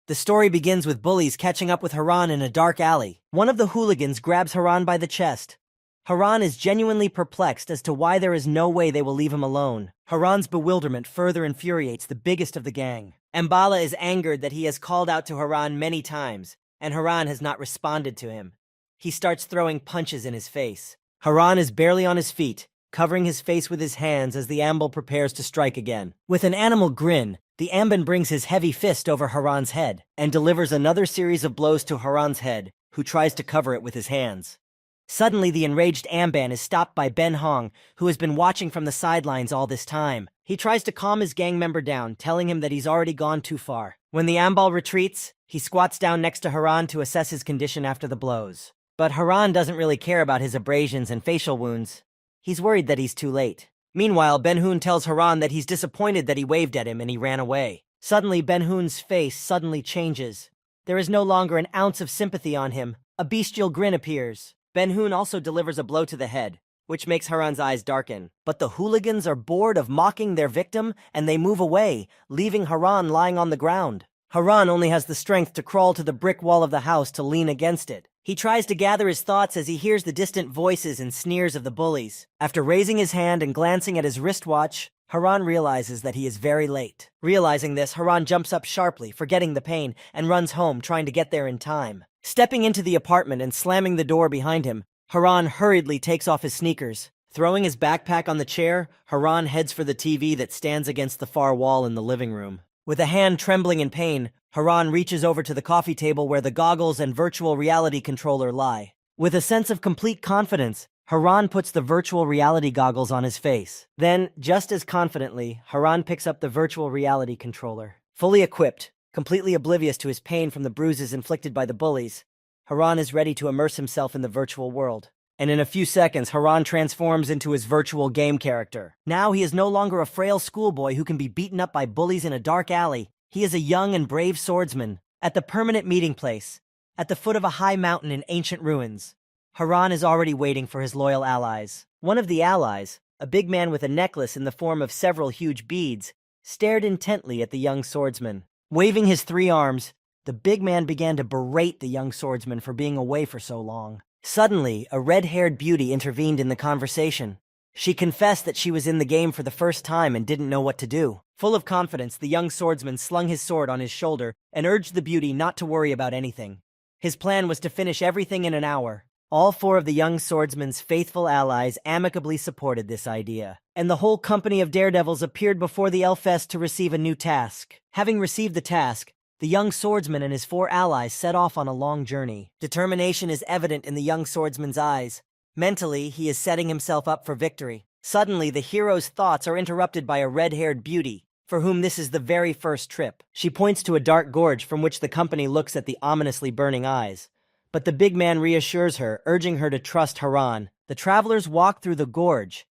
The story begins with bullies catching up with Haran in a dark alley. One of the hooligans grabs Haran by the chest. Haran is genuinely perplexed as to why there is no way they will leave him alone. Haran's bewilderment further infuriates the biggest of the gang. Mbala is angered that he has called out to Haran many times, and Haran has not responded to him. He starts throwing punches in his face. Haran is barely on his feet, covering his face with his hands as the Ambal prepares to strike again. With an animal grin, the Amban brings his heavy fist over Haran's head and delivers another series of blows to Haran's head, who tries to cover it with his hands. Suddenly, the enraged Amban is stopped by Ben Hong, who has been watching from the sidelines all this time. He tries to calm his gang member down, telling him that he's already gone too far. When the Ambal retreats, he squats down next to Haran to assess his condition after the blows. But Haran doesn't really care about his abrasions and facial wounds. He's worried that he's too late. Meanwhile, Ben-Hoon tells Haran that he's disappointed that he waved at him and he ran away. Suddenly, Ben-Hoon's face suddenly changes. There is no longer an ounce of sympathy on him. A bestial grin appears. Ben-Hoon also delivers a blow to the head, which makes Haran's eyes darken. But the hooligans are bored of mocking their victim, and they move away, leaving Haran lying on the ground. Haran only has the strength to crawl to the brick wall of the house to lean against it. He tries to gather his thoughts as he hears the distant voices and sneers of the bullies. After raising his hand and glancing at his wristwatch, Haran realizes that he is very late. Realizing this, Haran jumps up sharply, forgetting the pain, and runs home, trying to get there in time. Stepping into the apartment and slamming the door behind him, Haran hurriedly takes off his sneakers. Throwing his backpack on the chair, Haran heads for the TV that stands against the far wall in the living room. With a hand trembling in pain, Haran reaches over to the coffee table where the goggles and virtual reality controller lie. With a sense of complete confidence, Haran puts the virtual reality goggles on his face. Then, just as confidently, Haran picks up the virtual reality controller. Fully equipped, completely oblivious to his pain from the bruises inflicted by the bullies, Haran is ready to immerse himself in the virtual world. And in a few seconds, Haran transforms into his virtual game character. Now he is no longer a frail schoolboy who can be beaten up by bullies in a dark alley. He is a young and brave swordsman. At the permanent meeting place, at the foot of a high mountain in ancient ruins, Haran is already waiting for his loyal allies. One of the allies, a big man with a necklace in the form of several huge beads, stared intently at the young swordsman. Waving his 3 arms, the big man began to berate the young swordsman for being away for so long. Suddenly, a red-haired beauty intervened in the conversation. She confessed that she was in the game for the first time and didn't know what to do. Full of confidence, the young swordsman slung his sword on his shoulder and urged the beauty not to worry about anything. His plan was to finish everything in an hour. All 4 of the young swordsman's faithful allies amicably supported this idea, and the whole company of daredevils appeared before the Elfest to receive a new task. Having received the task, the young swordsman and his 4 allies set off on a long journey. Determination is evident in the young swordsman's eyes. Mentally, he is setting himself up for victory. Suddenly, the hero's thoughts are interrupted by a red-haired beauty, for whom this is the very first trip. She points to a dark gorge from which the company looks at the ominously burning eyes. But the big man reassures her, urging her to trust Haran. The travelers walk through the gorge.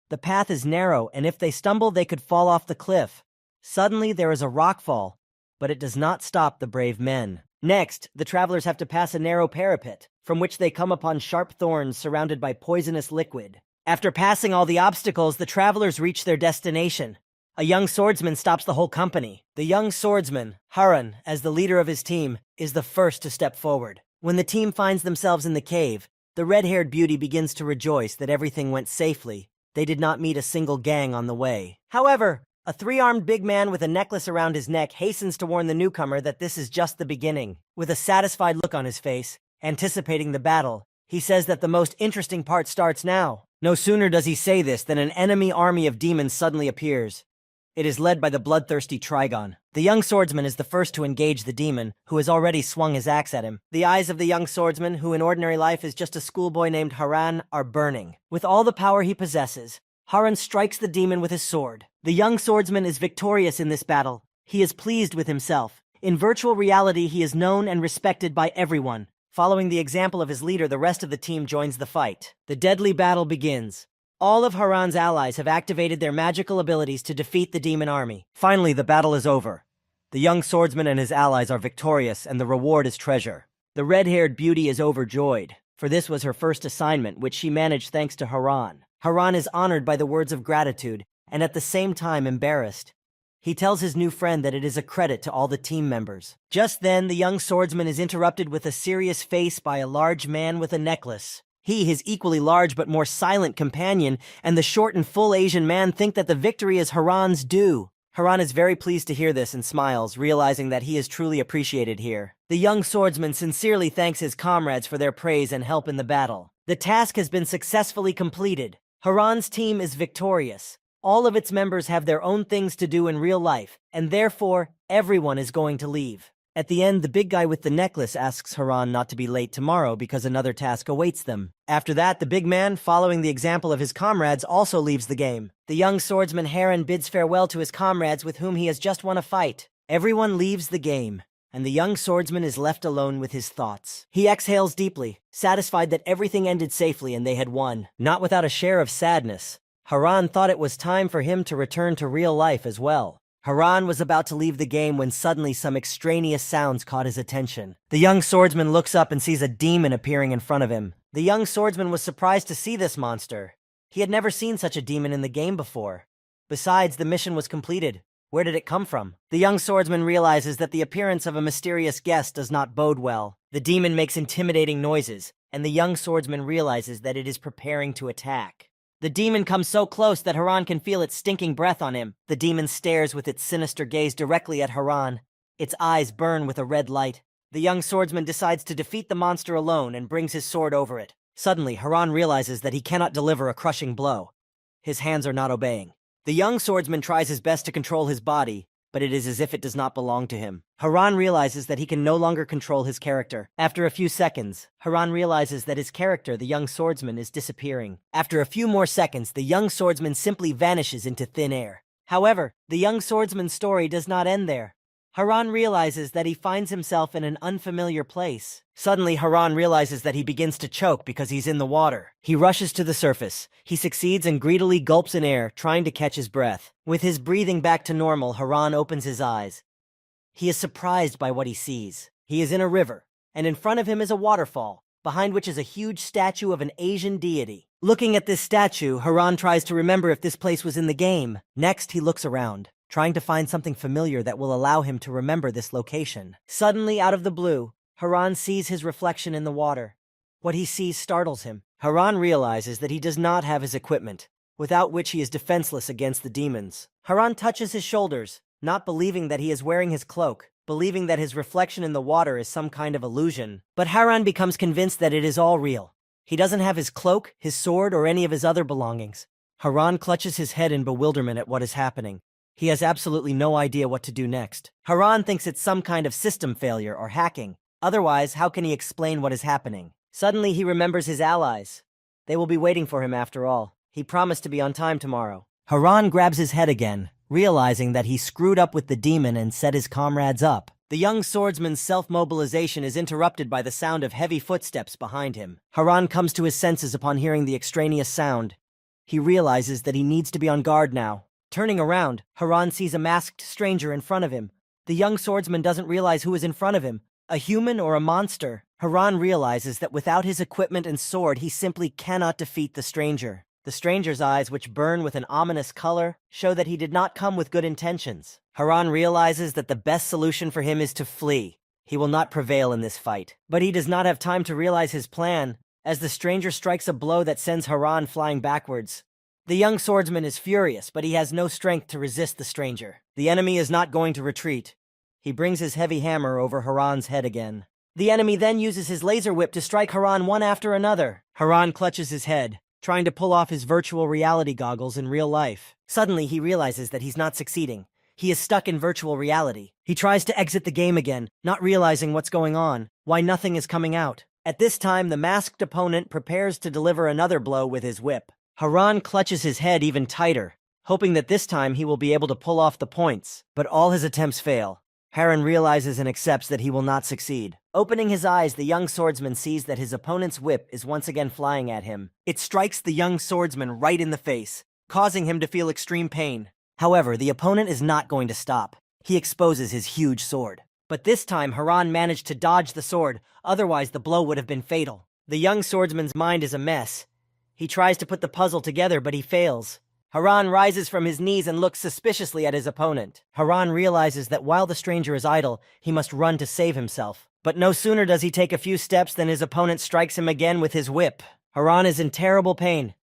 The path is narrow, and if they stumble, they could fall off the cliff. Suddenly, there is a rockfall, but it does not stop the brave men. Next, the travelers have to pass a narrow parapet, from which they come upon sharp thorns surrounded by poisonous liquid. After passing all the obstacles, the travelers reach their destination. A young swordsman stops the whole company. The young swordsman, Haran, as the leader of his team, is the first to step forward. When the team finds themselves in the cave, the red-haired beauty begins to rejoice that everything went safely. They did not meet a single gang on the way. However, a 3-armed big man with a necklace around his neck hastens to warn the newcomer that this is just the beginning. With a satisfied look on his face, anticipating the battle, he says that the most interesting part starts now. No sooner does he say this than an enemy army of demons suddenly appears. It is led by the bloodthirsty Trigon. The young swordsman is the first to engage the demon, who has already swung his axe at him. The eyes of the young swordsman, who in ordinary life is just a schoolboy named Haran, are burning. With all the power he possesses, Haran strikes the demon with his sword. The young swordsman is victorious in this battle. He is pleased with himself. In virtual reality, he is known and respected by everyone. Following the example of his leader, the rest of the team joins the fight. The deadly battle begins. All of Haran's allies have activated their magical abilities to defeat the demon army. Finally, the battle is over. The young swordsman and his allies are victorious, and the reward is treasure. The red-haired beauty is overjoyed, for this was her first assignment, which she managed thanks to Haran. Haran is honored by the words of gratitude, and at the same time embarrassed. He tells his new friend that it is a credit to all the team members. Just then, the young swordsman is interrupted with a serious face by a large man with a necklace. He, his equally large but more silent companion, and the short and full Asian man think that the victory is Haran's due. Haran is very pleased to hear this and smiles, realizing that he is truly appreciated here. The young swordsman sincerely thanks his comrades for their praise and help in the battle. The task has been successfully completed. Haran's team is victorious. All of its members have their own things to do in real life, and therefore, everyone is going to leave. At the end, the big guy with the necklace asks Haran not to be late tomorrow because another task awaits them. After that, the big man, following the example of his comrades, also leaves the game. The young swordsman Haran bids farewell to his comrades with whom he has just won a fight. Everyone leaves the game, and the young swordsman is left alone with his thoughts. He exhales deeply, satisfied that everything ended safely and they had won. Not without a share of sadness, Haran thought it was time for him to return to real life as well. Haran was about to leave the game when suddenly some extraneous sounds caught his attention. The young swordsman looks up and sees a demon appearing in front of him. The young swordsman was surprised to see this monster. He had never seen such a demon in the game before. Besides, the mission was completed. Where did it come from? The young swordsman realizes that the appearance of a mysterious guest does not bode well. The demon makes intimidating noises, and the young swordsman realizes that it is preparing to attack. The demon comes so close that Haran can feel its stinking breath on him. The demon stares with its sinister gaze directly at Haran. Its eyes burn with a red light. The young swordsman decides to defeat the monster alone and brings his sword over it. Suddenly, Haran realizes that he cannot deliver a crushing blow. His hands are not obeying. The young swordsman tries his best to control his body, but it is as if it does not belong to him. Haran realizes that he can no longer control his character. After a few seconds, Haran realizes that his character, the young swordsman, is disappearing. After a few more seconds, the young swordsman simply vanishes into thin air. However, the young swordsman's story does not end there. Haran realizes that he finds himself in an unfamiliar place. Suddenly, Haran realizes that he begins to choke because he's in the water. He rushes to the surface. He succeeds and greedily gulps in air, trying to catch his breath. With his breathing back to normal, Haran opens his eyes. He is surprised by what he sees. He is in a river, and in front of him is a waterfall, behind which is a huge statue of an Asian deity. Looking at this statue, Haran tries to remember if this place was in the game. Next, he looks around, trying to find something familiar that will allow him to remember this location. Suddenly, out of the blue, Haran sees his reflection in the water. What he sees startles him. Haran realizes that he does not have his equipment, without which he is defenseless against the demons. Haran touches his shoulders, not believing that he is wearing his cloak, believing that his reflection in the water is some kind of illusion. But Haran becomes convinced that it is all real. He doesn't have his cloak, his sword, or any of his other belongings. Haran clutches his head in bewilderment at what is happening. He has absolutely no idea what to do next. Haran thinks it's some kind of system failure or hacking. Otherwise, how can he explain what is happening? Suddenly, he remembers his allies. They will be waiting for him after all. He promised to be on time tomorrow. Haran grabs his head again, realizing that he screwed up with the demon and set his comrades up. The young swordsman's self-mobilization is interrupted by the sound of heavy footsteps behind him. Haran comes to his senses upon hearing the extraneous sound. He realizes that he needs to be on guard now. Turning around, Haran sees a masked stranger in front of him. The young swordsman doesn't realize who is in front of him, a human or a monster. Haran realizes that without his equipment and sword, he simply cannot defeat the stranger. The stranger's eyes, which burn with an ominous color, show that he did not come with good intentions. Haran realizes that the best solution for him is to flee. He will not prevail in this fight. But he does not have time to realize his plan, as the stranger strikes a blow that sends Haran flying backwards. The young swordsman is furious, but he has no strength to resist the stranger. The enemy is not going to retreat. He brings his heavy hammer over Haran's head again. The enemy then uses his laser whip to strike Haran one after another. Haran clutches his head, trying to pull off his virtual reality goggles in real life. Suddenly, he realizes that he's not succeeding. He is stuck in virtual reality. He tries to exit the game again, not realizing what's going on, why nothing is coming out. At this time, the masked opponent prepares to deliver another blow with his whip. Haran clutches his head even tighter, hoping that this time he will be able to pull off the points. But all his attempts fail. Haran realizes and accepts that he will not succeed. Opening his eyes, the young swordsman sees that his opponent's whip is once again flying at him. It strikes the young swordsman right in the face, causing him to feel extreme pain. However, the opponent is not going to stop. He exposes his huge sword. But this time, Haran managed to dodge the sword, otherwise the blow would have been fatal. The young swordsman's mind is a mess. He tries to put the puzzle together, but he fails. Haran rises from his knees and looks suspiciously at his opponent. Haran realizes that while the stranger is idle, he must run to save himself. But no sooner does he take a few steps than his opponent strikes him again with his whip. Haran is in terrible pain,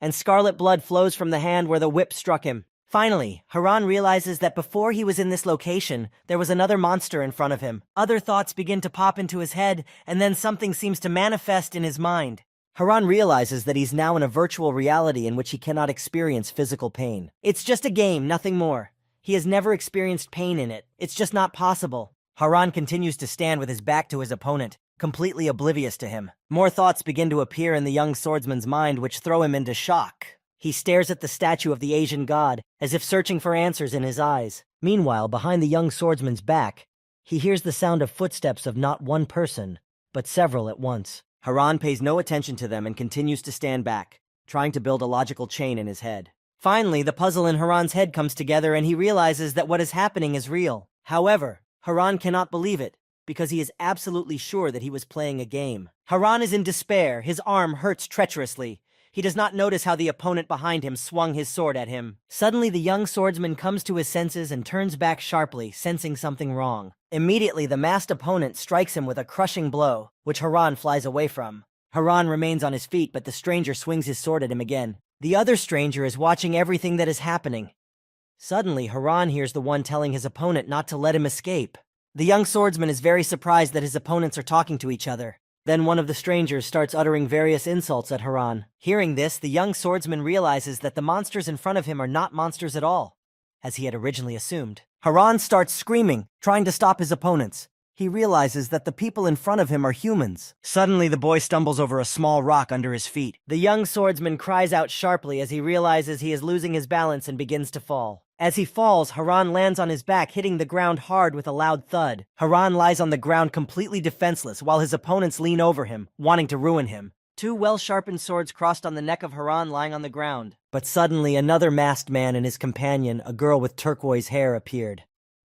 and scarlet blood flows from the hand where the whip struck him. Finally, Haran realizes that before he was in this location, there was another monster in front of him. Other thoughts begin to pop into his head, and then something seems to manifest in his mind. Haran realizes that he's now in a virtual reality in which he cannot experience physical pain. It's just a game, nothing more. He has never experienced pain in it. It's just not possible. Haran continues to stand with his back to his opponent, completely oblivious to him. More thoughts begin to appear in the young swordsman's mind, which throw him into shock. He stares at the statue of the Asian god, as if searching for answers in his eyes. Meanwhile, behind the young swordsman's back, he hears the sound of footsteps of not one person, but several at once. Haran pays no attention to them and continues to stand back, trying to build a logical chain in his head. Finally, the puzzle in Haran's head comes together and he realizes that what is happening is real. However, Haran cannot believe it, because he is absolutely sure that he was playing a game. Haran is in despair, his arm hurts treacherously. He does not notice how the opponent behind him swung his sword at him. Suddenly, the young swordsman comes to his senses and turns back sharply, sensing something wrong. Immediately, the masked opponent strikes him with a crushing blow, which Haran flies away from. Haran remains on his feet, but the stranger swings his sword at him again. The other stranger is watching everything that is happening. Suddenly, Haran hears the one telling his opponent not to let him escape. The young swordsman is very surprised that his opponents are talking to each other. Then one of the strangers starts uttering various insults at Haran. Hearing this, the young swordsman realizes that the monsters in front of him are not monsters at all, as he had originally assumed. Haran starts screaming, trying to stop his opponents. He realizes that the people in front of him are humans. Suddenly, the boy stumbles over a small rock under his feet. The young swordsman cries out sharply as he realizes he is losing his balance and begins to fall. As he falls, Haran lands on his back, hitting the ground hard with a loud thud. Haran lies on the ground completely defenseless while his opponents lean over him, wanting to ruin him. Two well-sharpened swords crossed on the neck of Haran lying on the ground. But suddenly, another masked man and his companion, a girl with turquoise hair, appeared.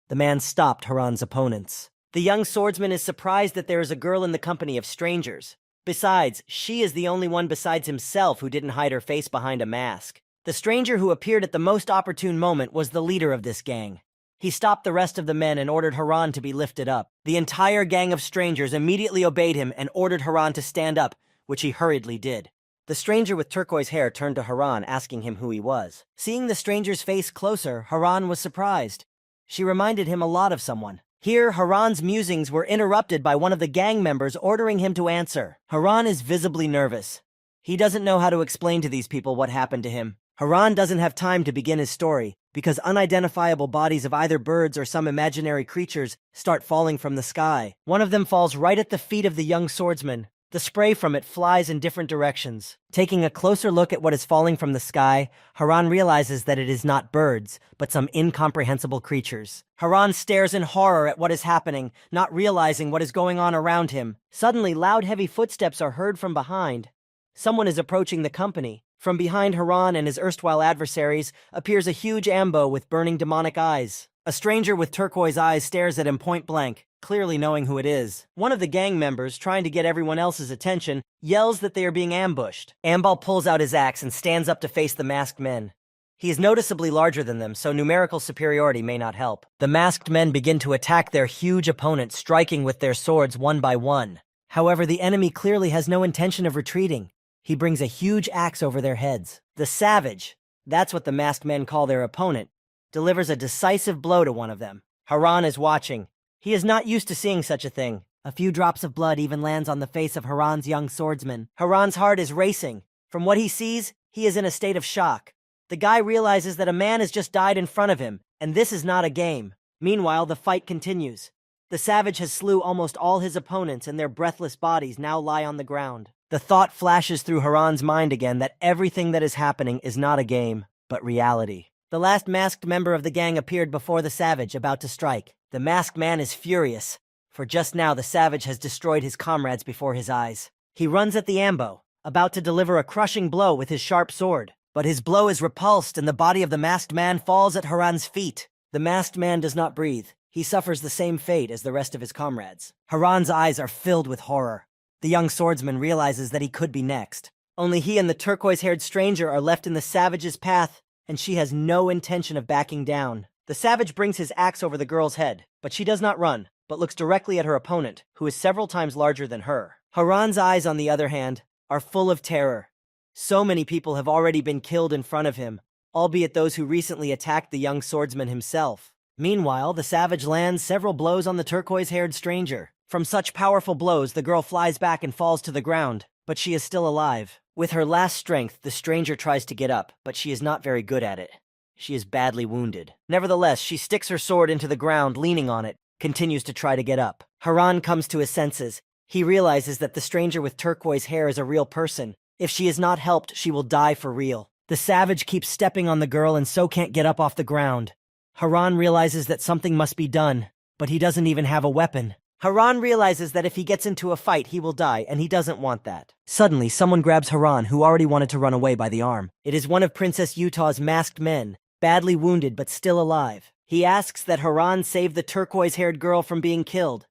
The man stopped Haran's opponents. The young swordsman is surprised that there is a girl in the company of strangers. Besides, she is the only one besides himself who didn't hide her face behind a mask. The stranger who appeared at the most opportune moment was the leader of this gang. He stopped the rest of the men and ordered Haran to be lifted up. The entire gang of strangers immediately obeyed him and ordered Haran to stand up, which he hurriedly did. The stranger with turquoise hair turned to Haran, asking him who he was. Seeing the stranger's face closer, Haran was surprised. She reminded him a lot of someone. Here, Haran's musings were interrupted by one of the gang members ordering him to answer. Haran is visibly nervous. He doesn't know how to explain to these people what happened to him. Haran doesn't have time to begin his story, because unidentifiable bodies of either birds or some imaginary creatures start falling from the sky. One of them falls right at the feet of the young swordsman. The spray from it flies in different directions. Taking a closer look at what is falling from the sky, Haran realizes that it is not birds, but some incomprehensible creatures. Haran stares in horror at what is happening, not realizing what is going on around him. Suddenly, loud, heavy footsteps are heard from behind. Someone is approaching the company. From behind Haran and his erstwhile adversaries appears a huge ambo with burning demonic eyes. A stranger with turquoise eyes stares at him point blank, clearly knowing who it is. One of the gang members, trying to get everyone else's attention, yells that they are being ambushed. Ambal pulls out his axe and stands up to face the masked men. He is noticeably larger than them, so numerical superiority may not help. The masked men begin to attack their huge opponent, striking with their swords one by one. However, the enemy clearly has no intention of retreating. He brings a huge axe over their heads. The savage, that's what the masked men call their opponent, delivers a decisive blow to one of them. Haran is watching. He is not used to seeing such a thing. A few drops of blood even lands on the face of Haran's young swordsman. Haran's heart is racing. From what he sees, he is in a state of shock. The guy realizes that a man has just died in front of him, and this is not a game. Meanwhile, the fight continues. The savage has slew almost all his opponents, and their breathless bodies now lie on the ground. The thought flashes through Haran's mind again that everything that is happening is not a game, but reality. The last masked member of the gang appeared before the savage, about to strike. The masked man is furious, for just now the savage has destroyed his comrades before his eyes. He runs at the ambo, about to deliver a crushing blow with his sharp sword. But his blow is repulsed and the body of the masked man falls at Haran's feet. The masked man does not breathe. He suffers the same fate as the rest of his comrades. Haran's eyes are filled with horror. The young swordsman realizes that he could be next. Only he and the turquoise-haired stranger are left in the savage's path, and she has no intention of backing down. The savage brings his axe over the girl's head, but she does not run, but looks directly at her opponent, who is several times larger than her. Haran's eyes, on the other hand, are full of terror. So many people have already been killed in front of him, albeit those who recently attacked the young swordsman himself. Meanwhile, the savage lands several blows on the turquoise-haired stranger. From such powerful blows, the girl flies back and falls to the ground, but she is still alive. With her last strength, the stranger tries to get up, but she is not very good at it. She is badly wounded. Nevertheless, she sticks her sword into the ground, leaning on it, continues to try to get up. Haran comes to his senses. He realizes that the stranger with turquoise hair is a real person. If she is not helped, she will die for real. The savage keeps stepping on the girl and so can't get up off the ground. Haran realizes that something must be done, but he doesn't even have a weapon. Haran realizes that if he gets into a fight, he will die, and he doesn't want that. Suddenly, someone grabs Haran, who already wanted to run away, by the arm. It is one of Princess Utah's masked men, badly wounded but still alive. He asks that Haran save the turquoise-haired girl from being killed.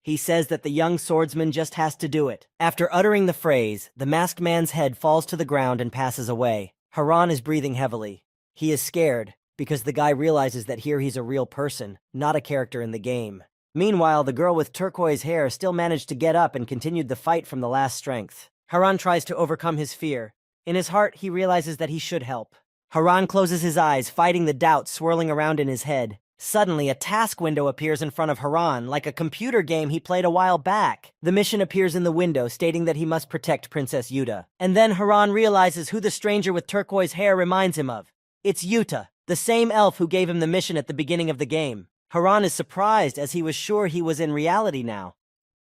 He says that the young swordsman just has to do it. After uttering the phrase, the masked man's head falls to the ground and passes away. Haran is breathing heavily. He is scared, because the guy realizes that here he's a real person, not a character in the game. Meanwhile, the girl with turquoise hair still managed to get up and continued the fight from the last strength. Haran tries to overcome his fear. In his heart, he realizes that he should help. Haran closes his eyes, fighting the doubts swirling around in his head. Suddenly, a task window appears in front of Haran, like a computer game he played a while back. The mission appears in the window, stating that he must protect Princess Yuta. And then Haran realizes who the stranger with turquoise hair reminds him of. It's Yuta, the same elf who gave him the mission at the beginning of the game. Haran is surprised, as he was sure he was in reality now.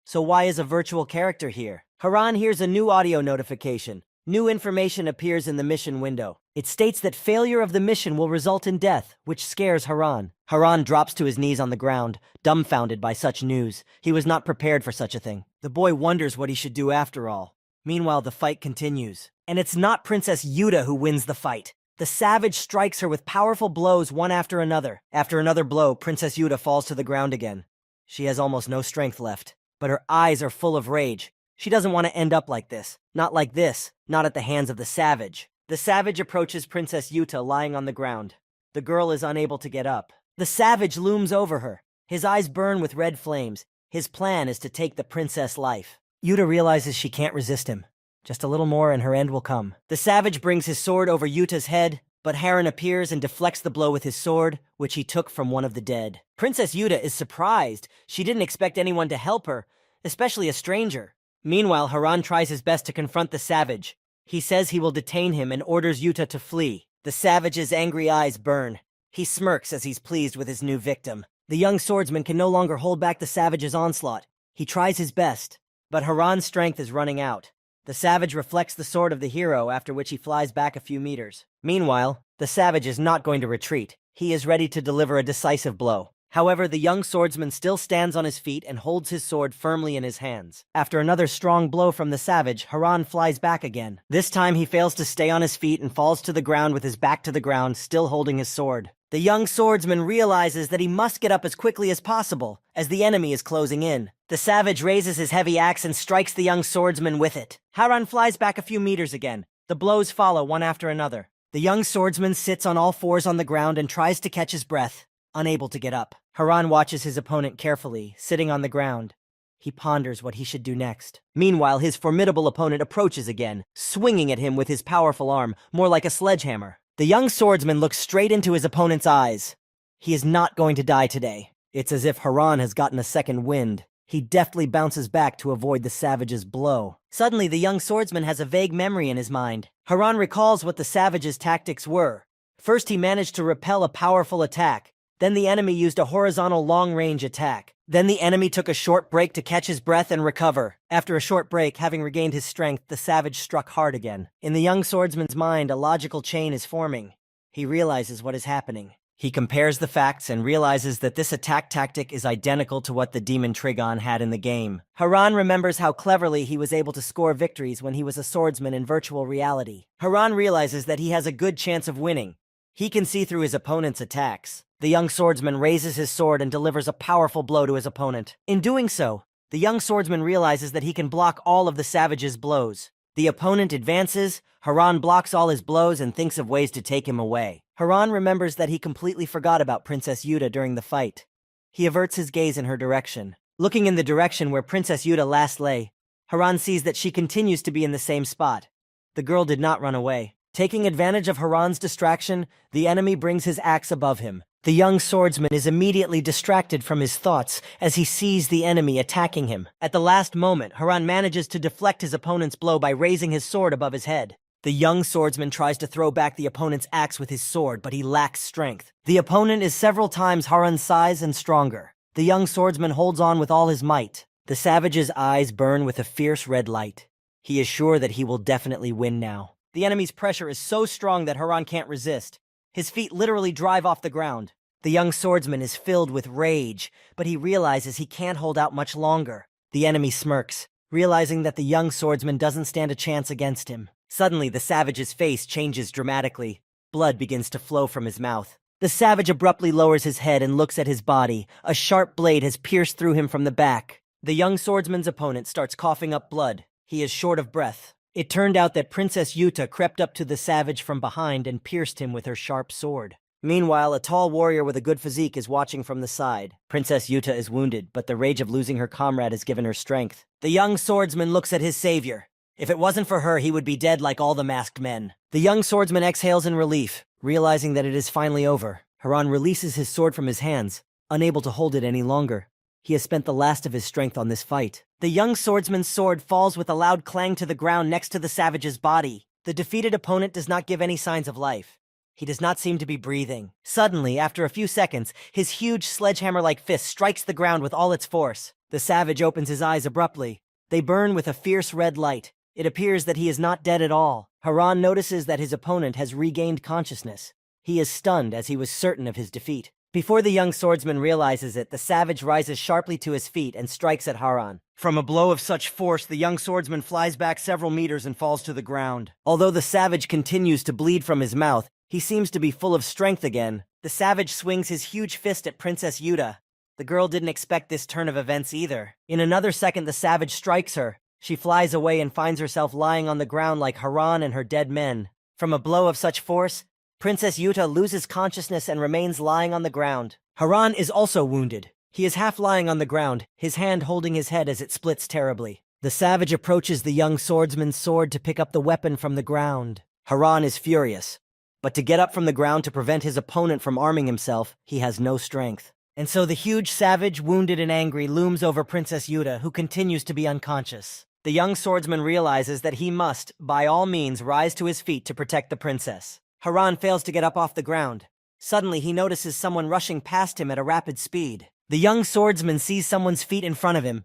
So why is a virtual character here? Haran hears a new audio notification. New information appears in the mission window. It states that failure of the mission will result in death, which scares Haran. Haran drops to his knees on the ground, dumbfounded by such news. He was not prepared for such a thing. The boy wonders what he should do after all. Meanwhile, the fight continues. And it's not Princess Yuta who wins the fight. The savage strikes her with powerful blows one after another. After another blow, Princess Yuta falls to the ground again. She has almost no strength left, but her eyes are full of rage. She doesn't want to end up like this. Not like this. Not at the hands of the savage. The savage approaches Princess Yuta lying on the ground. The girl is unable to get up. The savage looms over her. His eyes burn with red flames. His plan is to take the princess' life. Yuta realizes she can't resist him. Just a little more and her end will come. The savage brings his sword over Yuta's head, but Haran appears and deflects the blow with his sword, which he took from one of the dead. Princess Yuta is surprised. She didn't expect anyone to help her, especially a stranger. Meanwhile, Haran tries his best to confront the savage. He says he will detain him and orders Yuta to flee. The savage's angry eyes burn. He smirks as he's pleased with his new victim. The young swordsman can no longer hold back the savage's onslaught. He tries his best, but Haran's strength is running out. The savage reflects the sword of the hero, after which he flies back a few meters. Meanwhile, the savage is not going to retreat. He is ready to deliver a decisive blow. However, the young swordsman still stands on his feet and holds his sword firmly in his hands. After another strong blow from the savage, Haran flies back again. This time he fails to stay on his feet and falls to the ground with his back to the ground, still holding his sword. The young swordsman realizes that he must get up as quickly as possible, as the enemy is closing in. The savage raises his heavy axe and strikes the young swordsman with it. Haran flies back a few meters again. The blows follow one after another. The young swordsman sits on all fours on the ground and tries to catch his breath, unable to get up. Haran watches his opponent carefully, sitting on the ground. He ponders what he should do next. Meanwhile, his formidable opponent approaches again, swinging at him with his powerful arm, more like a sledgehammer. The young swordsman looks straight into his opponent's eyes. He is not going to die today. It's as if Haran has gotten a second wind. He deftly bounces back to avoid the savage's blow. Suddenly, the young swordsman has a vague memory in his mind. Haran recalls what the savage's tactics were. First, he managed to repel a powerful attack. Then the enemy used a horizontal long-range attack. Then the enemy took a short break to catch his breath and recover. After a short break, having regained his strength, the savage struck hard again. In the young swordsman's mind, a logical chain is forming. He realizes what is happening. He compares the facts and realizes that this attack tactic is identical to what the demon Trigon had in the game. Haran remembers how cleverly he was able to score victories when he was a swordsman in virtual reality. Haran realizes that he has a good chance of winning. He can see through his opponent's attacks. The young swordsman raises his sword and delivers a powerful blow to his opponent. In doing so, the young swordsman realizes that he can block all of the savage's blows. The opponent advances, Haran blocks all his blows and thinks of ways to take him away. Haran remembers that he completely forgot about Princess Yuta during the fight. He averts his gaze in her direction. Looking in the direction where Princess Yuta last lay, Haran sees that she continues to be in the same spot. The girl did not run away. Taking advantage of Haran's distraction, the enemy brings his axe above him. The young swordsman is immediately distracted from his thoughts as he sees the enemy attacking him. At the last moment, Haran manages to deflect his opponent's blow by raising his sword above his head. The young swordsman tries to throw back the opponent's axe with his sword, but he lacks strength. The opponent is several times Haran's size and stronger. The young swordsman holds on with all his might. The savage's eyes burn with a fierce red light. He is sure that he will definitely win now. The enemy's pressure is so strong that Haran can't resist. His feet literally drive off the ground. The young swordsman is filled with rage, but he realizes he can't hold out much longer. The enemy smirks, realizing that the young swordsman doesn't stand a chance against him. Suddenly, the savage's face changes dramatically. Blood begins to flow from his mouth. The savage abruptly lowers his head and looks at his body. A sharp blade has pierced through him from the back. The young swordsman's opponent starts coughing up blood. He is short of breath. It turned out that Princess Yuta crept up to the savage from behind and pierced him with her sharp sword. Meanwhile, a tall warrior with a good physique is watching from the side. Princess Yuta is wounded, but the rage of losing her comrade has given her strength. The young swordsman looks at his savior. If it wasn't for her, he would be dead like all the masked men. The young swordsman exhales in relief, realizing that it is finally over. Haran releases his sword from his hands, unable to hold it any longer. He has spent the last of his strength on this fight. The young swordsman's sword falls with a loud clang to the ground next to the savage's body. The defeated opponent does not give any signs of life. He does not seem to be breathing. Suddenly, after a few seconds, his huge sledgehammer-like fist strikes the ground with all its force. The savage opens his eyes abruptly. They burn with a fierce red light. It appears that he is not dead at all. Haran notices that his opponent has regained consciousness. He is stunned as he was certain of his defeat. Before the young swordsman realizes it, the savage rises sharply to his feet and strikes at Haran. From a blow of such force, the young swordsman flies back several meters and falls to the ground. Although the savage continues to bleed from his mouth, he seems to be full of strength again. The savage swings his huge fist at Princess Yuta. The girl didn't expect this turn of events either. In another second, the savage strikes her. She flies away and finds herself lying on the ground like Haran and her dead men. From a blow of such force, Princess Yuta loses consciousness and remains lying on the ground. Haran is also wounded. He is half lying on the ground, his hand holding his head as it splits terribly. The savage approaches the young swordsman's sword to pick up the weapon from the ground. Haran is furious, but to get up from the ground to prevent his opponent from arming himself, he has no strength. And so the huge savage, wounded and angry, looms over Princess Yuta, who continues to be unconscious. The young swordsman realizes that he must, by all means, rise to his feet to protect the princess. Haran fails to get up off the ground. Suddenly, he notices someone rushing past him at a rapid speed. The young swordsman sees someone's feet in front of him.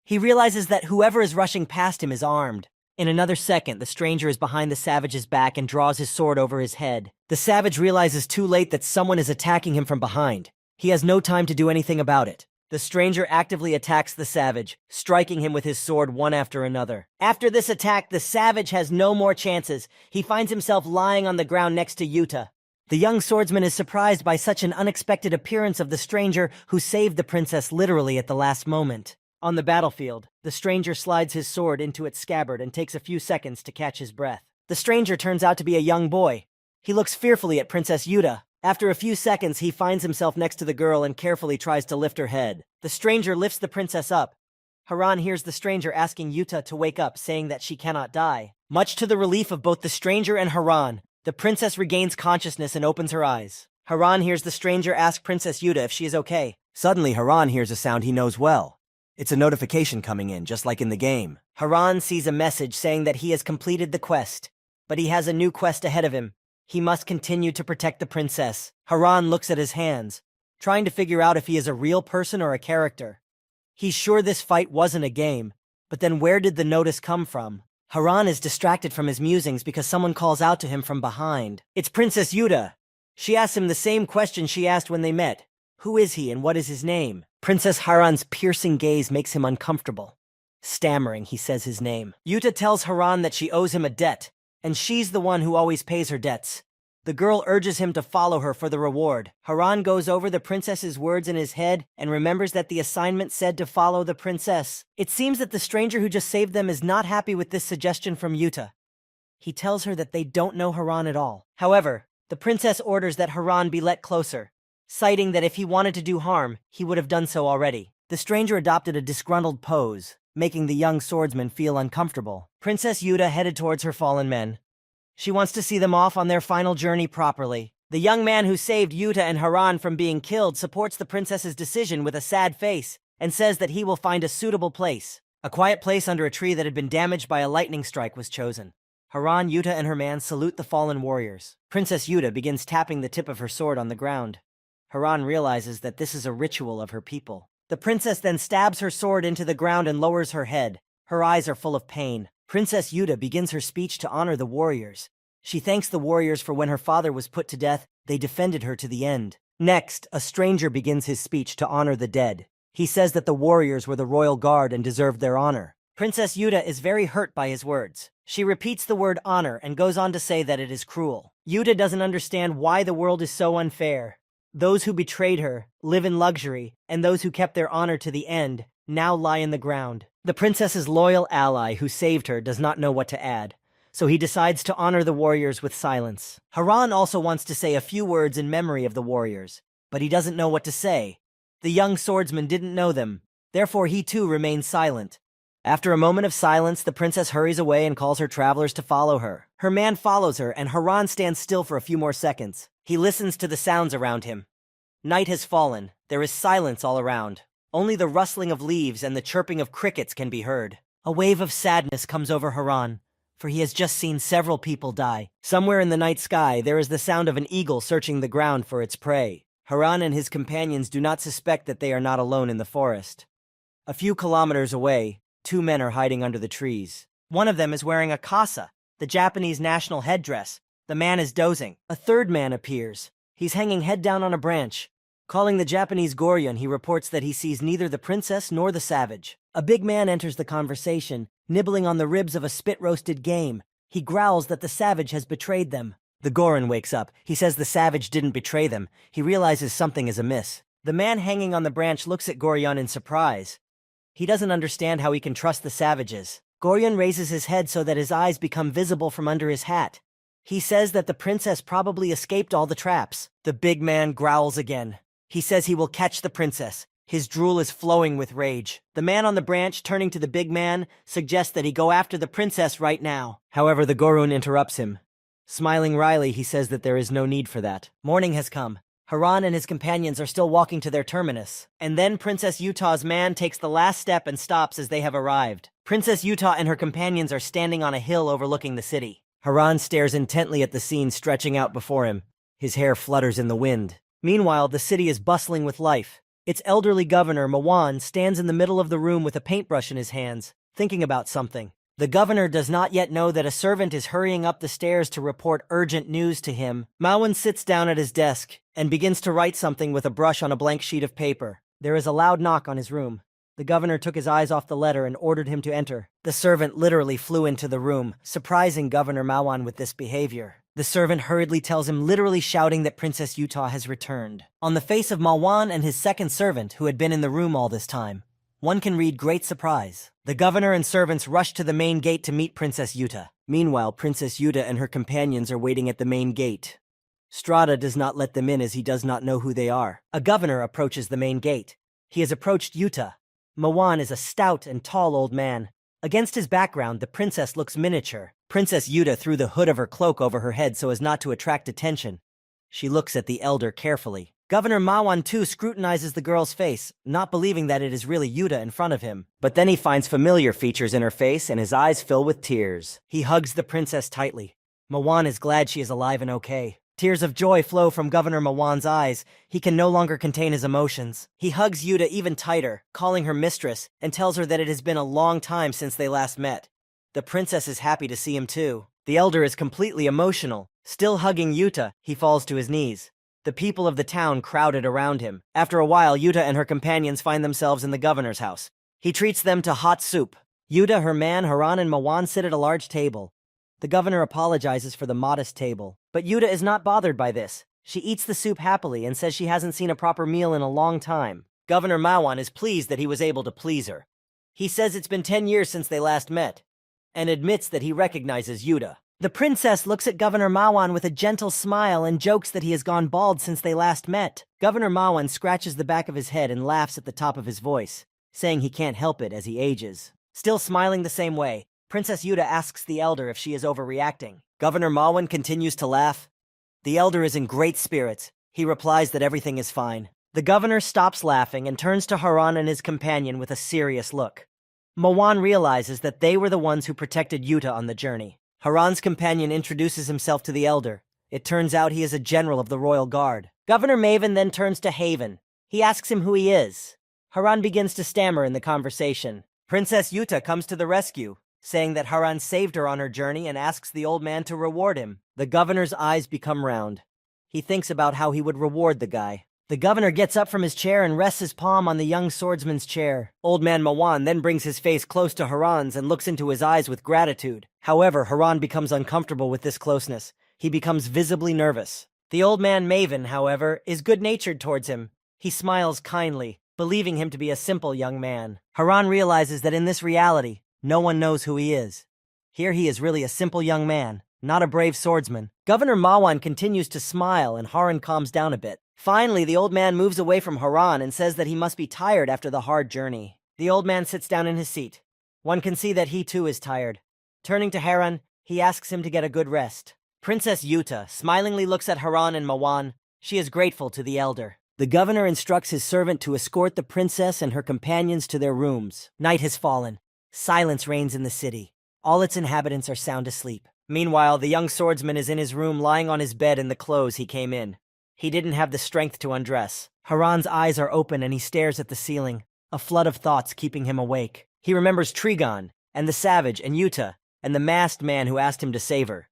He realizes that whoever is rushing past him is armed. In another second, the stranger is behind the savage's back and draws his sword over his head. The savage realizes too late that someone is attacking him from behind. He has no time to do anything about it. The stranger actively attacks the savage, striking him with his sword one after another. After this attack, the savage has no more chances. He finds himself lying on the ground next to Yuta. The young swordsman is surprised by such an unexpected appearance of the stranger who saved the princess literally at the last moment. On the battlefield, the stranger slides his sword into its scabbard and takes a few seconds to catch his breath. The stranger turns out to be a young boy. He looks fearfully at Princess Yuta. After a few seconds, he finds himself next to the girl and carefully tries to lift her head. The stranger lifts the princess up. Haran hears the stranger asking Yuta to wake up, saying that she cannot die. Much to the relief of both the stranger and Haran, the princess regains consciousness and opens her eyes. Haran hears the stranger ask Princess Yuta if she is okay. Suddenly, Haran hears a sound he knows well. It's a notification coming in, just like in the game. Haran sees a message saying that he has completed the quest, but he has a new quest ahead of him. He must continue to protect the princess. Haran looks at his hands, trying to figure out if he is a real person or a character. He's sure this fight wasn't a game, but then where did the notice come from? Haran is distracted from his musings because someone calls out to him from behind. It's Princess Yuta. She asks him the same question she asked when they met. Who is he and what is his name? Princess Haran's piercing gaze makes him uncomfortable. Stammering, he says his name. Yuta tells Haran that she owes him a debt, and she's the one who always pays her debts. The girl urges him to follow her for the reward. Haran goes over the princess's words in his head and remembers that the assignment said to follow the princess. It seems that the stranger who just saved them is not happy with this suggestion from Yuta. He tells her that they don't know Haran at all. However, The princess orders that Haran be let closer, citing that if he wanted to do harm, he would have done so already. The stranger adopted a disgruntled pose, making the young swordsman feel uncomfortable. Princess Yuta headed towards her fallen men. She wants to see them off on their final journey properly. The young man who saved Yuta and Haran from being killed supports the princess's decision with a sad face and says that he will find a suitable place. A quiet place under a tree that had been damaged by a lightning strike was chosen. Haran, Yuta, and her man salute the fallen warriors. Princess Yuta begins tapping the tip of her sword on the ground. Haran realizes that this is a ritual of her people. The princess then stabs her sword into the ground and lowers her head. Her eyes are full of pain. Princess Yuta begins her speech to honor the warriors. She thanks the warriors for when her father was put to death, they defended her to the end. Next, a stranger begins his speech to honor the dead. He says that the warriors were the royal guard and deserved their honor. Princess Yuta is very hurt by his words. She repeats the word honor and goes on to say that it is cruel. Yuta doesn't understand why the world is so unfair. Those who betrayed her live in luxury, and those who kept their honor to the end now lie in the ground. The princess's loyal ally who saved her does not know what to add, so he decides to honor the warriors with silence. Haran also wants to say a few words in memory of the warriors, but he doesn't know what to say. The young swordsman didn't know them, therefore he too remains silent. After a moment of silence, the princess hurries away and calls her travelers to follow her. Her man follows her, and Haran stands still for a few more seconds. He listens to the sounds around him. Night has fallen. There is silence all around. Only the rustling of leaves and the chirping of crickets can be heard. A wave of sadness comes over Haran, for he has just seen several people die. Somewhere in the night sky, there is the sound of an eagle searching the ground for its prey. Haran and his companions do not suspect that they are not alone in the forest. A few kilometers away, two men are hiding under the trees. One of them is wearing a kasa, the Japanese national headdress. The man is dozing. A third man appears. He's hanging head down on a branch. Calling the Japanese Goryeo, he reports that he sees neither the princess nor the savage. A big man enters the conversation, nibbling on the ribs of a spit-roasted game. He growls that the savage has betrayed them. The Goryeo wakes up. He says the savage didn't betray them. He realizes something is amiss. The man hanging on the branch looks at Goryeo in surprise. He doesn't understand how he can trust the savages. Goryeo raises his head so that his eyes become visible from under his hat. He says that the princess probably escaped all the traps. The big man growls again. He says he will catch the princess. His drool is flowing with rage. The man on the branch, turning to the big man, suggests that he go after the princess right now. However, the Goryeo interrupts him. Smiling wryly, he says that there is no need for that. Morning has come. Haran and his companions are still walking to their terminus. And then Princess Yuta's man takes the last step and stops as they have arrived. Princess Yuta and her companions are standing on a hill overlooking the city. Haran stares intently at the scene stretching out before him. His hair flutters in the wind. Meanwhile, the city is bustling with life. Its elderly governor, Manhwa, stands in the middle of the room with a paintbrush in his hands, thinking about something. The governor does not yet know that a servant is hurrying up the stairs to report urgent news to him. Manhwa sits down at his desk and begins to write something with a brush on a blank sheet of paper. There is a loud knock on his room. The governor took his eyes off the letter and ordered him to enter. The servant literally flew into the room, surprising Governor Manhwa with this behavior. The servant hurriedly tells him, literally shouting that Princess Yuta has returned. On the face of Manhwa and his second servant, who had been in the room all this time, one can read great surprise. The governor and servants rush to the main gate to meet Princess Yuta. Meanwhile, Princess Yuta and her companions are waiting at the main gate. Strada does not let them in as he does not know who they are. A governor approaches the main gate. He has approached Yuta. Manhwa is a stout and tall old man. Against his background, the princess looks miniature. Princess Yuta threw the hood of her cloak over her head so as not to attract attention. She looks at the elder carefully. Governor Manhwa too scrutinizes the girl's face, not believing that it is really Yuta in front of him. But then he finds familiar features in her face and his eyes fill with tears. He hugs the princess tightly. Manhwa is glad she is alive and okay. Tears of joy flow from Governor Manhwa's eyes. He can no longer contain his emotions. He hugs Yuta even tighter, calling her mistress, and tells her that it has been a long time since they last met. The princess is happy to see him too. The elder is completely emotional. Still hugging Yuta, he falls to his knees. The people of the town crowded around him. After a while, Yuta and her companions find themselves in the governor's house. He treats them to hot soup. Yuta, her man, Haran, and Manhwa sit at a large table. The governor apologizes for the modest table, but Yuta is not bothered by this. She eats the soup happily and says she hasn't seen a proper meal in a long time. Governor Manhwa is pleased that he was able to please her. He says it's been 10 years since they last met, and admits that he recognizes Yuta. The princess looks at Governor Mawan with a gentle smile and jokes that he has gone bald since they last met. Governor Mawan scratches the back of his head and laughs at the top of his voice, saying he can't help it as he ages. Still smiling the same way, Princess Yuta asks the elder if she is overreacting. Governor Mawan continues to laugh. The elder is in great spirits. He replies that everything is fine. The governor stops laughing and turns to Haran and his companion with a serious look. Mawan realizes that they were the ones who protected Yuta on the journey. Haran's companion introduces himself to the elder. It turns out he is a general of the royal guard. Governor Maven then turns to Haven. He asks him who he is. Haran begins to stammer in the conversation. Princess Yuta comes to the rescue, saying that Haran saved her on her journey and asks the old man to reward him. The governor's eyes become round. He thinks about how he would reward the guy. The governor gets up from his chair and rests his palm on the young swordsman's chair. Old man Mawan then brings his face close to Haran's and looks into his eyes with gratitude. However, Haran becomes uncomfortable with this closeness. He becomes visibly nervous. The old man Maven, however, is good-natured towards him. He smiles kindly, believing him to be a simple young man. Haran realizes that in this reality, no one knows who he is. Here he is really a simple young man, not a brave swordsman. Governor Mawan continues to smile and Haran calms down a bit. Finally, the old man moves away from Haran and says that he must be tired after the hard journey. The old man sits down in his seat. One can see that he too is tired. Turning to Haran, he asks him to get a good rest. Princess Yuta smilingly looks at Haran and Mawan. She is grateful to the elder. The governor instructs his servant to escort the princess and her companions to their rooms. Night has fallen. Silence reigns in the city. All its inhabitants are sound asleep. Meanwhile, the young swordsman is in his room lying on his bed in the clothes he came in. He didn't have the strength to undress. Haran's eyes are open and he stares at the ceiling, a flood of thoughts keeping him awake. He remembers Trigon, and the savage, and Yuta, and the masked man who asked him to save her.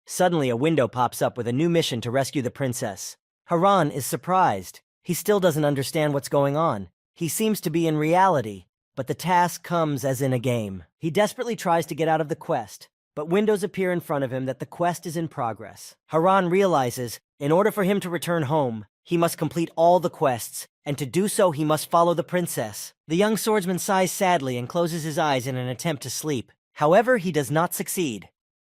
Suddenly, a window pops up with a new mission to rescue the princess. Haran is surprised. He still doesn't understand what's going on. He seems to be in reality, but the task comes as in a game. He desperately tries to get out of the quest, but windows appear in front of him that the quest is in progress. Haran realizes, in order for him to return home, he must complete all the quests, and to do so he must follow the princess. The young swordsman sighs sadly and closes his eyes in an attempt to sleep. However, he does not succeed.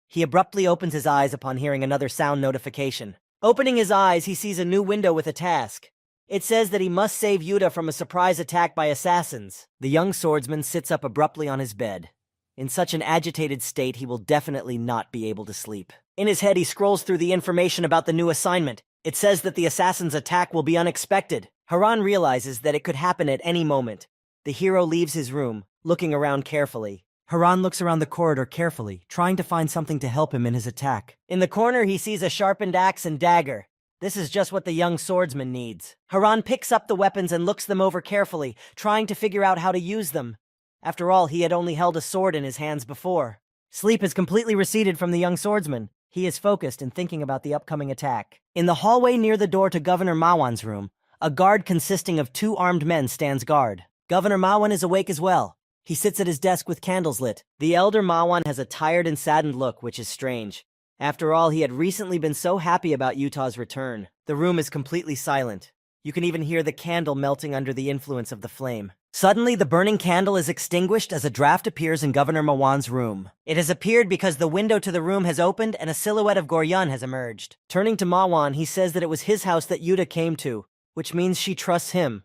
He abruptly opens his eyes upon hearing another sound notification. Opening his eyes, he sees a new window with a task. It says that he must save Yuta from a surprise attack by assassins. The young swordsman sits up abruptly on his bed. In such an agitated state, he will definitely not be able to sleep. In his head, he scrolls through the information about the new assignment. It says that the assassin's attack will be unexpected. Haran realizes that it could happen at any moment. The hero leaves his room, looking around carefully. Haran looks around the corridor carefully, trying to find something to help him in his attack. In the corner, he sees a sharpened axe and dagger. This is just what the young swordsman needs. Haran picks up the weapons and looks them over carefully, trying to figure out how to use them. After all, he had only held a sword in his hands before. Sleep has completely receded from the young swordsman. He is focused and thinking about the upcoming attack. In the hallway near the door to Governor Mawan's room, a guard consisting of 2 armed men stands guard. Governor Mawan is awake as well. He sits at his desk with candles lit. The elder Mawan has a tired and saddened look, which is strange. After all, he had recently been so happy about Yuta's return. The room is completely silent. You can even hear the candle melting under the influence of the flame. Suddenly, the burning candle is extinguished as a draft appears in Governor Mawan's room. It has appeared because the window to the room has opened and a silhouette of Goryan has emerged. Turning to Mawan, he says that it was his house that Yuta came to, which means she trusts him.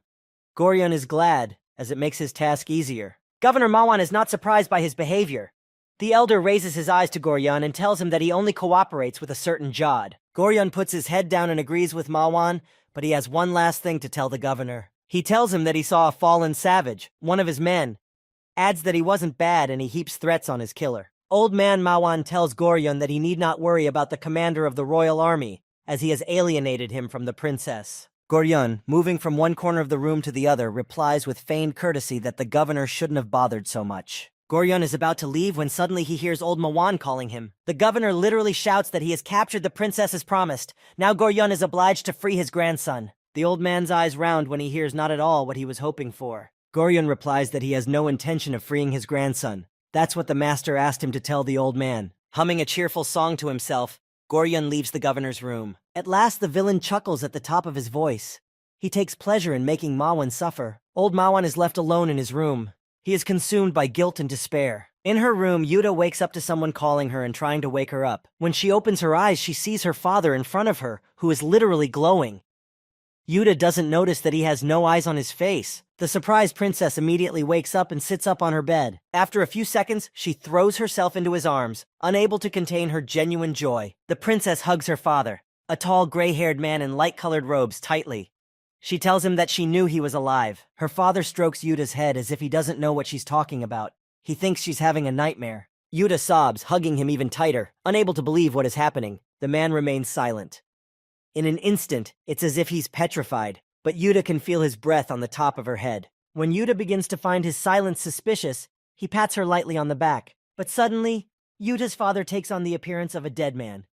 Goryan is glad, as it makes his task easier. Governor Mawan is not surprised by his behavior. The elder raises his eyes to Goryan and tells him that he only cooperates with a certain Jod. Goryan puts his head down and agrees with Mawan, but he has one last thing to tell the governor. He tells him that he saw a fallen savage, one of his men, adds that he wasn't bad and he heaps threats on his killer. Old man Mawan tells Goryan that he need not worry about the commander of the royal army, as he has alienated him from the princess. Goryan, moving from one corner of the room to the other, replies with feigned courtesy that the governor shouldn't have bothered so much. Goryan is about to leave when suddenly he hears old Mawan calling him. The governor literally shouts that he has captured the princess as promised. Now Goryan is obliged to free his grandson. The old man's eyes round when he hears not at all what he was hoping for. Goryan replies that he has no intention of freeing his grandson. That's what the master asked him to tell the old man. Humming a cheerful song to himself, Goryan leaves the governor's room. At last the villain chuckles at the top of his voice. He takes pleasure in making Mawan suffer. Old Mawan is left alone in his room. He is consumed by guilt and despair. In her room, Yuta wakes up to someone calling her and trying to wake her up. When she opens her eyes, she sees her father in front of her, who is literally glowing. Yuta doesn't notice that he has no eyes on his face. The surprised princess immediately wakes up and sits up on her bed. After a few seconds, she throws herself into his arms, unable to contain her genuine joy. The princess hugs her father, a tall gray-haired man in light-colored robes, tightly. She tells him that she knew he was alive. Her father strokes Yuta's head as if he doesn't know what she's talking about. He thinks she's having a nightmare. Yuta sobs, hugging him even tighter. Unable to believe what is happening, the man remains silent. In an instant, it's as if he's petrified, but Yuta can feel his breath on the top of her head. When Yuta begins to find his silence suspicious, he pats her lightly on the back. But suddenly, Yuta's father takes on the appearance of a dead man.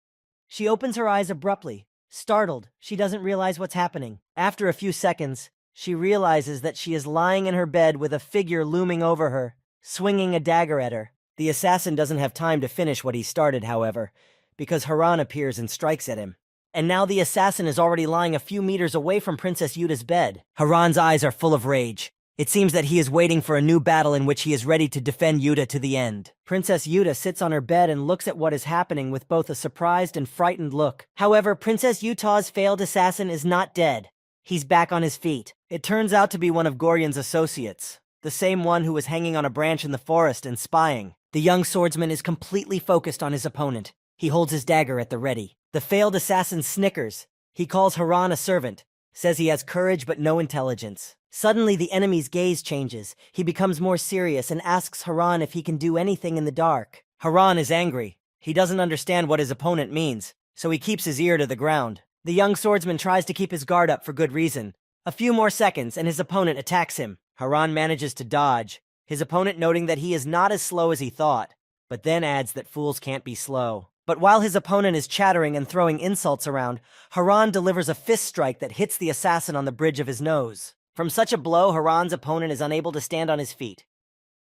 She opens her eyes abruptly. Startled, she doesn't realize what's happening. After a few seconds, she realizes that she is lying in her bed with a figure looming over her, swinging a dagger at her. The assassin doesn't have time to finish what he started, however, because Haran appears and strikes at him. And now the assassin is already lying a few meters away from Princess Yuta's bed. Haran's eyes are full of rage. It seems that he is waiting for a new battle in which he is ready to defend Yuta to the end. Princess Yuta sits on her bed and looks at what is happening with both a surprised and frightened look. However, Princess Yuta's failed assassin is not dead. He's back on his feet. It turns out to be one of Goryon's associates, the same one who was hanging on a branch in the forest and spying. The young swordsman is completely focused on his opponent. He holds his dagger at the ready. The failed assassin snickers. He calls Haran a servant, says he has courage but no intelligence. Suddenly, the enemy's gaze changes. He becomes more serious and asks Haran if he can do anything in the dark. Haran is angry. He doesn't understand what his opponent means, so he keeps his ear to the ground. The young swordsman tries to keep his guard up for good reason. A few more seconds and his opponent attacks him. Haran manages to dodge, his opponent noting that he is not as slow as he thought, but then adds that fools can't be slow. But while his opponent is chattering and throwing insults around, Haran delivers a fist strike that hits the assassin on the bridge of his nose. From such a blow, Haran's opponent is unable to stand on his feet.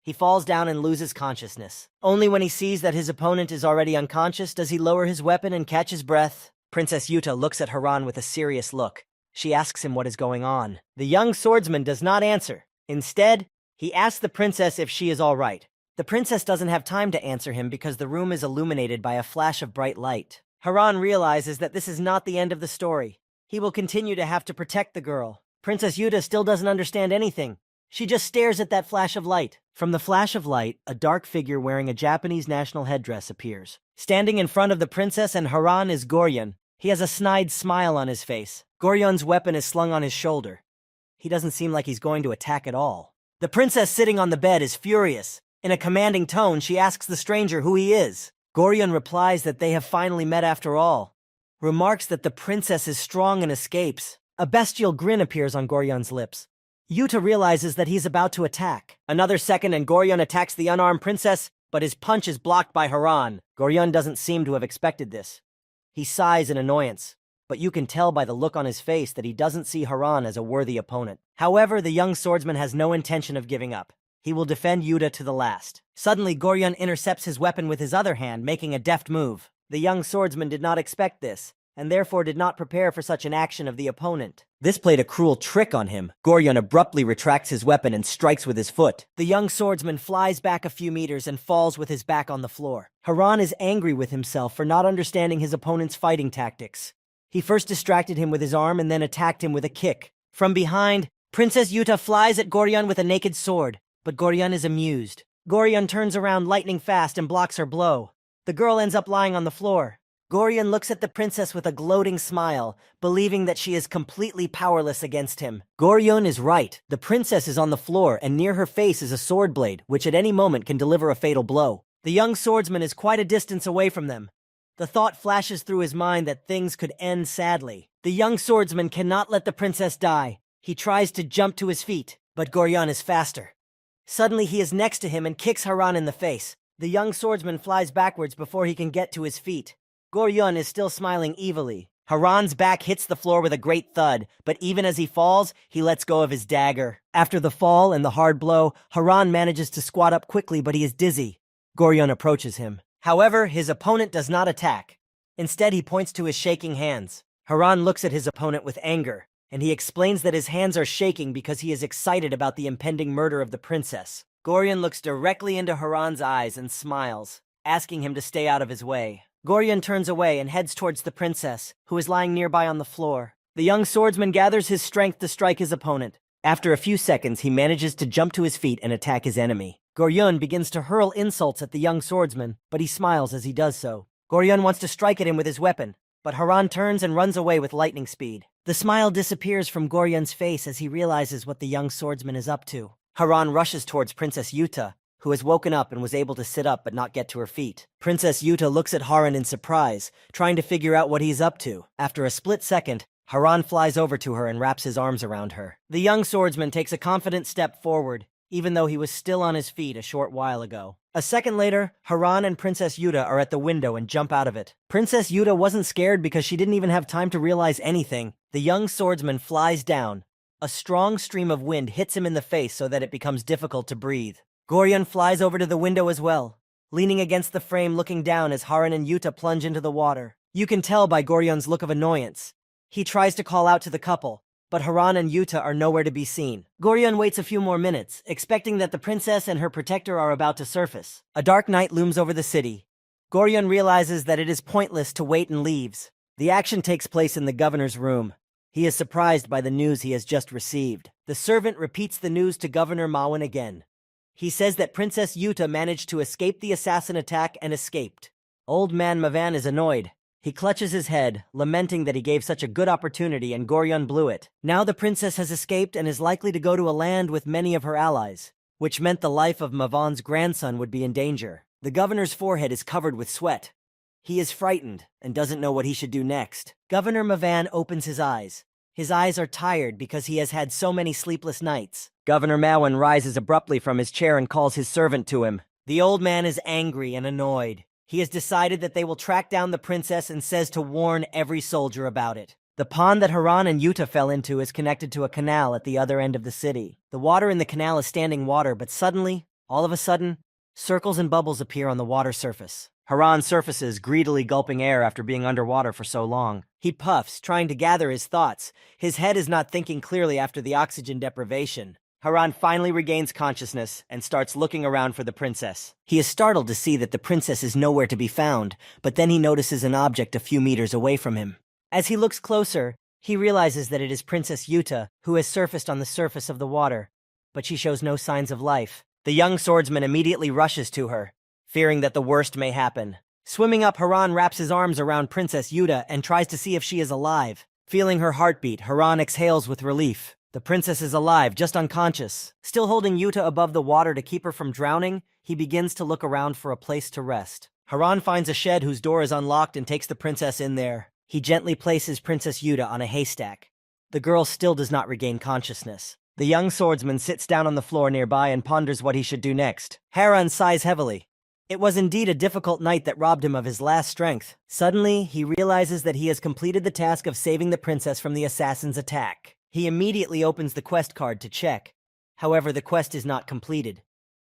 He falls down and loses consciousness. Only when he sees that his opponent is already unconscious does he lower his weapon and catch his breath. Princess Yuta looks at Haran with a serious look. She asks him what is going on. The young swordsman does not answer. Instead, he asks the princess if she is all right. The princess doesn't have time to answer him because the room is illuminated by a flash of bright light. Haran realizes that this is not the end of the story. He will continue to have to protect the girl. Princess Yuta still doesn't understand anything. She just stares at that flash of light. From the flash of light, a dark figure wearing a Japanese national headdress appears. Standing in front of the princess and Haran is Goryon. He has a snide smile on his face. Goryon's weapon is slung on his shoulder. He doesn't seem like he's going to attack at all. The princess sitting on the bed is furious. In a commanding tone, she asks the stranger who he is. Goryon replies that they have finally met after all, remarks that the princess is strong and escapes. A bestial grin appears on Goryon's lips. Yuta realizes that he's about to attack. Another second and Goryon attacks the unarmed princess, but his punch is blocked by Haran. Goryon doesn't seem to have expected this. He sighs in annoyance, but you can tell by the look on his face that he doesn't see Haran as a worthy opponent. However, the young swordsman has no intention of giving up. He will defend Yuta to the last. Suddenly, Goryon intercepts his weapon with his other hand, making a deft move. The young swordsman did not expect this, and therefore did not prepare for such an action of the opponent. This played a cruel trick on him. Goryon abruptly retracts his weapon and strikes with his foot. The young swordsman flies back a few meters and falls with his back on the floor. Haran is angry with himself for not understanding his opponent's fighting tactics. He first distracted him with his arm and then attacked him with a kick. From behind, Princess Yuta flies at Goryon with a naked sword, but Goryon is amused. Goryon turns around lightning fast and blocks her blow. The girl ends up lying on the floor. Goryon looks at the princess with a gloating smile, believing that she is completely powerless against him. Goryon is right. The princess is on the floor, and near her face is a sword blade, which at any moment can deliver a fatal blow. The young swordsman is quite a distance away from them. The thought flashes through his mind that things could end sadly. The young swordsman cannot let the princess die. He tries to jump to his feet, but Goryon is faster. Suddenly he is next to him and kicks Haran in the face. The young swordsman flies backwards before he can get to his feet. Goryon is still smiling evilly. Haran's back hits the floor with a great thud, but even as he falls, he lets go of his dagger. After the fall and the hard blow, Haran manages to squat up quickly, but he is dizzy. Goryon approaches him. However, his opponent does not attack. Instead, he points to his shaking hands. Haran looks at his opponent with anger, and he explains that his hands are shaking because he is excited about the impending murder of the princess. Goryon looks directly into Haran's eyes and smiles, asking him to stay out of his way. Goryon turns away and heads towards the princess, who is lying nearby on the floor. The young swordsman gathers his strength to strike his opponent. After a few seconds, he manages to jump to his feet and attack his enemy. Goryon begins to hurl insults at the young swordsman, but he smiles as he does so. Goryon wants to strike at him with his weapon, but Haran turns and runs away with lightning speed. The smile disappears from Goryon's face as he realizes what the young swordsman is up to. Haran rushes towards Princess Yuta, who has woken up and was able to sit up but not get to her feet. Princess Yuta looks at Haran in surprise, trying to figure out what he's up to. After a split second, Haran flies over to her and wraps his arms around her. The young swordsman takes a confident step forward, even though he was still on his feet a short while ago. A second later, Haran and Princess Yuta are at the window and jump out of it. Princess Yuta wasn't scared because she didn't even have time to realize anything. The young swordsman flies down. A strong stream of wind hits him in the face so that it becomes difficult to breathe. Goryon flies over to the window as well, leaning against the frame looking down as Haran and Yuta plunge into the water. You can tell by Goryon's look of annoyance. He tries to call out to the couple, but Haran and Yuta are nowhere to be seen. Goryon waits a few more minutes, expecting that the princess and her protector are about to surface. A dark night looms over the city. Goryon realizes that it is pointless to wait and leaves. The action takes place in the governor's room. He is surprised by the news he has just received. The servant repeats the news to Governor Manhwa again. He says that Princess Yuta managed to escape the assassin attack and escaped. Old man Mavan is annoyed. He clutches his head, lamenting that he gave such a good opportunity and Goryon blew it. Now the princess has escaped and is likely to go to a land with many of her allies, which meant the life of Mavan's grandson would be in danger. The governor's forehead is covered with sweat. He is frightened and doesn't know what he should do next. Governor Mavan opens his eyes. His eyes are tired because he has had so many sleepless nights. Governor Mawan rises abruptly from his chair and calls his servant to him. The old man is angry and annoyed. He has decided that they will track down the princess and says to warn every soldier about it. The pond that Haran and Yuta fell into is connected to a canal at the other end of the city. The water in the canal is standing water, but suddenly, all of a sudden, circles and bubbles appear on the water surface. Haran surfaces, greedily gulping air after being underwater for so long. He puffs, trying to gather his thoughts. His head is not thinking clearly after the oxygen deprivation. Haran finally regains consciousness and starts looking around for the princess. He is startled to see that the princess is nowhere to be found, but then he notices an object a few meters away from him. As he looks closer, he realizes that it is Princess Yuta, who has surfaced on the surface of the water, but she shows no signs of life. The young swordsman immediately rushes to her, fearing that the worst may happen. Swimming up, Haran wraps his arms around Princess Yuta and tries to see if she is alive. Feeling her heartbeat, Haran exhales with relief. The princess is alive, just unconscious. Still holding Yuta above the water to keep her from drowning, he begins to look around for a place to rest. Haran finds a shed whose door is unlocked and takes the princess in there. He gently places Princess Yuta on a haystack. The girl still does not regain consciousness. The young swordsman sits down on the floor nearby and ponders what he should do next. Haran sighs heavily. It was indeed a difficult night that robbed him of his last strength. Suddenly, he realizes that he has completed the task of saving the princess from the assassin's attack. He immediately opens the quest card to check. However, the quest is not completed.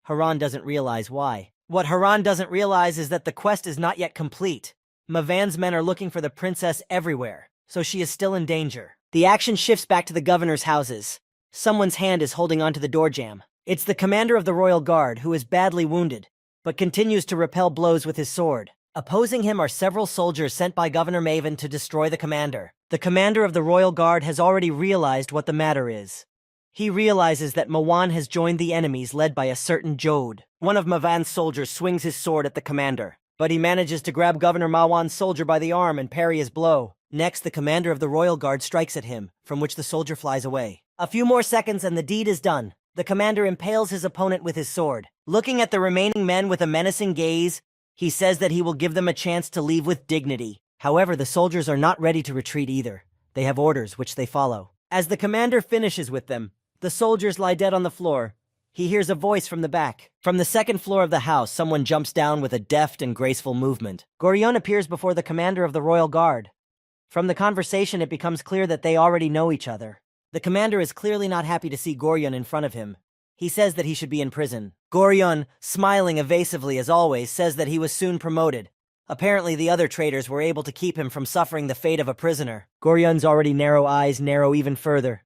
Haran doesn't realize why. What Haran doesn't realize is that the quest is not yet complete. Mavan's men are looking for the princess everywhere, so she is still in danger. The action shifts back to the governor's houses. Someone's hand is holding onto the door jamb. It's the commander of the royal guard, who is badly wounded, but continues to repel blows with his sword. Opposing him are several soldiers sent by Governor Maven to destroy the commander. The commander of the royal guard has already realized what the matter is. He realizes that Mawan has joined the enemies led by a certain Jode. One of Mavan's soldiers swings his sword at the commander, but he manages to grab Governor Mawan's soldier by the arm and parry his blow. Next, the commander of the royal guard strikes at him, from which the soldier flies away. A few more seconds and the deed is done. The commander impales his opponent with his sword. Looking at the remaining men with a menacing gaze, he says that he will give them a chance to leave with dignity. However, the soldiers are not ready to retreat either. They have orders, which they follow. As the commander finishes with them, the soldiers lie dead on the floor. He hears a voice from the back. From the second floor of the house, someone jumps down with a deft and graceful movement. Goryon appears before the commander of the royal guard. From the conversation, it becomes clear that they already know each other. The commander is clearly not happy to see Goryon in front of him. He says that he should be in prison. Goryon, smiling evasively as always, says that he was soon promoted. Apparently the other traitors were able to keep him from suffering the fate of a prisoner. Goryon's already narrow eyes narrow even further.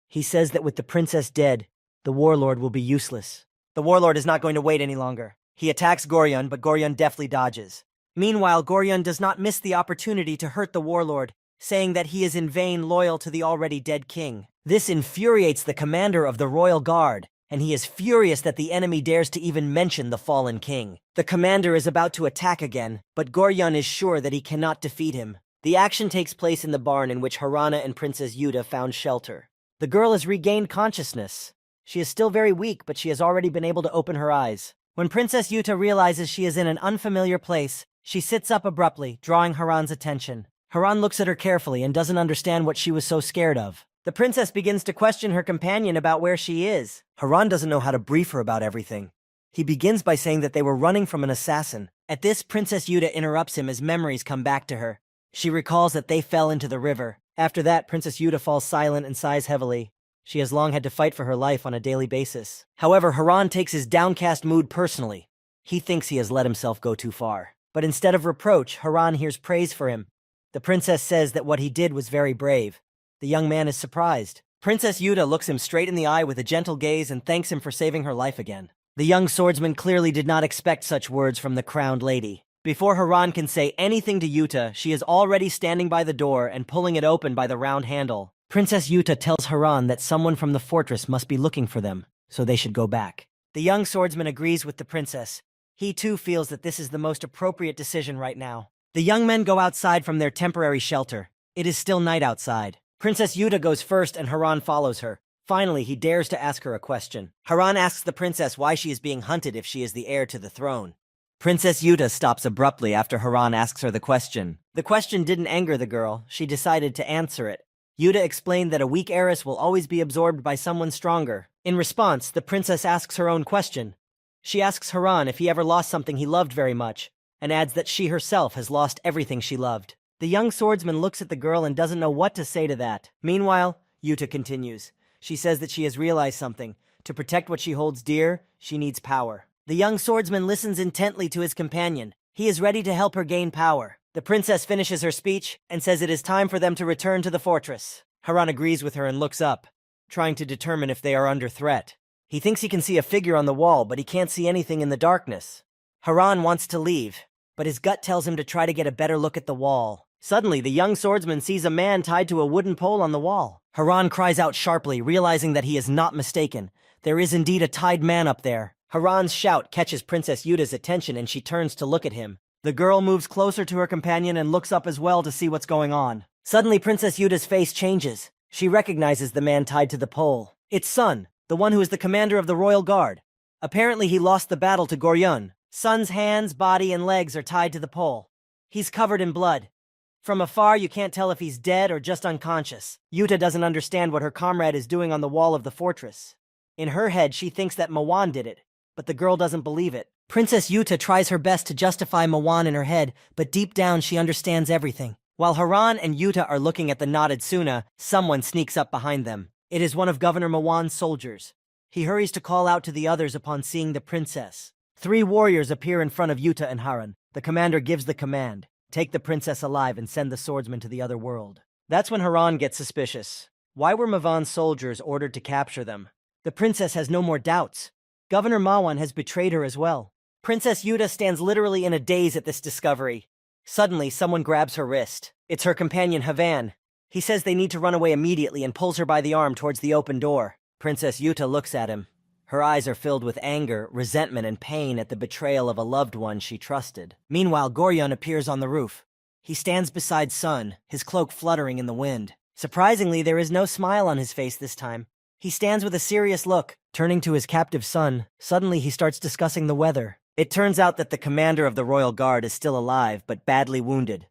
He says that with the princess dead, the warlord will be useless. The warlord is not going to wait any longer. He attacks Goryeo, but Goryeo deftly dodges. Meanwhile, Goryeo does not miss the opportunity to hurt the warlord, saying that he is in vain loyal to the already dead king. This infuriates the commander of the royal guard, and he is furious that the enemy dares to even mention the fallen king. The commander is about to attack again, but Goryeo is sure that he cannot defeat him. The action takes place in the barn in which Harana and Princess Yuta found shelter. The girl has regained consciousness. She is still very weak, but she has already been able to open her eyes. When Princess Yuta realizes she is in an unfamiliar place, she sits up abruptly, drawing Haran's attention. Haran looks at her carefully and doesn't understand what she was so scared of. The princess begins to question her companion about where she is. Haran doesn't know how to brief her about everything. He begins by saying that they were running from an assassin. At this, Princess Yuta interrupts him as memories come back to her. She recalls that they fell into the river. After that, Princess Yuta falls silent and sighs heavily. She has long had to fight for her life on a daily basis. However, Haran takes his downcast mood personally. He thinks he has let himself go too far. But instead of reproach, Haran hears praise for him. The princess says that what he did was very brave. The young man is surprised. Princess Yuta looks him straight in the eye with a gentle gaze and thanks him for saving her life again. The young swordsman clearly did not expect such words from the crowned lady. Before Haran can say anything to Yuta, she is already standing by the door and pulling it open by the round handle. Princess Yuta tells Haran that someone from the fortress must be looking for them, so they should go back. The young swordsman agrees with the princess. He too feels that this is the most appropriate decision right now. The young men go outside from their temporary shelter. It is still night outside. Princess Yuta goes first and Haran follows her. Finally, he dares to ask her a question. Haran asks the princess why she is being hunted if she is the heir to the throne. Princess Yuta stops abruptly after Haran asks her the question. The question didn't anger the girl. She decided to answer it. Yuta explained that a weak heiress will always be absorbed by someone stronger. In response, the princess asks her own question. She asks Haran if he ever lost something he loved very much, and adds that she herself has lost everything she loved. The young swordsman looks at the girl and doesn't know what to say to that. Meanwhile, Yuta continues. She says that she has realized something. To protect what she holds dear, she needs power. The young swordsman listens intently to his companion. He is ready to help her gain power. The princess finishes her speech and says it is time for them to return to the fortress. Haran agrees with her and looks up, trying to determine if they are under threat. He thinks he can see a figure on the wall, but he can't see anything in the darkness. Haran wants to leave, but his gut tells him to try to get a better look at the wall. Suddenly, the young swordsman sees a man tied to a wooden pole on the wall. Haran cries out sharply, realizing that he is not mistaken. There is indeed a tied man up there. Haran's shout catches Princess Yuta's attention and she turns to look at him. The girl moves closer to her companion and looks up as well to see what's going on. Suddenly, Princess Yuta's face changes. She recognizes the man tied to the pole. It's Sun, the one who is the commander of the royal guard. Apparently, he lost the battle to Goryeo. Sun's hands, body, and legs are tied to the pole. He's covered in blood. From afar, you can't tell if he's dead or just unconscious. Yuta doesn't understand what her comrade is doing on the wall of the fortress. In her head, she thinks that Mawan did it, but the girl doesn't believe it. Princess Yuta tries her best to justify Mawan in her head, but deep down she understands everything. While Haran and Yuta are looking at the knotted Suna, someone sneaks up behind them. It is one of Governor Mawan's soldiers. He hurries to call out to the others upon seeing the princess. 3 warriors appear in front of Yuta and Haran. The commander gives the command. Take the princess alive and send the swordsman to the other world. That's when Haran gets suspicious. Why were Mawan's soldiers ordered to capture them? The princess has no more doubts. Governor Mawan has betrayed her as well. Princess Yuta stands literally in a daze at this discovery. Suddenly, someone grabs her wrist. It's her companion, Havan. He says they need to run away immediately and pulls her by the arm towards the open door. Princess Yuta looks at him. Her eyes are filled with anger, resentment, and pain at the betrayal of a loved one she trusted. Meanwhile, Goryeo appears on the roof. He stands beside Sun, his cloak fluttering in the wind. Surprisingly, there is no smile on his face this time. He stands with a serious look. Turning to his captive son, suddenly he starts discussing the weather. It turns out that the commander of the royal guard is still alive, but badly wounded.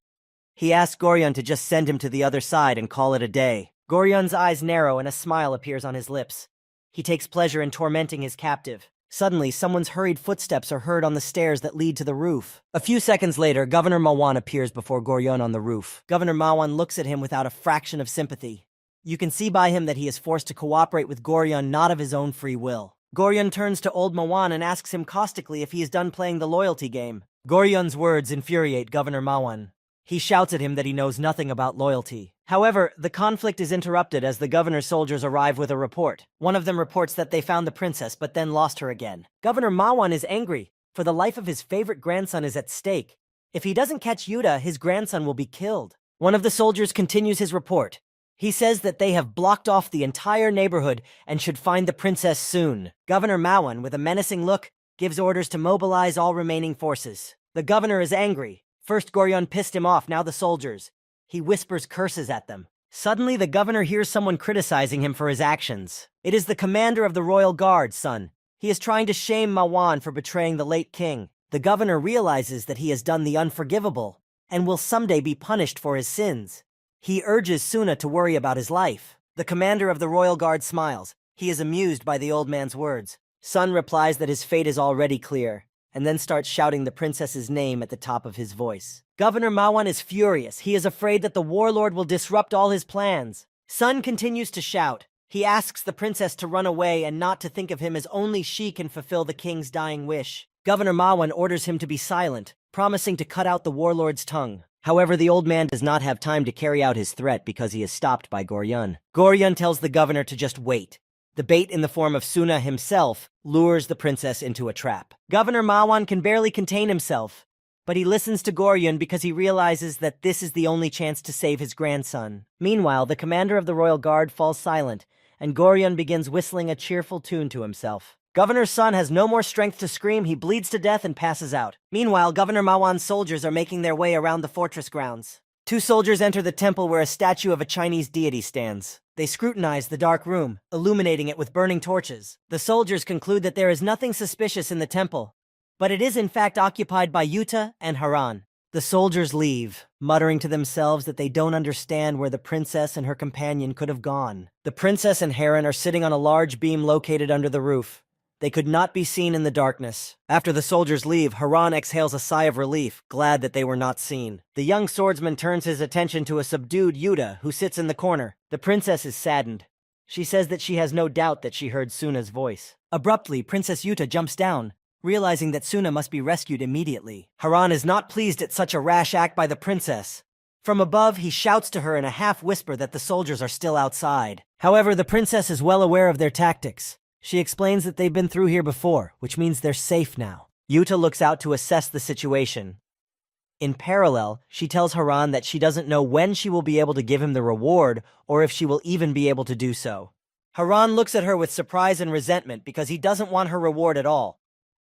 He asks Goryeo to just send him to the other side and call it a day. Goryeon's eyes narrow and a smile appears on his lips. He takes pleasure in tormenting his captive. Suddenly, someone's hurried footsteps are heard on the stairs that lead to the roof. A few seconds later, Governor Mawan appears before Goryeo on the roof. Governor Mawan looks at him without a fraction of sympathy. You can see by him that he is forced to cooperate with Goryeo not of his own free will. Goryeo turns to old Mawan and asks him caustically if he is done playing the loyalty game. Goryeon's words infuriate Governor Mawan. He shouts at him that he knows nothing about loyalty. However, the conflict is interrupted as the governor's soldiers arrive with a report. One of them reports that they found the princess but then lost her again. Governor Manhwa is angry, for the life of his favorite grandson is at stake. If he doesn't catch Yuta, his grandson will be killed. One of the soldiers continues his report. He says that they have blocked off the entire neighborhood and should find the princess soon. Governor Manhwa, with a menacing look, gives orders to mobilize all remaining forces. The governor is angry. First Goryeo pissed him off, now the soldiers. He whispers curses at them. Suddenly, the governor hears someone criticizing him for his actions. It is the commander of the royal guard, son. He is trying to shame Manhwa for betraying the late king. The governor realizes that he has done the unforgivable and will someday be punished for his sins. He urges Suna to worry about his life. The commander of the royal guard smiles. He is amused by the old man's words. Sun replies that his fate is already clear, and then starts shouting the princess's name at the top of his voice. Governor Manhwa is furious. He is afraid that the warlord will disrupt all his plans. Sun continues to shout. He asks the princess to run away and not to think of him, as only she can fulfill the king's dying wish. Governor Manhwa orders him to be silent, promising to cut out the warlord's tongue. However, the old man does not have time to carry out his threat because he is stopped by Goryeo. Goryeo tells the governor to just wait. The bait, in the form of Suna himself, lures the princess into a trap. Governor Manhwa can barely contain himself, but he listens to Goryeo because he realizes that this is the only chance to save his grandson. Meanwhile, the commander of the royal guard falls silent, and Goryeo begins whistling a cheerful tune to himself. Governor's son has no more strength to scream. He bleeds to death and passes out. Meanwhile, Governor Manhwa's soldiers are making their way around the fortress grounds. Two soldiers enter the temple where a statue of a Chinese deity stands. They scrutinize the dark room, illuminating it with burning torches. The soldiers conclude that there is nothing suspicious in the temple, but it is in fact occupied by Yuta and Haran. The soldiers leave, muttering to themselves that they don't understand where the princess and her companion could have gone. The princess and Haran are sitting on a large beam located under the roof. They could not be seen in the darkness. After the soldiers leave, Haran exhales a sigh of relief, glad that they were not seen. The young swordsman turns his attention to a subdued Yuta, who sits in the corner. The princess is saddened. She says that she has no doubt that she heard Suna's voice. Abruptly, Princess Yuta jumps down, realizing that Suna must be rescued immediately. Haran is not pleased at such a rash act by the princess. From above, he shouts to her in a half-whisper that the soldiers are still outside. However, the princess is well aware of their tactics. She explains that they've been through here before, which means they're safe now. Yuta looks out to assess the situation. In parallel, she tells Haran that she doesn't know when she will be able to give him the reward, or if she will even be able to do so. Haran looks at her with surprise and resentment because he doesn't want her reward at all.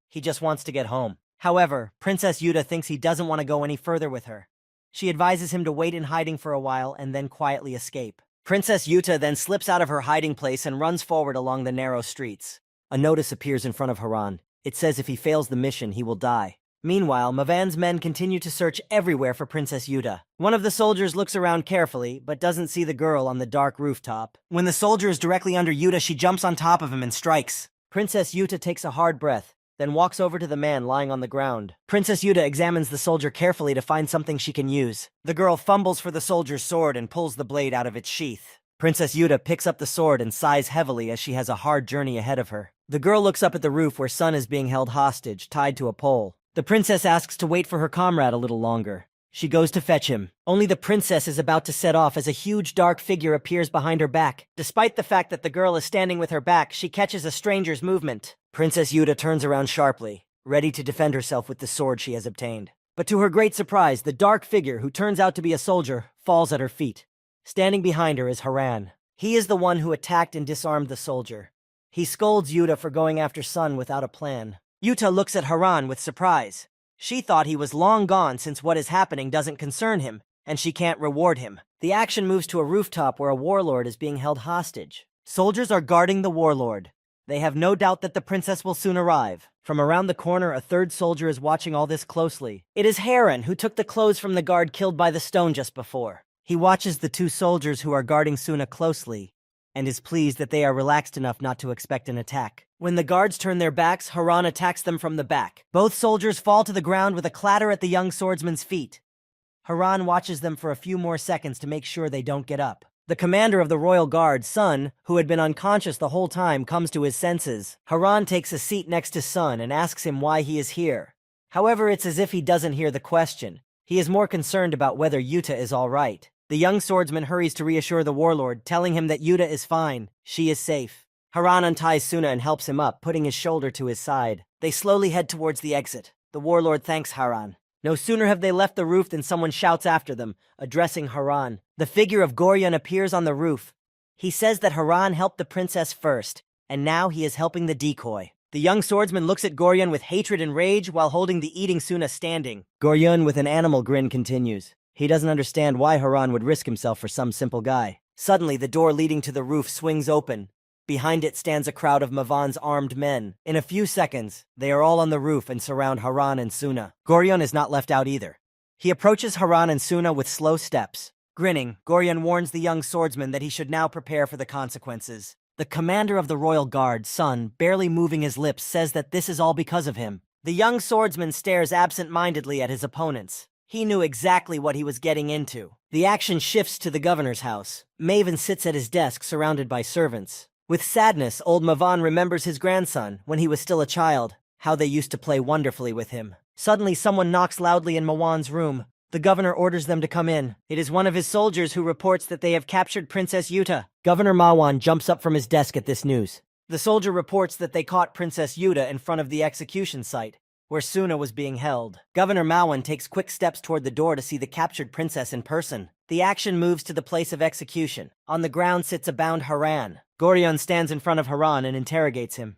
He just wants to get home. However, Princess Yuta thinks he doesn't want to go any further with her. She advises him to wait in hiding for a while and then quietly escape. Princess Yuta then slips out of her hiding place and runs forward along the narrow streets. A notice appears in front of Haran. It says if he fails the mission, he will die. Meanwhile, Mavan's men continue to search everywhere for Princess Yuta. One of the soldiers looks around carefully, but doesn't see the girl on the dark rooftop. When the soldier is directly under Yuta, she jumps on top of him and strikes. Princess Yuta takes a hard breath, then walks over to the man lying on the ground. Princess Yuta examines the soldier carefully to find something she can use. The girl fumbles for the soldier's sword and pulls the blade out of its sheath. Princess Yuta picks up the sword and sighs heavily as she has a hard journey ahead of her. The girl looks up at the roof where Sun is being held hostage, tied to a pole. The princess asks to wait for her comrade a little longer. She goes to fetch him. Only the princess is about to set off as a huge dark figure appears behind her back. Despite the fact that the girl is standing with her back, she catches a stranger's movement. Princess Yuta turns around sharply, ready to defend herself with the sword she has obtained. But to her great surprise, the dark figure, who turns out to be a soldier, falls at her feet. Standing behind her is Haran. He is the one who attacked and disarmed the soldier. He scolds Yuta for going after Sun without a plan. Yuta looks at Haran with surprise. She thought he was long gone since what is happening doesn't concern him, and she can't reward him. The action moves to a rooftop where a warlord is being held hostage. Soldiers are guarding the warlord. They have no doubt that the princess will soon arrive. From around the corner, a third soldier is watching all this closely. It is Haran, who took the clothes from the guard killed by the stone just before. He watches the two soldiers who are guarding Suna closely, and is pleased that they are relaxed enough not to expect an attack. When the guards turn their backs, Haran attacks them from the back. Both soldiers fall to the ground with a clatter at the young swordsman's feet. Haran watches them for a few more seconds to make sure they don't get up. The commander of the royal guard, Sun, who had been unconscious the whole time, comes to his senses. Haran takes a seat next to Sun and asks him why he is here. However, it's as if he doesn't hear the question. He is more concerned about whether Yuta is all right. The young swordsman hurries to reassure the warlord, telling him that Yuta is fine. She is safe. Haran unties Suna and helps him up, putting his shoulder to his side. They slowly head towards the exit. The warlord thanks Haran. No sooner have they left the roof than someone shouts after them, addressing Haran. The figure of Goryon appears on the roof. He says that Haran helped the princess first, and now he is helping the decoy. The young swordsman looks at Goryon with hatred and rage while holding the eating Suna standing. Goryon, with an animal grin, continues. He doesn't understand why Haran would risk himself for some simple guy. Suddenly, the door leading to the roof swings open. Behind it stands a crowd of Mavan's armed men. In a few seconds, they are all on the roof and surround Haran and Suna. Goryon is not left out either. He approaches Haran and Suna with slow steps. Grinning, Goryon warns the young swordsman that he should now prepare for the consequences. The commander of the royal guard, Sun, barely moving his lips, says that this is all because of him. The young swordsman stares absent-mindedly at his opponents. He knew exactly what he was getting into. The action shifts to the governor's house. Maven sits at his desk, surrounded by servants. With sadness, old Mavan remembers his grandson, when he was still a child, how they used to play wonderfully with him. Suddenly, someone knocks loudly in Mawan's room. The governor orders them to come in. It is one of his soldiers who reports that they have captured Princess Yuta. Governor Mawan jumps up from his desk at this news. The soldier reports that they caught Princess Yuta in front of the execution site, where Suna was being held. Governor Mawan takes quick steps toward the door to see the captured princess in person. The action moves to the place of execution. On the ground sits a bound Haran. Goryon stands in front of Haran and interrogates him.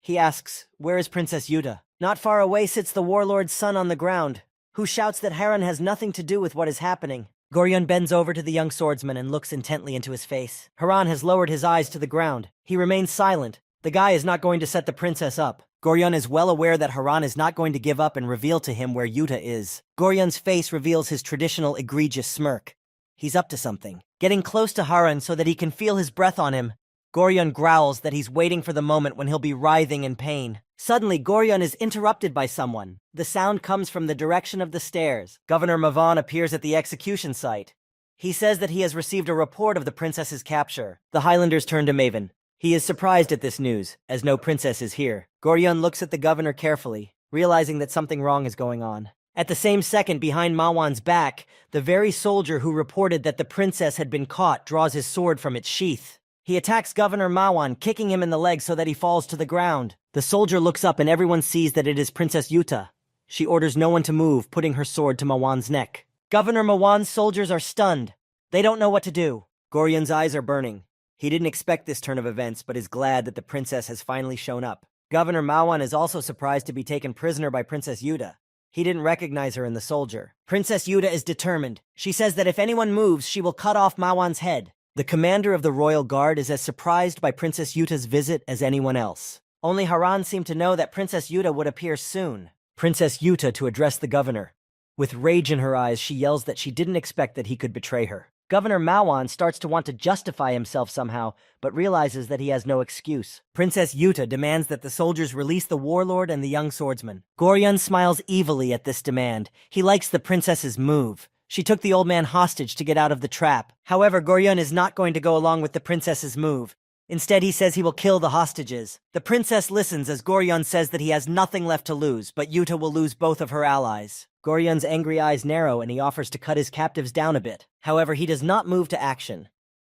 He asks, "Where is Princess Yuta?" Not far away sits the warlord's son on the ground, who shouts that Haran has nothing to do with what is happening. Goryon bends over to the young swordsman and looks intently into his face. Haran has lowered his eyes to the ground. He remains silent. The guy is not going to set the princess up. Goryon is well aware that Haran is not going to give up and reveal to him where Yuta is. Goryon's face reveals his traditional egregious smirk. He's up to something. Getting close to Haran so that he can feel his breath on him, Goryon growls that he's waiting for the moment when he'll be writhing in pain. Suddenly, Goryon is interrupted by someone. The sound comes from the direction of the stairs. Governor Mavan appears at the execution site. He says that he has received a report of the princess's capture. The Highlanders turn to Maven. He is surprised at this news, as no princess is here. Goryon looks at the governor carefully, realizing that something wrong is going on. At the same second, behind Mawan's back, the very soldier who reported that the princess had been caught draws his sword from its sheath. He attacks Governor Mawan, kicking him in the leg so that he falls to the ground. The soldier looks up and everyone sees that it is Princess Yuta. She orders no one to move, putting her sword to Mawan's neck. Governor Mawan's soldiers are stunned. They don't know what to do. Goryon's eyes are burning. He didn't expect this turn of events, but is glad that the princess has finally shown up. Governor Mawan is also surprised to be taken prisoner by Princess Yuta. He didn't recognize her in the soldier. Princess Yuta is determined. She says that if anyone moves, she will cut off Mawan's head. The commander of the royal guard is as surprised by Princess Yuta's visit as anyone else. Only Haran seemed to know that Princess Yuta would appear soon. Princess Yuta to address the governor. With rage in her eyes, she yells that she didn't expect that he could betray her. Governor Mawan starts to want to justify himself somehow, but realizes that he has no excuse. Princess Yuta demands that the soldiers release the warlord and the young swordsman. Goryon smiles evilly at this demand. He likes the princess's move. She took the old man hostage to get out of the trap. However, Goryon is not going to go along with the princess's move. Instead, he says he will kill the hostages. The princess listens as Goryon says that he has nothing left to lose, but Yuta will lose both of her allies. Goryon's angry eyes narrow and he offers to cut his captives down a bit. However, he does not move to action.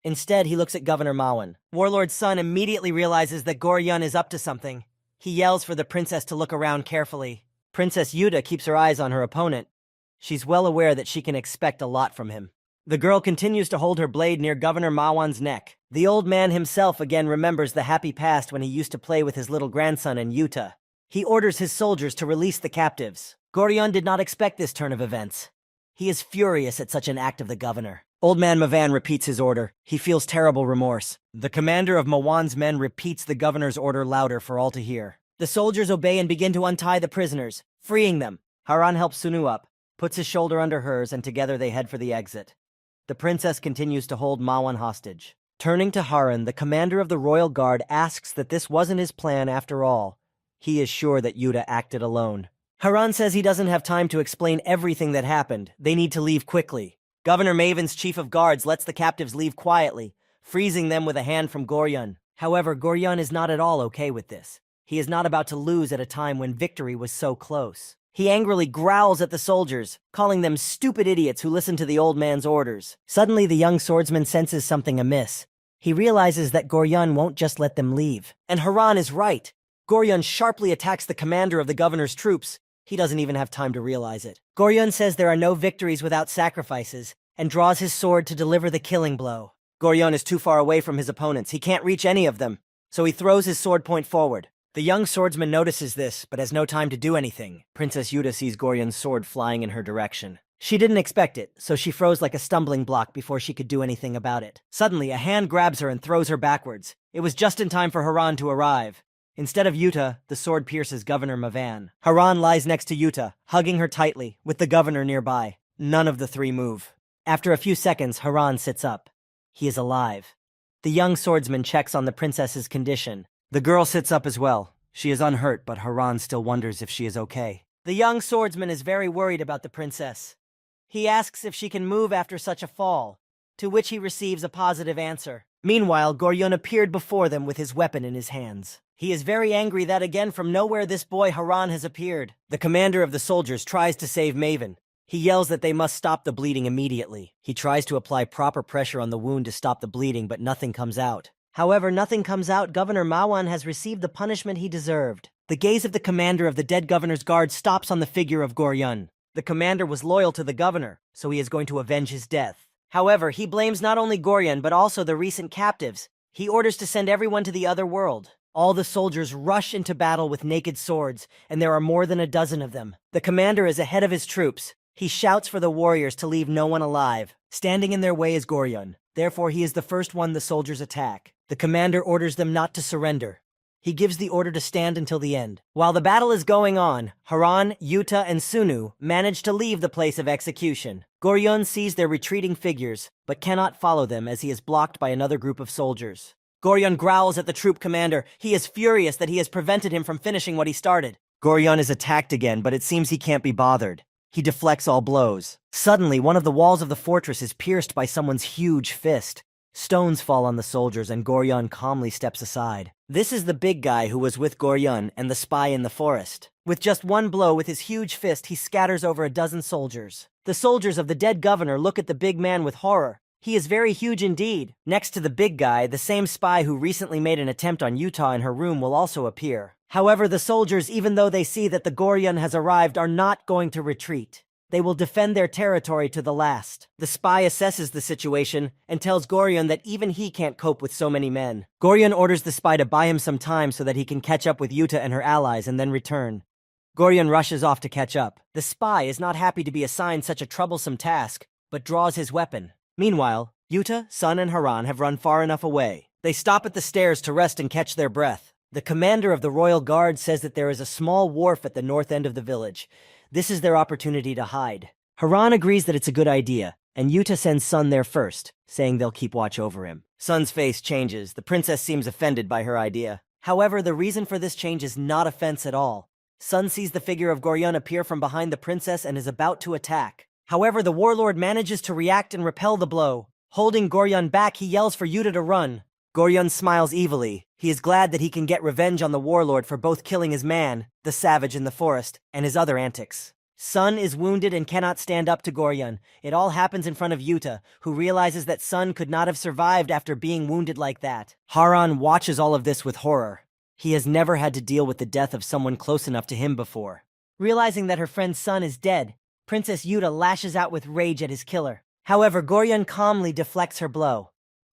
Instead, he looks at Governor Mawan. Warlord's son immediately realizes that Goryon is up to something. He yells for the princess to look around carefully. Princess Yuta keeps her eyes on her opponent. She's well aware that she can expect a lot from him. The girl continues to hold her blade near Governor Mawan's neck. The old man himself again remembers the happy past when he used to play with his little grandson in Yuta. He orders his soldiers to release the captives. Goryon did not expect this turn of events. He is furious at such an act of the governor. Old man Mavan repeats his order. He feels terrible remorse. The commander of Mawan's men repeats the governor's order louder for all to hear. The soldiers obey and begin to untie the prisoners, freeing them. Haran helps Sunu up, puts his shoulder under hers, and together they head for the exit. The princess continues to hold Mawan hostage. Turning to Haran, the commander of the royal guard asks that this wasn't his plan after all. He is sure that Yuta acted alone. Haran says he doesn't have time to explain everything that happened. They need to leave quickly. Governor Maven's chief of guards lets the captives leave quietly, freezing them with a hand from Goryon. However, Goryon is not at all okay with this. He is not about to lose at a time when victory was so close. He angrily growls at the soldiers, calling them stupid idiots who listen to the old man's orders. Suddenly, the young swordsman senses something amiss. He realizes that Goryun won't just let them leave. And Haran is right. Goryun sharply attacks the commander of the governor's troops. He doesn't even have time to realize it. Goryun says there are no victories without sacrifices, and draws his sword to deliver the killing blow. Goryun is too far away from his opponents. He can't reach any of them, so he throws his sword point forward. The young swordsman notices this, but has no time to do anything. Princess Yuta sees Goryun's sword flying in her direction. She didn't expect it, so she froze like a stumbling block before she could do anything about it. Suddenly, a hand grabs her and throws her backwards. It was just in time for Haran to arrive. Instead of Yuta, the sword pierces Governor Mavan. Haran lies next to Yuta, hugging her tightly, with the governor nearby. None of the three move. After a few seconds, Haran sits up. He is alive. The young swordsman checks on the princess's condition. The girl sits up as well. She is unhurt, but Haran still wonders if she is okay. The young swordsman is very worried about the princess. He asks if she can move after such a fall, to which he receives a positive answer. Meanwhile, Goryun appeared before them with his weapon in his hands. He is very angry that again from nowhere this boy Haran has appeared. The commander of the soldiers tries to save Maven. He yells that they must stop the bleeding immediately. He tries to apply proper pressure on the wound to stop the bleeding, but nothing comes out. However, nothing comes out. Governor Mawan has received the punishment he deserved. The gaze of the commander of the dead governor's guard stops on the figure of Goryun. The commander was loyal to the governor, so he is going to avenge his death. However, he blames not only Goryun but also the recent captives. He orders to send everyone to the other world. All the soldiers rush into battle with naked swords, and there are more than a dozen of them. The commander is ahead of his troops. He shouts for the warriors to leave no one alive. Standing in their way is Goryun. Therefore, he is the first one the soldiers attack. The commander orders them not to surrender. He gives the order to stand until the end. While the battle is going on, Haran, Yuta, and Sunu manage to leave the place of execution. Goryun sees their retreating figures, but cannot follow them as he is blocked by another group of soldiers. Goryun growls at the troop commander. He is furious that he has prevented him from finishing what he started. Goryun is attacked again, but it seems he can't be bothered. He deflects all blows. Suddenly, one of the walls of the fortress is pierced by someone's huge fist. Stones fall on the soldiers, and Goryun calmly steps aside. This is the big guy who was with Goryun and the spy in the forest. With just one blow with his huge fist, he scatters over a dozen soldiers. The soldiers of the dead governor look at the big man with horror. He is very huge indeed. Next to the big guy, the same spy who recently made an attempt on Yuta in her room will also appear. However, the soldiers, even though they see that the Goryun has arrived, are not going to retreat. They will defend their territory to the last. The spy assesses the situation and tells Goryun that even he can't cope with so many men. Goryun orders the spy to buy him some time so that he can catch up with Yuta and her allies and then return. Goryun rushes off to catch up. The spy is not happy to be assigned such a troublesome task, but draws his weapon. Meanwhile, Yuta, Sun, and Haran have run far enough away. They stop at the stairs to rest and catch their breath. The commander of the royal guard says that there is a small wharf at the north end of the village. This is their opportunity to hide. Haran agrees that it's a good idea, and Yuta sends Sun there first, saying they'll keep watch over him. Sun's face changes. The princess seems offended by her idea. However, the reason for this change is not offense at all. Sun sees the figure of Goryun appear from behind the princess and is about to attack. However, the warlord manages to react and repel the blow. Holding Goryun back, he yells for Yuta to run. Goryun smiles evilly. He is glad that he can get revenge on the warlord for both killing his man, the savage in the forest, and his other antics. Sun is wounded and cannot stand up to Goryun. It all happens in front of Yuta, who realizes that Sun could not have survived after being wounded like that. Haran watches all of this with horror. He has never had to deal with the death of someone close enough to him before. Realizing that her friend's son is dead, Princess Yuta lashes out with rage at his killer. However, Goryun calmly deflects her blow.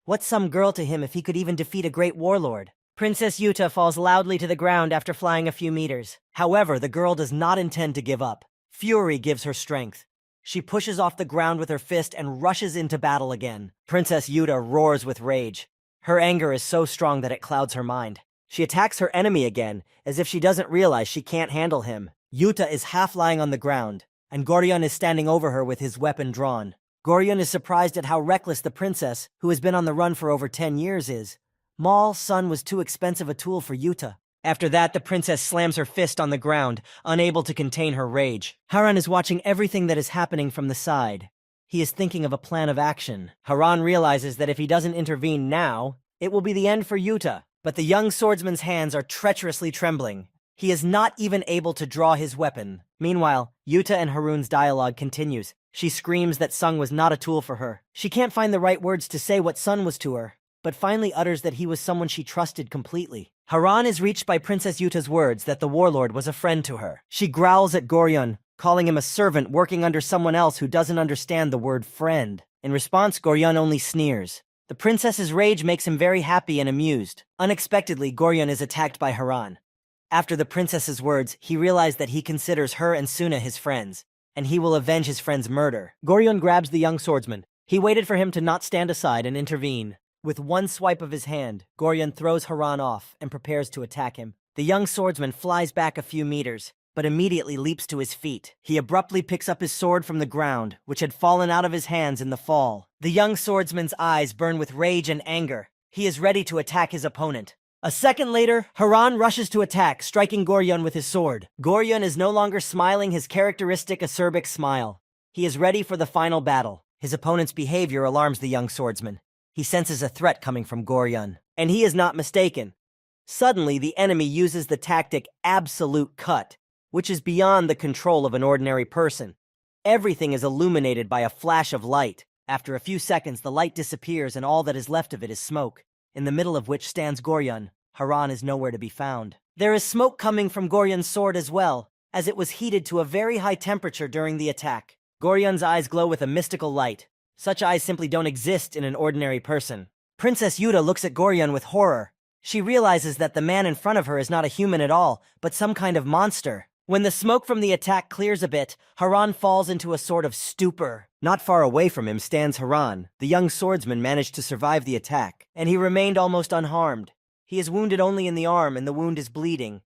What's some girl to him if he could even defeat a great warlord? Princess Yuta falls loudly to the ground after flying a few meters. However, the girl does not intend to give up. Fury gives her strength. She pushes off the ground with her fist and rushes into battle again. Princess Yuta roars with rage. Her anger is so strong that it clouds her mind. She attacks her enemy again, as if she doesn't realize she can't handle him. Yuta is half lying on the ground, and Goryun is standing over her with his weapon drawn. Goryun is surprised at how reckless the princess, who has been on the run for over 10 years, is. Maul's son was too expensive a tool for Yuta. After that, the princess slams her fist on the ground, unable to contain her rage. Haran is watching everything that is happening from the side. He is thinking of a plan of action. Haran realizes that if he doesn't intervene now, it will be the end for Yuta. But the young swordsman's hands are treacherously trembling. He is not even able to draw his weapon. Meanwhile, Yuta and Haroon's dialogue continues. She screams that Sung was not a tool for her. She can't find the right words to say what Sun was to her, but finally utters that he was someone she trusted completely. Haran is reached by Princess Yuta's words that the warlord was a friend to her. She growls at Goryeon, calling him a servant working under someone else who doesn't understand the word friend. In response, Goryeon only sneers. The princess's rage makes him very happy and amused. Unexpectedly, Goryeon is attacked by Haran. After the princess's words, he realized that he considers her and Suna his friends, and he will avenge his friend's murder. Goryeon grabs the young swordsman. He waited for him to not stand aside and intervene. With one swipe of his hand, Goryeon throws Haran off and prepares to attack him. The young swordsman flies back a few meters, but immediately leaps to his feet. He abruptly picks up his sword from the ground, which had fallen out of his hands in the fall. The young swordsman's eyes burn with rage and anger. He is ready to attack his opponent. A second later, Haran rushes to attack, striking Goryeon with his sword. Goryeon is no longer smiling his characteristic acerbic smile. He is ready for the final battle. His opponent's behavior alarms the young swordsman. He senses a threat coming from Goryeon, and he is not mistaken. Suddenly, the enemy uses the tactic Absolute Cut, which is beyond the control of an ordinary person. Everything is illuminated by a flash of light. After a few seconds, the light disappears and all that is left of it is smoke, in the middle of which stands Goryeon. Haran is nowhere to be found. There is smoke coming from Goryeon's sword as well, as it was heated to a very high temperature during the attack. Goryeon's eyes glow with a mystical light. Such eyes simply don't exist in an ordinary person. Princess Yuta looks at Goryeon with horror. She realizes that the man in front of her is not a human at all, but some kind of monster. When the smoke from the attack clears a bit, Haran falls into a sort of stupor. Not far away from him stands Haran. The young swordsman managed to survive the attack, and he remained almost unharmed. He is wounded only in the arm, and the wound is bleeding.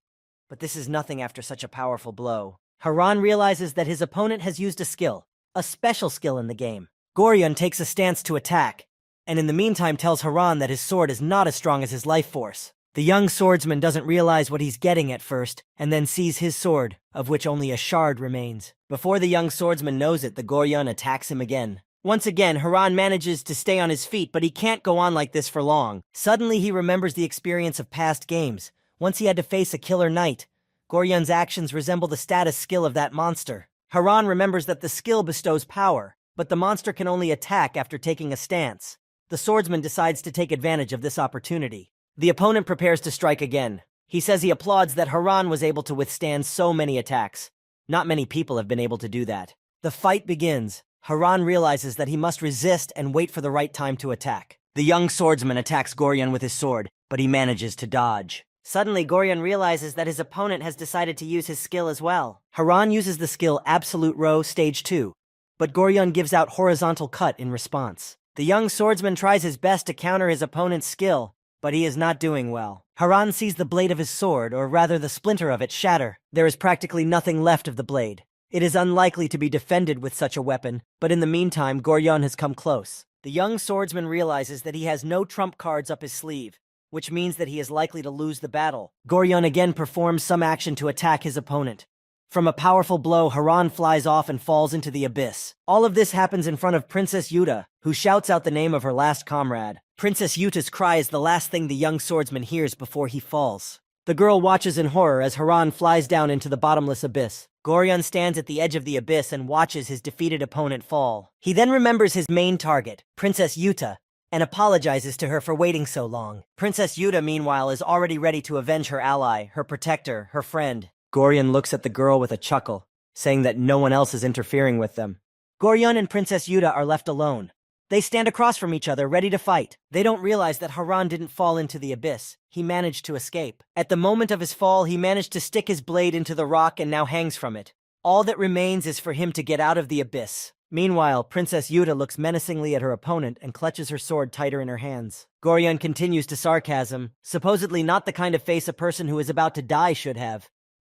But this is nothing after such a powerful blow. Haran realizes that his opponent has used a special skill in the game. Goryeon takes a stance to attack, and in the meantime tells Haran that his sword is not as strong as his life force. The young swordsman doesn't realize what he's getting at first, and then sees his sword, of which only a shard remains. Before the young swordsman knows it, the Goryeon attacks him again. Once again, Haran manages to stay on his feet, but he can't go on like this for long. Suddenly, he remembers the experience of past games. Once he had to face a killer knight. Goryeon's actions resemble the status skill of that monster. Haran remembers that the skill bestows power, but the monster can only attack after taking a stance. The swordsman decides to take advantage of this opportunity. The opponent prepares to strike again. He says he applauds that Haran was able to withstand so many attacks. Not many people have been able to do that. The fight begins. Haran realizes that he must resist and wait for the right time to attack. The young swordsman attacks Goryeon with his sword, but he manages to dodge. Suddenly, Goryeon realizes that his opponent has decided to use his skill as well. Haran uses the skill Absolute Row Stage 2, but Goryeon gives out Horizontal Cut in response. The young swordsman tries his best to counter his opponent's skill, but he is not doing well. Haran sees the blade of his sword, or rather the splinter of it, shatter. There is practically nothing left of the blade. It is unlikely to be defended with such a weapon, but in the meantime, Goryeon has come close. The young swordsman realizes that he has no trump cards up his sleeve, which means that he is likely to lose the battle. Goryeon again performs some action to attack his opponent. From a powerful blow, Haran flies off and falls into the abyss. All of this happens in front of Princess Yuta, who shouts out the name of her last comrade. Princess Yuta's cry is the last thing the young swordsman hears before he falls. The girl watches in horror as Haran flies down into the bottomless abyss. Goryeon stands at the edge of the abyss and watches his defeated opponent fall. He then remembers his main target, Princess Yuta, and apologizes to her for waiting so long. Princess Yuta, meanwhile, is already ready to avenge her ally, her protector, her friend. Goryeon looks at the girl with a chuckle, saying that no one else is interfering with them. Goryeon and Princess Yuta are left alone. They stand across from each other, ready to fight. They don't realize that Haran didn't fall into the abyss. He managed to escape. At the moment of his fall, he managed to stick his blade into the rock and now hangs from it. All that remains is for him to get out of the abyss. Meanwhile, Princess Yuta looks menacingly at her opponent and clutches her sword tighter in her hands. Goryeon continues to sarcasm, supposedly not the kind of face a person who is about to die should have.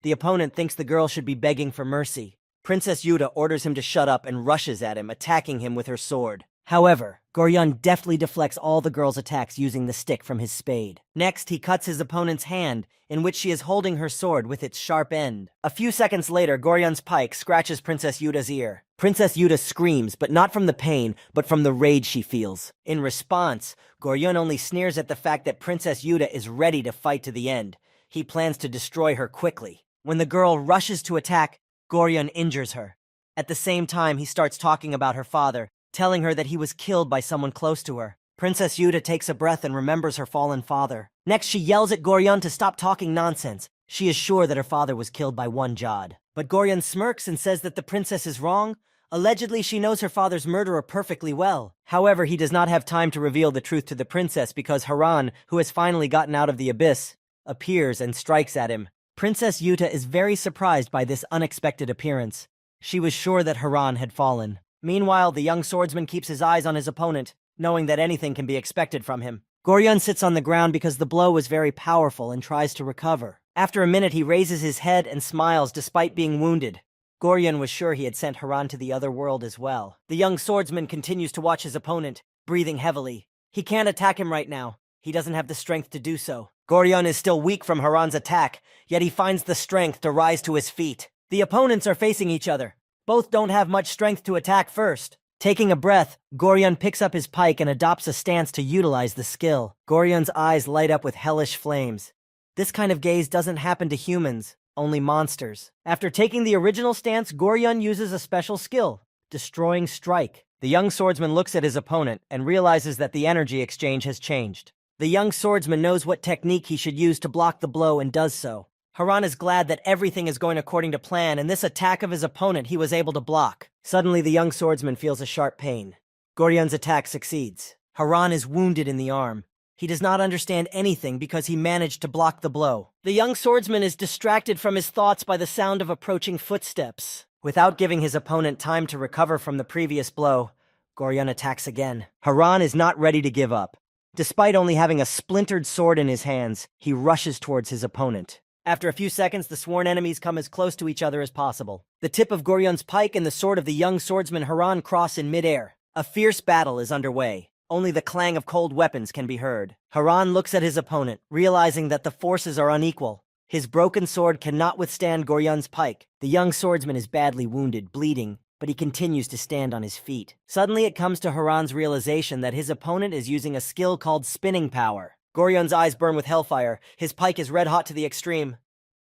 The opponent thinks the girl should be begging for mercy. Princess Yuta orders him to shut up and rushes at him, attacking him with her sword. However, Goryeon deftly deflects all the girl's attacks using the stick from his spade. Next, he cuts his opponent's hand, in which she is holding her sword with its sharp end. A few seconds later, Goryeon's pike scratches Princess Yuta's ear. Princess Yuta screams, but not from the pain, but from the rage she feels. In response, Goryun only sneers at the fact that Princess Yuta is ready to fight to the end. He plans to destroy her quickly. When the girl rushes to attack, Goryun injures her. At the same time, he starts talking about her father, telling her that he was killed by someone close to her. Princess Yuta takes a breath and remembers her fallen father. Next, she yells at Goryun to stop talking nonsense. She is sure that her father was killed by one Jad. But Goryun smirks and says that the princess is wrong. Allegedly, she knows her father's murderer perfectly well. However, he does not have time to reveal the truth to the princess because Haran, who has finally gotten out of the abyss, appears and strikes at him. Princess Yuta is very surprised by this unexpected appearance. She was sure that Haran had fallen. Meanwhile, the young swordsman keeps his eyes on his opponent, knowing that anything can be expected from him. Goryun sits on the ground because the blow was very powerful and tries to recover. After a minute, he raises his head and smiles despite being wounded. Goryun was sure he had sent Haran to the other world as well. The young swordsman continues to watch his opponent, breathing heavily. He can't attack him right now. He doesn't have the strength to do so. Goryun is still weak from Haran's attack, yet he finds the strength to rise to his feet. The opponents are facing each other. Both don't have much strength to attack first. Taking a breath, Goryun picks up his pike and adopts a stance to utilize the skill. Goryun's eyes light up with hellish flames. This kind of gaze doesn't happen to humans, only monsters. After taking the original stance, Goryun uses a special skill, Destroying Strike. The young swordsman looks at his opponent and realizes that the energy exchange has changed. The young swordsman knows what technique he should use to block the blow and does so. Haran is glad that everything is going according to plan, and this attack of his opponent he was able to block. Suddenly, the young swordsman feels a sharp pain. Goryun's attack succeeds. Haran is wounded in the arm. He does not understand anything because he managed to block the blow. The young swordsman is distracted from his thoughts by the sound of approaching footsteps. Without giving his opponent time to recover from the previous blow, Goryun attacks again. Haran is not ready to give up. Despite only having a splintered sword in his hands, he rushes towards his opponent. After a few seconds, the sworn enemies come as close to each other as possible. The tip of Goryun's pike and the sword of the young swordsman Haran cross in midair. A fierce battle is underway. Only the clang of cold weapons can be heard. Haran looks at his opponent, realizing that the forces are unequal. His broken sword cannot withstand Goryun's pike. The young swordsman is badly wounded, bleeding, but he continues to stand on his feet. Suddenly it comes to Haran's realization that his opponent is using a skill called Spinning Power. Goryun's eyes burn with hellfire. His pike is red-hot to the extreme.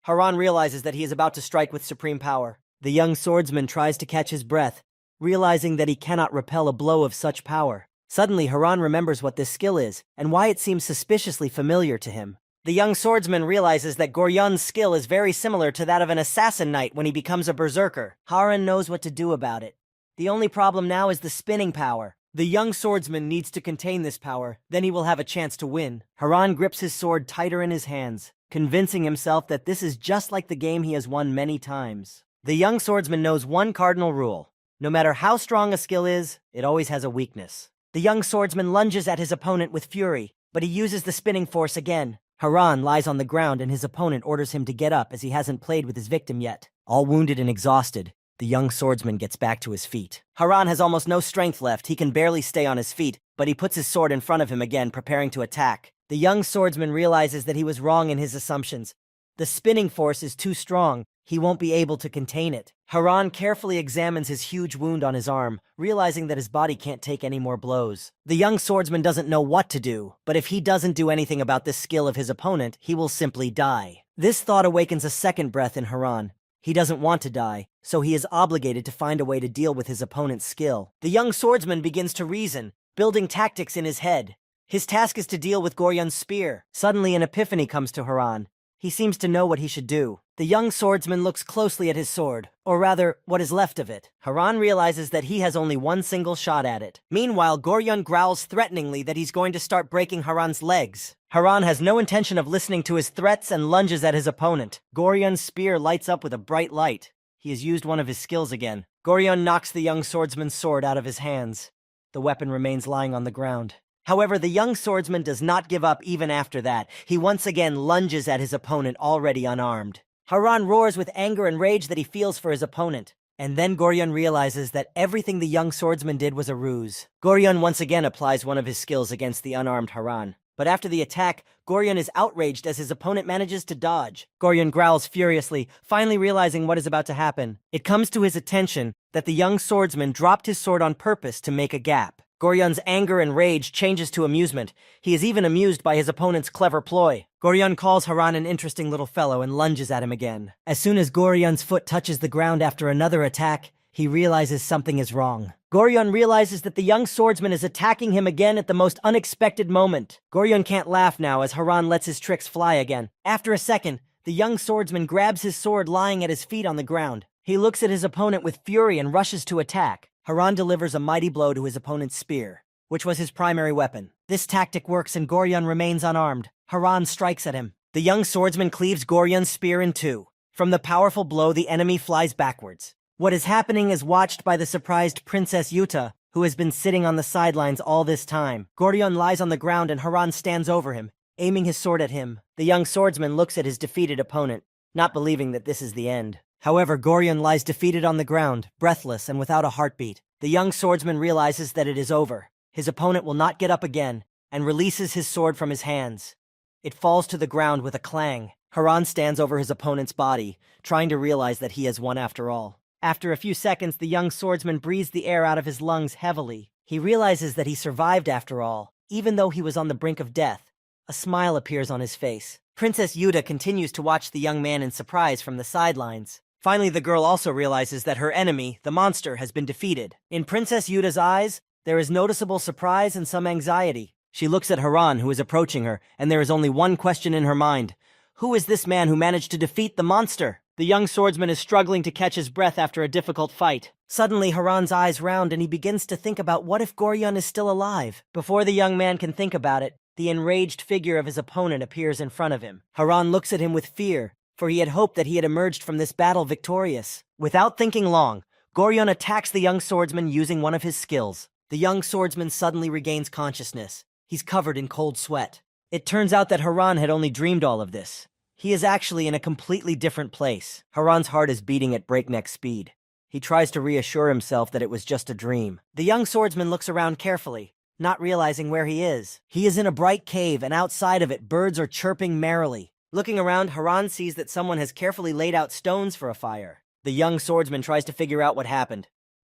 Haran realizes that he is about to strike with supreme power. The young swordsman tries to catch his breath, realizing that he cannot repel a blow of such power. Suddenly, Haran remembers what this skill is, and why it seems suspiciously familiar to him. The young swordsman realizes that Goryun's skill is very similar to that of an assassin knight when he becomes a berserker. Haran knows what to do about it. The only problem now is the spinning power. The young swordsman needs to contain this power, then he will have a chance to win. Haran grips his sword tighter in his hands, convincing himself that this is just like the game he has won many times. The young swordsman knows one cardinal rule. No matter how strong a skill is, it always has a weakness. The young swordsman lunges at his opponent with fury, but he uses the spinning force again. Haran lies on the ground and his opponent orders him to get up as he hasn't played with his victim yet. All wounded and exhausted, the young swordsman gets back to his feet. Haran has almost no strength left. He can barely stay on his feet, but he puts his sword in front of him again, preparing to attack. The young swordsman realizes that he was wrong in his assumptions. The spinning force is too strong. He won't be able to contain it. Haran carefully examines his huge wound on his arm, realizing that his body can't take any more blows. The young swordsman doesn't know what to do, but if he doesn't do anything about this skill of his opponent, he will simply die. This thought awakens a second breath in Haran. He doesn't want to die, so he is obligated to find a way to deal with his opponent's skill. The young swordsman begins to reason, building tactics in his head. His task is to deal with Goryun's spear. Suddenly an epiphany comes to Haran. He seems to know what he should do. The young swordsman looks closely at his sword, or rather, what is left of it. Haran realizes that he has only one single shot at it. Meanwhile, Goryun growls threateningly that he's going to start breaking Haran's legs. Haran has no intention of listening to his threats and lunges at his opponent. Goryun's spear lights up with a bright light. He has used one of his skills again. Goryun knocks the young swordsman's sword out of his hands. The weapon remains lying on the ground. However, the young swordsman does not give up even after that. He once again lunges at his opponent already unarmed. Haran roars with anger and rage that he feels for his opponent. And then Goryun realizes that everything the young swordsman did was a ruse. Goryun once again applies one of his skills against the unarmed Haran. But after the attack, Goryon is outraged as his opponent manages to dodge. Goryon growls furiously, finally realizing what is about to happen. It comes to his attention that the young swordsman dropped his sword on purpose to make a gap. Goryon's anger and rage changes to amusement. He is even amused by his opponent's clever ploy. Goryon calls Haran an interesting little fellow and lunges at him again. As soon as Goryon's foot touches the ground after another attack, he realizes something is wrong. Goryon realizes that the young swordsman is attacking him again at the most unexpected moment. Goryon can't laugh now as Haran lets his tricks fly again. After a second, the young swordsman grabs his sword lying at his feet on the ground. He looks at his opponent with fury and rushes to attack. Haran delivers a mighty blow to his opponent's spear, which was his primary weapon. This tactic works and Goryon remains unarmed. Haran strikes at him. The young swordsman cleaves Goryon's spear in two. From the powerful blow, the enemy flies backwards. What is happening is watched by the surprised Princess Yuta, who has been sitting on the sidelines all this time. Goryon lies on the ground and Haran stands over him, aiming his sword at him. The young swordsman looks at his defeated opponent, not believing that this is the end. However, Goryon lies defeated on the ground, breathless and without a heartbeat. The young swordsman realizes that it is over. His opponent will not get up again, and releases his sword from his hands. It falls to the ground with a clang. Haran stands over his opponent's body, trying to realize that he has won after all. After a few seconds, the young swordsman breathes the air out of his lungs heavily. He realizes that he survived after all, even though he was on the brink of death. A smile appears on his face. Princess Yuta continues to watch the young man in surprise from the sidelines. Finally, the girl also realizes that her enemy, the monster, has been defeated. In Princess Yuta's eyes, there is noticeable surprise and some anxiety. She looks at Haran, who is approaching her, and there is only one question in her mind. Who is this man who managed to defeat the monster? The young swordsman is struggling to catch his breath after a difficult fight. Suddenly, Haran's eyes round and he begins to think about what if Goryon is still alive. Before the young man can think about it, the enraged figure of his opponent appears in front of him. Haran looks at him with fear, for he had hoped that he had emerged from this battle victorious. Without thinking long, Goryon attacks the young swordsman using one of his skills. The young swordsman suddenly regains consciousness. He's covered in cold sweat. It turns out that Haran had only dreamed all of this. He is actually in a completely different place. Haran's heart is beating at breakneck speed. He tries to reassure himself that it was just a dream. The young swordsman looks around carefully, not realizing where he is. He is in a bright cave, and outside of it, birds are chirping merrily. Looking around, Haran sees that someone has carefully laid out stones for a fire. The young swordsman tries to figure out what happened.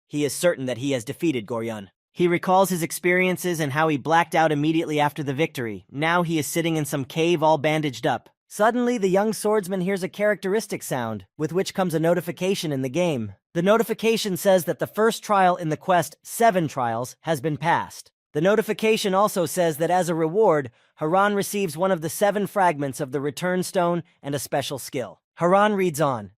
He is certain that he has defeated Goryon. He recalls his experiences and how he blacked out immediately after the victory. Now he is sitting in some cave all bandaged up. Suddenly, the young swordsman hears a characteristic sound, with which comes a notification in the game. The notification says that the first trial in the quest, 7 Trials, has been passed. The notification also says that as a reward, Haran receives one of the 7 fragments of the Return Stone and a special skill. Haran reads on.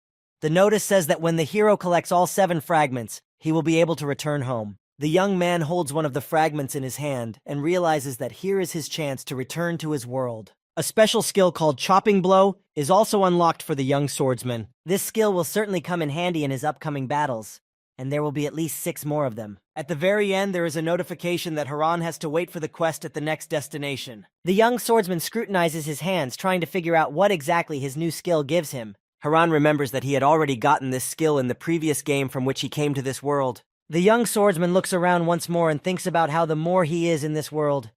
The notice says that when the hero collects all 7 fragments, he will be able to return home. The young man holds one of the fragments in his hand and realizes that here is his chance to return to his world. A special skill called Chopping Blow is also unlocked for the young swordsman. This skill will certainly come in handy in his upcoming battles, and there will be at least 6 more of them. At the very end, there is a notification that Haran has to wait for the quest at the next destination. The young swordsman scrutinizes his hands, trying to figure out what exactly his new skill gives him. Haran remembers that he had already gotten this skill in the previous game from which he came to this world. The young swordsman looks around once more and thinks about how the more he is in this world,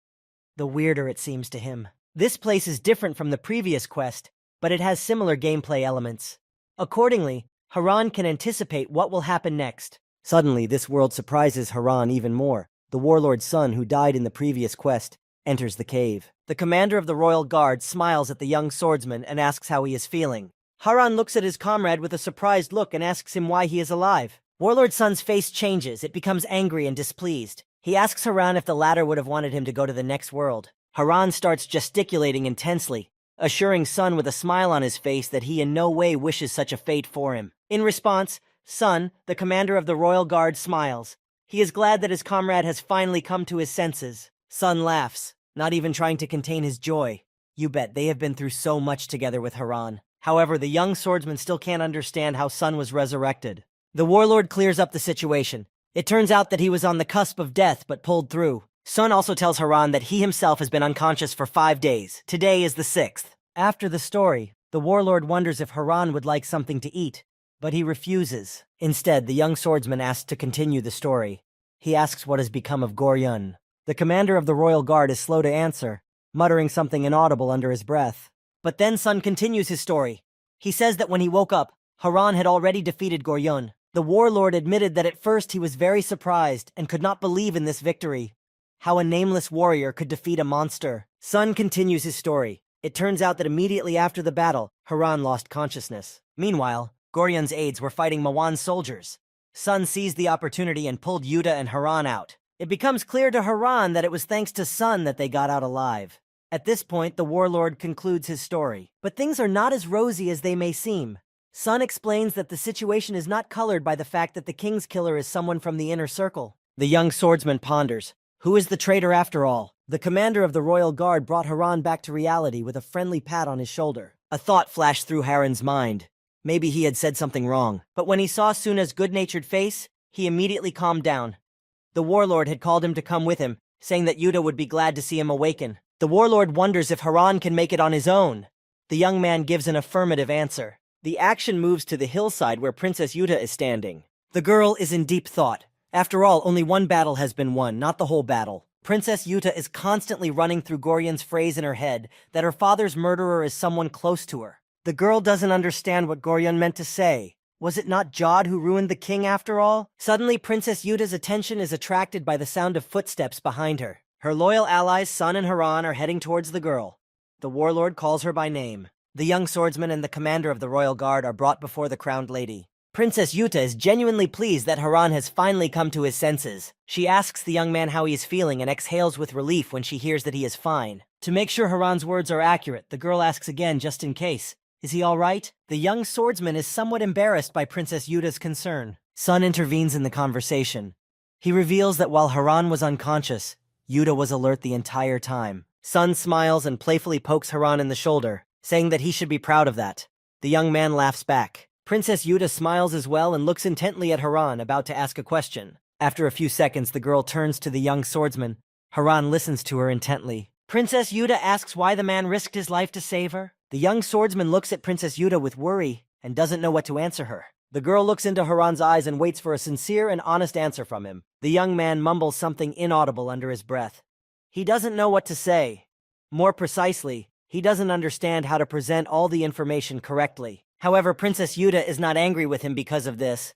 the weirder it seems to him. This place is different from the previous quest, but it has similar gameplay elements. Accordingly, Haran can anticipate what will happen next. Suddenly, this world surprises Haran even more. The warlord's son, who died in the previous quest, enters the cave. The commander of the royal guard smiles at the young swordsman and asks how he is feeling. Haran looks at his comrade with a surprised look and asks him why he is alive. Warlord's son's face changes. It becomes angry and displeased. He asks Haran if the latter would have wanted him to go to the next world. Haran starts gesticulating intensely, assuring Sun with a smile on his face that he in no way wishes such a fate for him. In response, Sun, the commander of the royal guard, smiles. He is glad that his comrade has finally come to his senses. Sun laughs, not even trying to contain his joy. You bet, they have been through so much together with Haran. However, the young swordsman still can't understand how Sun was resurrected. The warlord clears up the situation. It turns out that he was on the cusp of death but pulled through. Sun also tells Haran that he himself has been unconscious for 5 days. Today is the 6th. After the story, the warlord wonders if Haran would like something to eat, but he refuses. Instead, the young swordsman asks to continue the story. He asks what has become of Goryon. The commander of the royal guard is slow to answer, muttering something inaudible under his breath. But then Sun continues his story. He says that when he woke up, Haran had already defeated Goryeon. The warlord admitted that at first he was very surprised and could not believe in this victory. How a nameless warrior could defeat a monster. Sun continues his story. It turns out that immediately after the battle, Haran lost consciousness. Meanwhile, Goryeon's aides were fighting Mawan's soldiers. Sun seized the opportunity and pulled Yuta and Haran out. It becomes clear to Haran that it was thanks to Sun that they got out alive. At this point, the warlord concludes his story. But things are not as rosy as they may seem. Sun explains that the situation is not colored by the fact that the king's killer is someone from the inner circle. The young swordsman ponders. Who is the traitor after all? The commander of the royal guard brought Haran back to reality with a friendly pat on his shoulder. A thought flashed through Haran's mind. Maybe he had said something wrong. But when he saw Suna's good-natured face, he immediately calmed down. The warlord had called him to come with him, saying that Yuta would be glad to see him awaken. The warlord wonders if Haran can make it on his own. The young man gives an affirmative answer. The action moves to the hillside where Princess Yuta is standing. The girl is in deep thought. After all, only one battle has been won, not the whole battle. Princess Yuta is constantly running through Goryeon's phrase in her head that her father's murderer is someone close to her. The girl doesn't understand what Goryeon meant to say. Was it not Jod who ruined the king after all? Suddenly, Princess Yuta's attention is attracted by the sound of footsteps behind her. Her loyal allies Sun and Haran are heading towards the girl. The warlord calls her by name. The young swordsman and the commander of the royal guard are brought before the crowned lady. Princess Yuta is genuinely pleased that Haran has finally come to his senses. She asks the young man how he is feeling and exhales with relief when she hears that he is fine. To make sure Haran's words are accurate, the girl asks again just in case. Is he all right? The young swordsman is somewhat embarrassed by Princess Yuta's concern. Sun intervenes in the conversation. He reveals that while Haran was unconscious, Yuta was alert the entire time. Sun smiles and playfully pokes Haran in the shoulder, saying that he should be proud of that. The young man laughs back. Princess Yuta smiles as well and looks intently at Haran, about to ask a question. After a few seconds, the girl turns to the young swordsman. Haran listens to her intently. Princess Yuta asks why the man risked his life to save her. The young swordsman looks at Princess Yuta with worry and doesn't know what to answer her. The girl looks into Haran's eyes and waits for a sincere and honest answer from him. The young man mumbles something inaudible under his breath. He doesn't know what to say. More precisely, he doesn't understand how to present all the information correctly. However, Princess Yuta is not angry with him because of this.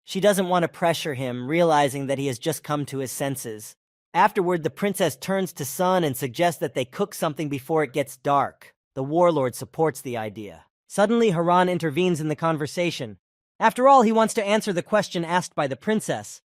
She doesn't want to pressure him, realizing that he has just come to his senses. Afterward, the princess turns to Sun and suggests that they cook something before it gets dark. The warlord supports the idea. Suddenly, Haran intervenes in the conversation. After all, he wants to answer the question asked by the princess.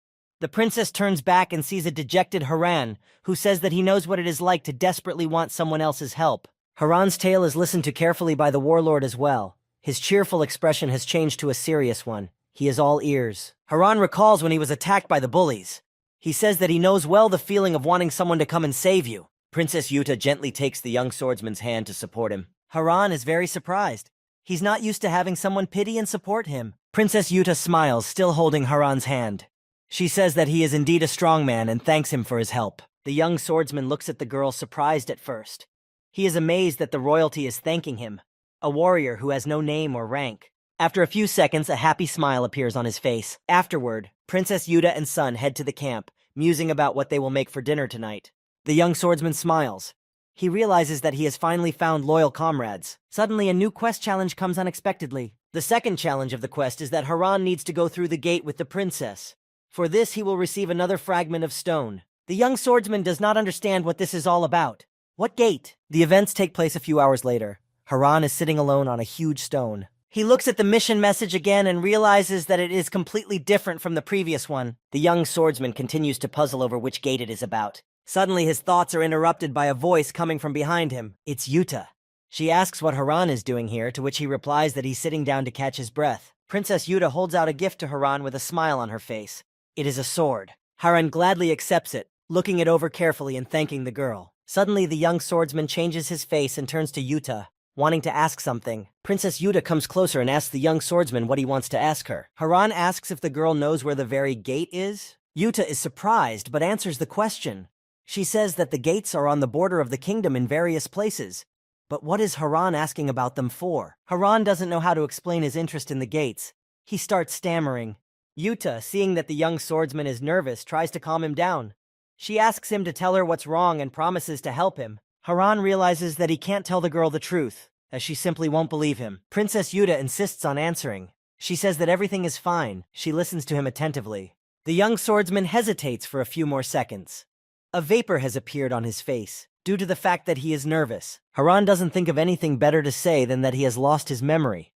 The princess turns back and sees a dejected Haran, who says that he knows what it is like to desperately want someone else's help. Haran's tale is listened to carefully by the warlord as well. His cheerful expression has changed to a serious one. He is all ears. Haran recalls when he was attacked by the bullies. He says that he knows well the feeling of wanting someone to come and save you. Princess Yuta gently takes the young swordsman's hand to support him. Haran is very surprised. He's not used to having someone pity and support him. Princess Yuta smiles, still holding Haran's hand. She says that he is indeed a strong man and thanks him for his help. The young swordsman looks at the girl, surprised at first. He is amazed that the royalty is thanking him. A warrior who has no name or rank. After a few seconds, a happy smile appears on his face. Afterward, Princess Yuta and Sun head to the camp, musing about what they will make for dinner tonight. The young swordsman smiles. He realizes that he has finally found loyal comrades. Suddenly, a new quest challenge comes unexpectedly. The second challenge of the quest is that Haran needs to go through the gate with the princess. For this, he will receive another fragment of stone. The young swordsman does not understand what this is all about. What gate? The events take place a few hours later. Haran is sitting alone on a huge stone. He looks at the mission message again and realizes that it is completely different from the previous one. The young swordsman continues to puzzle over which gate it is about. Suddenly, his thoughts are interrupted by a voice coming from behind him. It's Yuta. She asks what Haran is doing here, to which he replies that he's sitting down to catch his breath. Princess Yuta holds out a gift to Haran with a smile on her face. It is a sword. Haran gladly accepts it, looking it over carefully and thanking the girl. Suddenly, the young swordsman changes his face and turns to Yuta, wanting to ask something. Princess Yuta comes closer and asks the young swordsman what he wants to ask her. Haran asks if the girl knows where the very gate is. Yuta is surprised, but answers the question. She says that the gates are on the border of the kingdom in various places. But what is Haran asking about them for? Haran doesn't know how to explain his interest in the gates. He starts stammering. Yuta, seeing that the young swordsman is nervous, tries to calm him down. She asks him to tell her what's wrong and promises to help him. Haran realizes that he can't tell the girl the truth, as she simply won't believe him. Princess Yuta insists on answering. She says that everything is fine. She listens to him attentively. The young swordsman hesitates for a few more seconds. A vapor has appeared on his face, due to the fact that he is nervous. Haran doesn't think of anything better to say than that he has lost his memory.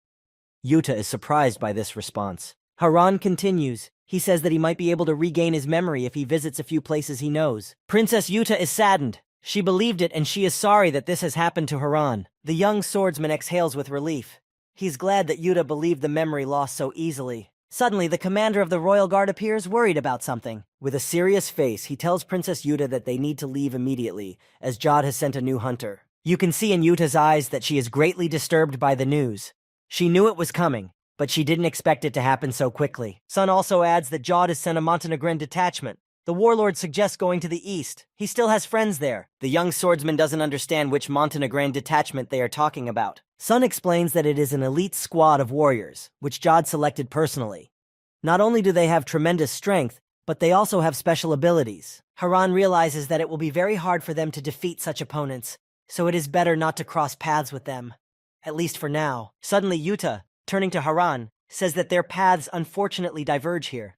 Yuta is surprised by this response. Haran continues. He says that he might be able to regain his memory if he visits a few places he knows. Princess Yuta is saddened. She believed it and she is sorry that this has happened to Haran. The young swordsman exhales with relief. He's glad that Yuta believed the memory loss so easily. Suddenly, the commander of the royal guard appears, worried about something. With a serious face, he tells Princess Yuta that they need to leave immediately, as Jod has sent a new hunter. You can see in Yuta's eyes that she is greatly disturbed by the news. She knew it was coming, but she didn't expect it to happen so quickly. Sun also adds that Jod has sent a Montenegrin detachment. The warlord suggests going to the east. He still has friends there. The young swordsman doesn't understand which Montenegrin detachment they are talking about. Sun explains that it is an elite squad of warriors, which Jod selected personally. Not only do they have tremendous strength, but they also have special abilities. Haran realizes that it will be very hard for them to defeat such opponents, so it is better not to cross paths with them. At least for now. Suddenly Yuta, turning to Haran, says that their paths unfortunately diverge here.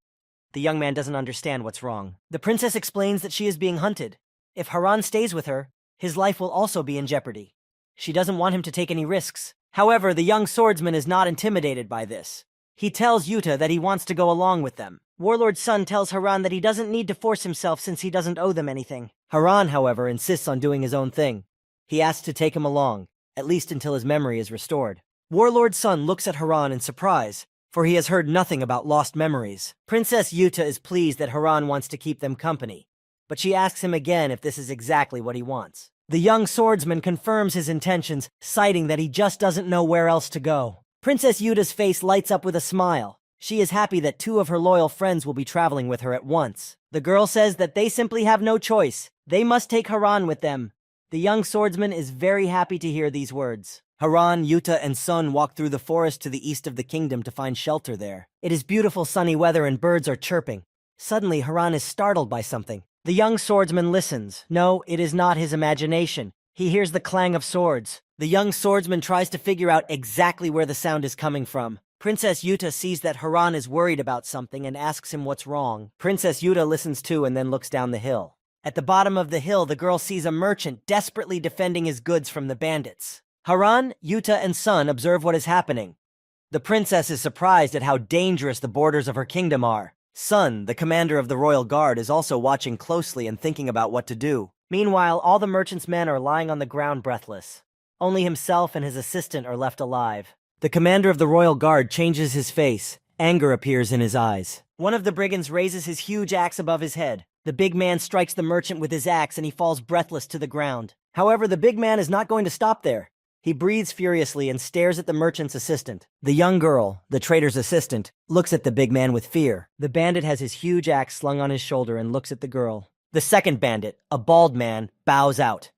The young man doesn't understand what's wrong. The princess explains that she is being hunted. If Haran stays with her, his life will also be in jeopardy. She doesn't want him to take any risks. However, the young swordsman is not intimidated by this. He tells Yuta that he wants to go along with them. Warlord Sun tells Haran that he doesn't need to force himself since he doesn't owe them anything. Haran, however, insists on doing his own thing. He asks to take him along, at least until his memory is restored. Warlord Sun looks at Haran in surprise, for he has heard nothing about lost memories. Princess Yuta is pleased that Haran wants to keep them company, but she asks him again if this is exactly what he wants. The young swordsman confirms his intentions, citing that he just doesn't know where else to go. Princess Yuta's face lights up with a smile. She is happy that 2 of her loyal friends will be traveling with her at once. The girl says that they simply have no choice. They must take Haran with them. The young swordsman is very happy to hear these words. Haran, Yuta, and Sun walk through the forest to the east of the kingdom to find shelter there. It is beautiful sunny weather and birds are chirping. Suddenly, Haran is startled by something. The young swordsman listens. No, it is not his imagination. He hears the clang of swords. The young swordsman tries to figure out exactly where the sound is coming from. Princess Yuta sees that Haran is worried about something and asks him what's wrong. Princess Yuta listens too and then looks down the hill. At the bottom of the hill, the girl sees a merchant desperately defending his goods from the bandits. Haran, Yuta, and Sun observe what is happening. The princess is surprised at how dangerous the borders of her kingdom are. Sun, the commander of the royal guard, is also watching closely and thinking about what to do. Meanwhile, all the merchant's men are lying on the ground breathless. Only himself and his assistant are left alive. The commander of the royal guard changes his face. Anger appears in his eyes. One of the brigands raises his huge axe above his head. The big man strikes the merchant with his axe and he falls breathless to the ground. However, the big man is not going to stop there. He breathes furiously and stares at the merchant's assistant. The young girl, the trader's assistant, looks at the big man with fear. The bandit has his huge axe slung on his shoulder and looks at the girl. The second bandit, a bald man, bows out.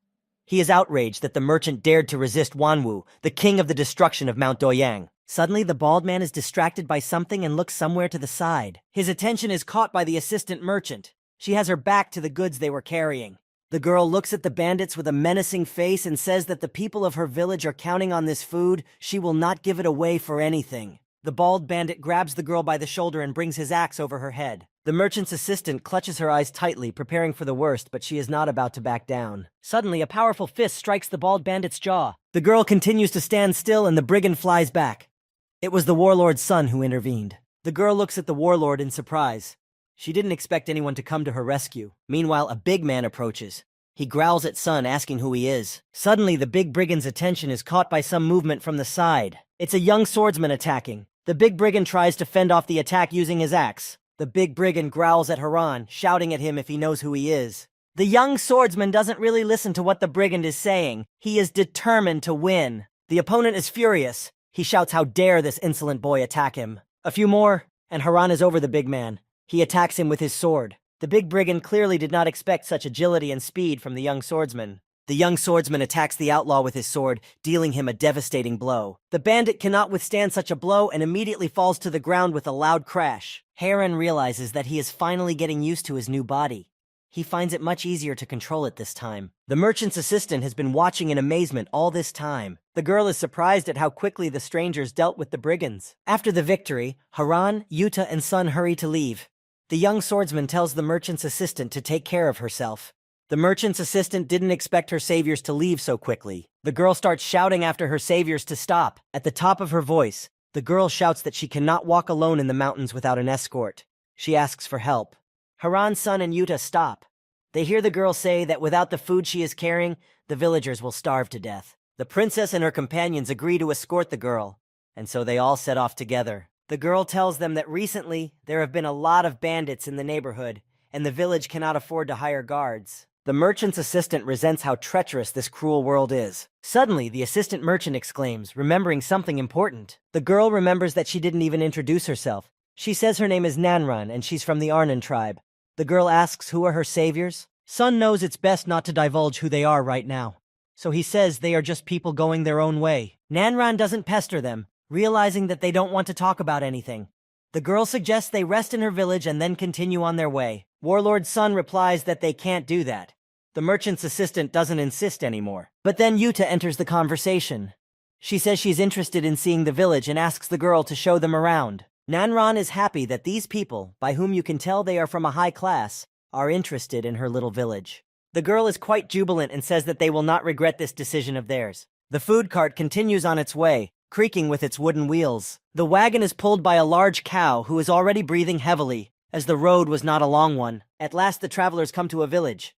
He is outraged that the merchant dared to resist Wanwu, the king of the destruction of Mount Doyang. Suddenly, the bald man is distracted by something and looks somewhere to the side. His attention is caught by the assistant merchant. She has her back to the goods they were carrying. The girl looks at the bandits with a menacing face and says that the people of her village are counting on this food. She will not give it away for anything. The bald bandit grabs the girl by the shoulder and brings his axe over her head. The merchant's assistant clutches her eyes tightly, preparing for the worst, but she is not about to back down. Suddenly, a powerful fist strikes the bald bandit's jaw. The girl continues to stand still and the brigand flies back. It was the warlord's son who intervened. The girl looks at the warlord in surprise. She didn't expect anyone to come to her rescue. Meanwhile, a big man approaches. He growls at Sun, asking who he is. Suddenly, the big brigand's attention is caught by some movement from the side. It's a young swordsman attacking. The big brigand tries to fend off the attack using his axe. The big brigand growls at Haran, shouting at him if he knows who he is. The young swordsman doesn't really listen to what the brigand is saying. He is determined to win. The opponent is furious. He shouts, "How dare this insolent boy attack him?" A few more, and Haran is over the big man. He attacks him with his sword. The big brigand clearly did not expect such agility and speed from the young swordsman. The young swordsman attacks the outlaw with his sword, dealing him a devastating blow. The bandit cannot withstand such a blow and immediately falls to the ground with a loud crash. Haran realizes that he is finally getting used to his new body. He finds it much easier to control it this time. The merchant's assistant has been watching in amazement all this time. The girl is surprised at how quickly the strangers dealt with the brigands. After the victory, Haran, Yuta, and Sun hurry to leave. The young swordsman tells the merchant's assistant to take care of herself. The merchant's assistant didn't expect her saviors to leave so quickly. The girl starts shouting after her saviors to stop. At the top of her voice, the girl shouts that she cannot walk alone in the mountains without an escort. She asks for help. Haran, Sun, and Yuta stop. They hear the girl say that without the food she is carrying, the villagers will starve to death. The princess and her companions agree to escort the girl, and so they all set off together. The girl tells them that recently there have been a lot of bandits in the neighborhood, and the village cannot afford to hire guards. The merchant's assistant resents how treacherous this cruel world is. Suddenly, the assistant merchant exclaims, remembering something important. The girl remembers that she didn't even introduce herself. She says her name is Nanran and she's from the Arnan tribe. The girl asks who are her saviors. Sun knows it's best not to divulge who they are right now, so he says they are just people going their own way. Nanran doesn't pester them, realizing that they don't want to talk about anything. The girl suggests they rest in her village and then continue on their way. Warlord Sun replies that they can't do that. The merchant's assistant doesn't insist anymore. But then Yuta enters the conversation. She says she's interested in seeing the village and asks the girl to show them around. Nanran is happy that these people, by whom you can tell they are from a high class, are interested in her little village. The girl is quite jubilant and says that they will not regret this decision of theirs. The food cart continues on its way, creaking with its wooden wheels. The wagon is pulled by a large cow who is already breathing heavily, as the road was not a long one. At last the travelers come to a village.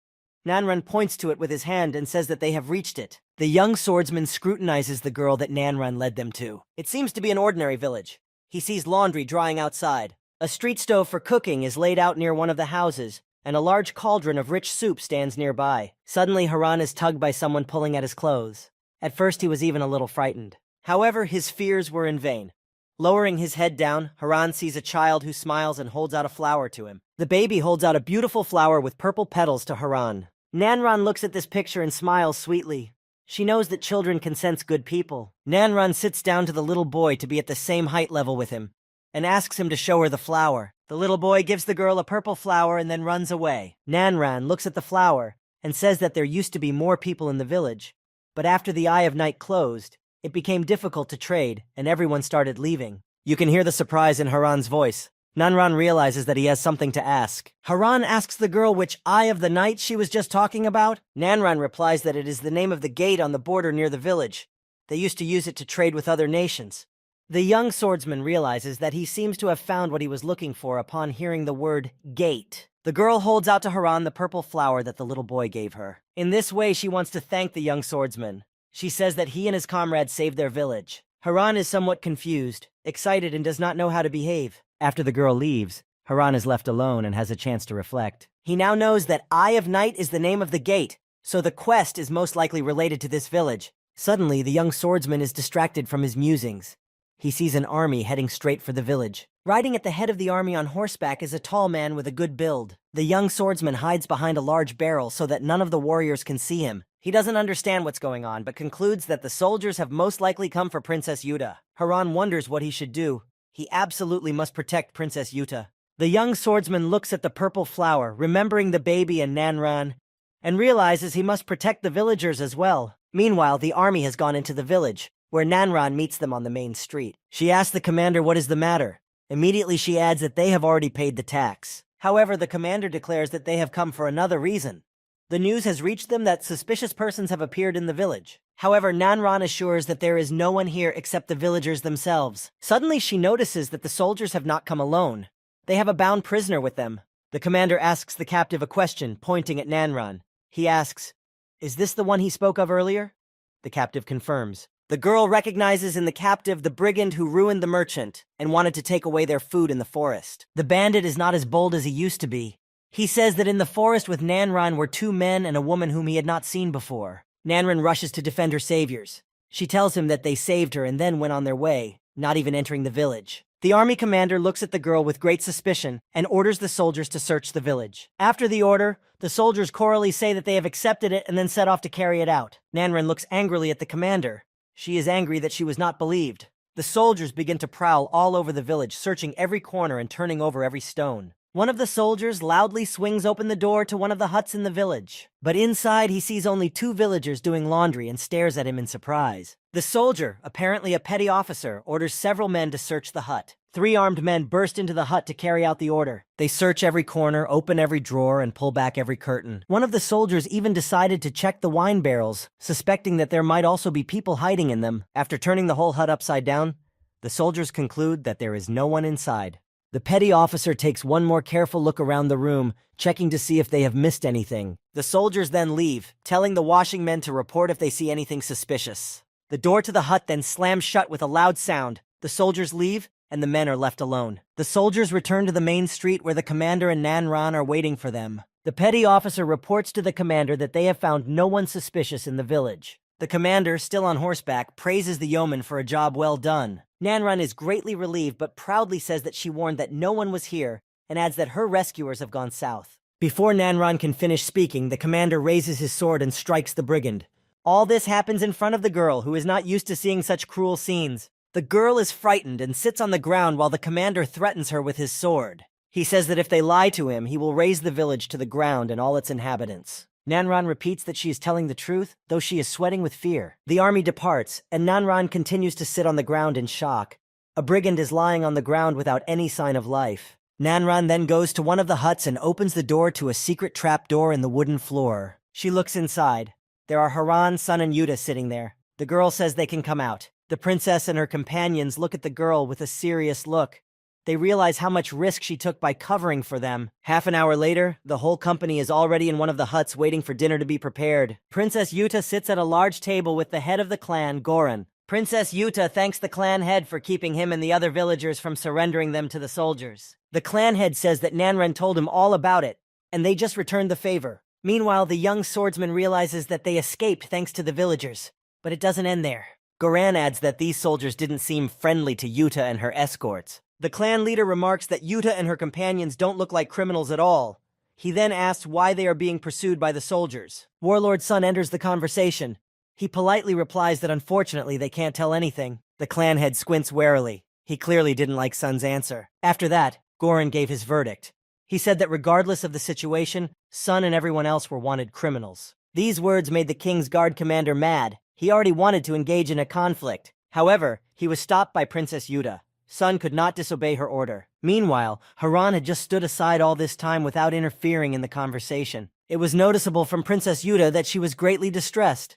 Nanran points to it with his hand and says that they have reached it. The young swordsman scrutinizes the girl that Nanran led them to. It seems to be an ordinary village. He sees laundry drying outside. A street stove for cooking is laid out near one of the houses, and a large cauldron of rich soup stands nearby. Suddenly, Haran is tugged by someone pulling at his clothes. At first, he was even a little frightened. However, his fears were in vain. Lowering his head down, Haran sees a child who smiles and holds out a flower to him. The baby holds out a beautiful flower with purple petals to Haran. Nanran looks at this picture and smiles sweetly. She knows that children can sense good people. Nanran sits down to the little boy to be at the same height level with him, and asks him to show her the flower. The little boy gives the girl a purple flower and then runs away. Nanran looks at the flower and says that there used to be more people in the village, but after the Eye of Night closed, it became difficult to trade, and everyone started leaving. You can hear the surprise in Haran's voice. Nanran realizes that he has something to ask. Haran asks the girl which Eye of the Night she was just talking about. Nanran replies that it is the name of the gate on the border near the village. They used to use it to trade with other nations. The young swordsman realizes that he seems to have found what he was looking for upon hearing the word gate. The girl holds out to Haran the purple flower that the little boy gave her. In this way, she wants to thank the young swordsman. She says that he and his comrades saved their village. Haran is somewhat confused, excited, and does not know how to behave. After the girl leaves, Haran is left alone and has a chance to reflect. He now knows that Eye of Night is the name of the gate, so the quest is most likely related to this village. Suddenly, the young swordsman is distracted from his musings. He sees an army heading straight for the village. Riding at the head of the army on horseback is a tall man with a good build. The young swordsman hides behind a large barrel so that none of the warriors can see him. He doesn't understand what's going on, but concludes that the soldiers have most likely come for Princess Yuta. Haran wonders what he should do. He absolutely must protect Princess Yuta. The young swordsman looks at the purple flower, remembering the baby and Nanran, and realizes he must protect the villagers as well. Meanwhile, the army has gone into the village, where Nanran meets them on the main street. She asks the commander what is the matter. Immediately she adds that they have already paid the tax. However, the commander declares that they have come for another reason. The news has reached them that suspicious persons have appeared in the village. However, Nanran assures that there is no one here except the villagers themselves. Suddenly, she notices that the soldiers have not come alone. They have a bound prisoner with them. The commander asks the captive a question, pointing at Nanran. He asks, "Is this the one he spoke of earlier?" The captive confirms. The girl recognizes in the captive the brigand who ruined the merchant and wanted to take away their food in the forest. The bandit is not as bold as he used to be. He says that in the forest with Nanran were two men and a woman whom he had not seen before. Nanran rushes to defend her saviors. She tells him that they saved her and then went on their way, not even entering the village. The army commander looks at the girl with great suspicion and orders the soldiers to search the village. After the order, the soldiers chorally say that they have accepted it and then set off to carry it out. Nanran looks angrily at the commander. She is angry that she was not believed. The soldiers begin to prowl all over the village, searching every corner and turning over every stone. One of the soldiers loudly swings open the door to one of the huts in the village. But inside, he sees only 2 villagers doing laundry and stares at him in surprise. The soldier, apparently a petty officer, orders several men to search the hut. 3 armed men burst into the hut to carry out the order. They search every corner, open every drawer, and pull back every curtain. One of the soldiers even decided to check the wine barrels, suspecting that there might also be people hiding in them. After turning the whole hut upside down, the soldiers conclude that there is no one inside. The petty officer takes one more careful look around the room, checking to see if they have missed anything. The soldiers then leave, telling the washing men to report if they see anything suspicious. The door to the hut then slams shut with a loud sound. The soldiers leave, and the men are left alone. The soldiers return to the main street where the commander and Nanran are waiting for them. The petty officer reports to the commander that they have found no one suspicious in the village. The commander, still on horseback, praises the yeoman for a job well done. Nanran is greatly relieved but proudly says that she warned that no one was here and adds that her rescuers have gone south. Before Nanran can finish speaking, the commander raises his sword and strikes the brigand. All this happens in front of the girl, who is not used to seeing such cruel scenes. The girl is frightened and sits on the ground while the commander threatens her with his sword. He says that if they lie to him, he will raze the village to the ground and all its inhabitants. Nanran repeats that she is telling the truth, though she is sweating with fear. The army departs, and Nanran continues to sit on the ground in shock. A brigand is lying on the ground without any sign of life. Nanran then goes to one of the huts and opens the door to a secret trapdoor in the wooden floor. She looks inside. There are Haran, Sun, and Yuta sitting there. The girl says they can come out. The princess and her companions look at the girl with a serious look. They realize how much risk she took by covering for them. Half an hour later, the whole company is already in one of the huts waiting for dinner to be prepared. Princess Yuta sits at a large table with the head of the clan, Goran. Princess Yuta thanks the clan head for keeping him and the other villagers from surrendering them to the soldiers. The clan head says that Nanran told him all about it, and they just returned the favor. Meanwhile, the young swordsman realizes that they escaped thanks to the villagers. But it doesn't end there. Goran adds that these soldiers didn't seem friendly to Yuta and her escorts. The clan leader remarks that Yuta and her companions don't look like criminals at all. He then asks why they are being pursued by the soldiers. Warlord Sun enters the conversation. He politely replies that unfortunately they can't tell anything. The clan head squints warily. He clearly didn't like Sun's answer. After that, Goran gave his verdict. He said that regardless of the situation, Sun and everyone else were wanted criminals. These words made the King's Guard commander mad. He already wanted to engage in a conflict. However, he was stopped by Princess Yuta. Sun could not disobey her order. Meanwhile, Haran had just stood aside all this time without interfering in the conversation. It was noticeable from Princess Yuta that she was greatly distressed.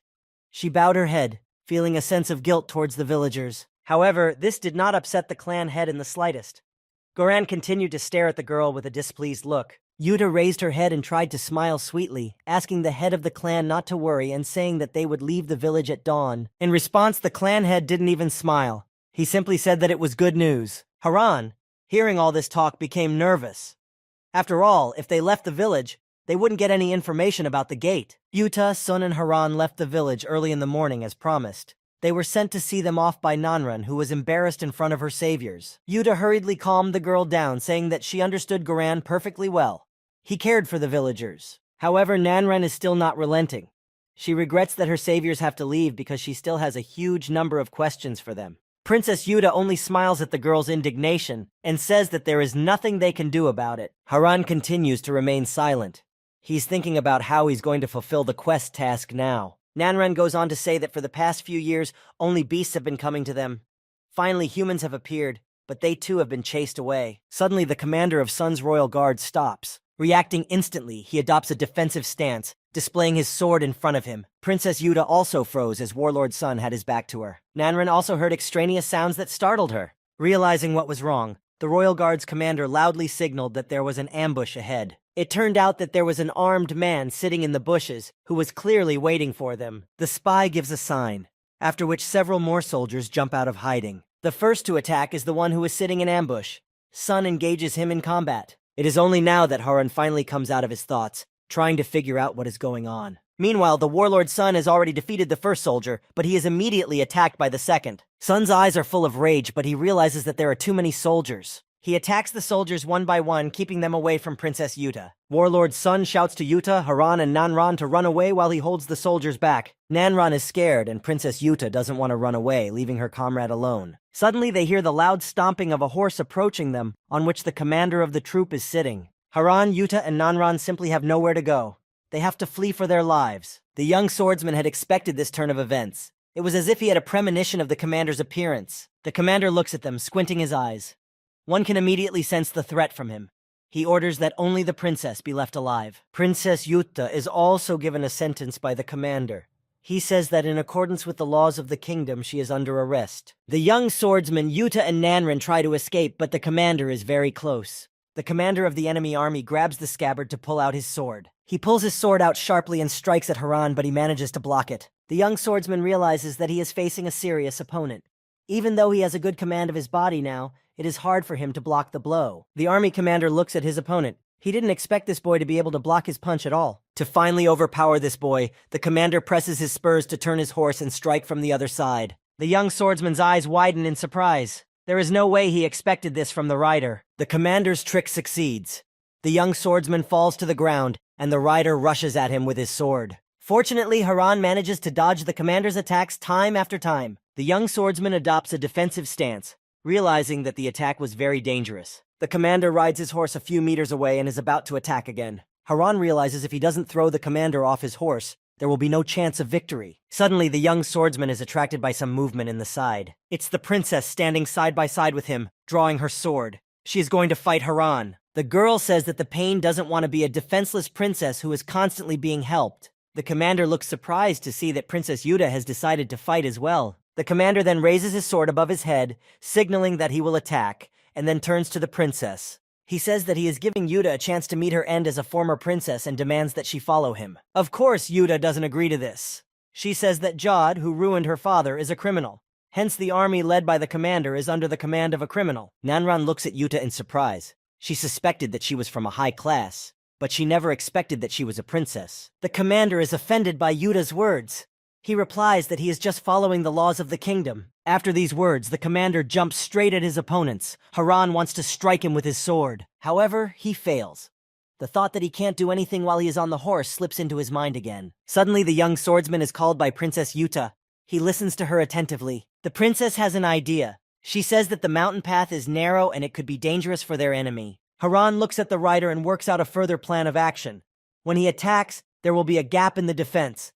She bowed her head, feeling a sense of guilt towards the villagers. However, this did not upset the clan head in the slightest. Goran continued to stare at the girl with a displeased look. Yuta raised her head and tried to smile sweetly, asking the head of the clan not to worry and saying that they would leave the village at dawn. In response, the clan head didn't even smile. He simply said that it was good news. Haran, hearing all this talk, became nervous. After all, if they left the village, they wouldn't get any information about the gate. Yuta, Sun, and Haran left the village early in the morning as promised. They were sent to see them off by Nanran, who was embarrassed in front of her saviors. Yuta hurriedly calmed the girl down, saying that she understood Goran perfectly well. He cared for the villagers. However, Nanran is still not relenting. She regrets that her saviors have to leave because she still has a huge number of questions for them. Princess Yuta only smiles at the girl's indignation and says that there is nothing they can do about it. Haran continues to remain silent. He's thinking about how he's going to fulfill the quest task now. Nanran goes on to say that for the past few years, only beasts have been coming to them. Finally, humans have appeared, but they too have been chased away. Suddenly, the commander of Sun's royal guard stops. Reacting instantly, he adopts a defensive stance, displaying his sword in front of him. Princess Yuta also froze as Warlord Sun had his back to her. Nanran also heard extraneous sounds that startled her. Realizing what was wrong, the Royal Guard's commander loudly signaled that there was an ambush ahead. It turned out that there was an armed man sitting in the bushes who was clearly waiting for them. The spy gives a sign, after which several more soldiers jump out of hiding. The first to attack is the one who is sitting in ambush. Sun engages him in combat. It is only now that Haran finally comes out of his thoughts, trying to figure out what is going on. Meanwhile, the Warlord Sun has already defeated the first soldier, but he is immediately attacked by the second. Sun's eyes are full of rage, but he realizes that there are too many soldiers. He attacks the soldiers one by one, keeping them away from Princess Yuta. Warlord Sun shouts to Yuta, Haran, and Nanran to run away while he holds the soldiers back. Nanran is scared, and Princess Yuta doesn't want to run away, leaving her comrade alone. Suddenly they hear the loud stomping of a horse approaching them, on which the commander of the troop is sitting. Haran, Yuta, and Nanran simply have nowhere to go. They have to flee for their lives. The young swordsman had expected this turn of events. It was as if he had a premonition of the commander's appearance. The commander looks at them, squinting his eyes. One can immediately sense the threat from him. He orders that only the princess be left alive. Princess Yuta is also given a sentence by the commander. He says that in accordance with the laws of the kingdom, she is under arrest. The young swordsmen Yuta and Nanran try to escape, but the commander is very close. The commander of the enemy army grabs the scabbard to pull out his sword. He pulls his sword out sharply and strikes at Haran, but he manages to block it. The young swordsman realizes that he is facing a serious opponent. Even though he has a good command of his body now, it is hard for him to block the blow. The army commander looks at his opponent. He didn't expect this boy to be able to block his punch at all. To finally overpower this boy, the commander presses his spurs to turn his horse and strike from the other side. The young swordsman's eyes widen in surprise. There is no way he expected this from the rider. The commander's trick succeeds. The young swordsman falls to the ground, and the rider rushes at him with his sword. Fortunately, Haran manages to dodge the commander's attacks time after time. The young swordsman adopts a defensive stance, realizing that the attack was very dangerous. The commander rides his horse a few meters away and is about to attack again. Haran realizes if he doesn't throw the commander off his horse, there will be no chance of victory. Suddenly, the young swordsman is attracted by some movement in the side. It's the princess standing side by side with him, drawing her sword. She is going to fight Haran. The girl says that the pain doesn't want to be a defenseless princess who is constantly being helped. The commander looks surprised to see that Princess Yuta has decided to fight as well. The commander then raises his sword above his head, signaling that he will attack, and then turns to the princess. He says that he is giving Yuta a chance to meet her end as a former princess and demands that she follow him. Of course, Yuta doesn't agree to this. She says that Jod, who ruined her father, is a criminal. Hence, the army led by the commander is under the command of a criminal. Nanran looks at Yuta in surprise. She suspected that she was from a high class, but she never expected that she was a princess. The commander is offended by Yuta's words. He replies that he is just following the laws of the kingdom. After these words, the commander jumps straight at his opponents. Haran wants to strike him with his sword. However, he fails. The thought that he can't do anything while he is on the horse slips into his mind again. Suddenly, the young swordsman is called by Princess Yuta. He listens to her attentively. The princess has an idea. She says that the mountain path is narrow and it could be dangerous for their enemy. Haran looks at the rider and works out a further plan of action. When he attacks, there will be a gap in the defense.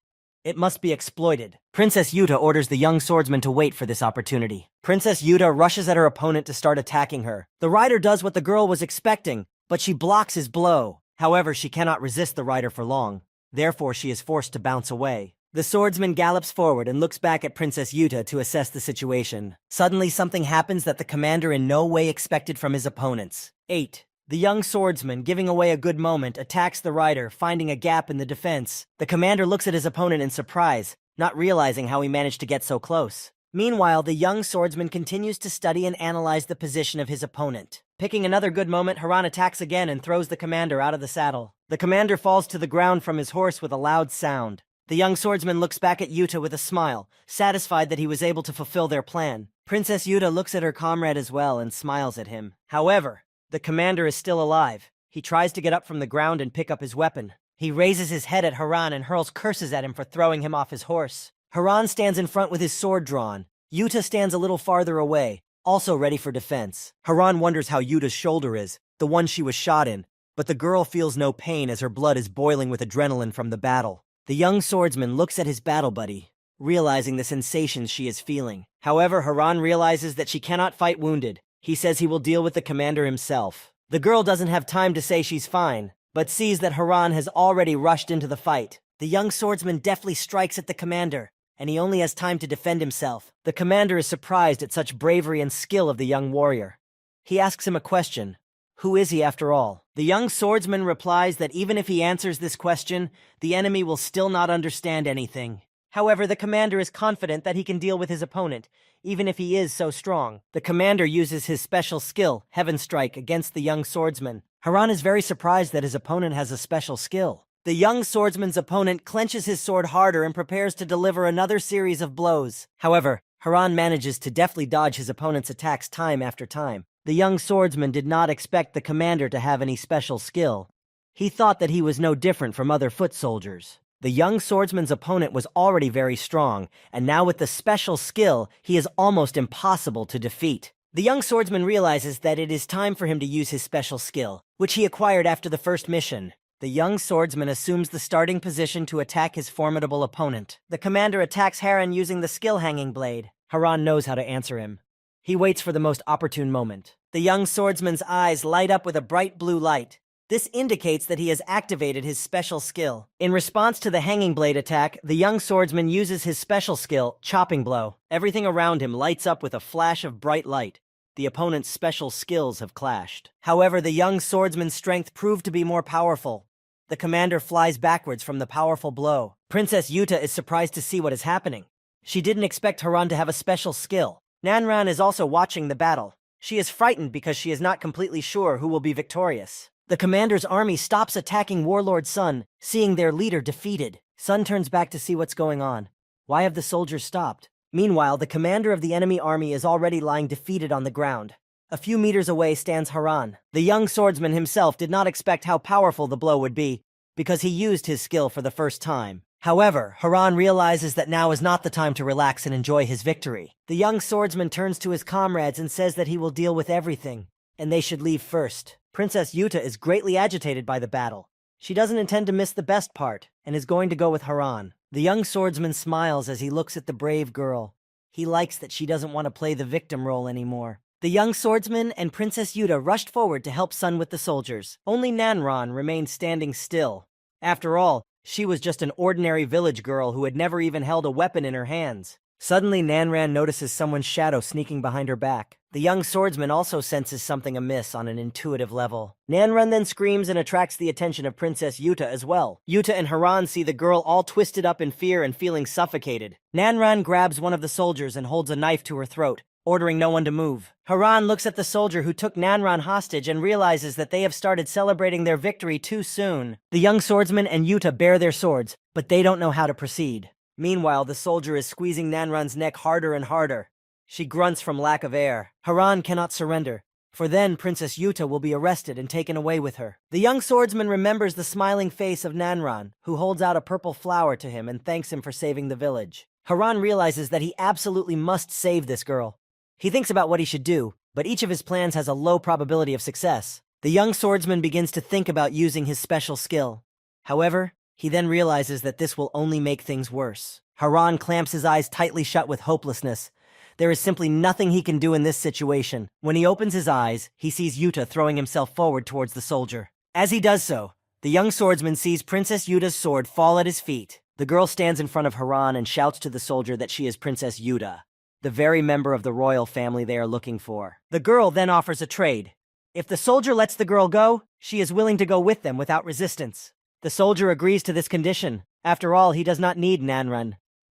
It must be exploited. Princess Yuta orders the young swordsman to wait for this opportunity. Princess Yuta rushes at her opponent to start attacking her. The rider does what the girl was expecting, but she blocks his blow. However, she cannot resist the rider for long. Therefore, she is forced to bounce away. The swordsman gallops forward and looks back at Princess Yuta to assess the situation. Suddenly, something happens that the commander in no way expected from his opponents. 8. The young swordsman, giving away a good moment, attacks the rider, finding a gap in the defense. The commander looks at his opponent in surprise, not realizing how he managed to get so close. Meanwhile, the young swordsman continues to study and analyze the position of his opponent. Picking another good moment, Haran attacks again and throws the commander out of the saddle. The commander falls to the ground from his horse with a loud sound. The young swordsman looks back at Yuta with a smile, satisfied that he was able to fulfill their plan. Princess Yuta looks at her comrade as well and smiles at him. However, the commander is still alive. He tries to get up from the ground and pick up his weapon. He raises his head at Haran and hurls curses at him for throwing him off his horse. Haran stands in front with his sword drawn. Yuta stands a little farther away, also ready for defense. Haran wonders how Yuta's shoulder is, the one she was shot in, but the girl feels no pain as her blood is boiling with adrenaline from the battle. The young swordsman looks at his battle buddy, realizing the sensations she is feeling. However, Haran realizes that she cannot fight wounded. He says he will deal with the commander himself. The girl doesn't have time to say she's fine, but sees that Haran has already rushed into the fight. The young swordsman deftly strikes at the commander, and he only has time to defend himself. The commander is surprised at such bravery and skill of the young warrior. He asks him a question. Who is he after all? The young swordsman replies that even if he answers this question, the enemy will still not understand anything. However, the commander is confident that he can deal with his opponent, even if he is so strong. The commander uses his special skill, Heaven Strike, against the young swordsman. Haran is very surprised that his opponent has a special skill. The young swordsman's opponent clenches his sword harder and prepares to deliver another series of blows. However, Haran manages to deftly dodge his opponent's attacks time after time. The young swordsman did not expect the commander to have any special skill. He thought that he was no different from other foot soldiers. The young swordsman's opponent was already very strong, and now with the special skill, he is almost impossible to defeat. The young swordsman realizes that it is time for him to use his special skill, which he acquired after the first mission. The young swordsman assumes the starting position to attack his formidable opponent. The commander attacks Haran using the skill hanging blade. Haran knows how to answer him. He waits for the most opportune moment. The young swordsman's eyes light up with a bright blue light. This indicates that he has activated his special skill. In response to the hanging blade attack, the young swordsman uses his special skill, chopping blow. Everything around him lights up with a flash of bright light. The opponent's special skills have clashed. However, the young swordsman's strength proved to be more powerful. The commander flies backwards from the powerful blow. Princess Yuta is surprised to see what is happening. She didn't expect Haran to have a special skill. Nanran is also watching the battle. She is frightened because she is not completely sure who will be victorious. The commander's army stops attacking Warlord Sun, seeing their leader defeated. Sun turns back to see what's going on. Why have the soldiers stopped? Meanwhile, the commander of the enemy army is already lying defeated on the ground. A few meters away stands Haran. The young swordsman himself did not expect how powerful the blow would be, because he used his skill for the first time. However, Haran realizes that now is not the time to relax and enjoy his victory. The young swordsman turns to his comrades and says that he will deal with everything, and they should leave first. Princess Yuta is greatly agitated by the battle. She doesn't intend to miss the best part, and is going to go with Haran. The young swordsman smiles as he looks at the brave girl. He likes that she doesn't want to play the victim role anymore. The young swordsman and Princess Yuta rushed forward to help Sun with the soldiers. Only Nanran remained standing still. After all, she was just an ordinary village girl who had never even held a weapon in her hands. Suddenly, Nanran notices someone's shadow sneaking behind her back. The young swordsman also senses something amiss on an intuitive level. Nanran then screams and attracts the attention of Princess Yuta as well. Yuta and Haran see the girl all twisted up in fear and feeling suffocated. Nanran grabs one of the soldiers and holds a knife to her throat, ordering no one to move. Haran looks at the soldier who took Nanran hostage and realizes that they have started celebrating their victory too soon. The young swordsman and Yuta bare their swords, but they don't know how to proceed. Meanwhile, the soldier is squeezing Nanran's neck harder and harder. She grunts from lack of air. Haran cannot surrender, for then Princess Yuta will be arrested and taken away with her. The young swordsman remembers the smiling face of Nanran, who holds out a purple flower to him and thanks him for saving the village. Haran realizes that he absolutely must save this girl. He thinks about what he should do, but each of his plans has a low probability of success. The young swordsman begins to think about using his special skill. However, he then realizes that this will only make things worse. Haran clamps his eyes tightly shut with hopelessness. There is simply nothing he can do in this situation. When he opens his eyes, he sees Yuta throwing himself forward towards the soldier. As he does so, the young swordsman sees Princess Yuta's sword fall at his feet. The girl stands in front of Haran and shouts to the soldier that she is Princess Yuta, the very member of the royal family they are looking for. The girl then offers a trade. If the soldier lets the girl go, she is willing to go with them without resistance. The soldier agrees to this condition. After all, he does not need Nanran.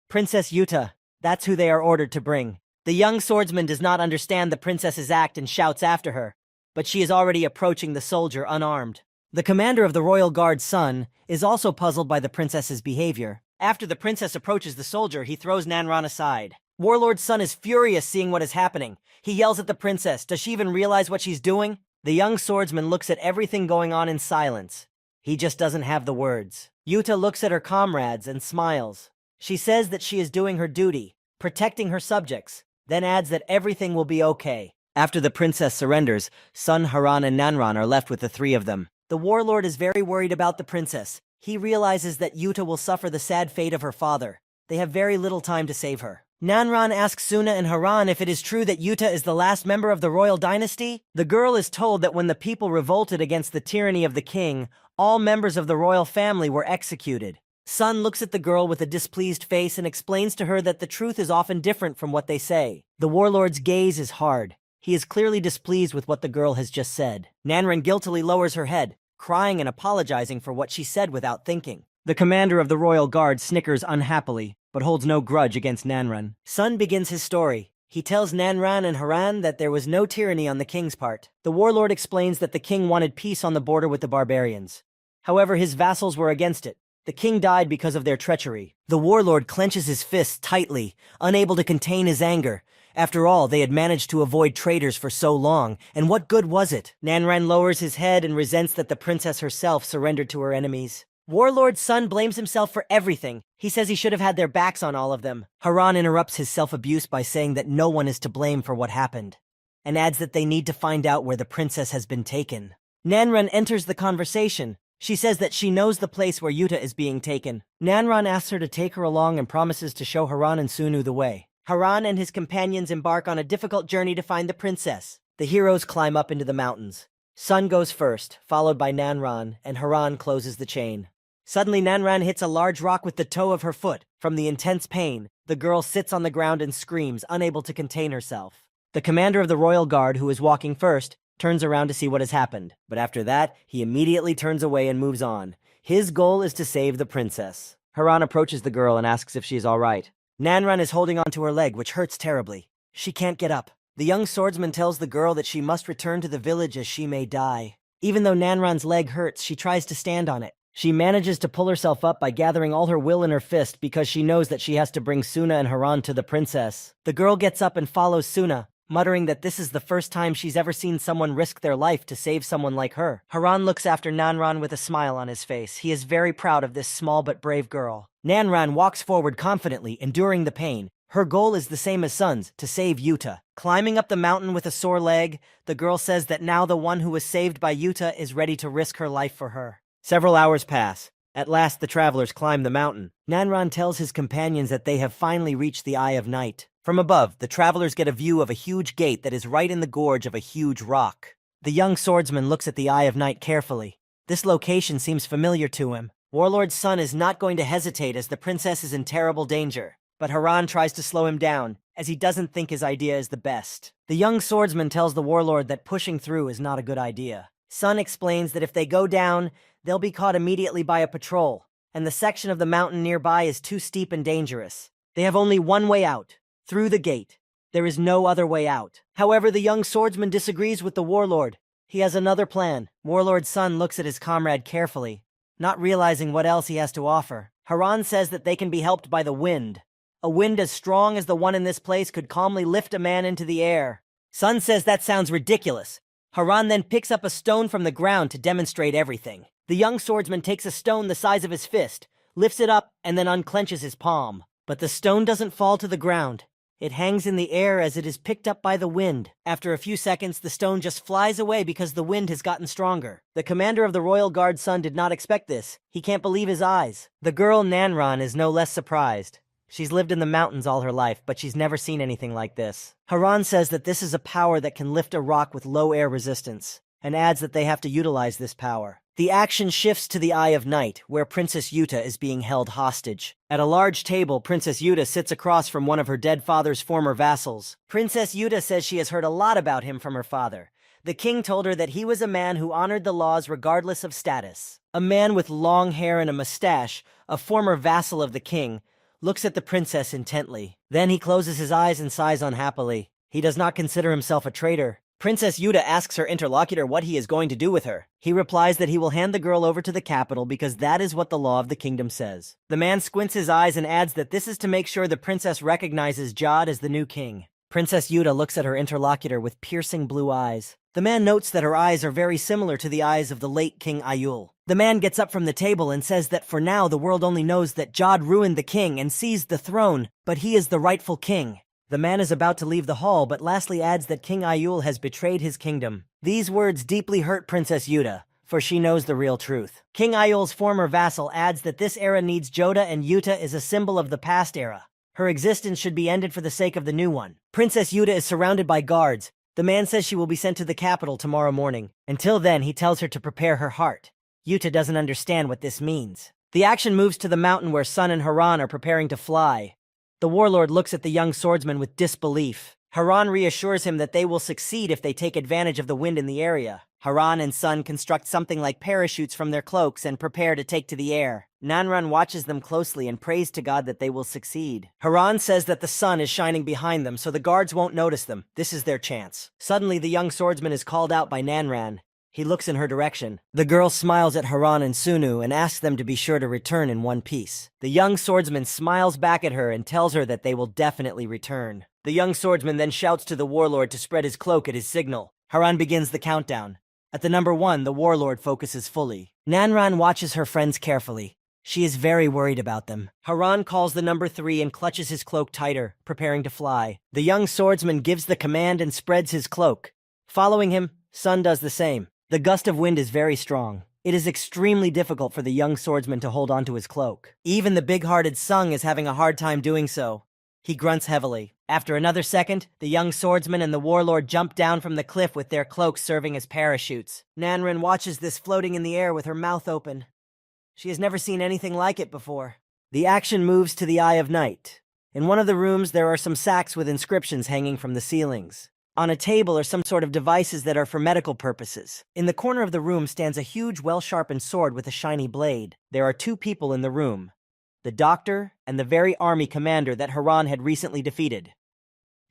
Princess Yuta, that's who they are ordered to bring. The young swordsman does not understand the princess's act and shouts after her, but she is already approaching the soldier unarmed. The commander of the royal guard, Sun, is also puzzled by the princess's behavior. After the princess approaches the soldier, he throws Nanran aside. Warlord Sun is furious seeing what is happening. He yells at the princess. Does she even realize what she's doing? The young swordsman looks at everything going on in silence. He just doesn't have the words. Yuta looks at her comrades and smiles. She says that she is doing her duty, protecting her subjects, then adds that everything will be okay. After the princess surrenders, Sun, Haran, and Nanran are left with the three of them. The warlord is very worried about the princess. He realizes that Yuta will suffer the sad fate of her father. They have very little time to save her. Nanran asks Suna and Haran if it is true that Yuta is the last member of the royal dynasty. The girl is told that when the people revolted against the tyranny of the king, all members of the royal family were executed. Sun looks at the girl with a displeased face and explains to her that the truth is often different from what they say. The warlord's gaze is hard. He is clearly displeased with what the girl has just said. Nanran guiltily lowers her head, crying and apologizing for what she said without thinking. The commander of the royal guard snickers unhappily, but holds no grudge against Nanran. Sun begins his story. He tells Nanran and Haran that there was no tyranny on the king's part. The warlord explains that the king wanted peace on the border with the barbarians. However, his vassals were against it. The king died because of their treachery. The warlord clenches his fists tightly, unable to contain his anger. After all, they had managed to avoid traitors for so long, and what good was it? Nanran lowers his head and resents that the princess herself surrendered to her enemies. Warlord's son blames himself for everything. He says he should have had their backs on all of them. Haran interrupts his self-abuse by saying that no one is to blame for what happened, and adds that they need to find out where the princess has been taken. Nanran enters the conversation. She says that she knows the place where Yuta is being taken. Nanran asks her to take her along and promises to show Haran and Sunu the way. Haran and his companions embark on a difficult journey to find the princess. The heroes climb up into the mountains. Sun goes first, followed by Nanran, and Haran closes the chain. Suddenly, Nanran hits a large rock with the toe of her foot. From the intense pain, the girl sits on the ground and screams, unable to contain herself. The commander of the royal guard, who is walking first, turns around to see what has happened. But after that, he immediately turns away and moves on. His goal is to save the princess. Haran approaches the girl and asks if she is all right. Nanran is holding onto her leg, which hurts terribly. She can't get up. The young swordsman tells the girl that she must return to the village as she may die. Even though Nanran's leg hurts, she tries to stand on it. She manages to pull herself up by gathering all her will in her fist because she knows that she has to bring Suna and Haran to the princess. The girl gets up and follows Suna, muttering that this is the first time she's ever seen someone risk their life to save someone like her. Haran looks after Nanran with a smile on his face. He is very proud of this small but brave girl. Nanran walks forward confidently, enduring the pain. Her goal is the same as Sun's, to save Yuta. Climbing up the mountain with a sore leg, the girl says that now the one who was saved by Yuta is ready to risk her life for her. Several hours pass. At last, the travelers climb the mountain. Nanran tells his companions that they have finally reached the Eye of Night. From above, the travelers get a view of a huge gate that is right in the gorge of a huge rock. The young swordsman looks at the Eye of Night carefully. This location seems familiar to him. Warlord's son is not going to hesitate as the princess is in terrible danger. But Haran tries to slow him down, as he doesn't think his idea is the best. The young swordsman tells the warlord that pushing through is not a good idea. Sun explains that if they go down, they'll be caught immediately by a patrol, and the section of the mountain nearby is too steep and dangerous. They have only one way out, through the gate. There is no other way out. However, the young swordsman disagrees with the warlord. He has another plan. Warlord's son looks at his comrade carefully, not realizing what else he has to offer. Haran says that they can be helped by the wind. A wind as strong as the one in this place could calmly lift a man into the air. Sun says that sounds ridiculous. Haran then picks up a stone from the ground to demonstrate everything. The young swordsman takes a stone the size of his fist, lifts it up, and then unclenches his palm. But the stone doesn't fall to the ground. It hangs in the air as it is picked up by the wind. After a few seconds, the stone just flies away because the wind has gotten stronger. The commander of the royal guard's son did not expect this. He can't believe his eyes. The girl Nanran is no less surprised. She's lived in the mountains all her life, but she's never seen anything like this. Haran says that this is a power that can lift a rock with low air resistance, and adds that they have to utilize this power. The action shifts to the Eye of Night, where Princess Yuta is being held hostage. At a large table, Princess Yuta sits across from one of her dead father's former vassals. Princess Yuta says she has heard a lot about him from her father. The king told her that he was a man who honored the laws regardless of status. A man with long hair and a mustache, a former vassal of the king, looks at the princess intently. Then he closes his eyes and sighs unhappily. He does not consider himself a traitor. Princess Yuta asks her interlocutor what he is going to do with her. He replies that he will hand the girl over to the capital because that is what the law of the kingdom says. The man squints his eyes and adds that this is to make sure the princess recognizes Jad as the new king. Princess Yuta looks at her interlocutor with piercing blue eyes. The man notes that her eyes are very similar to the eyes of the late King Ayul. The man gets up from the table and says that for now the world only knows that Jad ruined the king and seized the throne, but he is the rightful king. The man is about to leave the hall, but lastly adds that King Ayul has betrayed his kingdom. These words deeply hurt Princess Yuta, for she knows the real truth. King Ayul's former vassal adds that this era needs Joda and Yuta is a symbol of the past era. Her existence should be ended for the sake of the new one. Princess Yuta is surrounded by guards. The man says she will be sent to the capital tomorrow morning. Until then, he tells her to prepare her heart. Yuta doesn't understand what this means. The action moves to the mountain where Sun and Haran are preparing to fly. The warlord looks at the young swordsman with disbelief. Haran reassures him that they will succeed if they take advantage of the wind in the area. Haran and Sun construct something like parachutes from their cloaks and prepare to take to the air. Nanran watches them closely and prays to God that they will succeed. Haran says that the sun is shining behind them so the guards won't notice them. This is their chance. Suddenly, the young swordsman is called out by Nanran. He looks in her direction. The girl smiles at Haran and Sunu and asks them to be sure to return in one piece. The young swordsman smiles back at her and tells her that they will definitely return. The young swordsman then shouts to the warlord to spread his cloak at his signal. Haran begins the countdown. At the number 1, the warlord focuses fully. Nanran watches her friends carefully. She is very worried about them. Haran calls the number 3 and clutches his cloak tighter, preparing to fly. The young swordsman gives the command and spreads his cloak. Following him, Sun does the same. The gust of wind is very strong. It is extremely difficult for the young swordsman to hold onto his cloak. Even the big-hearted Sung is having a hard time doing so. He grunts heavily. After another second, the young swordsman and the warlord jump down from the cliff with their cloaks serving as parachutes. Nanran watches this floating in the air with her mouth open. She has never seen anything like it before. The action moves to the Eye of Night. In one of the rooms, there are some sacks with inscriptions hanging from the ceilings. On a table are some sort of devices that are for medical purposes. In the corner of the room stands a huge, well-sharpened sword with a shiny blade. There are 2 people in the room, the doctor and the very army commander that Haran had recently defeated.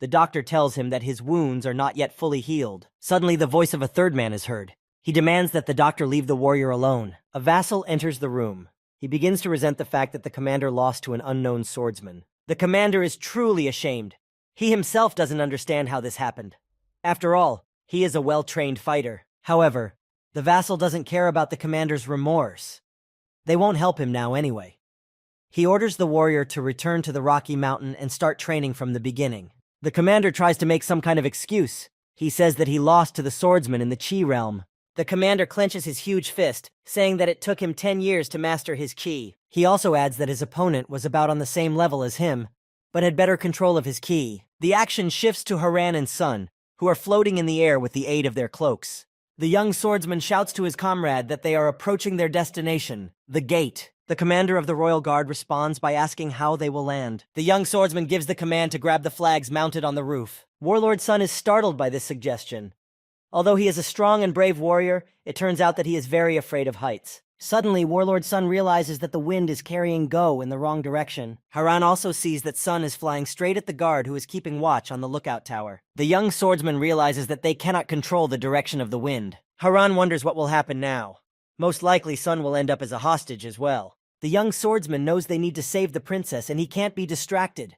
The doctor tells him that his wounds are not yet fully healed. Suddenly, the voice of a third man is heard. He demands that the doctor leave the warrior alone. A vassal enters the room. He begins to resent the fact that the commander lost to an unknown swordsman. The commander is truly ashamed. He himself doesn't understand how this happened. After all, he is a well-trained fighter. However, the vassal doesn't care about the commander's remorse. They won't help him now anyway. He orders the warrior to return to the Rocky Mountain and start training from the beginning. The commander tries to make some kind of excuse. He says that he lost to the swordsman in the Qi realm. The commander clenches his huge fist, saying that it took him 10 years to master his Qi. He also adds that his opponent was about on the same level as him, but had better control of his Qi. The action shifts to Haran and Sun, who are floating in the air with the aid of their cloaks. The young swordsman shouts to his comrade that they are approaching their destination, the gate. The commander of the royal guard responds by asking how they will land. The young swordsman gives the command to grab the flags mounted on the roof. Warlord Sun is startled by this suggestion. Although he is a strong and brave warrior, it turns out that he is very afraid of heights. Suddenly, Warlord Sun realizes that the wind is carrying Go in the wrong direction. Haran also sees that Sun is flying straight at the guard who is keeping watch on the lookout tower. The young swordsman realizes that they cannot control the direction of the wind. Haran wonders what will happen now. Most likely, Sun will end up as a hostage as well. The young swordsman knows they need to save the princess and he can't be distracted.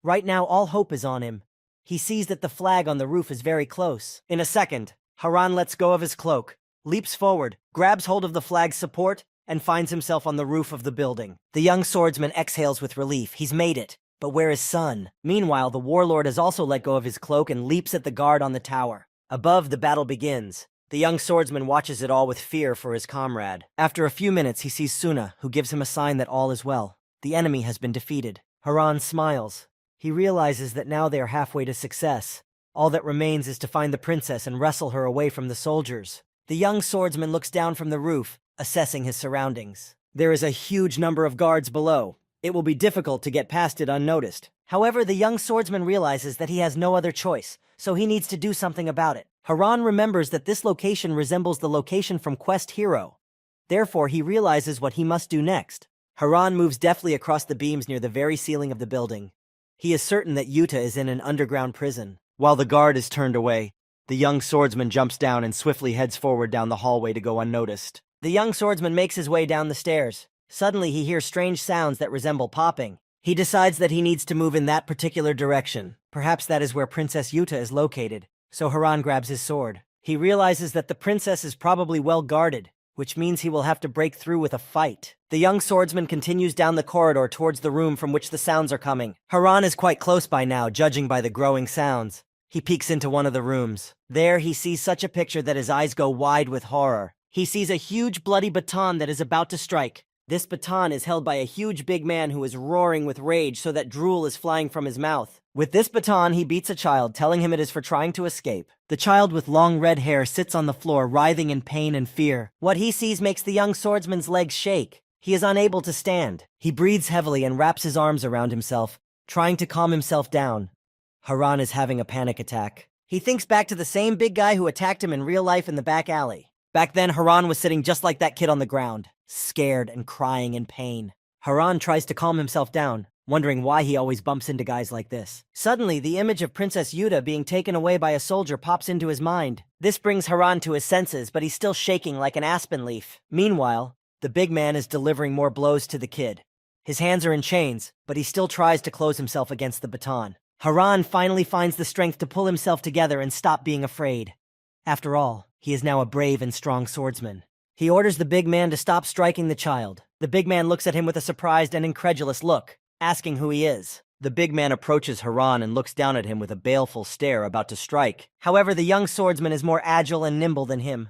Right now, all hope is on him. He sees that the flag on the roof is very close. In a second, Haran lets go of his cloak, leaps forward, grabs hold of the flag's support, and finds himself on the roof of the building. The young swordsman exhales with relief. He's made it. But where is Sun? Meanwhile, the warlord has also let go of his cloak and leaps at the guard on the tower. Above, the battle begins. The young swordsman watches it all with fear for his comrade. After a few minutes, he sees Suna, who gives him a sign that all is well. The enemy has been defeated. Haran smiles. He realizes that now they are halfway to success. All that remains is to find the princess and wrestle her away from the soldiers. The young swordsman looks down from the roof, assessing his surroundings. There is a huge number of guards below. It will be difficult to get past it unnoticed. However, the young swordsman realizes that he has no other choice, so he needs to do something about it. Haran remembers that this location resembles the location from Quest Hero. Therefore, he realizes what he must do next. Haran moves deftly across the beams near the very ceiling of the building. He is certain that Yuta is in an underground prison. While the guard is turned away, the young swordsman jumps down and swiftly heads forward down the hallway to go unnoticed. The young swordsman makes his way down the stairs. Suddenly, he hears strange sounds that resemble popping. He decides that he needs to move in that particular direction. Perhaps that is where Princess Yuta is located. So Haran grabs his sword. He realizes that the princess is probably well guarded, which means he will have to break through with a fight. The young swordsman continues down the corridor towards the room from which the sounds are coming. Haran is quite close by now, judging by the growing sounds. He peeks into one of the rooms. There he sees such a picture that his eyes go wide with horror. He sees a huge bloody baton that is about to strike. This baton is held by a huge big man who is roaring with rage so that drool is flying from his mouth. With this baton, he beats a child, telling him it is for trying to escape. The child with long red hair sits on the floor, writhing in pain and fear. What he sees makes the young swordsman's legs shake. He is unable to stand. He breathes heavily and wraps his arms around himself, trying to calm himself down. Haran is having a panic attack. He thinks back to the same big guy who attacked him in real life in the back alley. Back then, Haran was sitting just like that kid on the ground, scared and crying in pain. Haran tries to calm himself down, wondering why he always bumps into guys like this. Suddenly, the image of Princess Yuta being taken away by a soldier pops into his mind. This brings Haran to his senses, but he's still shaking like an aspen leaf. Meanwhile, the big man is delivering more blows to the kid. His hands are in chains, but he still tries to close himself against the baton. Haran finally finds the strength to pull himself together and stop being afraid. After all, He is now a brave and strong swordsman. He orders the big man to stop striking the child. The big man looks at him with a surprised and incredulous look, asking who he is. The big man approaches Haran and looks down at him with a baleful stare, about to strike. However, the young swordsman is more agile and nimble than him.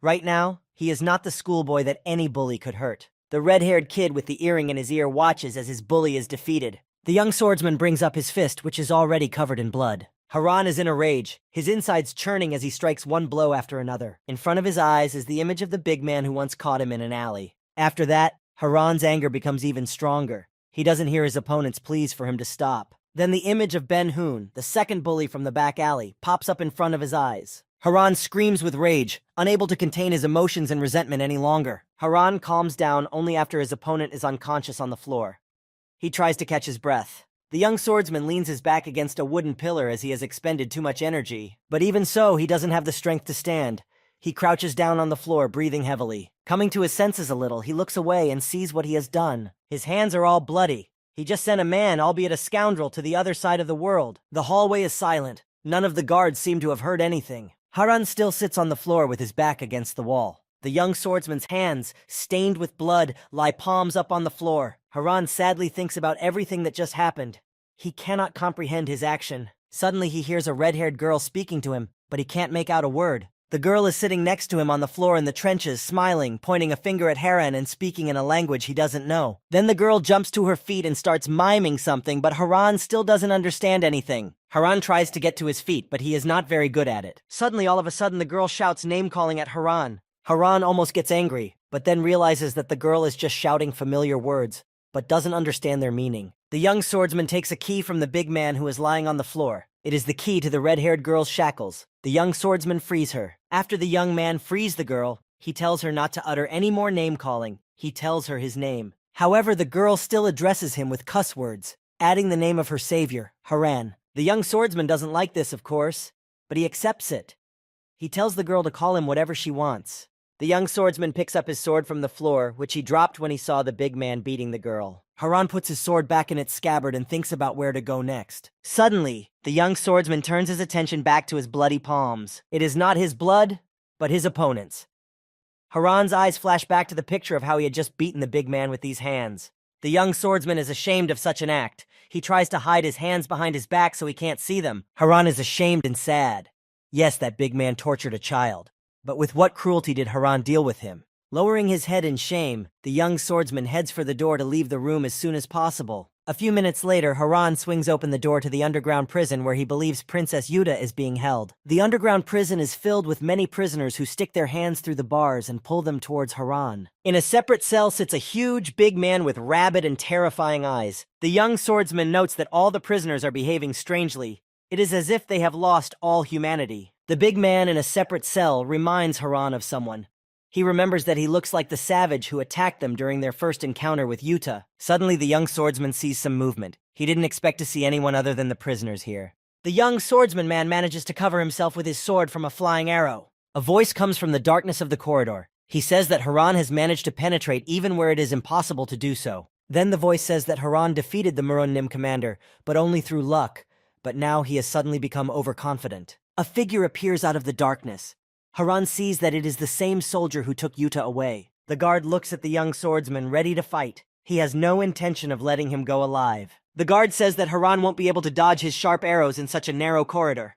Right now, he is not the schoolboy that any bully could hurt. The red-haired kid with the earring in his ear watches as his bully is defeated. The young swordsman brings up his fist, which is already covered in blood. Haran is in a rage, his insides churning as he strikes one blow after another. In front of his eyes is the image of the big man who once caught him in an alley. After that, Haran's anger becomes even stronger. He doesn't hear his opponent's pleas for him to stop. Then the image of Ben-Hoon, the second bully from the back alley, pops up in front of his eyes. Haran screams with rage, unable to contain his emotions and resentment any longer. Haran calms down only after his opponent is unconscious on the floor. He tries to catch his breath. The young swordsman leans his back against a wooden pillar as he has expended too much energy. But even so, he doesn't have the strength to stand. He crouches down on the floor, breathing heavily. Coming to his senses a little, he looks away and sees what he has done. His hands are all bloody. He just sent a man, albeit a scoundrel, to the other side of the world. The hallway is silent. None of the guards seem to have heard anything. Haran still sits on the floor with his back against the wall. The young swordsman's hands, stained with blood, lie palms up on the floor. Haran sadly thinks about everything that just happened. He cannot comprehend his action. Suddenly he hears a red-haired girl speaking to him, but he can't make out a word. The girl is sitting next to him on the floor in the trenches, smiling, pointing a finger at Haran and speaking in a language he doesn't know. Then the girl jumps to her feet and starts miming something, but Haran still doesn't understand anything. Haran tries to get to his feet, but he is not very good at it. Suddenly, all of a sudden, the girl shouts name-calling at Haran. Haran almost gets angry, but then realizes that the girl is just shouting familiar words, but doesn't understand their meaning. The young swordsman takes a key from the big man who is lying on the floor. It is the key to the red-haired girl's shackles. The young swordsman frees her. After the young man frees the girl, he tells her not to utter any more name-calling. He tells her his name. However, the girl still addresses him with cuss words, adding the name of her savior, Haran. The young swordsman doesn't like this, of course, but he accepts it. He tells the girl to call him whatever she wants. The young swordsman picks up his sword from the floor, which he dropped when he saw the big man beating the girl. Haran puts his sword back in its scabbard and thinks about where to go next. Suddenly, the young swordsman turns his attention back to his bloody palms. It is not his blood, but his opponent's. Haran's eyes flash back to the picture of how he had just beaten the big man with these hands. The young swordsman is ashamed of such an act. He tries to hide his hands behind his back so he can't see them. Haran is ashamed and sad. Yes, that big man tortured a child. But with what cruelty did Haran deal with him? Lowering his head in shame, the young swordsman heads for the door to leave the room as soon as possible. A few minutes later, Haran swings open the door to the underground prison where he believes Princess Yuta is being held. The underground prison is filled with many prisoners who stick their hands through the bars and pull them towards Haran. In a separate cell sits a huge, big man with rabid and terrifying eyes. The young swordsman notes that all the prisoners are behaving strangely. It is as if they have lost all humanity. The big man in a separate cell reminds Haran of someone. He remembers that he looks like the savage who attacked them during their first encounter with Yuta. Suddenly, the young swordsman sees some movement. He didn't expect to see anyone other than the prisoners here. The young swordsman man manages to cover himself with his sword from a flying arrow. A voice comes from the darkness of the corridor. He says that Haran has managed to penetrate even where it is impossible to do so. Then the voice says that Haran defeated the Murun-Nim commander, but only through luck. But now he has suddenly become overconfident. A figure appears out of the darkness. Haran sees that it is the same soldier who took Yuta away. The guard looks at the young swordsman, ready to fight. He has no intention of letting him go alive. The guard says that Haran won't be able to dodge his sharp arrows in such a narrow corridor.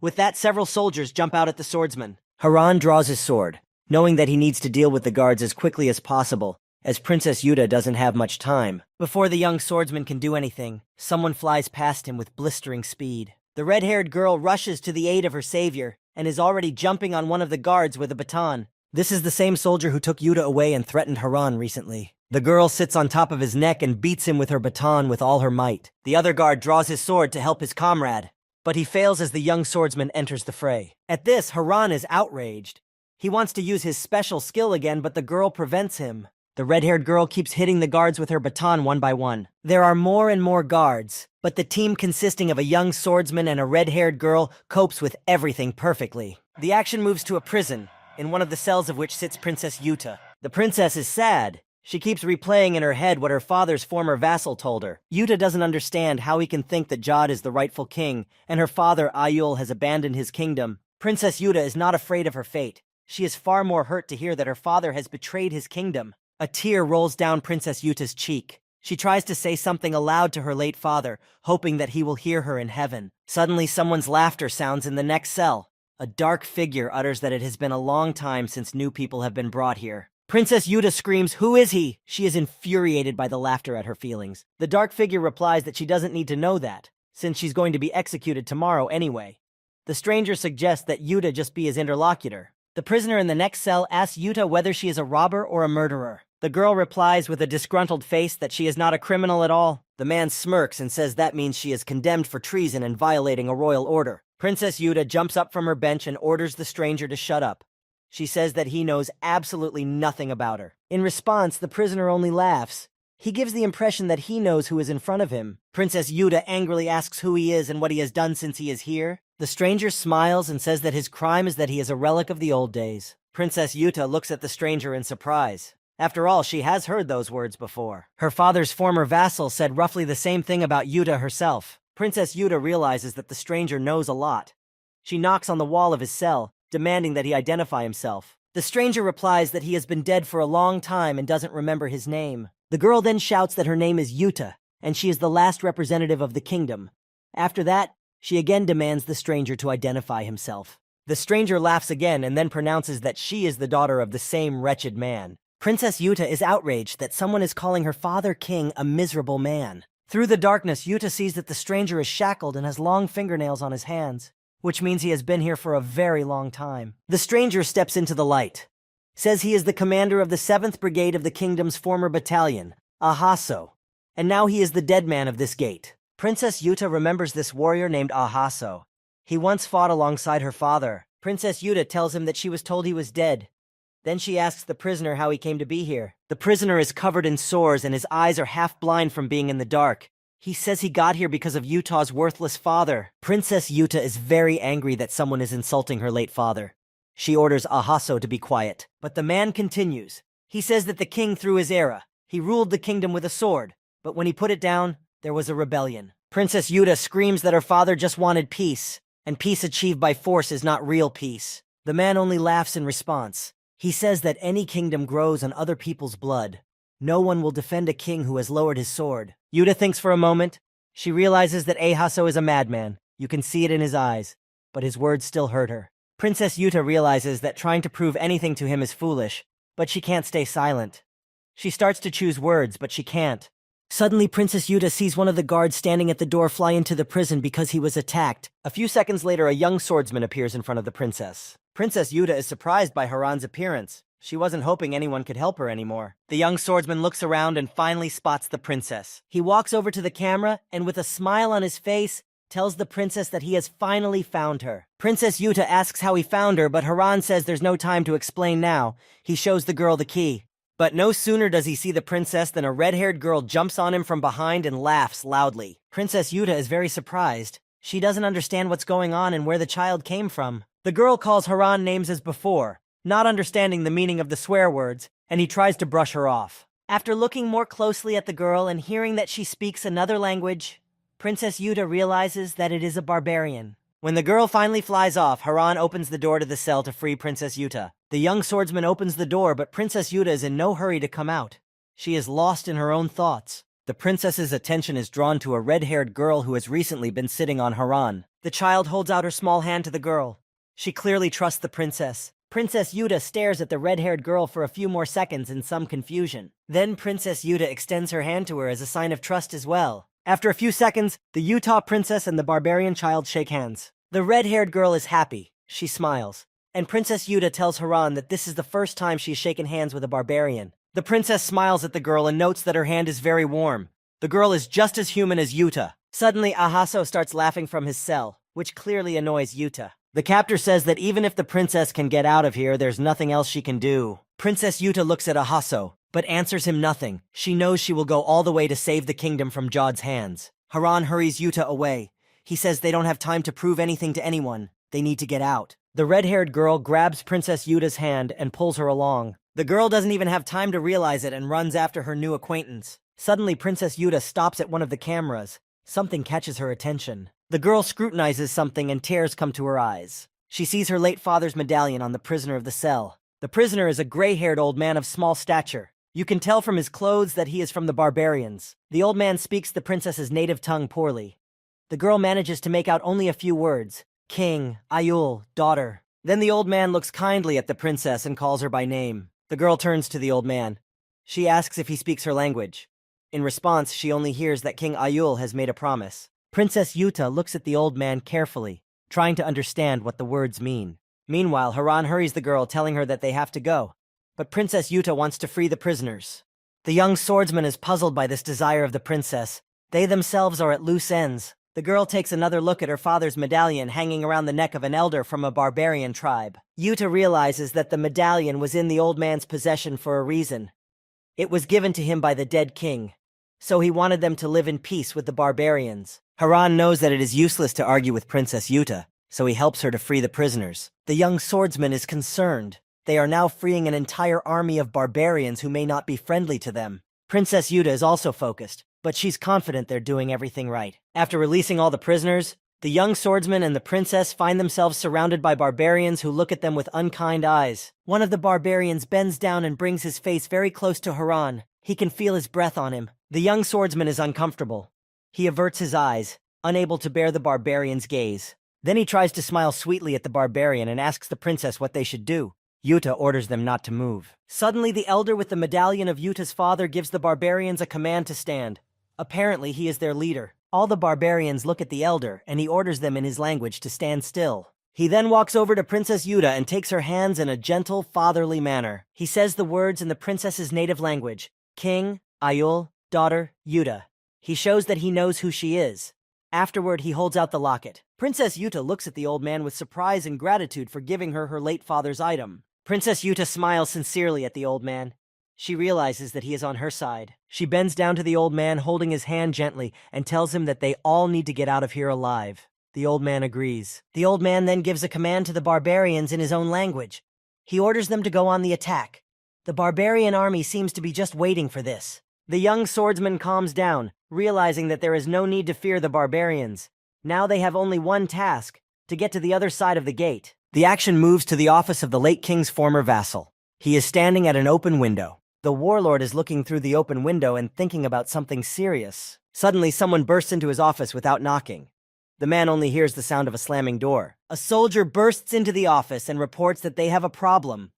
With that, several soldiers jump out at the swordsman. Haran draws his sword, knowing that he needs to deal with the guards as quickly as possible, as Princess Yuta doesn't have much time. Before the young swordsman can do anything, someone flies past him with blistering speed. The red-haired girl rushes to the aid of her savior, and is already jumping on one of the guards with a baton. This is the same soldier who took Yuta away and threatened Haran recently. The girl sits on top of his neck and beats him with her baton with all her might. The other guard draws his sword to help his comrade, but he fails as the young swordsman enters the fray. At this, Haran is outraged. He wants to use his special skill again, but the girl prevents him. The red-haired girl keeps hitting the guards with her baton one by one. There are more and more guards, but the team consisting of a young swordsman and a red-haired girl copes with everything perfectly. The action moves to a prison, in one of the cells of which sits Princess Yuta. The princess is sad. She keeps replaying in her head what her father's former vassal told her. Yuta doesn't understand how he can think that Jad is the rightful king, and her father Ayul has abandoned his kingdom. Princess Yuta is not afraid of her fate. She is far more hurt to hear that her father has betrayed his kingdom. A tear rolls down Princess Yuta's cheek. She tries to say something aloud to her late father, hoping that he will hear her in heaven. Suddenly, someone's laughter sounds in the next cell. A dark figure utters that it has been a long time since new people have been brought here. Princess Yuta screams, "Who is he?" She is infuriated by the laughter at her feelings. The dark figure replies that she doesn't need to know that, since she's going to be executed tomorrow anyway. The stranger suggests that Yuta just be his interlocutor. The prisoner in the next cell asks Yuta whether she is a robber or a murderer. The girl replies with a disgruntled face that she is not a criminal at all. The man smirks and says that means she is condemned for treason and violating a royal order. Princess Yuta jumps up from her bench and orders the stranger to shut up. She says that he knows absolutely nothing about her. In response, the prisoner only laughs. He gives the impression that he knows who is in front of him. Princess Yuta angrily asks who he is and what he has done since he is here. The stranger smiles and says that his crime is that he is a relic of the old days. Princess Yuta looks at the stranger in surprise. After all, she has heard those words before. Her father's former vassal said roughly the same thing about Yuta herself. Princess Yuta realizes that the stranger knows a lot. She knocks on the wall of his cell, demanding that he identify himself. The stranger replies that he has been dead for a long time and doesn't remember his name. The girl then shouts that her name is Yuta, and she is the last representative of the kingdom. After that, she again demands the stranger to identify himself. The stranger laughs again and then pronounces that she is the daughter of the same wretched man. Princess Yuta is outraged that someone is calling her father king a miserable man. Through the darkness, Yuta sees that the stranger is shackled and has long fingernails on his hands, which means he has been here for a very long time. The stranger steps into the light, says he is the commander of the 7th Brigade of the kingdom's former battalion, Ahaso, and now he is the dead man of this gate. Princess Yuta remembers this warrior named Ahaso. He once fought alongside her father. Princess Yuta tells him that she was told he was dead. Then she asks the prisoner how he came to be here. The prisoner is covered in sores and his eyes are half blind from being in the dark. He says he got here because of Yuta's worthless father. Princess Yuta is very angry that someone is insulting her late father. She orders Ahaso to be quiet. But the man continues. He says that the king threw his era. He ruled the kingdom with a sword. But when he put it down, there was a rebellion. Princess Yuta screams that her father just wanted peace, and peace achieved by force is not real peace. The man only laughs in response. He says that any kingdom grows on other people's blood. No one will defend a king who has lowered his sword. Yuta thinks for a moment. She realizes that Ahaso is a madman. You can see it in his eyes, but his words still hurt her. Princess Yuta realizes that trying to prove anything to him is foolish, but she can't stay silent. She starts to choose words, but she can't. Suddenly, Princess Yuta sees one of the guards standing at the door fly into the prison because he was attacked. A few seconds later, a young swordsman appears in front of the princess. Princess Yuta is surprised by Haran's appearance. She wasn't hoping anyone could help her anymore. The young swordsman looks around and finally spots the princess. He walks over to the camera and with a smile on his face, tells the princess that he has finally found her. Princess Yuta asks how he found her, but Haran says there's no time to explain now. He shows the girl the key. But no sooner does he see the princess than a red-haired girl jumps on him from behind and laughs loudly. Princess Yuta is very surprised. She doesn't understand what's going on and where the child came from. The girl calls Haran names as before, not understanding the meaning of the swear words, and he tries to brush her off. After looking more closely at the girl and hearing that she speaks another language, Princess Yuta realizes that it is a barbarian. When the girl finally flies off, Haran opens the door to the cell to free Princess Yuta. The young swordsman opens the door, but Princess Yuta is in no hurry to come out. She is lost in her own thoughts. The princess's attention is drawn to a red-haired girl who has recently been sitting on Haran. The child holds out her small hand to the girl. She clearly trusts the princess. Princess Yuta stares at the red-haired girl for a few more seconds in some confusion. Then Princess Yuta extends her hand to her as a sign of trust as well. After a few seconds, the Utah princess and the barbarian child shake hands. The red-haired girl is happy. She smiles. And Princess Yuta tells Haran that this is the first time she's shaken hands with a barbarian. The princess smiles at the girl and notes that her hand is very warm. The girl is just as human as Yuta. Suddenly, Ahaso starts laughing from his cell, which clearly annoys Yuta. The captor says that even if the princess can get out of here, there's nothing else she can do. Princess Yuta looks at Ahaso, but answers him nothing. She knows she will go all the way to save the kingdom from Jod's hands. Haran hurries Yuta away. He says they don't have time to prove anything to anyone. They need to get out. The red-haired girl grabs Princess Yuta's hand and pulls her along. The girl doesn't even have time to realize it and runs after her new acquaintance. Suddenly, Princess Yuta stops at one of the cameras. Something catches her attention. The girl scrutinizes something and tears come to her eyes. She sees her late father's medallion on the prisoner of the cell. The prisoner is a gray-haired old man of small stature. You can tell from his clothes that he is from the barbarians. The old man speaks the princess's native tongue poorly. The girl manages to make out only a few words. King, Ayul, daughter. Then the old man looks kindly at the princess and calls her by name. The girl turns to the old man. She asks if he speaks her language. In response, she only hears that King Ayul has made a promise. Princess Yuta looks at the old man carefully, trying to understand what the words mean. Meanwhile, Haran hurries the girl, telling her that they have to go. But Princess Yuta wants to free the prisoners. The young swordsman is puzzled by this desire of the princess. They themselves are at loose ends. The girl takes another look at her father's medallion hanging around the neck of an elder from a barbarian tribe. Yuta realizes that the medallion was in the old man's possession for a reason. It was given to him by the dead king, so he wanted them to live in peace with the barbarians. Haran knows that it is useless to argue with Princess Yuta, so he helps her to free the prisoners. The young swordsman is concerned. They are now freeing an entire army of barbarians who may not be friendly to them. Princess Yuta is also focused, but she's confident they're doing everything right. After releasing all the prisoners, the young swordsman and the princess find themselves surrounded by barbarians who look at them with unkind eyes. One of the barbarians bends down and brings his face very close to Haran. He can feel his breath on him. The young swordsman is uncomfortable. He averts his eyes, unable to bear the barbarian's gaze. Then he tries to smile sweetly at the barbarian and asks the princess what they should do. Yuta orders them not to move. Suddenly, the elder with the medallion of Yuta's father gives the barbarians a command to stand. Apparently, he is their leader. All the barbarians look at the elder, and he orders them in his language to stand still. He then walks over to Princess Yuta and takes her hands in a gentle, fatherly manner. He says the words in the princess's native language. King, Ayul, daughter, Yuta. He shows that he knows who she is. Afterward, he holds out the locket. Princess Yuta looks at the old man with surprise and gratitude for giving her her late father's item. Princess Yuta smiles sincerely at the old man. She realizes that he is on her side. She bends down to the old man, holding his hand gently, and tells him that they all need to get out of here alive. The old man agrees. The old man then gives a command to the barbarians in his own language. He orders them to go on the attack. The barbarian army seems to be just waiting for this. The young swordsman calms down, realizing that there is no need to fear the barbarians. Now they have only one task, to get to the other side of the gate. The action moves to the office of the late king's former vassal. He is standing at an open window. The warlord is looking through the open window and thinking about something serious. Suddenly, someone bursts into his office without knocking. The man only hears the sound of a slamming door. A soldier bursts into the office and reports that they have a problem.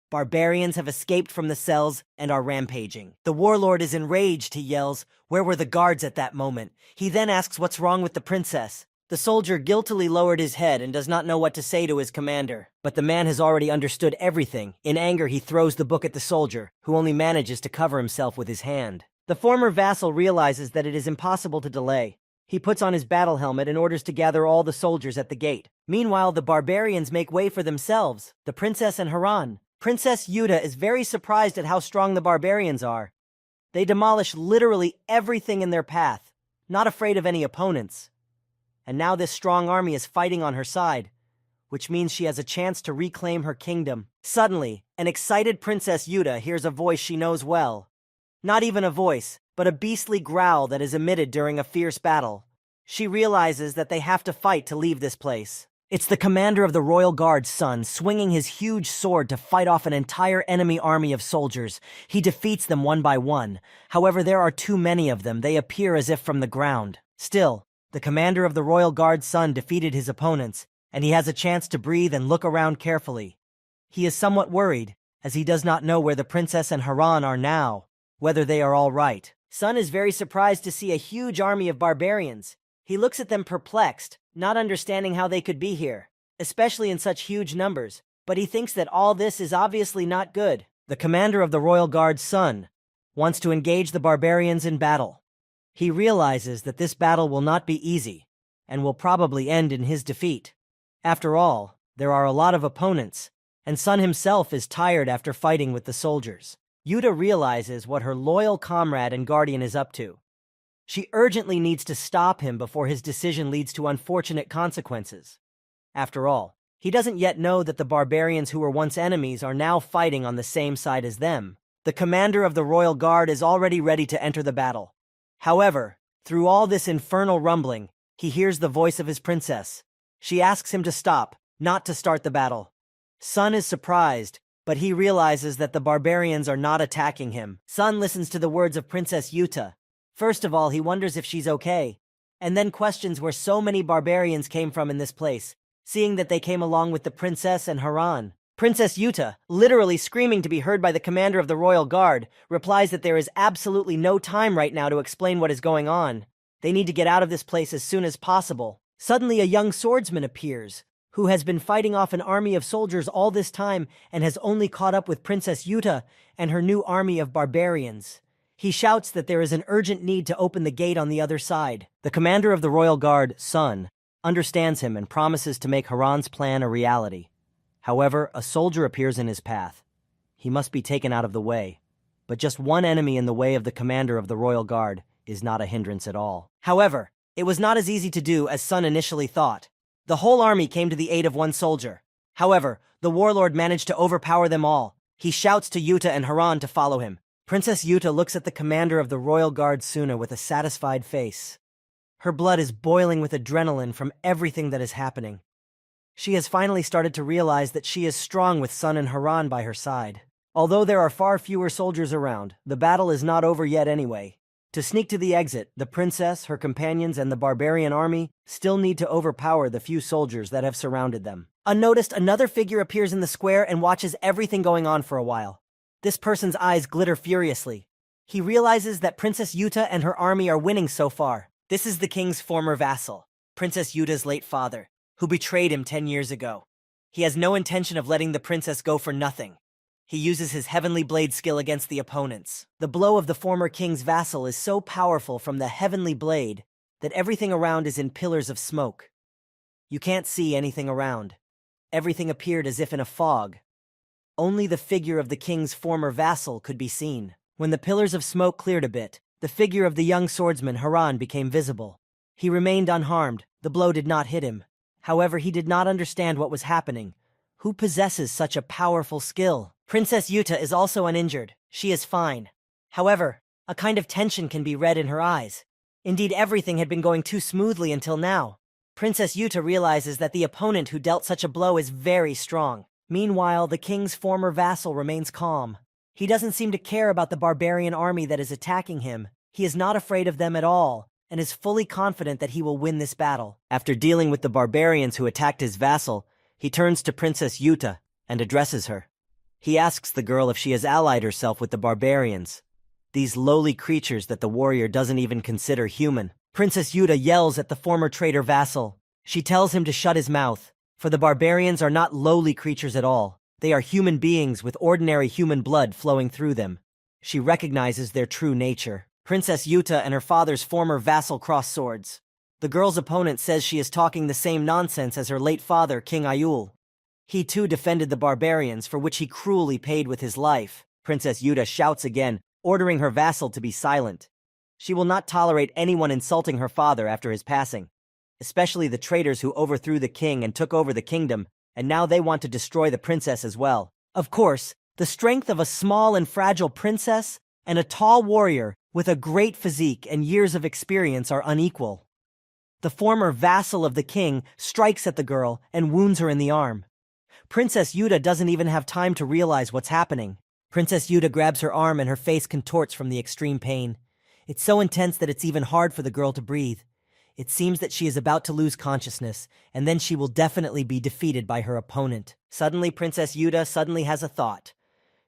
Barbarians have escaped from the cells and are rampaging. The warlord is enraged, he yells. Where were the guards at that moment? He then asks what's wrong with the princess. The soldier guiltily lowered his head and does not know what to say to his commander. But the man has already understood everything. In anger, he throws the book at the soldier, who only manages to cover himself with his hand. The former vassal realizes that it is impossible to delay. He puts on his battle helmet and orders to gather all the soldiers at the gate. Meanwhile, the barbarians make way for themselves, the princess and Haran. Princess Yuta is very surprised at how strong the barbarians are. They demolish literally everything in their path, not afraid of any opponents. And now this strong army is fighting on her side, which means she has a chance to reclaim her kingdom. Suddenly, an excited Princess Yuta hears a voice she knows well. Not even a voice, but a beastly growl that is emitted during a fierce battle. She realizes that they have to fight to leave this place. It's the commander of the Royal Guard's son, swinging his huge sword to fight off an entire enemy army of soldiers. He defeats them one by one. However, there are too many of them. They appear as if from the ground. Still, the commander of the Royal Guard's son defeated his opponents, and he has a chance to breathe and look around carefully. He is somewhat worried, as he does not know where the princess and Haran are now, whether they are all right. Sun is very surprised to see a huge army of barbarians. He looks at them perplexed, not understanding how they could be here, especially in such huge numbers, but he thinks that all this is obviously not good. The commander of the Royal Guard's son wants to engage the barbarians in battle. He realizes that this battle will not be easy, and will probably end in his defeat. After all, there are a lot of opponents, and Sun himself is tired after fighting with the soldiers. Yuta realizes what her loyal comrade and guardian is up to. She urgently needs to stop him before his decision leads to unfortunate consequences. After all, he doesn't yet know that the barbarians who were once enemies are now fighting on the same side as them. The commander of the Royal Guard is already ready to enter the battle. However, through all this infernal rumbling, he hears the voice of his princess. She asks him to stop, not to start the battle. Sun is surprised, but he realizes that the barbarians are not attacking him. Sun listens to the words of Princess Yuta. First of all, he wonders if she's okay, and then questions where so many barbarians came from in this place, seeing that they came along with the princess and Haran. Princess Yuta, literally screaming to be heard by the commander of the royal guard, replies that there is absolutely no time right now to explain what is going on. They need to get out of this place as soon as possible. Suddenly, a young swordsman appears, who has been fighting off an army of soldiers all this time and has only caught up with Princess Yuta and her new army of barbarians. He shouts that there is an urgent need to open the gate on the other side. The commander of the royal guard, Sun, understands him and promises to make Haran's plan a reality. However, a soldier appears in his path. He must be taken out of the way. But just one enemy in the way of the commander of the royal guard is not a hindrance at all. However, it was not as easy to do as Sun initially thought. The whole army came to the aid of one soldier. However, the warlord managed to overpower them all. He shouts to Yuta and Haran to follow him. Princess Yuta looks at the commander of the royal guard Suna with a satisfied face. Her blood is boiling with adrenaline from everything that is happening. She has finally started to realize that she is strong with Sun and Haran by her side. Although there are far fewer soldiers around, the battle is not over yet anyway. To sneak to the exit, the princess, her companions, and the barbarian army still need to overpower the few soldiers that have surrounded them. Unnoticed, another figure appears in the square and watches everything going on for a while. This person's eyes glitter furiously. He realizes that Princess Yuta and her army are winning so far. This is the king's former vassal, Princess Yuta's late father, who betrayed him 10 years ago. He has no intention of letting the princess go for nothing. He uses his heavenly blade skill against the opponents. The blow of the former king's vassal is so powerful from the heavenly blade that everything around is in pillars of smoke. You can't see anything around. Everything appeared as if in a fog. Only the figure of the king's former vassal could be seen. When the pillars of smoke cleared a bit, the figure of the young swordsman Haran became visible. He remained unharmed. The blow did not hit him. However, he did not understand what was happening. Who possesses such a powerful skill? Princess Yuta is also uninjured. She is fine. However, a kind of tension can be read in her eyes. Indeed, everything had been going too smoothly until now. Princess Yuta realizes that the opponent who dealt such a blow is very strong. Meanwhile, the king's former vassal remains calm. He doesn't seem to care about the barbarian army that is attacking him. He is not afraid of them at all, and is fully confident that he will win this battle. After dealing with the barbarians who attacked his vassal, he turns to Princess Yuta and addresses her. He asks the girl if she has allied herself with the barbarians, these lowly creatures that the warrior doesn't even consider human. Princess Yuta yells at the former traitor vassal. She tells him to shut his mouth, for the barbarians are not lowly creatures at all. They are human beings with ordinary human blood flowing through them. She recognizes their true nature. Princess Yuta and her father's former vassal cross swords. The girl's opponent says she is talking the same nonsense as her late father, King Ayul. He too defended the barbarians, for which he cruelly paid with his life. Princess Yuta shouts again, ordering her vassal to be silent. She will not tolerate anyone insulting her father after his passing, especially the traitors who overthrew the king and took over the kingdom, and now they want to destroy the princess as well. Of course, the strength of a small and fragile princess and a tall warrior with a great physique and years of experience are unequal. The former vassal of the king strikes at the girl and wounds her in the arm. Princess Yuta doesn't even have time to realize what's happening. Princess Yuta grabs her arm and her face contorts from the extreme pain. It's so intense that it's even hard for the girl to breathe. It seems that she is about to lose consciousness, and then she will definitely be defeated by her opponent. Suddenly, Princess Yuta has a thought.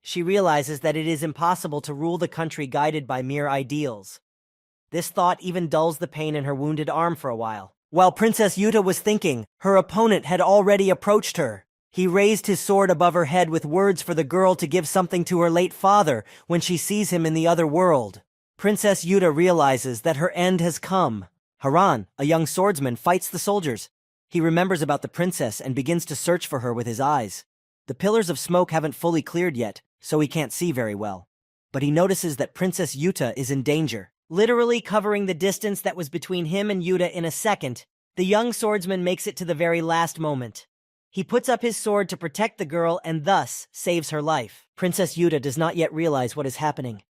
She realizes that it is impossible to rule the country guided by mere ideals. This thought even dulls the pain in her wounded arm for a while. While Princess Yuta was thinking, her opponent had already approached her. He raised his sword above her head with words for the girl to give something to her late father when she sees him in the other world. Princess Yuta realizes that her end has come. Haran, a young swordsman, fights the soldiers. He remembers about the princess and begins to search for her with his eyes. The pillars of smoke haven't fully cleared yet, so he can't see very well. But he notices that Princess Yuta is in danger. Literally covering the distance that was between him and Yuta in a second, the young swordsman makes it to the very last moment. He puts up his sword to protect the girl and thus saves her life. Princess Yuta does not yet realize what is happening.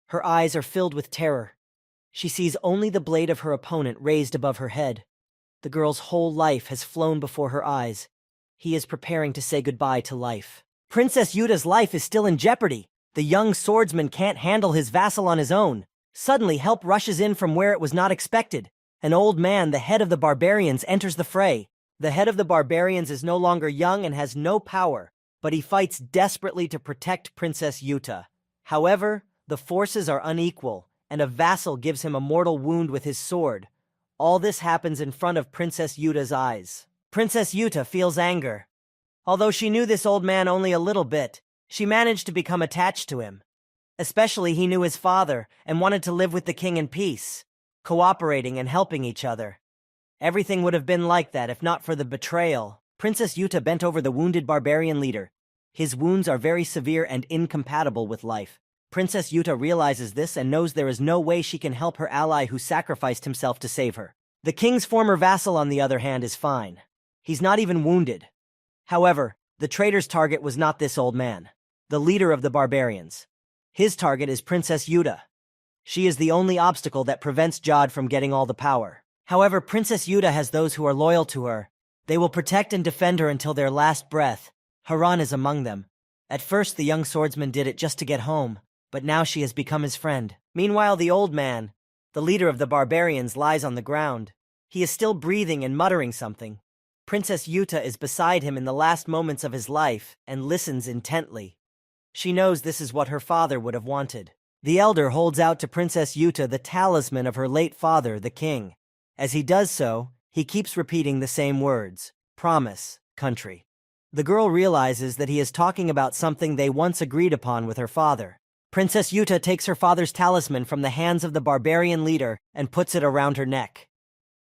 Her eyes are filled with terror. She sees only the blade of her opponent raised above her head. The girl's whole life has flown before her eyes. He is preparing to say goodbye to life. Princess Yuta's life is still in jeopardy. The young swordsman can't handle his vassal on his own. Suddenly, help rushes in from where it was not expected. An old man, the head of the barbarians, enters the fray. The head of the barbarians is no longer young and has no power, but he fights desperately to protect Princess Yuta. However, the forces are unequal, and a vassal gives him a mortal wound with his sword. All this happens in front of Princess Yuta's eyes. Princess Yuta feels anger. Although she knew this old man only a little bit, she managed to become attached to him. Especially he knew his father and wanted to live with the king in peace, cooperating and helping each other. Everything would have been like that if not for the betrayal. Princess Yuta bent over the wounded barbarian leader. His wounds are very severe and incompatible with life. Princess Yuta realizes this and knows there is no way she can help her ally who sacrificed himself to save her. The king's former vassal, on the other hand, is fine. He's not even wounded. However, the traitor's target was not this old man, the leader of the barbarians. His target is Princess Yuta. She is the only obstacle that prevents Jod from getting all the power. However, Princess Yuta has those who are loyal to her. They will protect and defend her until their last breath. Haran is among them. At first, the young swordsman did it just to get home, but now she has become his friend. Meanwhile, the old man, the leader of the barbarians, lies on the ground. He is still breathing and muttering something. Princess Yuta is beside him in the last moments of his life and listens intently. She knows this is what her father would have wanted. The elder holds out to Princess Yuta the talisman of her late father, the king. As he does so, he keeps repeating the same words: promise, country. The girl realizes that he is talking about something they once agreed upon with her father. Princess Yuta takes her father's talisman from the hands of the barbarian leader and puts it around her neck.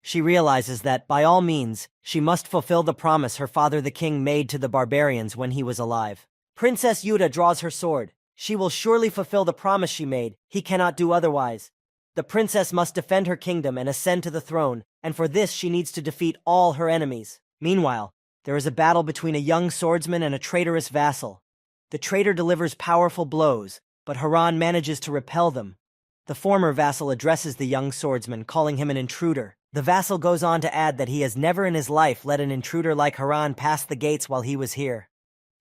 She realizes that, by all means, she must fulfill the promise her father the king made to the barbarians when he was alive. Princess Yuta draws her sword. She will surely fulfill the promise she made. He cannot do otherwise. The princess must defend her kingdom and ascend to the throne, and for this she needs to defeat all her enemies. Meanwhile, there is a battle between a young swordsman and a traitorous vassal. The traitor delivers powerful blows, but Haran manages to repel them. The former vassal addresses the young swordsman, calling him an intruder. The vassal goes on to add that he has never in his life let an intruder like Haran pass the gates while he was here.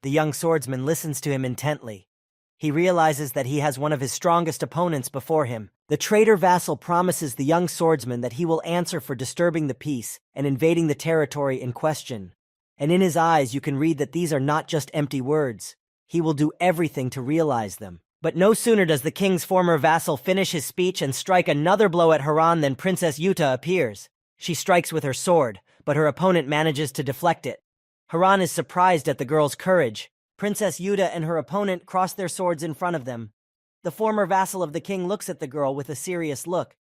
The young swordsman listens to him intently. He realizes that he has one of his strongest opponents before him. The traitor vassal promises the young swordsman that he will answer for disturbing the peace and invading the territory in question. And in his eyes you can read that these are not just empty words. He will do everything to realize them. But no sooner does the king's former vassal finish his speech and strike another blow at Haran than Princess Yuta appears. She strikes with her sword, but her opponent manages to deflect it. Haran is surprised at the girl's courage. Princess Yuta and her opponent cross their swords in front of them. The former vassal of the king looks at the girl with a serious look.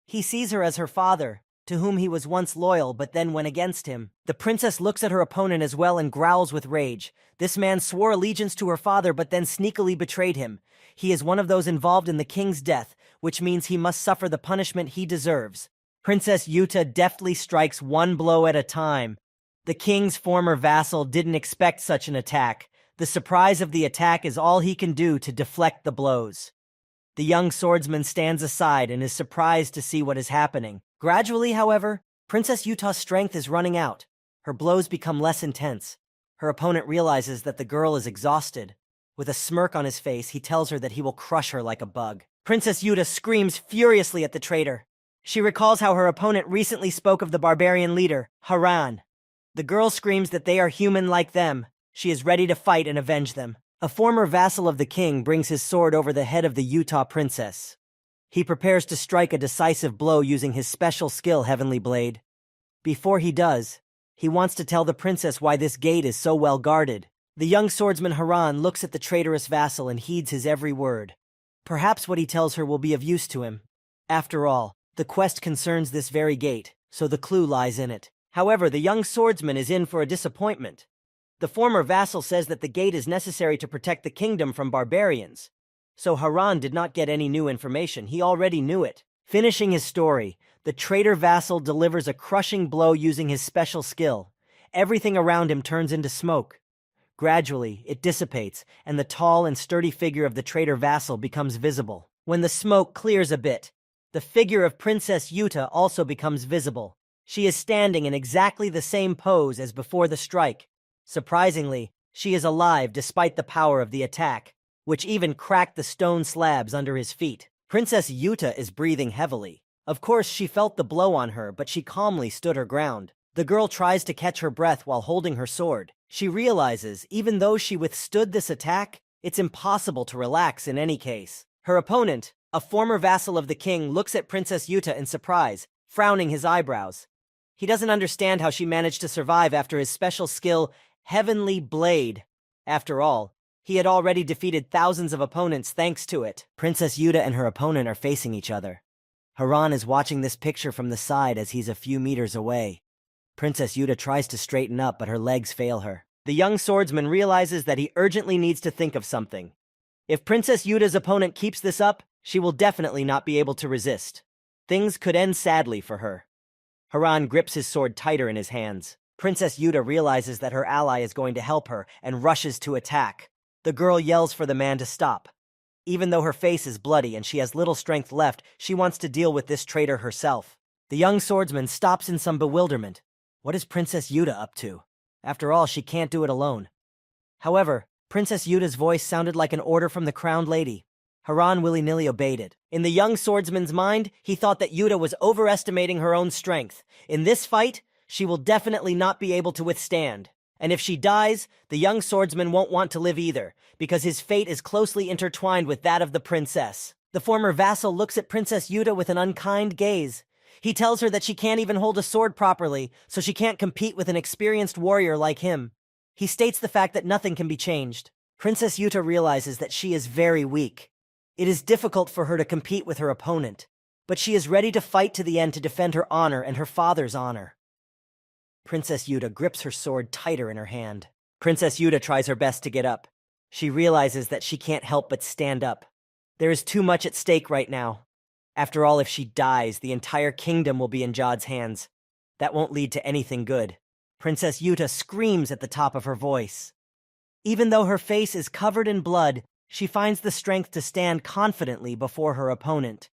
He sees her as her father, to whom he was once loyal but then went against him. The princess looks at her opponent as well and growls with rage. This man swore allegiance to her father but then sneakily betrayed him. He is one of those involved in the king's death, which means he must suffer the punishment he deserves. Princess Yuta deftly strikes one blow at a time. The king's former vassal didn't expect such an attack. The surprise of the attack is all he can do to deflect the blows. The young swordsman stands aside and is surprised to see what is happening. Gradually, however, Princess Yuta's strength is running out. Her blows become less intense. Her opponent realizes that the girl is exhausted. With a smirk on his face, he tells her that he will crush her like a bug. Princess Yuta screams furiously at the traitor. She recalls how her opponent recently spoke of the barbarian leader, Haran. The girl screams that they are human like them. She is ready to fight and avenge them. A former vassal of the king brings his sword over the head of the Utah princess. He prepares to strike a decisive blow using his special skill, Heavenly Blade. Before he does, he wants to tell the princess why this gate is so well guarded. The young swordsman Haran looks at the traitorous vassal and heeds his every word. Perhaps what he tells her will be of use to him. After all, the quest concerns this very gate, so the clue lies in it. However, the young swordsman is in for a disappointment. The former vassal says that the gate is necessary to protect the kingdom from barbarians. So Haran did not get any new information, he already knew it. Finishing his story, the traitor vassal delivers a crushing blow using his special skill. Everything around him turns into smoke. Gradually, it dissipates, and the tall and sturdy figure of the traitor vassal becomes visible. When the smoke clears a bit, the figure of Princess Yuta also becomes visible. She is standing in exactly the same pose as before the strike. Surprisingly, she is alive despite the power of the attack, which even cracked the stone slabs under his feet. Princess Yuta is breathing heavily. Of course, she felt the blow on her, but she calmly stood her ground. The girl tries to catch her breath while holding her sword. She realizes, even though she withstood this attack, it's impossible to relax in any case. Her opponent, a former vassal of the king, looks at Princess Yuta in surprise, frowning his eyebrows. He doesn't understand how she managed to survive after his special skill, Heavenly Blade. After all, he had already defeated thousands of opponents thanks to it. Princess Yuta and her opponent are facing each other. Haran is watching this picture from the side as he's a few meters away. Princess Yuta tries to straighten up, but her legs fail her. The young swordsman realizes that he urgently needs to think of something. If Princess Yuta's opponent keeps this up, she will definitely not be able to resist. Things could end sadly for her. Haran grips his sword tighter in his hands. Princess Yuta realizes that her ally is going to help her and rushes to attack. The girl yells for the man to stop. Even though her face is bloody and she has little strength left, she wants to deal with this traitor herself. The young swordsman stops in some bewilderment. What is Princess Yuta up to? After all, she can't do it alone. However, Princess Yuta's voice sounded like an order from the crowned lady. Haran willy-nilly obeyed it. In the young swordsman's mind, he thought that Yuta was overestimating her own strength. In this fight, she will definitely not be able to withstand. And if she dies, the young swordsman won't want to live either, because his fate is closely intertwined with that of the princess. The former vassal looks at Princess Yuta with an unkind gaze. He tells her that she can't even hold a sword properly, so she can't compete with an experienced warrior like him. He states the fact that nothing can be changed. Princess Yuta realizes that she is very weak. It is difficult for her to compete with her opponent, but she is ready to fight to the end to defend her honor and her father's honor. Princess Yuta grips her sword tighter in her hand. Princess Yuta tries her best to get up. She realizes that she can't help but stand up. There is too much at stake right now. After all, if she dies, the entire kingdom will be in Jod's hands. That won't lead to anything good. Princess Yuta screams at the top of her voice. Even though her face is covered in blood, she finds the strength to stand confidently before her opponent.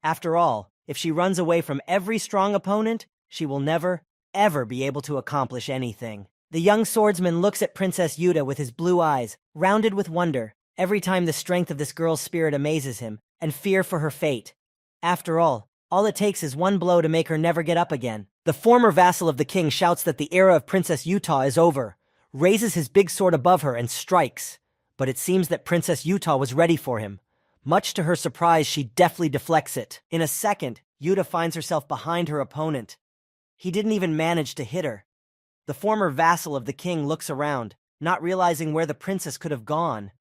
After all, if she runs away from every strong opponent, she will never, ever be able to accomplish anything. The young swordsman looks at Princess Yuta with his blue eyes, rounded with wonder. Every time the strength of this girl's spirit amazes him, and fear for her fate. After all it takes is one blow to make her never get up again. The former vassal of the king shouts that the era of Princess Yuta is over, raises his big sword above her and strikes. But it seems that Princess Yuta was ready for him. Much to her surprise, she deftly deflects it. In a second, Yuta finds herself behind her opponent. He didn't even manage to hit her. The former vassal of the king looks around, not realizing where the princess could have gone.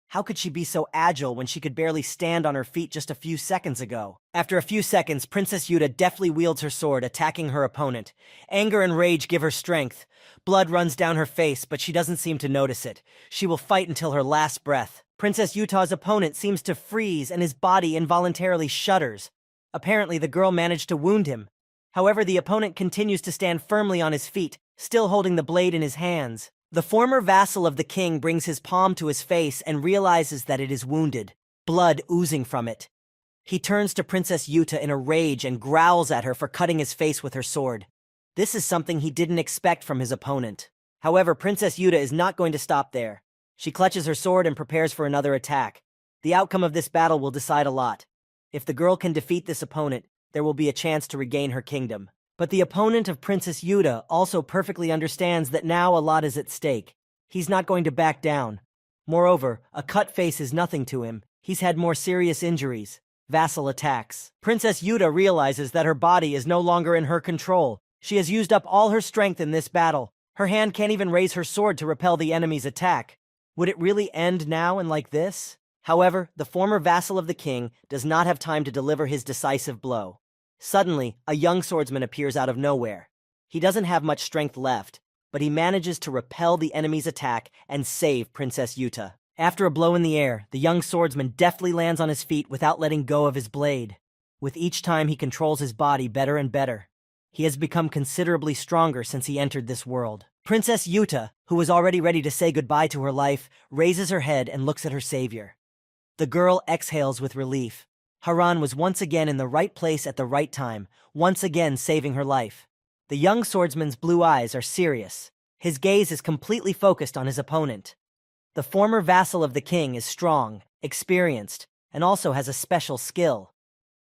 How could she be so agile when she could barely stand on her feet just a few seconds ago? After a few seconds, Princess Yuta deftly wields her sword, attacking her opponent. Anger and rage give her strength. Blood runs down her face, but she doesn't seem to notice it. She will fight until her last breath. Princess Yuta's opponent seems to freeze, and his body involuntarily shudders. Apparently, the girl managed to wound him. However, the opponent continues to stand firmly on his feet, still holding the blade in his hands. The former vassal of the king brings his palm to his face and realizes that it is wounded, blood oozing from it. He turns to Princess Yuta in a rage and growls at her for cutting his face with her sword. This is something he didn't expect from his opponent. However, Princess Yuta is not going to stop there. She clutches her sword and prepares for another attack. The outcome of this battle will decide a lot. If the girl can defeat this opponent, there will be a chance to regain her kingdom. But the opponent of Princess Yuta also perfectly understands that now a lot is at stake. He's not going to back down. Moreover, a cut face is nothing to him. He's had more serious injuries. Vassal attacks. Princess Yuta realizes that her body is no longer in her control. She has used up all her strength in this battle. Her hand can't even raise her sword to repel the enemy's attack. Would it really end now and like this? However, the former vassal of the king does not have time to deliver his decisive blow. Suddenly, a young swordsman appears out of nowhere. He doesn't have much strength left, but he manages to repel the enemy's attack and save Princess Yuta. After a blow in the air, the young swordsman deftly lands on his feet without letting go of his blade. With each time, he controls his body better and better. He has become considerably stronger since he entered this world. Princess Yuta, who was already ready to say goodbye to her life, raises her head and looks at her savior. The girl exhales with relief. Haran was once again in the right place at the right time, once again saving her life. The young swordsman's blue eyes are serious. His gaze is completely focused on his opponent. The former vassal of the king is strong, experienced, and also has a special skill.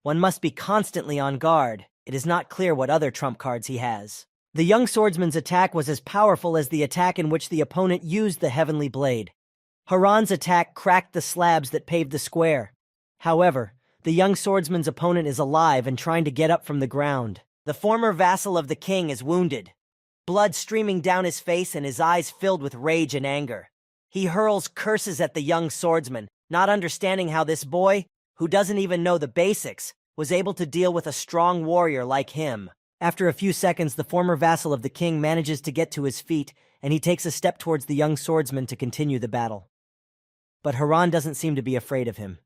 One must be constantly on guard. It is not clear what other trump cards he has. The young swordsman's attack was as powerful as the attack in which the opponent used the heavenly blade. Haran's attack cracked the slabs that paved the square. However, the young swordsman's opponent is alive and trying to get up from the ground. The former vassal of the king is wounded, blood streaming down his face and his eyes filled with rage and anger. He hurls curses at the young swordsman, not understanding how this boy, who doesn't even know the basics, was able to deal with a strong warrior like him. After a few seconds, the former vassal of the king manages to get to his feet, and he takes a step towards the young swordsman to continue the battle. But Haran doesn't seem to be afraid of him.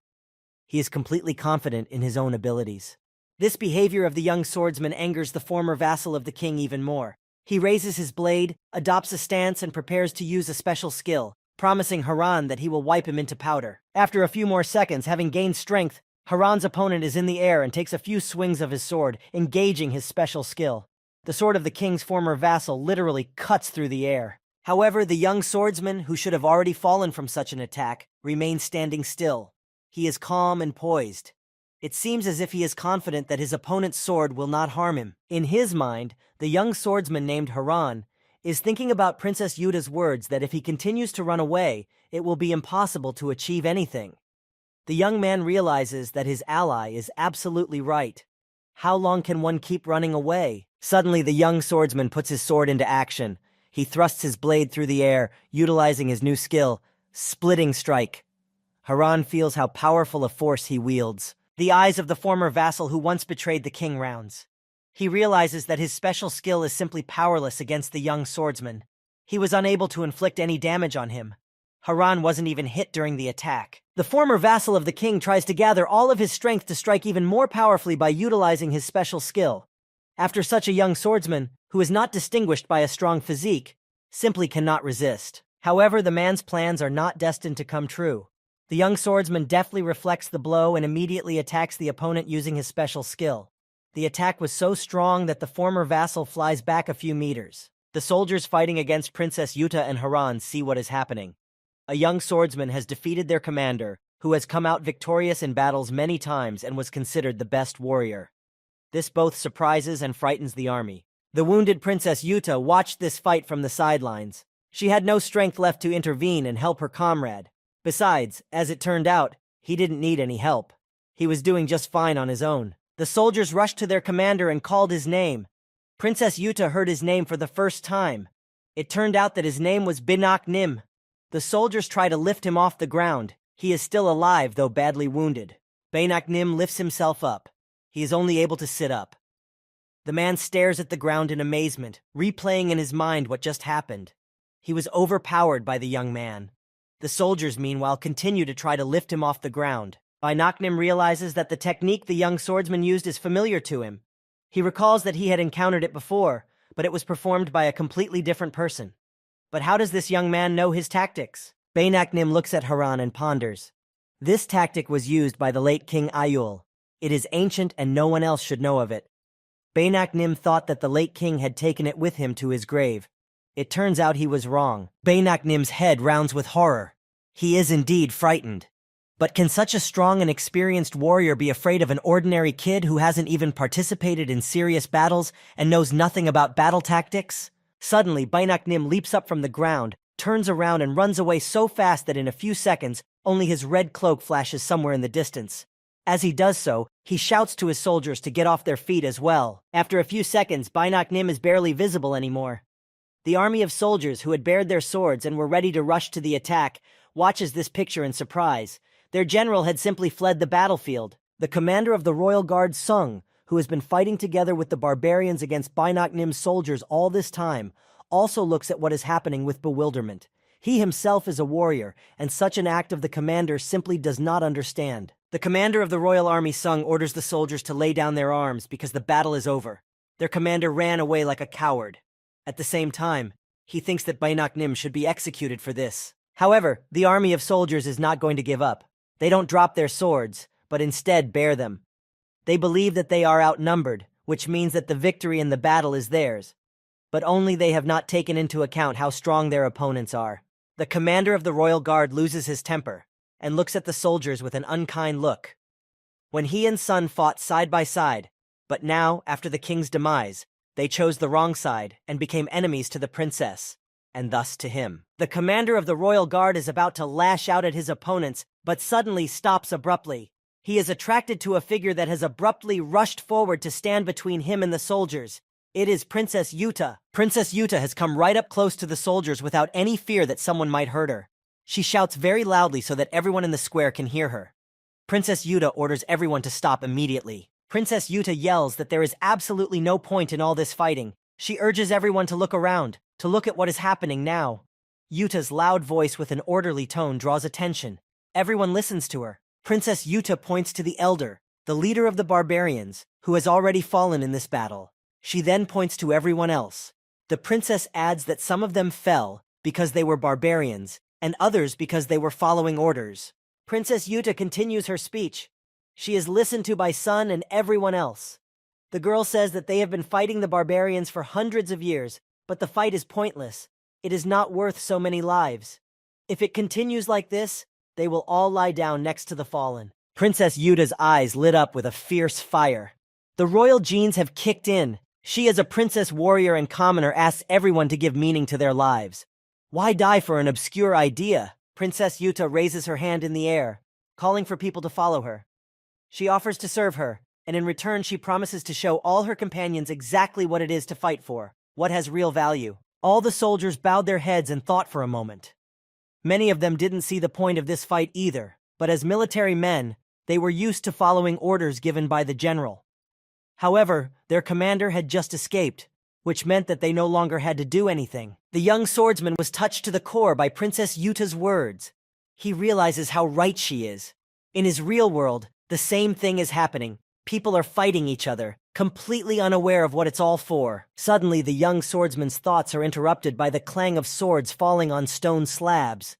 He is completely confident in his own abilities. This behavior of the young swordsman angers the former vassal of the king even more. He raises his blade, adopts a stance, and prepares to use a special skill, promising Haran that he will wipe him into powder. After a few more seconds, having gained strength, Haran's opponent is in the air and takes a few swings of his sword, engaging his special skill. The sword of the king's former vassal literally cuts through the air. However, the young swordsman, who should have already fallen from such an attack, remains standing still. He is calm and poised. It seems as if he is confident that his opponent's sword will not harm him. In his mind, the young swordsman named Haran is thinking about Princess Yuta's words that if he continues to run away, it will be impossible to achieve anything. The young man realizes that his ally is absolutely right. How long can one keep running away? Suddenly, the young swordsman puts his sword into action. He thrusts his blade through the air, utilizing his new skill, Splitting Strike. Haran feels how powerful a force he wields. The eyes of the former vassal who once betrayed the king rounds. He realizes that his special skill is simply powerless against the young swordsman. He was unable to inflict any damage on him. Haran wasn't even hit during the attack. The former vassal of the king tries to gather all of his strength to strike even more powerfully by utilizing his special skill. After such a young swordsman, who is not distinguished by a strong physique, simply cannot resist. However, the man's plans are not destined to come true. The young swordsman deftly reflects the blow and immediately attacks the opponent using his special skill. The attack was so strong that the former vassal flies back a few meters. The soldiers fighting against Princess Yuta and Haran see what is happening. A young swordsman has defeated their commander, who has come out victorious in battles many times and was considered the best warrior. This both surprises and frightens the army. The wounded Princess Yuta watched this fight from the sidelines. She had no strength left to intervene and help her comrade. Besides, as it turned out, he didn't need any help. He was doing just fine on his own. The soldiers rushed to their commander and called his name. Princess Yuta heard his name for the first time. It turned out that his name was Binak Nim. The soldiers try to lift him off the ground. He is still alive, though badly wounded. Binak Nim lifts himself up. He is only able to sit up. The man stares at the ground in amazement, replaying in his mind what just happened. He was overpowered by the young man. The soldiers, meanwhile, continue to try to lift him off the ground. Binak Nim realizes that the technique the young swordsman used is familiar to him. He recalls that he had encountered it before, but it was performed by a completely different person. But how does this young man know his tactics? Binak Nim looks at Haran and ponders. This tactic was used by the late King Ayul. It is ancient and no one else should know of it. Binak Nim thought that the late king had taken it with him to his grave. It turns out he was wrong. Binak Nim's head rounds with horror. He is indeed frightened. But can such a strong and experienced warrior be afraid of an ordinary kid who hasn't even participated in serious battles and knows nothing about battle tactics? Suddenly, Binak Nim leaps up from the ground, turns around and runs away so fast that in a few seconds, only his red cloak flashes somewhere in the distance. As he does so, he shouts to his soldiers to get off their feet as well. After a few seconds, Binak Nim is barely visible anymore. The army of soldiers who had bared their swords and were ready to rush to the attack watches this picture in surprise. Their general had simply fled the battlefield. The commander of the royal guard, Sung, who has been fighting together with the barbarians against Binak Nim's soldiers all this time, also looks at what is happening with bewilderment. He himself is a warrior, and such an act of the commander simply does not understand. The commander of the royal army, Sung, orders the soldiers to lay down their arms because the battle is over. Their commander ran away like a coward. At the same time, he thinks that Binak Nim should be executed for this. However, the army of soldiers is not going to give up. They don't drop their swords, but instead bear them. They believe that they are outnumbered, which means that the victory in the battle is theirs. but only they have not taken into account how strong their opponents are. The commander of the royal guard loses his temper and looks at the soldiers with an unkind look. When he and Sun fought side by side, but now, after the king's demise, they chose the wrong side and became enemies to the princess, and thus to him. The commander of the royal guard is about to lash out at his opponents, but suddenly stops abruptly. He is attracted to a figure that has abruptly rushed forward to stand between him and the soldiers. It is Princess Yuta. Princess Yuta has come right up close to the soldiers without any fear that someone might hurt her. She shouts very loudly so that everyone in the square can hear her. Princess Yuta orders everyone to stop immediately. Princess Yuta yells that there is absolutely no point in all this fighting. She urges everyone to look around, to look at what is happening now. Yuta's loud voice with an orderly tone draws attention. Everyone listens to her. Princess Yuta points to the elder, the leader of the barbarians, who has already fallen in this battle. She then points to everyone else. The princess adds that some of them fell because they were barbarians, and others because they were following orders. Princess Yuta continues her speech. She is listened to by Sun and everyone else. The girl says that they have been fighting the barbarians for hundreds of years, but the fight is pointless. It is not worth so many lives. If it continues like this, they will all lie down next to the fallen. Princess Yuta's eyes lit up with a fierce fire. The royal genes have kicked in. She, as a princess, warrior, and commoner, asks everyone to give meaning to their lives. Why die for an obscure idea? Princess Yuta raises her hand in the air, calling for people to follow her. She offers to serve her, and in return she promises to show all her companions exactly what it is to fight for, what has real value. All the soldiers bowed their heads and thought for a moment. Many of them didn't see the point of this fight either, but as military men, they were used to following orders given by the general. However, their commander had just escaped, which meant that they no longer had to do anything. The young swordsman was touched to the core by Princess Yuta's words. He realizes how right she is. In his real world, the same thing is happening. People are fighting each other, completely unaware of what it's all for. Suddenly, the young swordsman's thoughts are interrupted by the clang of swords falling on stone slabs.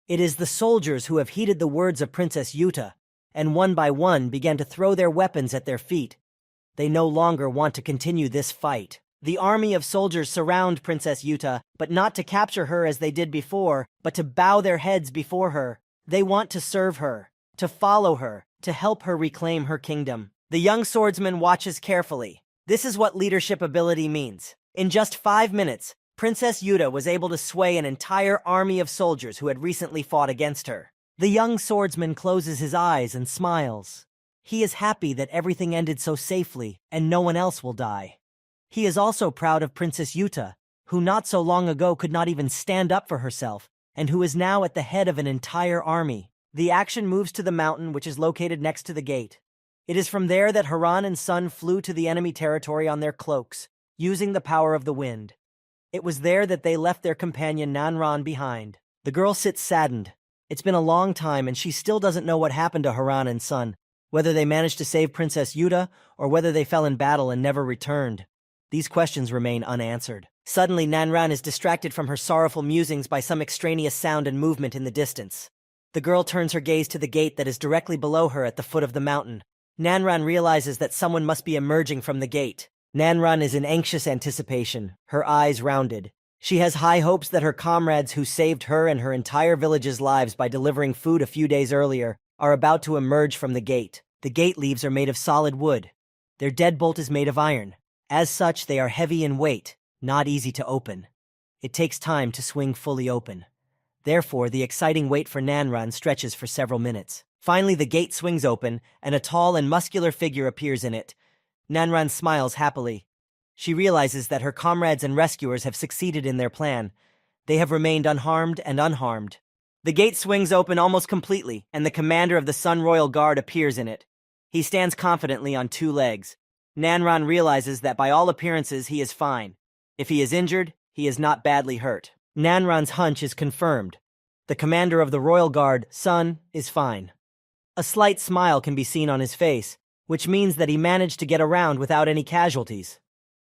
It is the soldiers who have heeded the words of Princess Yuta, and one by one began to throw their weapons at their feet. They no longer want to continue this fight. The army of soldiers surround Princess Yuta, but not to capture her as they did before, but to bow their heads before her. They want to serve her, to follow her, to help her reclaim her kingdom. The young swordsman watches carefully. This is what leadership ability means. In just 5 minutes, Princess Yuta was able to sway an entire army of soldiers who had recently fought against her. The young swordsman closes his eyes and smiles. He is happy that everything ended so safely and no one else will die. He is also proud of Princess Yuta, who not so long ago could not even stand up for herself, and who is now at the head of an entire army. The action moves to the mountain which is located next to the gate. It is from there that Haran and Sun flew to the enemy territory on their cloaks, using the power of the wind. It was there that they left their companion Nanran behind. The girl sits saddened. It's been a long time and she still doesn't know what happened to Haran and Sun, whether they managed to save Princess Yuta or whether they fell in battle and never returned. These questions remain unanswered. Suddenly, Nanran is distracted from her sorrowful musings by some extraneous sound and movement in the distance. The girl turns her gaze to the gate that is directly below her at the foot of the mountain. Nanran realizes that someone must be emerging from the gate. Nanran is in anxious anticipation, her eyes rounded. She has high hopes that her comrades who saved her and her entire village's lives by delivering food a few days earlier are about to emerge from the gate. The gate leaves are made of solid wood. Their deadbolt is made of iron. As such, they are heavy in weight, not easy to open. It takes time to swing fully open. Therefore, the exciting wait for Nanran stretches for several minutes. Finally, the gate swings open, and a tall and muscular figure appears in it. Nanran smiles happily. She realizes that her comrades and rescuers have succeeded in their plan. They have remained unharmed and unharmed. The gate swings open almost completely, and the commander of the Sun Royal Guard appears in it. He stands confidently on 2 legs. Nanran realizes that by all appearances he is fine. If he is injured, he is not badly hurt. Nanran's hunch is confirmed. The commander of the Royal Guard, Sun, is fine. A slight smile can be seen on his face, which means that he managed to get around without any casualties.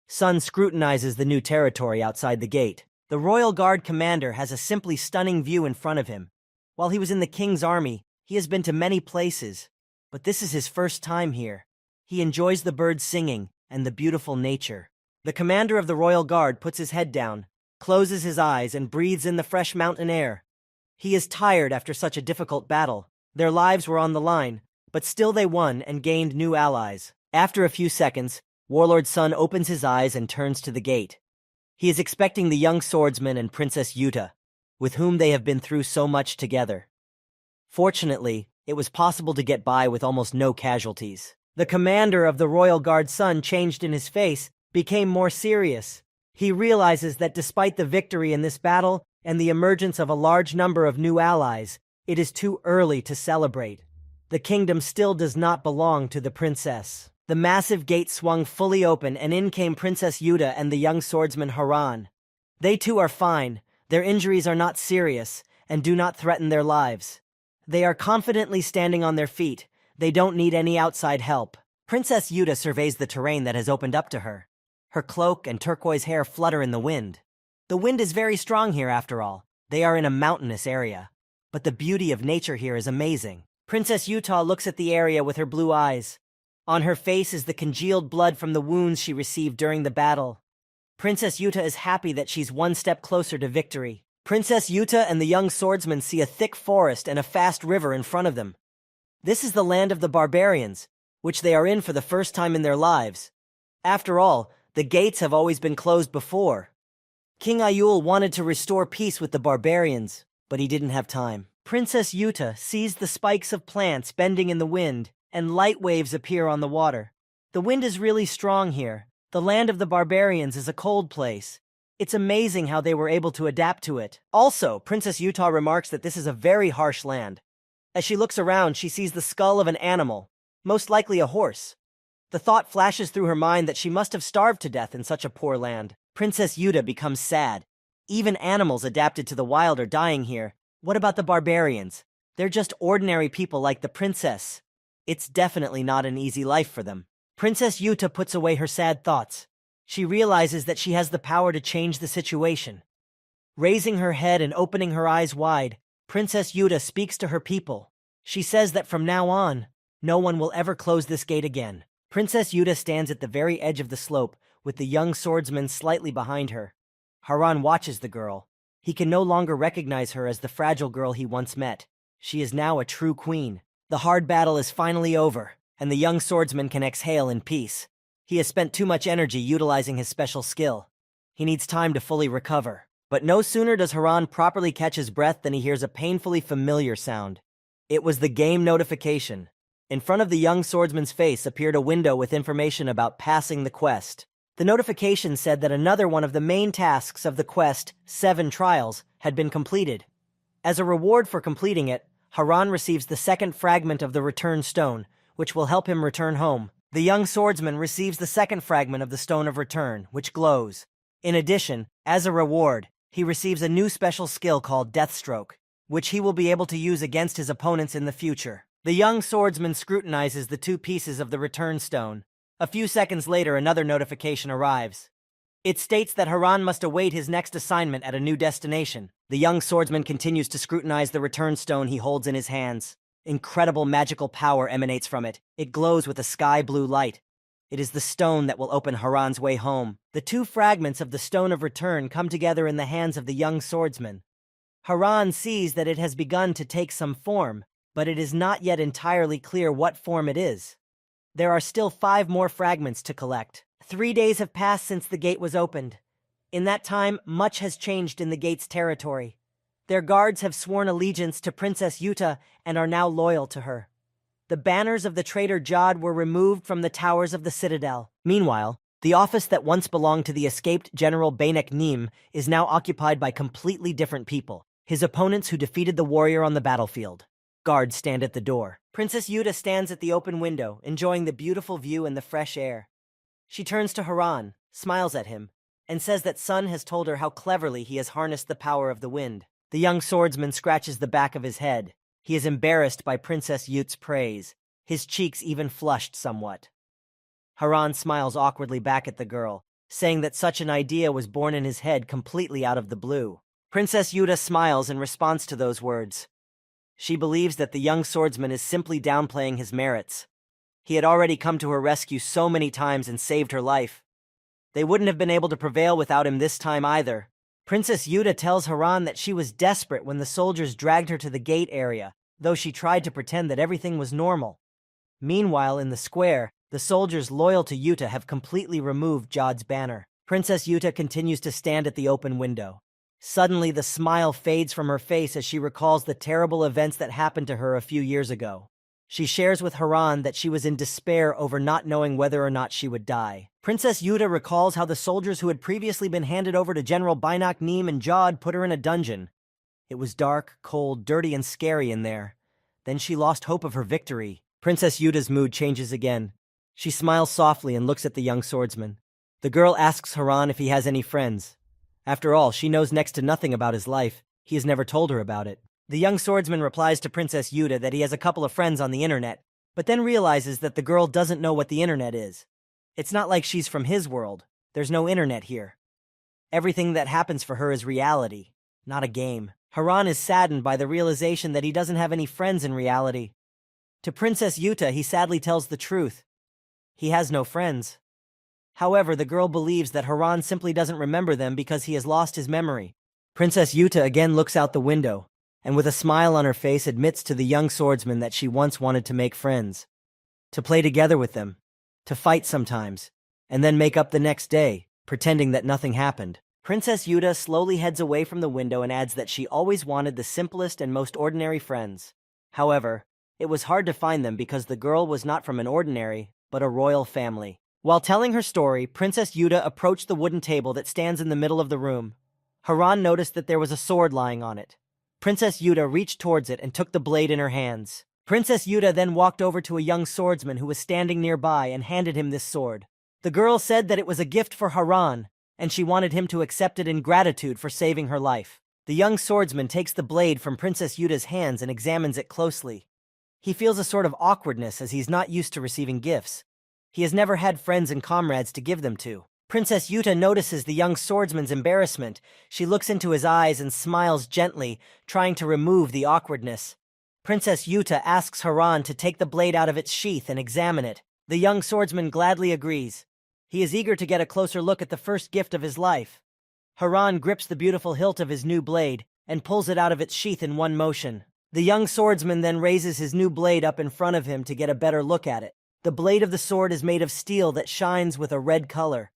Sun scrutinizes the new territory outside the gate. The Royal Guard commander has a simply stunning view in front of him. While he was in the king's army, he has been to many places, but this is his first time here. He enjoys the birds singing and the beautiful nature. The commander of the royal guard puts his head down, closes his eyes, and breathes in the fresh mountain air. He is tired after such a difficult battle. Their lives were on the line, but still they won and gained new allies. After a few seconds, Warlord Sun opens his eyes and turns to the gate. He is expecting the young swordsman and Princess Yuta, with whom they have been through so much together. Fortunately, it was possible to get by with almost no casualties. The commander of the Royal Guard Sun changed in his face, became more serious. He realizes that despite the victory in this battle and the emergence of a large number of new allies, it is too early to celebrate. The kingdom still does not belong to the princess. The massive gate swung fully open, and in came Princess Yuta and the young swordsman Haran. They too are fine, their injuries are not serious, and do not threaten their lives. They are confidently standing on their feet, they don't need any outside help. Princess Yuta surveys the terrain that has opened up to her. Her cloak and turquoise hair flutter in the wind. The wind is very strong here after all. They are in a mountainous area. But the beauty of nature here is amazing. Princess Yuta looks at the area with her blue eyes. On her face is the congealed blood from the wounds she received during the battle. Princess Yuta is happy that she's one step closer to victory. Princess Yuta and the young swordsman see a thick forest and a fast river in front of them. This is the land of the barbarians, which they are in for the first time in their lives. After all, the gates have always been closed before. King Ayul wanted to restore peace with the barbarians, but he didn't have time. Princess Yuta sees the spikes of plants bending in the wind, and light waves appear on the water. The wind is really strong here. The land of the barbarians is a cold place. It's amazing how they were able to adapt to it. Also, Princess Yuta remarks that this is a very harsh land. As she looks around, she sees the skull of an animal, most likely a horse. The thought flashes through her mind that she must have starved to death in such a poor land. Princess Yuta becomes sad. Even animals adapted to the wild are dying here. What about the barbarians? They're just ordinary people like the princess. It's definitely not an easy life for them. Princess Yuta puts away her sad thoughts. She realizes that she has the power to change the situation. Raising her head and opening her eyes wide, Princess Yuta speaks to her people. She says that from now on, no one will ever close this gate again. Princess Yuta stands at the very edge of the slope, with the young swordsman slightly behind her. Haran watches the girl. He can no longer recognize her as the fragile girl he once met. She is now a true queen. The hard battle is finally over, and the young swordsman can exhale in peace. He has spent too much energy utilizing his special skill. He needs time to fully recover. But no sooner does Haran properly catch his breath than he hears a painfully familiar sound. It was the game notification. In front of the young swordsman's face appeared a window with information about passing the quest. The notification said that another one of the main tasks of the quest, 7 trials, had been completed. As a reward for completing it, Haran receives the second fragment of the return stone, which will help him return home. The young swordsman receives the second fragment of the Stone of Return, which glows. In addition, as a reward, he receives a new special skill called Deathstroke, which he will be able to use against his opponents in the future. The young swordsman scrutinizes the 2 pieces of the return stone. A few seconds later, another notification arrives. It states that Haran must await his next assignment at a new destination. The young swordsman continues to scrutinize the return stone he holds in his hands. Incredible magical power emanates from it. It glows with a sky-blue light. It is the stone that will open Haran's way home. The 2 fragments of the Stone of Return come together in the hands of the young swordsman. Haran sees that it has begun to take some form, but it is not yet entirely clear what form it is. There are still 5 more fragments to collect. 3 days have passed since the gate was opened. In that time, much has changed in the gate's territory. Their guards have sworn allegiance to Princess Yuta and are now loyal to her. The banners of the traitor Jod were removed from the towers of the citadel. Meanwhile, the office that once belonged to the escaped General Bainek Nim is now occupied by completely different people, his opponents who defeated the warrior on the battlefield. Guards stand at the door. Princess Yuta stands at the open window, enjoying the beautiful view and the fresh air. She turns to Haran, smiles at him, and says that Sun has told her how cleverly he has harnessed the power of the wind. The young swordsman scratches the back of his head. He is embarrassed by Princess Yuta's praise. His cheeks even flushed somewhat. Haran smiles awkwardly back at the girl, saying that such an idea was born in his head completely out of the blue. Princess Yuta smiles in response to those words. She believes that the young swordsman is simply downplaying his merits. He had already come to her rescue so many times and saved her life. They wouldn't have been able to prevail without him this time either. Princess Yuta tells Haran that she was desperate when the soldiers dragged her to the gate area, though she tried to pretend that everything was normal. Meanwhile, in the square, the soldiers loyal to Yuta have completely removed Jod's banner. Princess Yuta continues to stand at the open window. Suddenly, the smile fades from her face as she recalls the terrible events that happened to her a few years ago. She shares with Haran that she was in despair over not knowing whether or not she would die. Princess Yuta recalls how the soldiers who had previously been handed over to General Bainak Neem and Jod put her in a dungeon. It was dark, cold, dirty, and scary in there. Then she lost hope of her victory. Princess Yuta's mood changes again. She smiles softly and looks at the young swordsman. The girl asks Haran if he has any friends. After all, she knows next to nothing about his life. He has never told her about it. The young swordsman replies to Princess Yuta that he has a couple of friends on the internet, but then realizes that the girl doesn't know what the internet is. It's not like she's from his world. There's no internet here. Everything that happens for her is reality, not a game. Haran is saddened by the realization that he doesn't have any friends in reality. To Princess Yuta, he sadly tells the truth. He has no friends. However, the girl believes that Haran simply doesn't remember them because he has lost his memory. Princess Yuta again looks out the window, and with a smile on her face admits to the young swordsman that she once wanted to make friends. To play together with them. To fight sometimes. And then make up the next day, pretending that nothing happened. Princess Yuta slowly heads away from the window and adds that she always wanted the simplest and most ordinary friends. However, it was hard to find them because the girl was not from an ordinary, but a royal family. While telling her story, Princess Yuta approached the wooden table that stands in the middle of the room. Haran noticed that there was a sword lying on it. Princess Yuta reached towards it and took the blade in her hands. Princess Yuta then walked over to a young swordsman who was standing nearby and handed him this sword. The girl said that it was a gift for Haran, and she wanted him to accept it in gratitude for saving her life. The young swordsman takes the blade from Princess Yuta's hands and examines it closely. He feels a sort of awkwardness as he's not used to receiving gifts. He has never had friends and comrades to give them to. Princess Yuta notices the young swordsman's embarrassment. She looks into his eyes and smiles gently, trying to remove the awkwardness. Princess Yuta asks Haran to take the blade out of its sheath and examine it. The young swordsman gladly agrees. He is eager to get a closer look at the first gift of his life. Haran grips the beautiful hilt of his new blade and pulls it out of its sheath in one motion. The young swordsman then raises his new blade up in front of him to get a better look at it. The blade of the sword is made of steel that shines with a red color.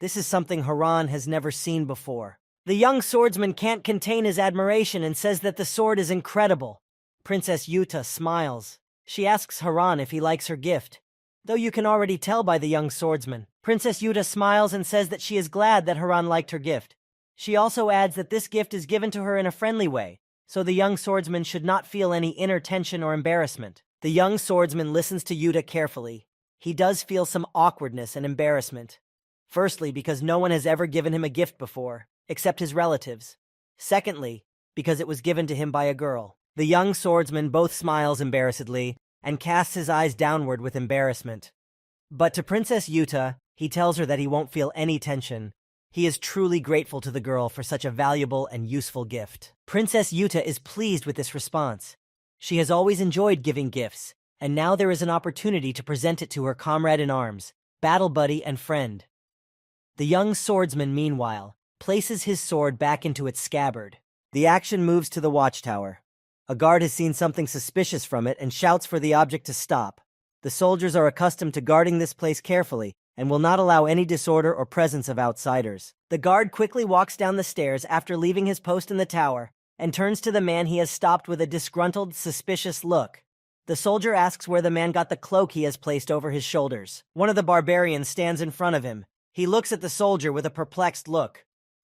This is something Haran has never seen before. The young swordsman can't contain his admiration and says that the sword is incredible. Princess Yuta smiles. She asks Haran if he likes her gift, though you can already tell by the young swordsman. Princess Yuta smiles and says that she is glad that Haran liked her gift. She also adds that this gift is given to her in a friendly way, so the young swordsman should not feel any inner tension or embarrassment. The young swordsman listens to Yuta carefully. He does feel some awkwardness and embarrassment. Firstly, because no one has ever given him a gift before, except his relatives. Secondly, because it was given to him by a girl. The young swordsman both smiles embarrassedly and casts his eyes downward with embarrassment. But to Princess Yuta, he tells her that he won't feel any tension. He is truly grateful to the girl for such a valuable and useful gift. Princess Yuta is pleased with this response. She has always enjoyed giving gifts, and now there is an opportunity to present it to her comrade in arms, battle buddy and friend. The young swordsman, meanwhile, places his sword back into its scabbard. The action moves to the watchtower. A guard has seen something suspicious from it and shouts for the object to stop. The soldiers are accustomed to guarding this place carefully and will not allow any disorder or presence of outsiders. The guard quickly walks down the stairs after leaving his post in the tower and turns to the man he has stopped with a disgruntled, suspicious look. The soldier asks where the man got the cloak he has placed over his shoulders. One of the barbarians stands in front of him. He looks at the soldier with a perplexed look.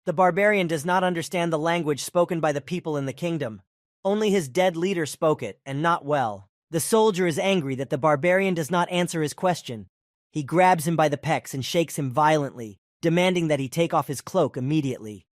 The barbarian does not understand the language spoken by the people in the kingdom. Only his dead leader spoke it, and not well. The soldier is angry that the barbarian does not answer his question. He grabs him by the pecs and shakes him violently, demanding that he take off his cloak immediately.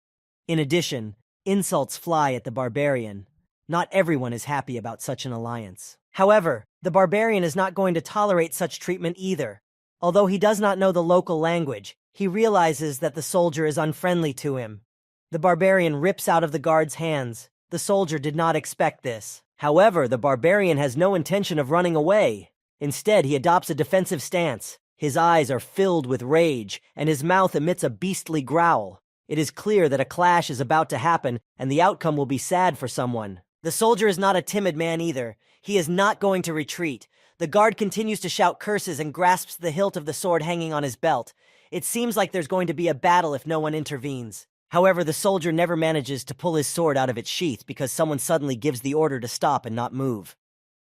In addition, insults fly at the barbarian. Not everyone is happy about such an alliance. However, the barbarian is not going to tolerate such treatment either. Although he does not know the local language, he realizes that the soldier is unfriendly to him. The barbarian rips out of the guard's hands. The soldier did not expect this. However, the barbarian has no intention of running away. Instead, he adopts a defensive stance. His eyes are filled with rage, and his mouth emits a beastly growl. It is clear that a clash is about to happen, and the outcome will be sad for someone. The soldier is not a timid man either. He is not going to retreat. The guard continues to shout curses and grasps the hilt of the sword hanging on his belt. It seems like there's going to be a battle if no one intervenes. However, the soldier never manages to pull his sword out of its sheath because someone suddenly gives the order to stop and not move.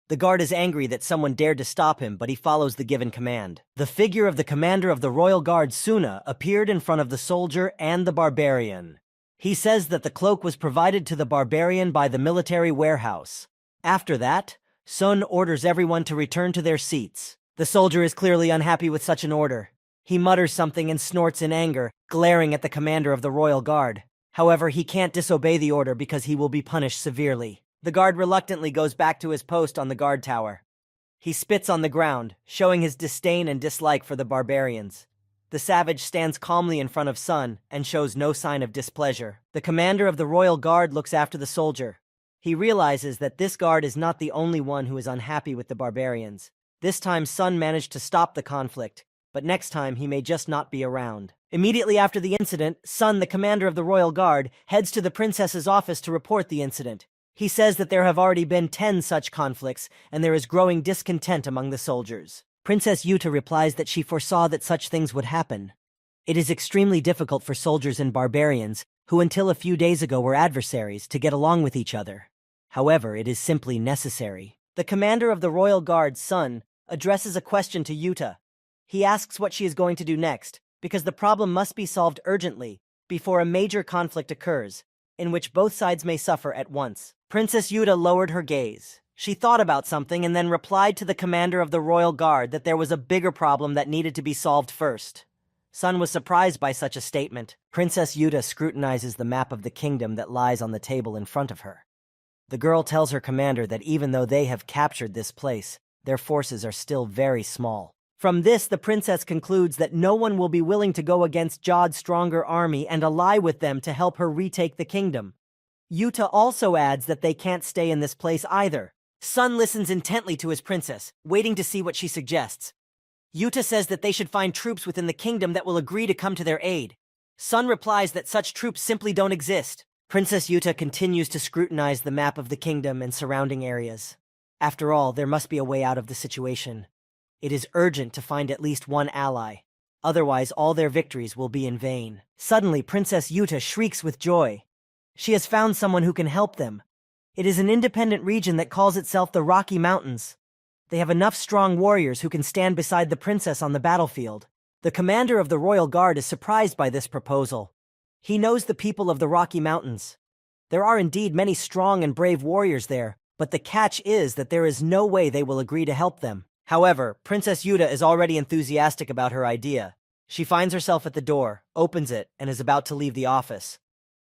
The guard is angry that someone dared to stop him, but he follows the given command. The figure of the commander of the royal guard, Suna, appeared in front of the soldier and the barbarian. He says that the cloak was provided to the barbarian by the military warehouse. After that, Sun orders everyone to return to their seats. The soldier is clearly unhappy with such an order. He mutters something and snorts in anger, glaring at the commander of the royal guard. However, he can't disobey the order because he will be punished severely. The guard reluctantly goes back to his post on the guard tower. He spits on the ground, showing his disdain and dislike for the barbarians. The savage stands calmly in front of Sun and shows no sign of displeasure. The commander of the royal guard looks after the soldier. He realizes that this guard is not the only one who is unhappy with the barbarians. This time Sun managed to stop the conflict, but next time he may just not be around. Immediately after the incident, Sun, the commander of the royal guard, heads to the princess's office to report the incident. He says that there have already been 10 such conflicts, and there is growing discontent among the soldiers. Princess Yuta replies that she foresaw that such things would happen. It is extremely difficult for soldiers and barbarians, who until a few days ago were adversaries, to get along with each other. However, it is simply necessary. The commander of the royal guard, Sun, addresses a question to Yuta. He asks what she is going to do next, because the problem must be solved urgently, before a major conflict occurs, in which both sides may suffer at once. Princess Yuta lowered her gaze. She thought about something and then replied to the commander of the royal guard that there was a bigger problem that needed to be solved first. Sun was surprised by such a statement. Princess Yuta scrutinizes the map of the kingdom that lies on the table in front of her. The girl tells her commander that even though they have captured this place, their forces are still very small. From this, the princess concludes that no one will be willing to go against Jod's stronger army and ally with them to help her retake the kingdom. Yuta also adds that they can't stay in this place either. Sun listens intently to his princess, waiting to see what she suggests. Yuta says that they should find troops within the kingdom that will agree to come to their aid. Sun replies that such troops simply don't exist. Princess Yuta continues to scrutinize the map of the kingdom and surrounding areas. After all, there must be a way out of the situation. It is urgent to find at least one ally. Otherwise, all their victories will be in vain. Suddenly, Princess Yuta shrieks with joy. She has found someone who can help them. It is an independent region that calls itself the Rocky Mountains. They have enough strong warriors who can stand beside the princess on the battlefield. The commander of the royal guard is surprised by this proposal. He knows the people of the Rocky Mountains. There are indeed many strong and brave warriors there, but the catch is that there is no way they will agree to help them. However, Princess Yuta is already enthusiastic about her idea. She finds herself at the door, opens it, and is about to leave the office.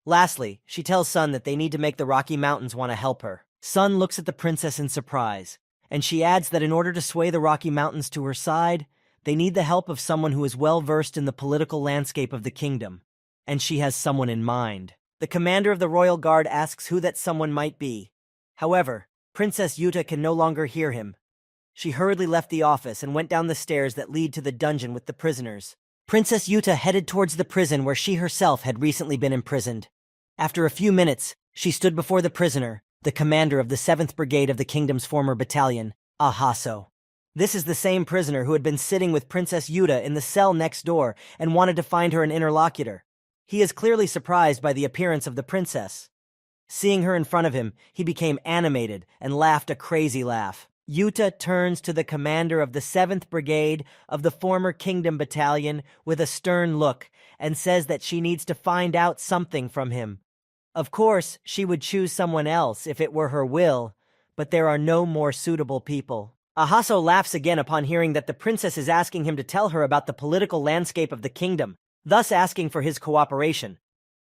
Lastly, she tells Sun that they need to make the Rocky Mountains want to help her. Sun looks at the princess in surprise, and she adds that in order to sway the Rocky Mountains to her side, they need the help of someone who is well versed in the political landscape of the kingdom. And she has someone in mind. The commander of the royal guard asks who that someone might be. However, Princess Yuta can no longer hear him. She hurriedly left the office and went down the stairs that lead to the dungeon with the prisoners. Princess Yuta headed towards the prison where she herself had recently been imprisoned. After a few minutes, she stood before the prisoner, the commander of the 7th Brigade of the kingdom's former battalion, Ahaso. This is the same prisoner who had been sitting with Princess Yuta in the cell next door and wanted to find her an interlocutor. He is clearly surprised by the appearance of the princess. Seeing her in front of him, he became animated and laughed a crazy laugh. Yuta turns to the commander of the 7th Brigade of the former Kingdom Battalion with a stern look and says that she needs to find out something from him. Of course, she would choose someone else if it were her will, but there are no more suitable people. Ahaso laughs again upon hearing that the princess is asking him to tell her about the political landscape of the kingdom, thus asking for his cooperation.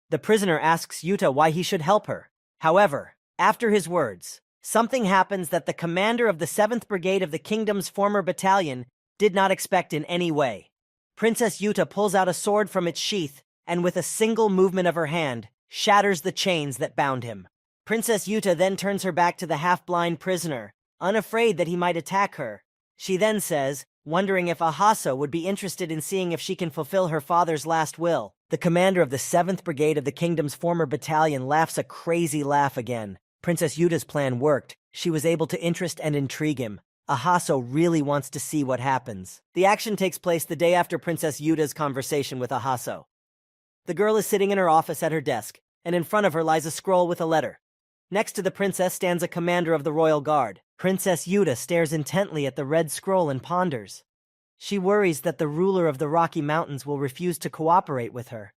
The prisoner asks Yuta why he should help her. However, after his words, something happens that the commander of the 7th Brigade of the kingdom's former battalion did not expect in any way. Princess Yuta pulls out a sword from its sheath and with a single movement of her hand, shatters the chains that bound him. Princess Yuta then turns her back to the half-blind prisoner, unafraid that he might attack her. She then says, wondering if Ahasa would be interested in seeing if she can fulfill her father's last will. The commander of the 7th Brigade of the kingdom's former battalion laughs a crazy laugh again. Princess Yuta's plan worked. She was able to interest and intrigue him. Ahasa really wants to see what happens. The action takes place the day after Princess Yuta's conversation with Ahasa. The girl is sitting in her office at her desk, and in front of her lies a scroll with a letter. Next to the princess stands a commander of the royal guard. Princess Yuta stares intently at the red scroll and ponders. She worries that the ruler of the Rocky Mountains will refuse to cooperate with her,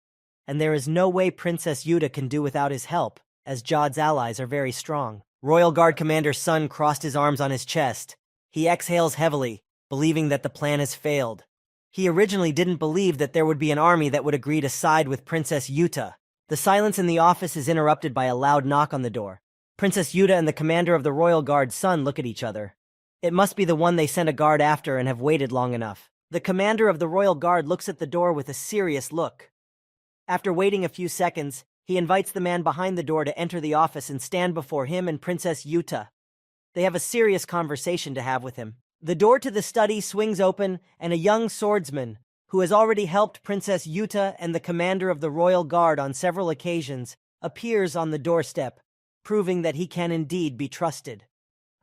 and there is no way Princess Yuta can do without his help, as Jod's allies are very strong. Royal Guard Commander's son crossed his arms on his chest. He exhales heavily, believing that the plan has failed. He originally didn't believe that there would be an army that would agree to side with Princess Yuta. The silence in the office is interrupted by a loud knock on the door. Princess Yuta and the commander of the Royal Guard's son look at each other. It must be the one they sent a guard after and have waited long enough. The commander of the Royal Guard looks at the door with a serious look. After waiting a few seconds, he invites the man behind the door to enter the office and stand before him and Princess Yuta. They have a serious conversation to have with him. The door to the study swings open, and a young swordsman, who has already helped Princess Yuta and the commander of the Royal Guard on several occasions, appears on the doorstep, proving that he can indeed be trusted.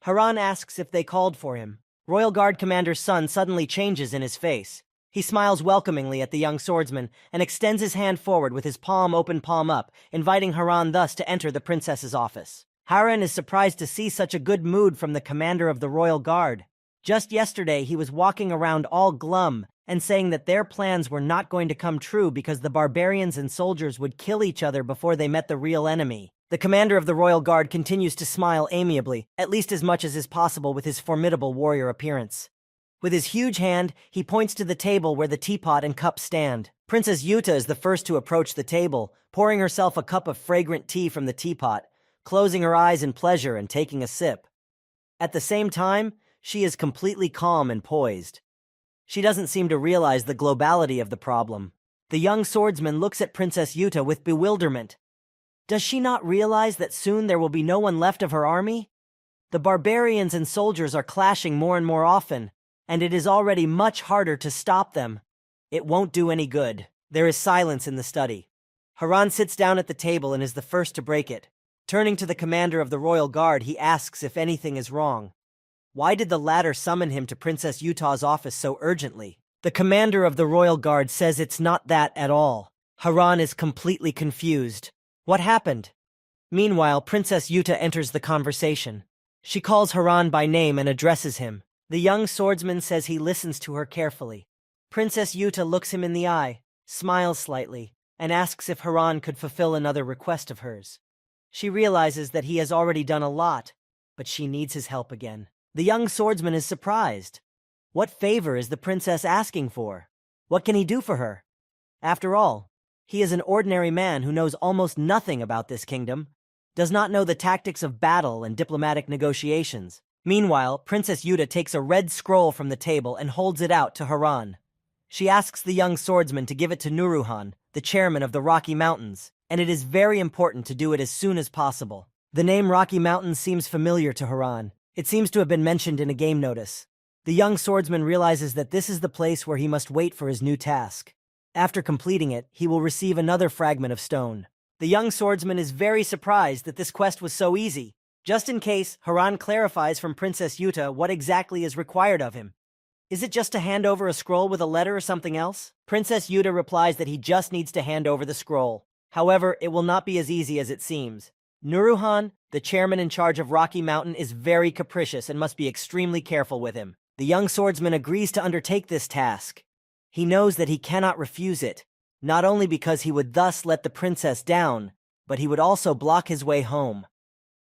Haran asks if they called for him. Royal Guard Commander's son suddenly changes in his face. He smiles welcomingly at the young swordsman and extends his hand forward with his palm open, palm up, inviting Haran thus to enter the princess's office. Haran is surprised to see such a good mood from the commander of the Royal Guard. Just yesterday, he was walking around all glum and saying that their plans were not going to come true because the barbarians and soldiers would kill each other before they met the real enemy. The commander of the Royal Guard continues to smile amiably, at least as much as is possible with his formidable warrior appearance. With his huge hand, he points to the table where the teapot and cup stand. Princess Yuta is the first to approach the table, pouring herself a cup of fragrant tea from the teapot, closing her eyes in pleasure and taking a sip. At the same time, she is completely calm and poised. She doesn't seem to realize the globality of the problem. The young swordsman looks at Princess Yuta with bewilderment. Does she not realize that soon there will be no one left of her army? The barbarians and soldiers are clashing more and more often, and it is already much harder to stop them. It won't do any good. There is silence in the study. Haran sits down at the table and is the first to break it. Turning to the commander of the Royal Guard, he asks if anything is wrong. Why did the latter summon him to Princess Yuta's office so urgently? The commander of the Royal Guard says it's not that at all. Haran is completely confused. What happened? Meanwhile, Princess Yuta enters the conversation. She calls Haran by name and addresses him. The young swordsman says he listens to her carefully. Princess Yuta looks him in the eye, smiles slightly, and asks if Haran could fulfill another request of hers. She realizes that he has already done a lot, but she needs his help again. The young swordsman is surprised. What favor is the princess asking for? What can he do for her? After all, he is an ordinary man who knows almost nothing about this kingdom, does not know the tactics of battle and diplomatic negotiations. Meanwhile, Princess Yuta takes a red scroll from the table and holds it out to Haran. She asks the young swordsman to give it to Nuruhan, the chairman of the Rocky Mountains, and it is very important to do it as soon as possible. The name Rocky Mountains seems familiar to Haran. It seems to have been mentioned in a game notice. The young swordsman realizes that this is the place where he must wait for his new task. After completing it, he will receive another fragment of stone. The young swordsman is very surprised that this quest was so easy. Just in case, Haran clarifies from Princess Yuta what exactly is required of him. Is it just to hand over a scroll with a letter or something else? Princess Yuta replies that he just needs to hand over the scroll. However, it will not be as easy as it seems. Nuruhan, the chairman in charge of Rocky Mountain, is very capricious and must be extremely careful with him. The young swordsman agrees to undertake this task. He knows that he cannot refuse it, not only because he would thus let the princess down, but he would also block his way home.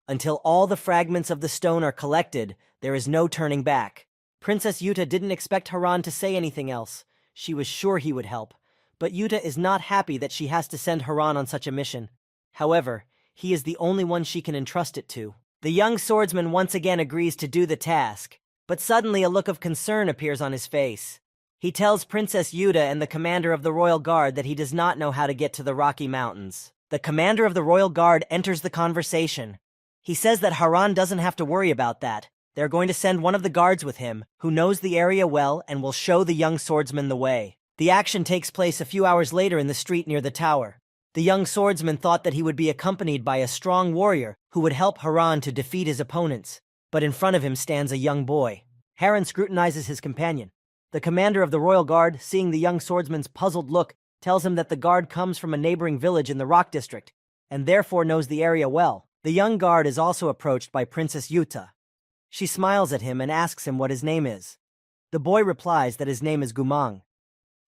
Until all the fragments of the stone are collected, there is no turning back. Princess Yuta didn't expect Haran to say anything else. She was sure he would help, but Yuta is not happy that she has to send Haran on such a mission. However, he is the only one she can entrust it to. The young swordsman once again agrees to do the task, but suddenly a look of concern appears on his face. He tells Princess Yuta and the commander of the Royal Guard that he does not know how to get to the Rocky Mountains. The commander of the Royal Guard enters the conversation. He says that Haran doesn't have to worry about that They're going to send one of the guards with him, who knows the area well and will show the young swordsman the way. The action takes place a few hours later in the street near the tower. The young swordsman thought that he would be accompanied by a strong warrior who would help Haran to defeat his opponents, but in front of him stands a young boy. Haran scrutinizes his companion. The commander of the royal guard, seeing the young swordsman's puzzled look, tells him that the guard comes from a neighboring village in the Rock District, and therefore knows the area well. The young guard is also approached by Princess Yuta. She smiles at him and asks him what his name is. The boy replies that his name is Gumang.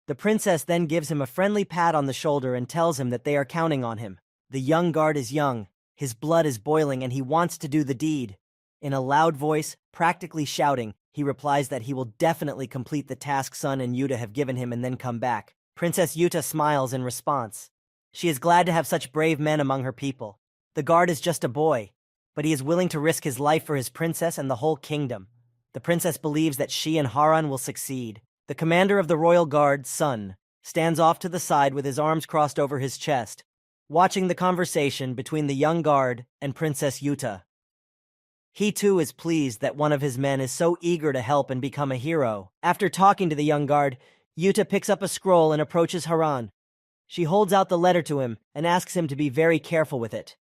The princess then gives him a friendly pat on the shoulder and tells him that they are counting on him. The young guard is young, his blood is boiling, and he wants to do the deed. In a loud voice, practically shouting, he replies that he will definitely complete the task Sun and Yuta have given him and then come back. Princess Yuta smiles in response. She is glad to have such brave men among her people. The guard is just a boy, but he is willing to risk his life for his princess and the whole kingdom. The princess believes that she and Haran will succeed. The commander of the royal guard, Sun, stands off to the side with his arms crossed over his chest, watching the conversation between the young guard and Princess Yuta. He too is pleased that one of his men is so eager to help and become a hero. After talking to the young guard, Yuta picks up a scroll and approaches Haran. She holds out the letter to him and asks him to be very careful with it.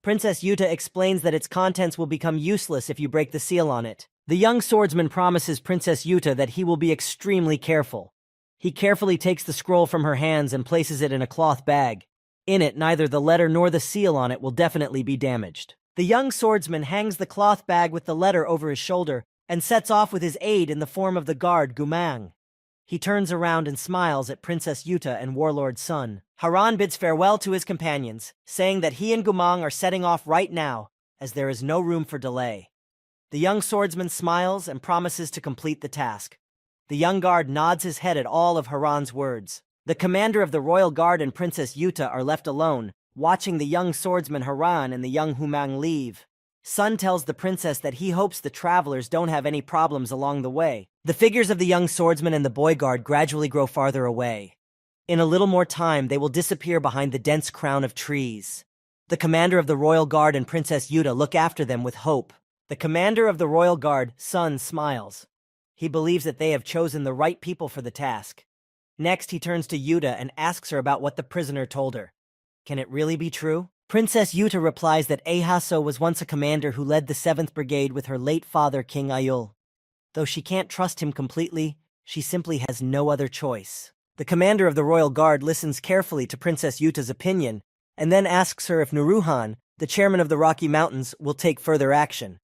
Princess Yuta explains that its contents will become useless if you break the seal on it. The young swordsman promises Princess Yuta that he will be extremely careful. He carefully takes the scroll from her hands and places it in a cloth bag. In it, neither the letter nor the seal on it will definitely be damaged. The young swordsman hangs the cloth bag with the letter over his shoulder and sets off with his aide in the form of the guard Gumang. He turns around and smiles at Princess Yuta and Warlord Sun. Haran bids farewell to his companions, saying that he and Gumang are setting off right now, as there is no room for delay. The young swordsman smiles and promises to complete the task. The young guard nods his head at all of Haran's words. The commander of the royal guard and Princess Yuta are left alone, watching the young swordsman Haran and the young Gumang leave. Sun tells the princess that he hopes the travelers don't have any problems along the way. The figures of the young swordsman and the boy guard gradually grow farther away. In a little more time, they will disappear behind the dense crown of trees. The commander of the royal guard and Princess Yuta look after them with hope. The commander of the royal guard, Sun, smiles. He believes that they have chosen the right people for the task. Next, he turns to Yuta and asks her about what the prisoner told her. Can it really be true? Princess Yuta replies that Ehaso was once a commander who led the 7th Brigade with her late father, King Ayul. Though she can't trust him completely, she simply has no other choice. The commander of the royal guard listens carefully to Princess Yuta's opinion, and then asks her if Nuruhan, the chairman of the Rocky Mountains, will take further action.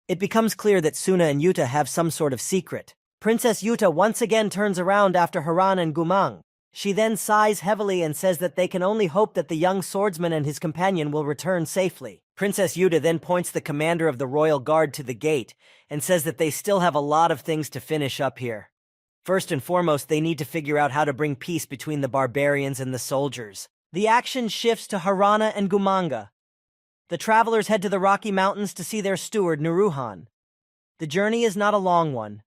It becomes clear that Suna and Yuta have some sort of secret. Princess Yuta once again turns around after Haran and Gumang. She then sighs heavily and says that they can only hope that the young swordsman and his companion will return safely. Princess Yuta then points the commander of the royal guard to the gate and says that they still have a lot of things to finish up here. First and foremost, they need to figure out how to bring peace between the barbarians and the soldiers. The action shifts to Harana and Gumanga. The travelers head to the Rocky Mountains to see their steward, Nuruhan. The journey is not a long one.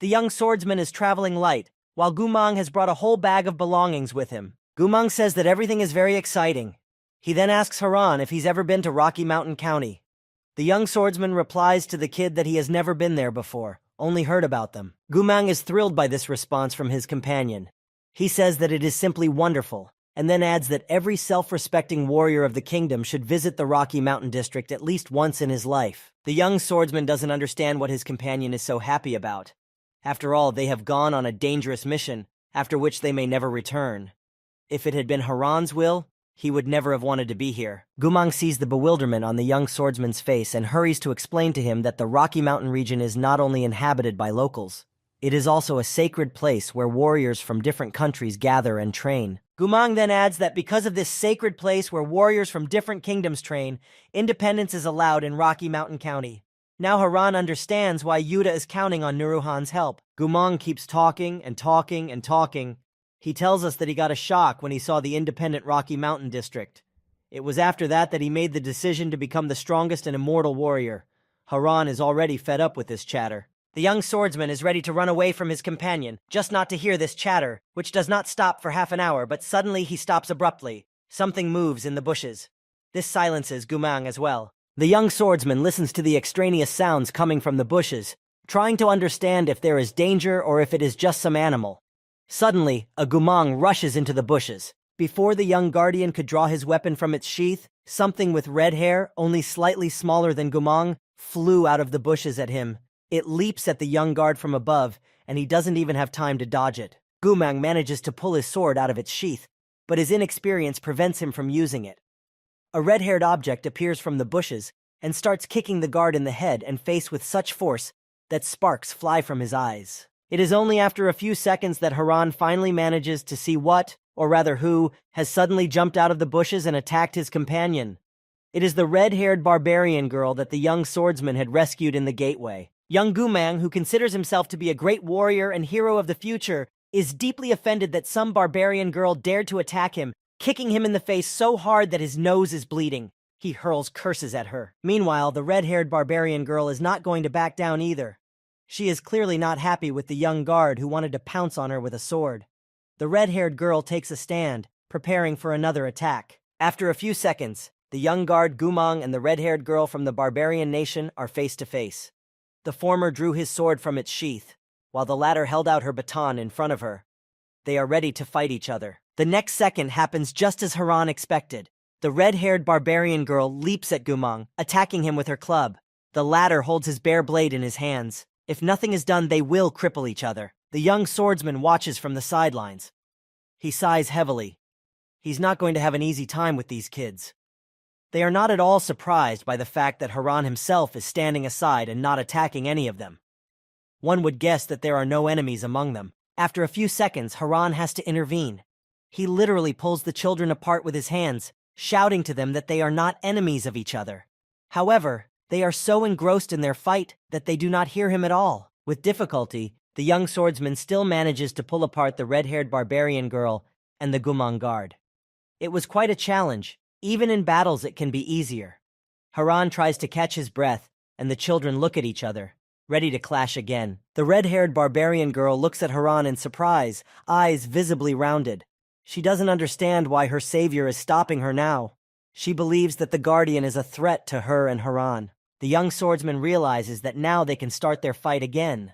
The young swordsman is traveling light, while Gumang has brought a whole bag of belongings with him. Gumang says that everything is very exciting. He then asks Haran if he's ever been to Rocky Mountain County. The young swordsman replies to the kid that he has never been there before, only heard about them. Gumang is thrilled by this response from his companion. He says that it is simply wonderful, and then adds that every self-respecting warrior of the kingdom should visit the Rocky Mountain District at least once in his life. The young swordsman doesn't understand what his companion is so happy about. After all, they have gone on a dangerous mission, after which they may never return. If it had been Haran's will, he would never have wanted to be here. Gumang sees the bewilderment on the young swordsman's face and hurries to explain to him that the Rocky Mountain region is not only inhabited by locals, it is also a sacred place where warriors from different countries gather and train. Gumang then adds that because of this sacred place where warriors from different kingdoms train, independence is allowed in Rocky Mountain County. Now Haran understands why Yuta is counting on Nuruhan's help. Gumang keeps talking and talking and talking. He tells us that he got a shock when he saw the independent Rocky Mountain District. It was after that he made the decision to become the strongest and immortal warrior. Haran is already fed up with this chatter. The young swordsman is ready to run away from his companion, just not to hear this chatter, which does not stop for half an hour, but suddenly he stops abruptly. Something moves in the bushes. This silences Gumang as well. The young swordsman listens to the extraneous sounds coming from the bushes, trying to understand if there is danger or if it is just some animal. Suddenly, a gumang rushes into the bushes. Before the young guardian could draw his weapon from its sheath, something with red hair, only slightly smaller than gumang, flew out of the bushes at him. It leaps at the young guard from above, and he doesn't even have time to dodge it. Gumang manages to pull his sword out of its sheath, but his inexperience prevents him from using it. A red-haired object appears from the bushes and starts kicking the guard in the head and face with such force that sparks fly from his eyes. It is only after a few seconds that Haran finally manages to see what, or rather who, has suddenly jumped out of the bushes and attacked his companion. It is the red-haired barbarian girl that the young swordsman had rescued in the gateway. Young Gumang, who considers himself to be a great warrior and hero of the future, is deeply offended that some barbarian girl dared to attack him, kicking him in the face so hard that his nose is bleeding. He hurls curses at her. Meanwhile, the red-haired barbarian girl is not going to back down either. She is clearly not happy with the young guard who wanted to pounce on her with a sword. The red-haired girl takes a stand, preparing for another attack. After a few seconds, the young guard Gumang and the red-haired girl from the barbarian nation are face to face. The former drew his sword from its sheath, while the latter held out her baton in front of her. They are ready to fight each other. The next second happens just as Haran expected. The red-haired barbarian girl leaps at Gumang, attacking him with her club. The latter holds his bare blade in his hands. If nothing is done, they will cripple each other. The young swordsman watches from the sidelines. He sighs heavily. He's not going to have an easy time with these kids. They are not at all surprised by the fact that Haran himself is standing aside and not attacking any of them. One would guess that there are no enemies among them. After a few seconds, Haran has to intervene. He literally pulls the children apart with his hands, shouting to them that they are not enemies of each other. However, they are so engrossed in their fight that they do not hear him at all. With difficulty, the young swordsman still manages to pull apart the red-haired barbarian girl and the Gumang guard. It was quite a challenge. Even in battles it can be easier. Haran tries to catch his breath, and the children look at each other, ready to clash again. The red-haired barbarian girl looks at Haran in surprise, eyes visibly rounded. She doesn't understand why her savior is stopping her now. She believes that the guardian is a threat to her and Haran. The young swordsman realizes that now they can start their fight again.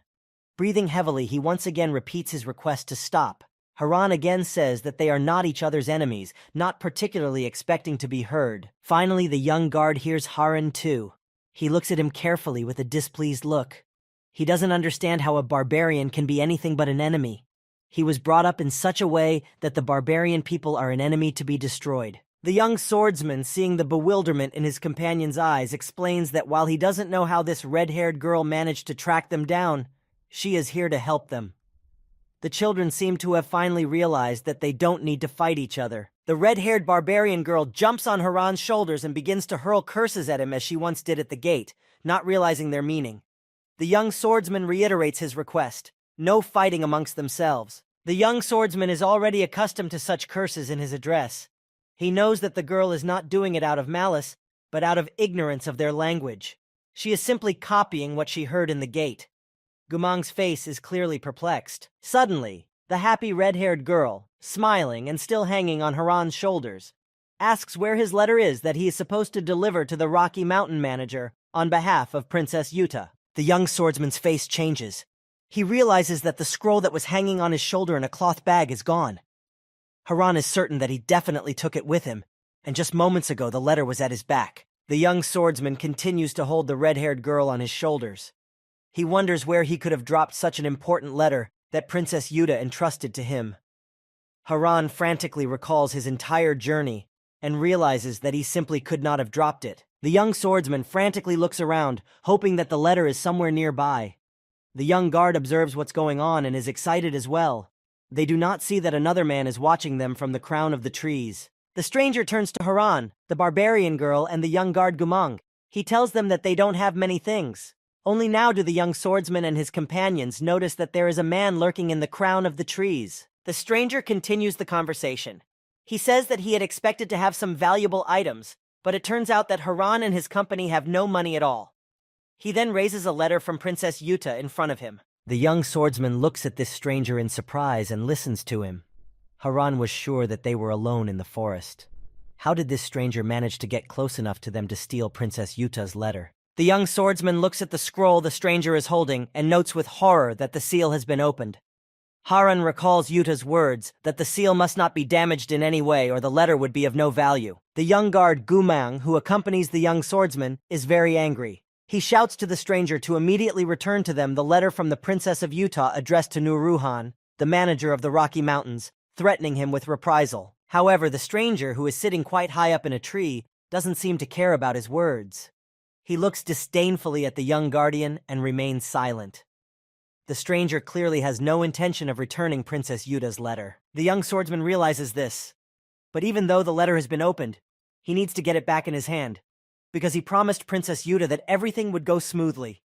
Breathing heavily, he once again repeats his request to stop. Haran again says that they are not each other's enemies, not particularly expecting to be heard. Finally, the young guard hears Haran too. He looks at him carefully with a displeased look. He doesn't understand how a barbarian can be anything but an enemy. He was brought up in such a way that the barbarian people are an enemy to be destroyed. The young swordsman, seeing the bewilderment in his companion's eyes, explains that while he doesn't know how this red-haired girl managed to track them down, she is here to help them. The children seem to have finally realized that they don't need to fight each other. The red-haired barbarian girl jumps on Haran's shoulders and begins to hurl curses at him as she once did at the gate, not realizing their meaning. The young swordsman reiterates his request: no fighting amongst themselves. The young swordsman is already accustomed to such curses in his address. He knows that the girl is not doing it out of malice, but out of ignorance of their language. She is simply copying what she heard in the gate. Gumang's face is clearly perplexed. Suddenly, the happy red-haired girl, smiling and still hanging on Haran's shoulders, asks where his letter is that he is supposed to deliver to the Rocky Mountain manager on behalf of Princess Yuta. The young swordsman's face changes. He realizes that the scroll that was hanging on his shoulder in a cloth bag is gone. Haran is certain that he definitely took it with him, and just moments ago the letter was at his back. The young swordsman continues to hold the red-haired girl on his shoulders. He wonders where he could have dropped such an important letter that Princess Yuta entrusted to him. Haran frantically recalls his entire journey and realizes that he simply could not have dropped it. The young swordsman frantically looks around, hoping that the letter is somewhere nearby. The young guard observes what's going on and is excited as well. They do not see that another man is watching them from the crown of the trees. The stranger turns to Haran, the barbarian girl, and the young guard Gumang. He tells them that they don't have many things. Only now do the young swordsman and his companions notice that there is a man lurking in the crown of the trees. The stranger continues the conversation. He says that he had expected to have some valuable items, but it turns out that Haran and his company have no money at all. He then raises a letter from Princess Yuta in front of him. The young swordsman looks at this stranger in surprise and listens to him. Haran was sure that they were alone in the forest. How did this stranger manage to get close enough to them to steal Princess Yuta's letter? The young swordsman looks at the scroll the stranger is holding and notes with horror that the seal has been opened. Harun recalls Yuta's words that the seal must not be damaged in any way or the letter would be of no value. The young guard Gumang, who accompanies the young swordsman, is very angry. He shouts to the stranger to immediately return to them the letter from the Princess of Utah addressed to Nuruhan, the manager of the Rocky Mountains, threatening him with reprisal. However, the stranger, who is sitting quite high up in a tree, doesn't seem to care about his words. He looks disdainfully at the young guardian and remains silent. The stranger clearly has no intention of returning Princess Yuta's letter. The young swordsman realizes this. But even though the letter has been opened, he needs to get it back in his hand, because he promised Princess Yuta that everything would go smoothly.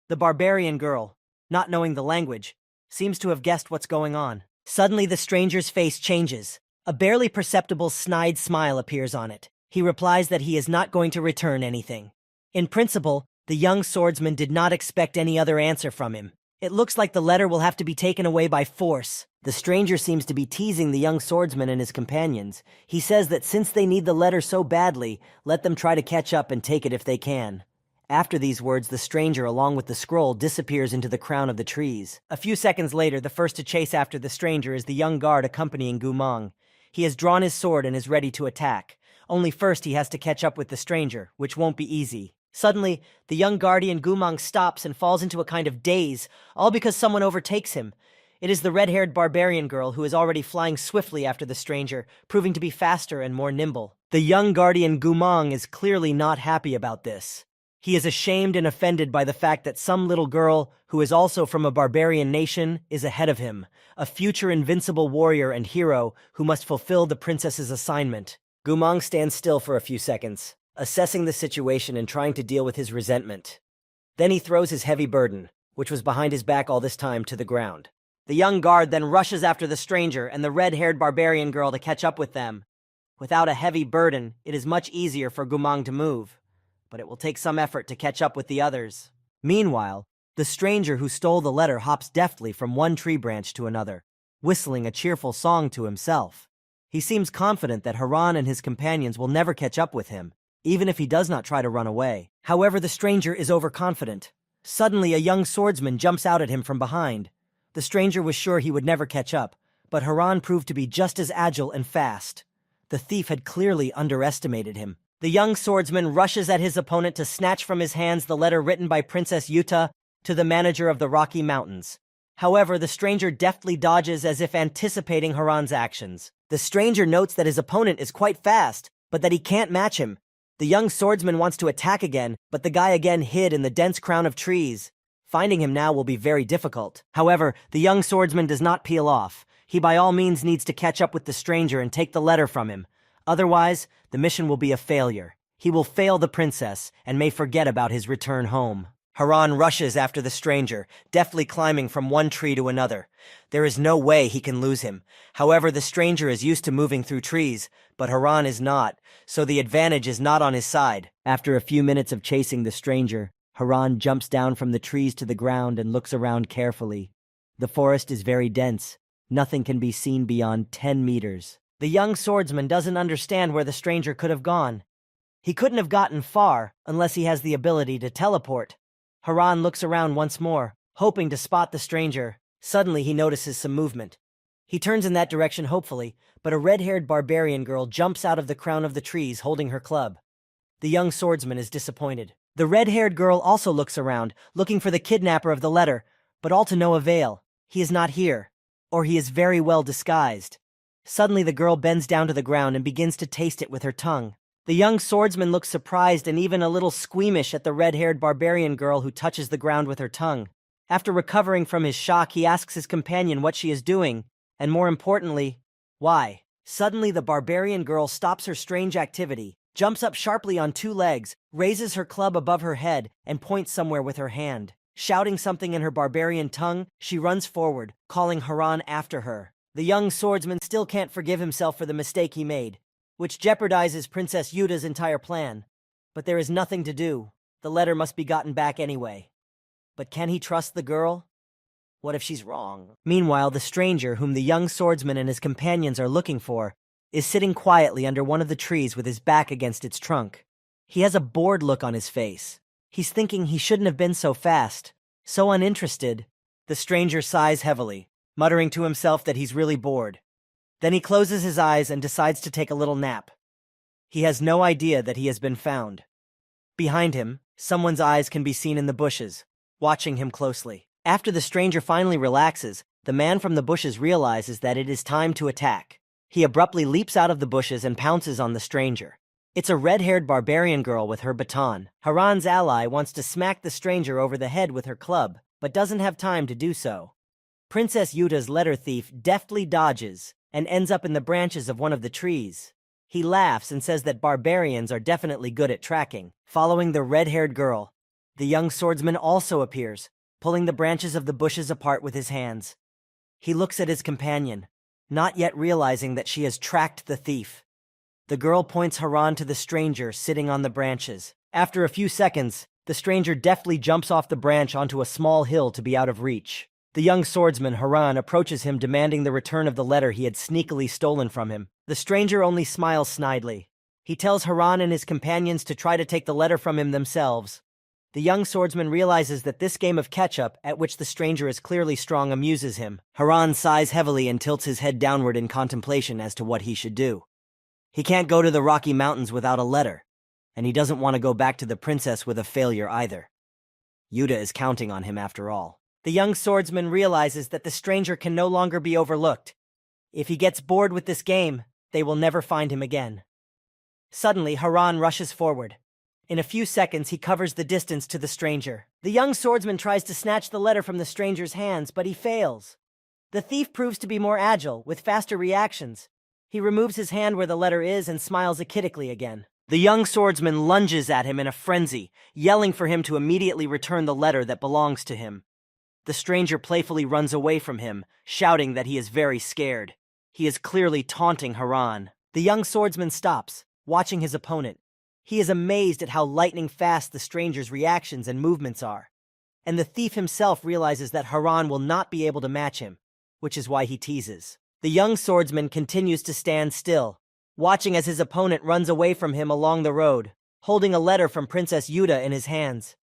The barbarian girl, not knowing the language, seems to have guessed what's going on. Suddenly the stranger's face changes. A barely perceptible snide smile appears on it. He replies that he is not going to return anything. In principle, the young swordsman did not expect any other answer from him. It looks like the letter will have to be taken away by force. The stranger seems to be teasing the young swordsman and his companions. He says that since they need the letter so badly, let them try to catch up and take it if they can. After these words, the stranger, along with the scroll, disappears into the crown of the trees. A few seconds later, the first to chase after the stranger is the young guard accompanying Gumang. He has drawn his sword and is ready to attack. Only first he has to catch up with the stranger, which won't be easy. Suddenly, the young guardian Gumang stops and falls into a kind of daze, all because someone overtakes him. It is the red-haired barbarian girl who is already flying swiftly after the stranger, proving to be faster and more nimble. The young guardian Gumang is clearly not happy about this. He is ashamed and offended by the fact that some little girl, who is also from a barbarian nation, is ahead of him, a future invincible warrior and hero who must fulfill the princess's assignment. Gumang stands still for a few seconds, assessing the situation and trying to deal with his resentment. Then he throws his heavy burden, which was behind his back all this time, to the ground. The young guard then rushes after the stranger and the red-haired barbarian girl to catch up with them. Without a heavy burden, it is much easier for Gumang to move, but it will take some effort to catch up with the others. Meanwhile, the stranger who stole the letter hops deftly from one tree branch to another, whistling a cheerful song to himself. He seems confident that Haran and his companions will never catch up with him, even if he does not try to run away. However, the stranger is overconfident. Suddenly, a young swordsman jumps out at him from behind. The stranger was sure he would never catch up, but Haran proved to be just as agile and fast. The thief had clearly underestimated him. The young swordsman rushes at his opponent to snatch from his hands the letter written by Princess Yuta to the manager of the Rocky Mountains. However, the stranger deftly dodges as if anticipating Haran's actions. The stranger notes that his opponent is quite fast, but that he can't match him. The young swordsman wants to attack again, but the guy again hid in the dense crown of trees. Finding him now will be very difficult. However, the young swordsman does not peel off. He by all means needs to catch up with the stranger and take the letter from him. Otherwise, the mission will be a failure. He will fail the princess and may forget about his return home. Haran rushes after the stranger, deftly climbing from one tree to another. There is no way he can lose him. However, the stranger is used to moving through trees, but Haran is not, so the advantage is not on his side. After a few minutes of chasing the stranger, Haran jumps down from the trees to the ground and looks around carefully. The forest is very dense. Nothing can be seen beyond 10 meters. The young swordsman doesn't understand where the stranger could have gone. He couldn't have gotten far unless he has the ability to teleport. Haran looks around once more, hoping to spot the stranger. Suddenly he notices some movement. He turns in that direction hopefully, but a red-haired barbarian girl jumps out of the crown of the trees holding her club. The young swordsman is disappointed. The red-haired girl also looks around, looking for the kidnapper of the letter, but all to no avail. He is not here, or he is very well disguised. Suddenly the girl bends down to the ground and begins to taste it with her tongue. The young swordsman looks surprised and even a little squeamish at the red-haired barbarian girl who touches the ground with her tongue. After recovering from his shock, he asks his companion what she is doing, and more importantly, why. Suddenly the barbarian girl stops her strange activity, jumps up sharply on two legs, raises her club above her head, and points somewhere with her hand. Shouting something in her barbarian tongue, she runs forward, calling Haran after her. The young swordsman still can't forgive himself for the mistake he made, which jeopardizes Princess Yuta's entire plan. But there is nothing to do. The letter must be gotten back anyway. But can he trust the girl? What if she's wrong? Meanwhile, the stranger, whom the young swordsman and his companions are looking for, is sitting quietly under one of the trees with his back against its trunk. He has a bored look on his face. He's thinking he shouldn't have been so fast, so uninterested. The stranger sighs heavily, muttering to himself that he's really bored. Then he closes his eyes and decides to take a little nap. He has no idea that he has been found. Behind him, someone's eyes can be seen in the bushes, watching him closely. After the stranger finally relaxes, the man from the bushes realizes that it is time to attack. He abruptly leaps out of the bushes and pounces on the stranger. It's a red-haired barbarian girl with her baton. Haran's ally wants to smack the stranger over the head with her club, but doesn't have time to do so. Princess Yuta's letter thief deftly dodges and ends up in the branches of one of the trees. He laughs and says that barbarians are definitely good at tracking. Following the red-haired girl, the young swordsman also appears, pulling the branches of the bushes apart with his hands. He looks at his companion, not yet realizing that she has tracked the thief. The girl points Haran to the stranger sitting on the branches. After a few seconds, the stranger deftly jumps off the branch onto a small hill to be out of reach. The young swordsman, Haran, approaches him demanding the return of the letter he had sneakily stolen from him. The stranger only smiles snidely. He tells Haran and his companions to try to take the letter from him themselves. The young swordsman realizes that this game of catch-up, at which the stranger is clearly strong, amuses him. Haran sighs heavily and tilts his head downward in contemplation as to what he should do. He can't go to the Rocky Mountains without a letter, and he doesn't want to go back to the princess with a failure either. Yuta is counting on him after all. The young swordsman realizes that the stranger can no longer be overlooked. If he gets bored with this game, they will never find him again. Suddenly, Haran rushes forward. In a few seconds, he covers the distance to the stranger. The young swordsman tries to snatch the letter from the stranger's hands, but he fails. The thief proves to be more agile, with faster reactions. He removes his hand where the letter is and smiles achidically again. The young swordsman lunges at him in a frenzy, yelling for him to immediately return the letter that belongs to him. The stranger playfully runs away from him, shouting that he is very scared. He is clearly taunting Haran. The young swordsman stops, watching his opponent. He is amazed at how lightning fast the stranger's reactions and movements are. And the thief himself realizes that Haran will not be able to match him, which is why he teases. The young swordsman continues to stand still, watching as his opponent runs away from him along the road, holding a letter from Princess Yuta in his hands.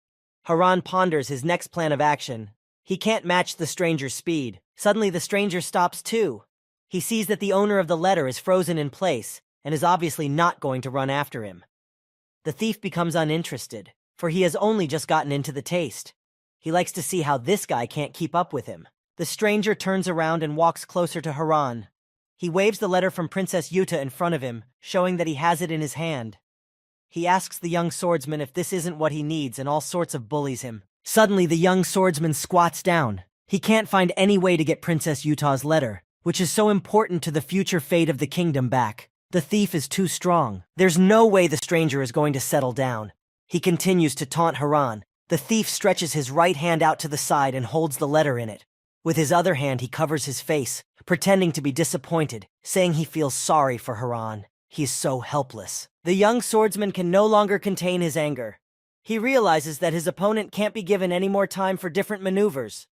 Haran ponders his next plan of action. He can't match the stranger's speed. Suddenly the stranger stops too. He sees that the owner of the letter is frozen in place and is obviously not going to run after him. The thief becomes uninterested, for he has only just gotten into the taste. He likes to see how this guy can't keep up with him. The stranger turns around and walks closer to Haran. He waves the letter from Princess Yuta in front of him, showing that he has it in his hand. He asks the young swordsman if this isn't what he needs and all sorts of bullies him. Suddenly, the young swordsman squats down. He can't find any way to get Princess Yuta's letter, which is so important to the future fate of the kingdom, back. The thief is too strong. There's no way the stranger is going to settle down. He continues to taunt Haran. The thief stretches his right hand out to the side and holds the letter in it. With his other hand, he covers his face, pretending to be disappointed, saying he feels sorry for Haran. He is so helpless. The young swordsman can no longer contain his anger. He realizes that his opponent can't be given any more time for different maneuvers.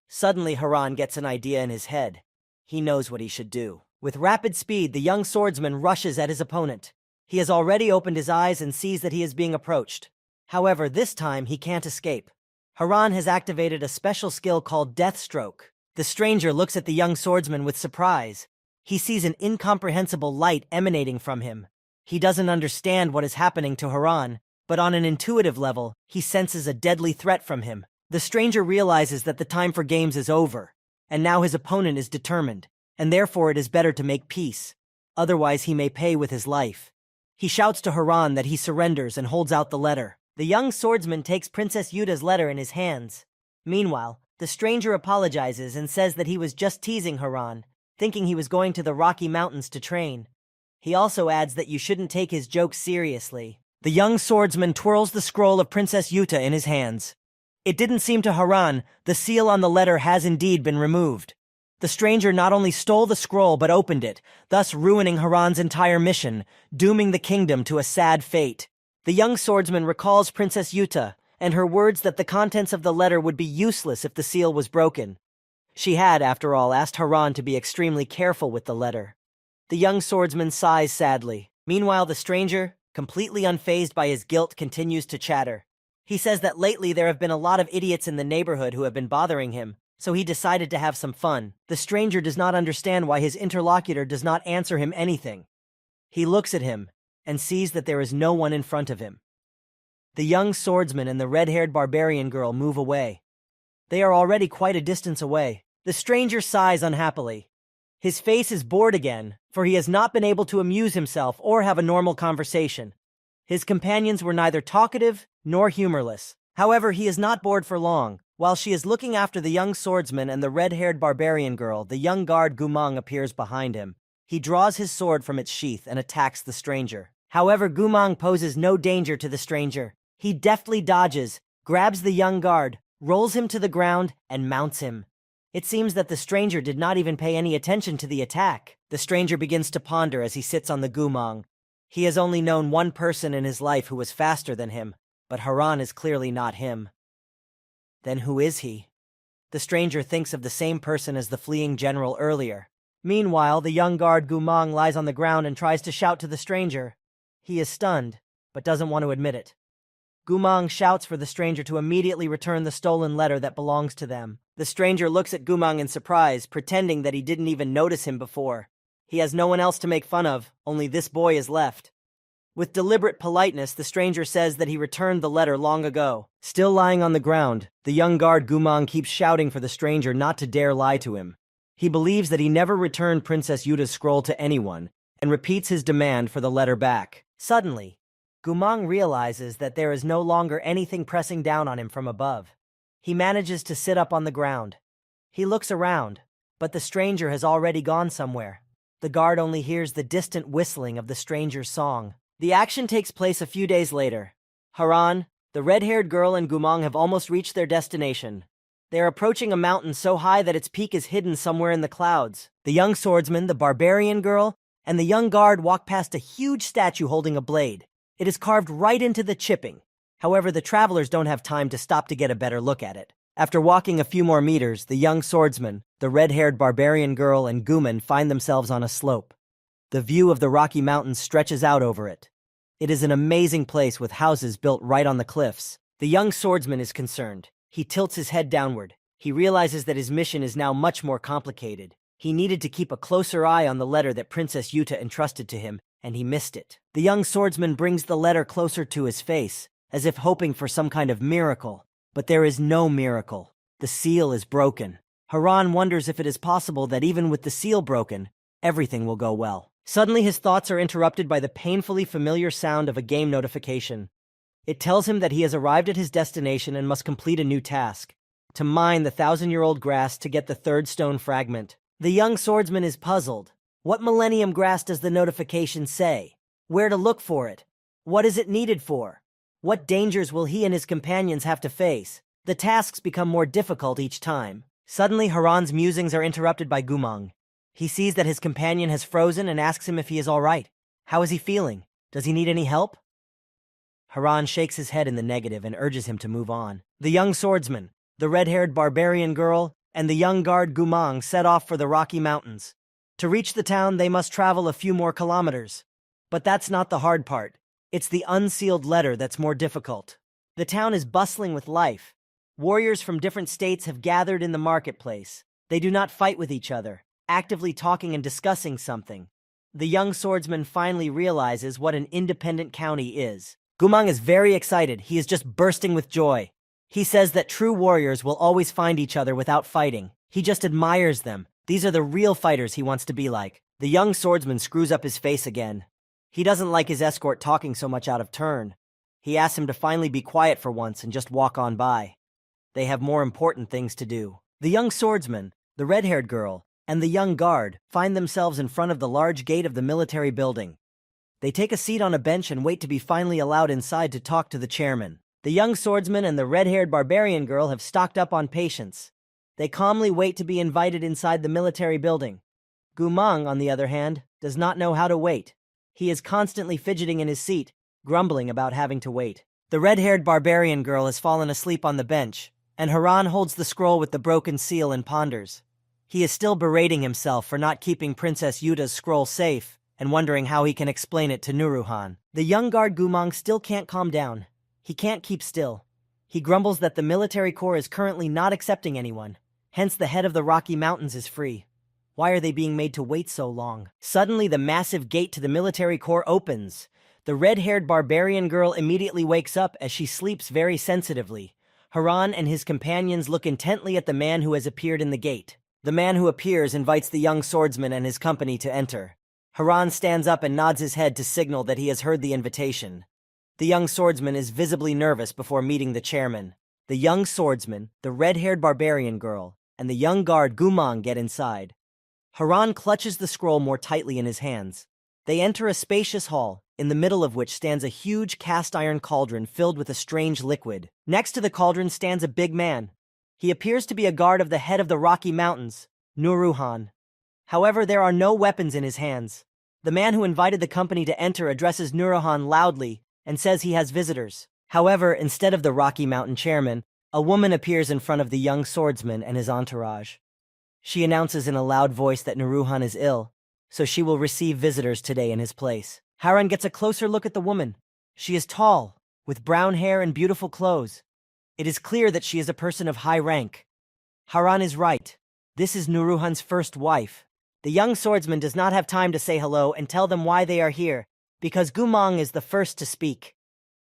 Suddenly, Haran gets an idea in his head. He knows what he should do. With rapid speed, the young swordsman rushes at his opponent. He has already opened his eyes and sees that he is being approached. However, this time he can't escape. Haran has activated a special skill called Death Stroke. The stranger looks at the young swordsman with surprise. He sees an incomprehensible light emanating from him. He doesn't understand what is happening to Haran, but on an intuitive level, he senses a deadly threat from him. The stranger realizes that the time for games is over, and now his opponent is determined, and therefore it is better to make peace. Otherwise he may pay with his life. He shouts to Haran that he surrenders and holds out the letter. The young swordsman takes Princess Yuta's letter in his hands. Meanwhile, the stranger apologizes and says that he was just teasing Haran, thinking he was going to the Rocky Mountains to train. He also adds that you shouldn't take his jokes seriously. The young swordsman twirls the scroll of Princess Yuta in his hands. It didn't seem to Haran the seal on the letter has indeed been removed. The stranger not only stole the scroll but opened it, thus ruining Haran's entire mission, dooming the kingdom to a sad fate. The young swordsman recalls Princess Yuta and her words that the contents of the letter would be useless if the seal was broken. She had, after all, asked Haran to be extremely careful with the letter. The young swordsman sighs sadly. Meanwhile, the stranger, completely unfazed by his guilt, continues to chatter. He says that lately there have been a lot of idiots in the neighborhood who have been bothering him, so he decided to have some fun. The stranger does not understand why his interlocutor does not answer him anything. He looks at him and sees that there is no one in front of him. The young swordsman and the red-haired barbarian girl move away. They are already quite a distance away. The stranger sighs unhappily. His face is bored again, for he has not been able to amuse himself or have a normal conversation. His companions were neither talkative nor humorless. However, he is not bored for long. While she is looking after the young swordsman and the red-haired barbarian girl, the young guard Gumang appears behind him. He draws his sword from its sheath and attacks the stranger. However, Gumang poses no danger to the stranger. He deftly dodges, grabs the young guard, rolls him to the ground, and mounts him. It seems that the stranger did not even pay any attention to the attack. The stranger begins to ponder as he sits on the Gumang. He has only known one person in his life who was faster than him, but Haran is clearly not him. Then who is he? The stranger thinks of the same person as the fleeing general earlier. Meanwhile, the young guard Gumang lies on the ground and tries to shout to the stranger. He is stunned, but doesn't want to admit it. Gumang shouts for the stranger to immediately return the stolen letter that belongs to them. The stranger looks at Gumang in surprise, pretending that he didn't even notice him before. He has no one else to make fun of, only this boy is left. With deliberate politeness, the stranger says that he returned the letter long ago. Still lying on the ground, the young guard Gumang keeps shouting for the stranger not to dare lie to him. He believes that he never returned Princess Yuta's scroll to anyone, and repeats his demand for the letter back. Suddenly, Gumang realizes that there is no longer anything pressing down on him from above. He manages to sit up on the ground. He looks around, but the stranger has already gone somewhere. The guard only hears the distant whistling of the stranger's song. The action takes place a few days later. Haran, the red-haired girl, and Gumang have almost reached their destination. They are approaching a mountain so high that its peak is hidden somewhere in the clouds. The young swordsman, the barbarian girl, and the young guard walk past a huge statue holding a blade. It is carved right into the chipping. However, the travelers don't have time to stop to get a better look at it. After walking a few more meters, the young swordsman, the red-haired barbarian girl, and Guman find themselves on a slope. The view of the Rocky Mountains stretches out over it. It is an amazing place with houses built right on the cliffs. The young swordsman is concerned. He tilts his head downward. He realizes that his mission is now much more complicated. He needed to keep a closer eye on the letter that Princess Yuta entrusted to him, and he missed it. The young swordsman brings the letter closer to his face, as if hoping for some kind of miracle. But there is no miracle. The seal is broken. Haran wonders if it is possible that even with the seal broken, everything will go well. Suddenly his thoughts are interrupted by the painfully familiar sound of a game notification. It tells him that he has arrived at his destination and must complete a new task: to mine the 1,000-year-old grass to get the third stone fragment. The young swordsman is puzzled. What millennium grass does the notification say? Where to look for it? What is it needed for? What dangers will he and his companions have to face? The tasks become more difficult each time. Suddenly, Haran's musings are interrupted by Gumang. He sees that his companion has frozen and asks him if he is all right. How is he feeling? Does he need any help? Haran shakes his head in the negative and urges him to move on. The young swordsman, the red-haired barbarian girl, and the young guard Gumang set off for the Rocky Mountains. To reach the town, they must travel a few more kilometers. But that's not the hard part. It's the unsealed letter that's more difficult. The town is bustling with life. Warriors from different states have gathered in the marketplace. They do not fight with each other, actively talking and discussing something. The young swordsman finally realizes what an independent county is. Gumang is very excited. He is just bursting with joy. He says that true warriors will always find each other without fighting. He just admires them. These are the real fighters he wants to be like. The young swordsman screws up his face again. He doesn't like his escort talking so much out of turn. He asks him to finally be quiet for once and just walk on by. They have more important things to do. The young swordsman, the red-haired girl, and the young guard find themselves in front of the large gate of the military building. They take a seat on a bench and wait to be finally allowed inside to talk to the chairman. The young swordsman and the red-haired barbarian girl have stocked up on patience. They calmly wait to be invited inside the military building. Gumang, on the other hand, does not know how to wait. He is constantly fidgeting in his seat, grumbling about having to wait. The red-haired barbarian girl has fallen asleep on the bench, and Haran holds the scroll with the broken seal and ponders. He is still berating himself for not keeping Princess Yuta's scroll safe and wondering how he can explain it to Nuruhan. The young guard Gumang still can't calm down. He can't keep still. He grumbles that the military corps is currently not accepting anyone. Hence the head of the Rocky Mountains is free. Why are they being made to wait so long? Suddenly the massive gate to the military corps opens. The red-haired barbarian girl immediately wakes up as she sleeps very sensitively. Haran and his companions look intently at the man who has appeared in the gate. The man who appears invites the young swordsman and his company to enter. Haran stands up and nods his head to signal that he has heard the invitation. The young swordsman is visibly nervous before meeting the chairman. The young swordsman, the red-haired barbarian girl, and the young guard Gumang get inside. Haran clutches the scroll more tightly in his hands. They enter a spacious hall, in the middle of which stands a huge cast-iron cauldron filled with a strange liquid. Next to the cauldron stands a big man. He appears to be a guard of the head of the Rocky Mountains, Nuruhan. However, there are no weapons in his hands. The man who invited the company to enter addresses Nuruhan loudly and says he has visitors. However, instead of the Rocky Mountain chairman, a woman appears in front of the young swordsman and his entourage. She announces in a loud voice that Nuruhan is ill, so she will receive visitors today in his place. Haran gets a closer look at the woman. She is tall, with brown hair and beautiful clothes. It is clear that she is a person of high rank. Haran is right. This is Nuruhan's first wife. The young swordsman does not have time to say hello and tell them why they are here, because Gumang is the first to speak.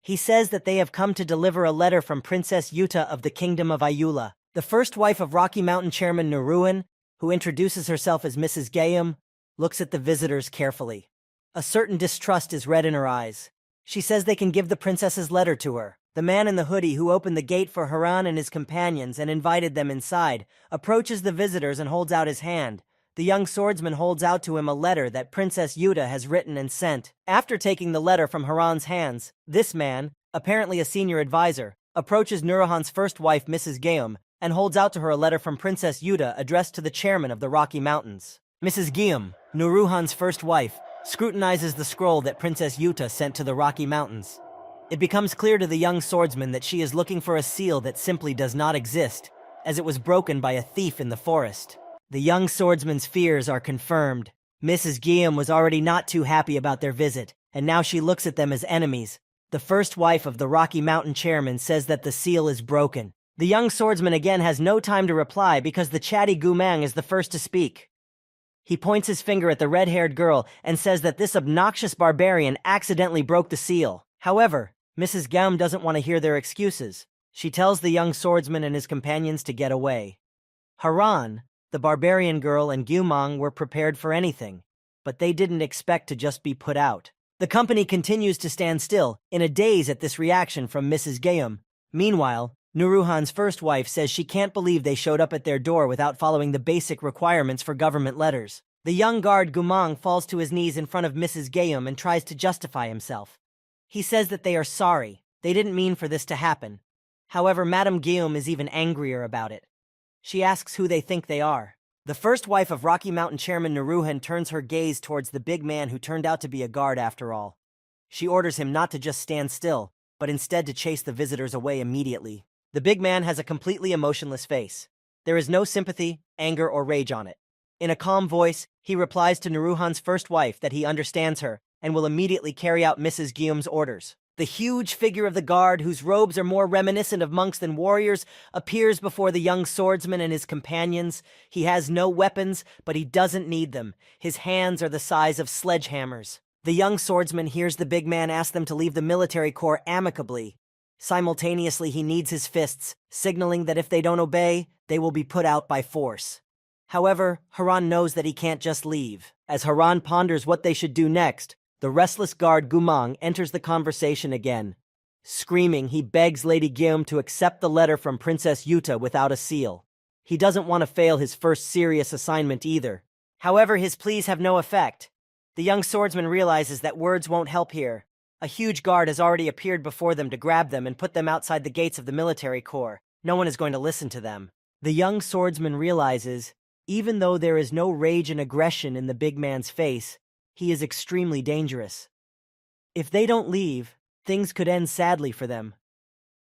He says that they have come to deliver a letter from Princess Yuta of the Kingdom of Ayula, the first wife of Rocky Mountain Chairman Nuruhan, who introduces herself as Mrs. Gayam, looks at the visitors carefully. A certain distrust is read in her eyes. She says they can give the princess's letter to her. The man in the hoodie who opened the gate for Haran and his companions and invited them inside approaches the visitors and holds out his hand. The young swordsman holds out to him a letter that Princess Yuta has written and sent. After taking the letter from Haran's hands, this man, apparently a senior advisor, approaches Nuruhan's first wife, Mrs. Gayam, and holds out to her a letter from Princess Yuta addressed to the chairman of the Rocky Mountains. Mrs. Gayam, Nuruhan's first wife, scrutinizes the scroll that Princess Yuta sent to the Rocky Mountains. It becomes clear to the young swordsman that she is looking for a seal that simply does not exist, as it was broken by a thief in the forest. The young swordsman's fears are confirmed. Mrs. Gayam was already not too happy about their visit, and now she looks at them as enemies. The first wife of the Rocky Mountain chairman says that the seal is broken. The young swordsman again has no time to reply because the chatty Gumang is the first to speak. He points his finger at the red-haired girl and says that this obnoxious barbarian accidentally broke the seal. However, Mrs. Gayam doesn't want to hear their excuses. She tells the young swordsman and his companions to get away. Haran, the barbarian girl, and Gumang were prepared for anything, but they didn't expect to just be put out. The company continues to stand still, in a daze at this reaction from Mrs. Gayam. Meanwhile, Nuruhan's first wife says she can't believe they showed up at their door without following the basic requirements for government letters. The young guard Gumang falls to his knees in front of Mrs. Gayam and tries to justify himself. He says that they are sorry. They didn't mean for this to happen. However, Madame Gayam is even angrier about it. She asks who they think they are. The first wife of Rocky Mountain Chairman Nuruhan turns her gaze towards the big man who turned out to be a guard after all. She orders him not to just stand still, but instead to chase the visitors away immediately. The big man has a completely emotionless face. There is no sympathy, anger, or rage on it. In a calm voice, he replies to Nuruhan's first wife that he understands her and will immediately carry out Mrs. Gayam's orders. The huge figure of the guard, whose robes are more reminiscent of monks than warriors, appears before the young swordsman and his companions. He has no weapons, but he doesn't need them. His hands are the size of sledgehammers. The young swordsman hears the big man ask them to leave the military corps amicably. Simultaneously, he kneads his fists, signaling that if they don't obey, they will be put out by force. However, Haran knows that he can't just leave. As Haran ponders what they should do next, the restless guard Gumang enters the conversation again. Screaming, he begs Lady Gayam to accept the letter from Princess Yuta without a seal. He doesn't want to fail his first serious assignment either. However, his pleas have no effect. The young swordsman realizes that words won't help here. A huge guard has already appeared before them to grab them and put them outside the gates of the military corps. No one is going to listen to them. The young swordsman realizes, even though there is no rage and aggression in the big man's face, he is extremely dangerous. If they don't leave, things could end sadly for them.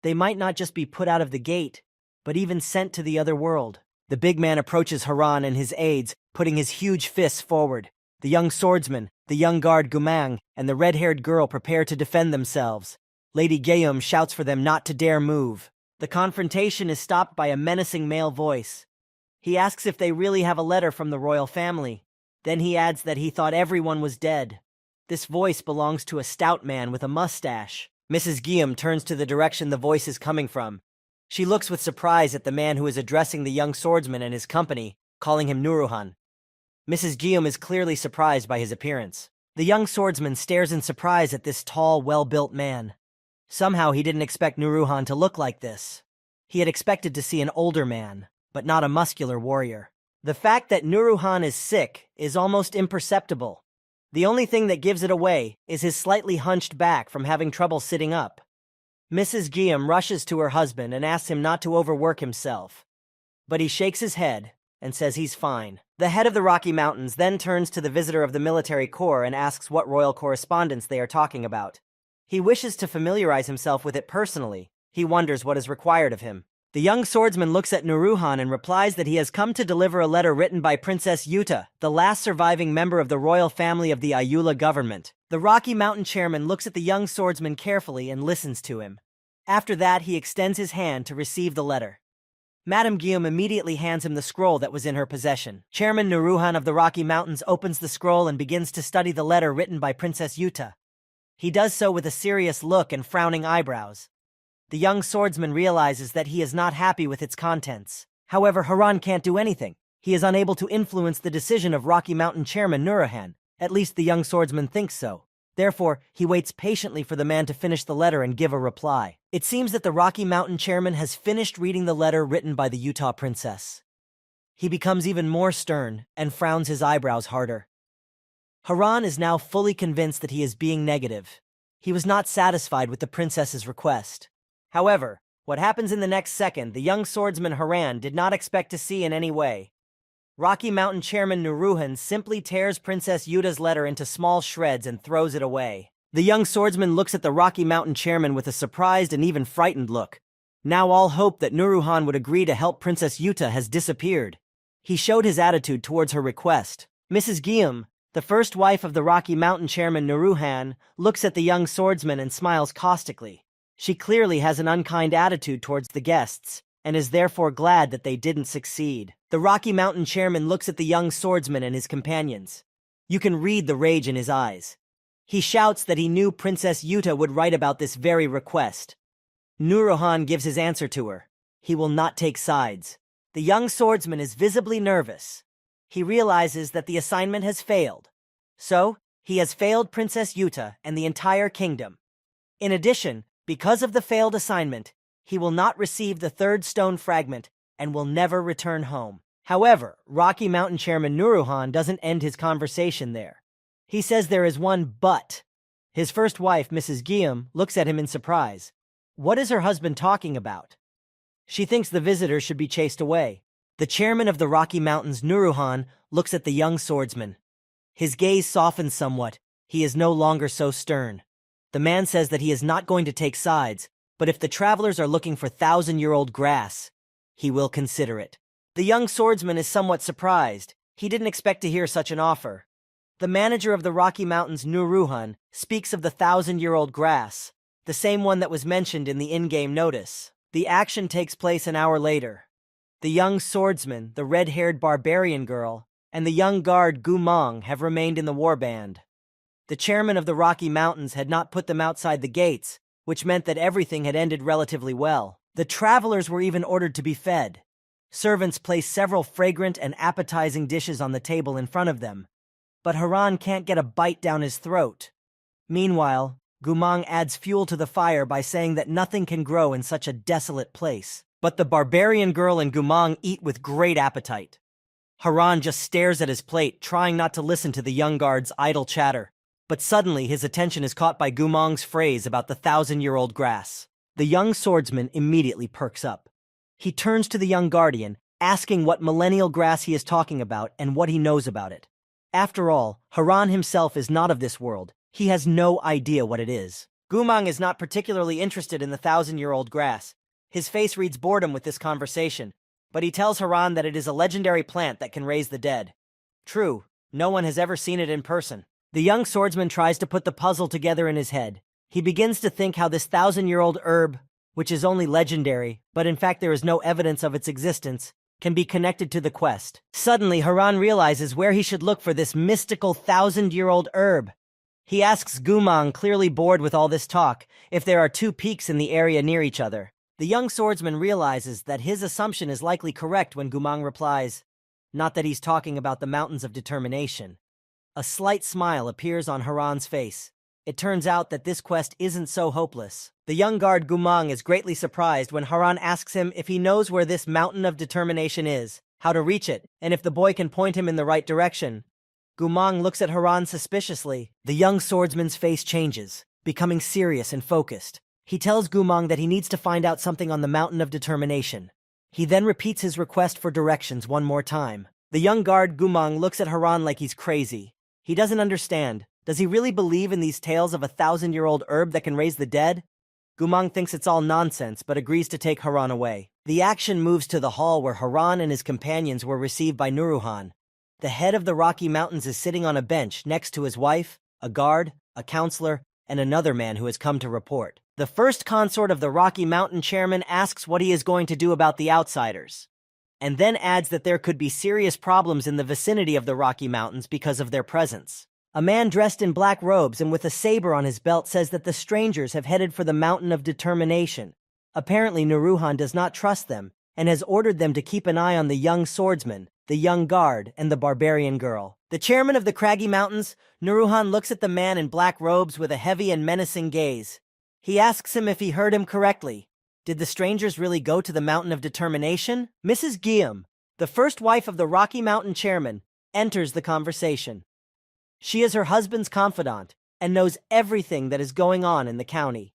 They might not just be put out of the gate, but even sent to the other world. The big man approaches Haran and his aides, putting his huge fists forward. The young swordsman, the young guard Gumang, and the red-haired girl prepare to defend themselves. Lady Gayum shouts for them not to dare move. The confrontation is stopped by a menacing male voice. He asks if they really have a letter from the royal family. Then he adds that he thought everyone was dead. This voice belongs to a stout man with a mustache. Mrs. Gayum turns to the direction the voice is coming from. She looks with surprise at the man who is addressing the young swordsman and his company, calling him Nuruhan. Mrs. Gayum is clearly surprised by his appearance. The young swordsman stares in surprise at this tall, well-built man. Somehow he didn't expect Nuruhan to look like this. He had expected to see an older man, but not a muscular warrior. The fact that Nuruhan is sick is almost imperceptible. The only thing that gives it away is his slightly hunched back from having trouble sitting up. Mrs. Gayum rushes to her husband and asks him not to overwork himself. But he shakes his head and says he's fine. The head of the Rocky Mountains then turns to the visitor of the military corps and asks what royal correspondence they are talking about. He wishes to familiarize himself with it personally. He wonders what is required of him. The young swordsman looks at Nuruhan and replies that he has come to deliver a letter written by Princess Yuta, the last surviving member of the royal family of the Ayula government. The Rocky Mountain chairman looks at the young swordsman carefully and listens to him. After that, he extends his hand to receive the letter. Madame Gayum immediately hands him the scroll that was in her possession. Chairman Nuruhan of the Rocky Mountains opens the scroll and begins to study the letter written by Princess Yuta. He does so with a serious look and frowning eyebrows. The young swordsman realizes that he is not happy with its contents. However, Haran can't do anything. He is unable to influence the decision of Rocky Mountain Chairman Nuruhan. At least the young swordsman thinks so. Therefore, he waits patiently for the man to finish the letter and give a reply. It seems that the Rocky Mountain chairman has finished reading the letter written by the Utah princess. He becomes even more stern and frowns his eyebrows harder. Haran is now fully convinced that he is being negative. He was not satisfied with the princess's request. However, what happens in the next second, the young swordsman Haran did not expect to see in any way. Rocky Mountain Chairman Nuruhan simply tears Princess Yuta's letter into small shreds and throws it away. The young swordsman looks at the Rocky Mountain Chairman with a surprised and even frightened look. Now all hope that Nuruhan would agree to help Princess Yuta has disappeared. He showed his attitude towards her request. Mrs. Gayum, the first wife of the Rocky Mountain Chairman Nuruhan, looks at the young swordsman and smiles caustically. She clearly has an unkind attitude towards the guests, and is therefore glad that they didn't succeed. The Rocky Mountain Chairman looks at the young swordsman and his companions. You can read the rage in his eyes. He shouts that he knew Princess Yuta would write about this very request. Nuruhan gives his answer to her. He will not take sides. The young swordsman is visibly nervous. He realizes that the assignment has failed. So, he has failed Princess Yuta and the entire kingdom. In addition, because of the failed assignment, he will not receive the third stone fragment and will never return home. However, Rocky Mountain Chairman Nuruhan doesn't end his conversation there. He says there is one but. His first wife, Mrs. Gayum, looks at him in surprise. What is her husband talking about? She thinks the visitor should be chased away. The chairman of the Rocky Mountains, Nuruhan, looks at the young swordsman. His gaze softens somewhat. He is no longer so stern. The man says that he is not going to take sides, but if the travelers are looking for thousand-year-old grass, he will consider it. The young swordsman is somewhat surprised. He didn't expect to hear such an offer. The manager of the Rocky Mountains, Nuruhan, speaks of the thousand-year-old grass, the same one that was mentioned in the in-game notice. The action takes place an hour later. The young swordsman, the red-haired barbarian girl, and the young guard Gumang have remained in the warband. The chairman of the Rocky Mountains had not put them outside the gates, which meant that everything had ended relatively well. The travelers were even ordered to be fed. Servants placed several fragrant and appetizing dishes on the table in front of them. But Haran can't get a bite down his throat. Meanwhile, Gumang adds fuel to the fire by saying that nothing can grow in such a desolate place. But the barbarian girl and Gumang eat with great appetite. Haran just stares at his plate, trying not to listen to the young guard's idle chatter. But suddenly his attention is caught by Gumang's phrase about the thousand-year-old grass. The young swordsman immediately perks up. He turns to the young guardian, asking what millennial grass he is talking about and what he knows about it. After all, Haran himself is not of this world. He has no idea what it is. Gumang is not particularly interested in the thousand-year-old grass. His face reads boredom with this conversation. but he tells Haran that it is a legendary plant that can raise the dead. True, no one has ever seen it in person. The young swordsman tries to put the puzzle together in his head. He begins to think how this 1,000-year-old herb, which is only legendary, but in fact there is no evidence of its existence, can be connected to the quest. Suddenly, Haran realizes where he should look for this mystical 1,000-year-old herb. He asks Gumang, clearly bored with all this talk, if there are two peaks in the area near each other. The young swordsman realizes that his assumption is likely correct when Gumang replies, not that he's talking about the Mountains of Determination. A slight smile appears on Haran's face. It turns out that this quest isn't so hopeless. The young guard Gumang is greatly surprised when Haran asks him if he knows where this Mountain of Determination is, how to reach it, and if the boy can point him in the right direction. Gumang looks at Haran suspiciously. The young swordsman's face changes, becoming serious and focused. He tells Gumang that he needs to find out something on the Mountain of Determination. He then repeats his request for directions one more time. The young guard Gumang looks at Haran like he's crazy. He doesn't understand. Does he really believe in these tales of a 1,000-year-old herb that can raise the dead? Gumang thinks it's all nonsense, but agrees to take Haran away. The action moves to the hall where Haran and his companions were received by Nuruhan. The head of the Rocky Mountains is sitting on a bench next to his wife, a guard, a counselor, and another man who has come to report. The first consort of the Rocky Mountain chairman asks what he is going to do about the outsiders, and then adds that there could be serious problems in the vicinity of the Rocky Mountains because of their presence. A man dressed in black robes and with a saber on his belt says that the strangers have headed for the Mountain of Determination. Apparently, Nuruhan does not trust them and has ordered them to keep an eye on the young swordsman, the young guard, and the barbarian girl. The chairman of the Craggy Mountains, Nuruhan, looks at the man in black robes with a heavy and menacing gaze. He asks him if he heard him correctly. Did the strangers really go to the Mountain of Determination? Mrs. Guillaume, the first wife of the Rocky Mountain chairman, enters the conversation. She is her husband's confidant and knows everything that is going on in the county.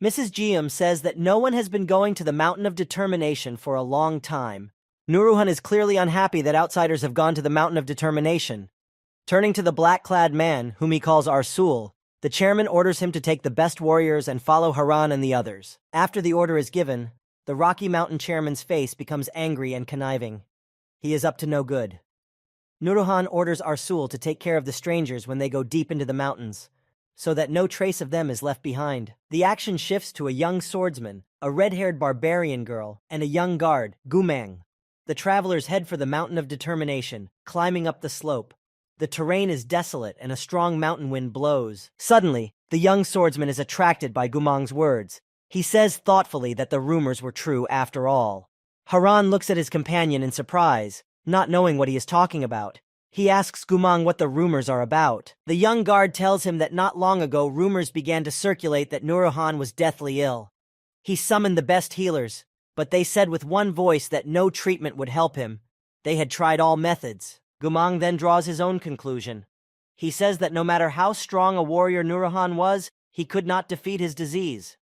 Mrs. Guillaume says that no one has been going to the Mountain of Determination for a long time. Nuruhan is clearly unhappy that outsiders have gone to the Mountain of Determination. Turning to the black-clad man, whom he calls Arsul, the chairman orders him to take the best warriors and follow Haran and the others. After the order is given, the Rocky Mountain chairman's face becomes angry and conniving. He is up to no good. Nuruhan orders Arsul to take care of the strangers when they go deep into the mountains, so that no trace of them is left behind. The action shifts to a young swordsman, a red-haired barbarian girl, and a young guard, Gumang. The travelers head for the Mountain of Determination, climbing up the slope. The terrain is desolate and a strong mountain wind blows. Suddenly, the young swordsman is attracted by Gumang's words. He says thoughtfully that the rumors were true after all. Haran looks at his companion in surprise, not knowing what he is talking about. He asks Gumang what the rumors are about. The young guard tells him that not long ago rumors began to circulate that Nuruhan was deathly ill. He summoned the best healers, but they said with one voice that no treatment would help him. They had tried all methods. Gumang then draws his own conclusion. He says that no matter how strong a warrior Nuruhan was, he could not defeat his disease.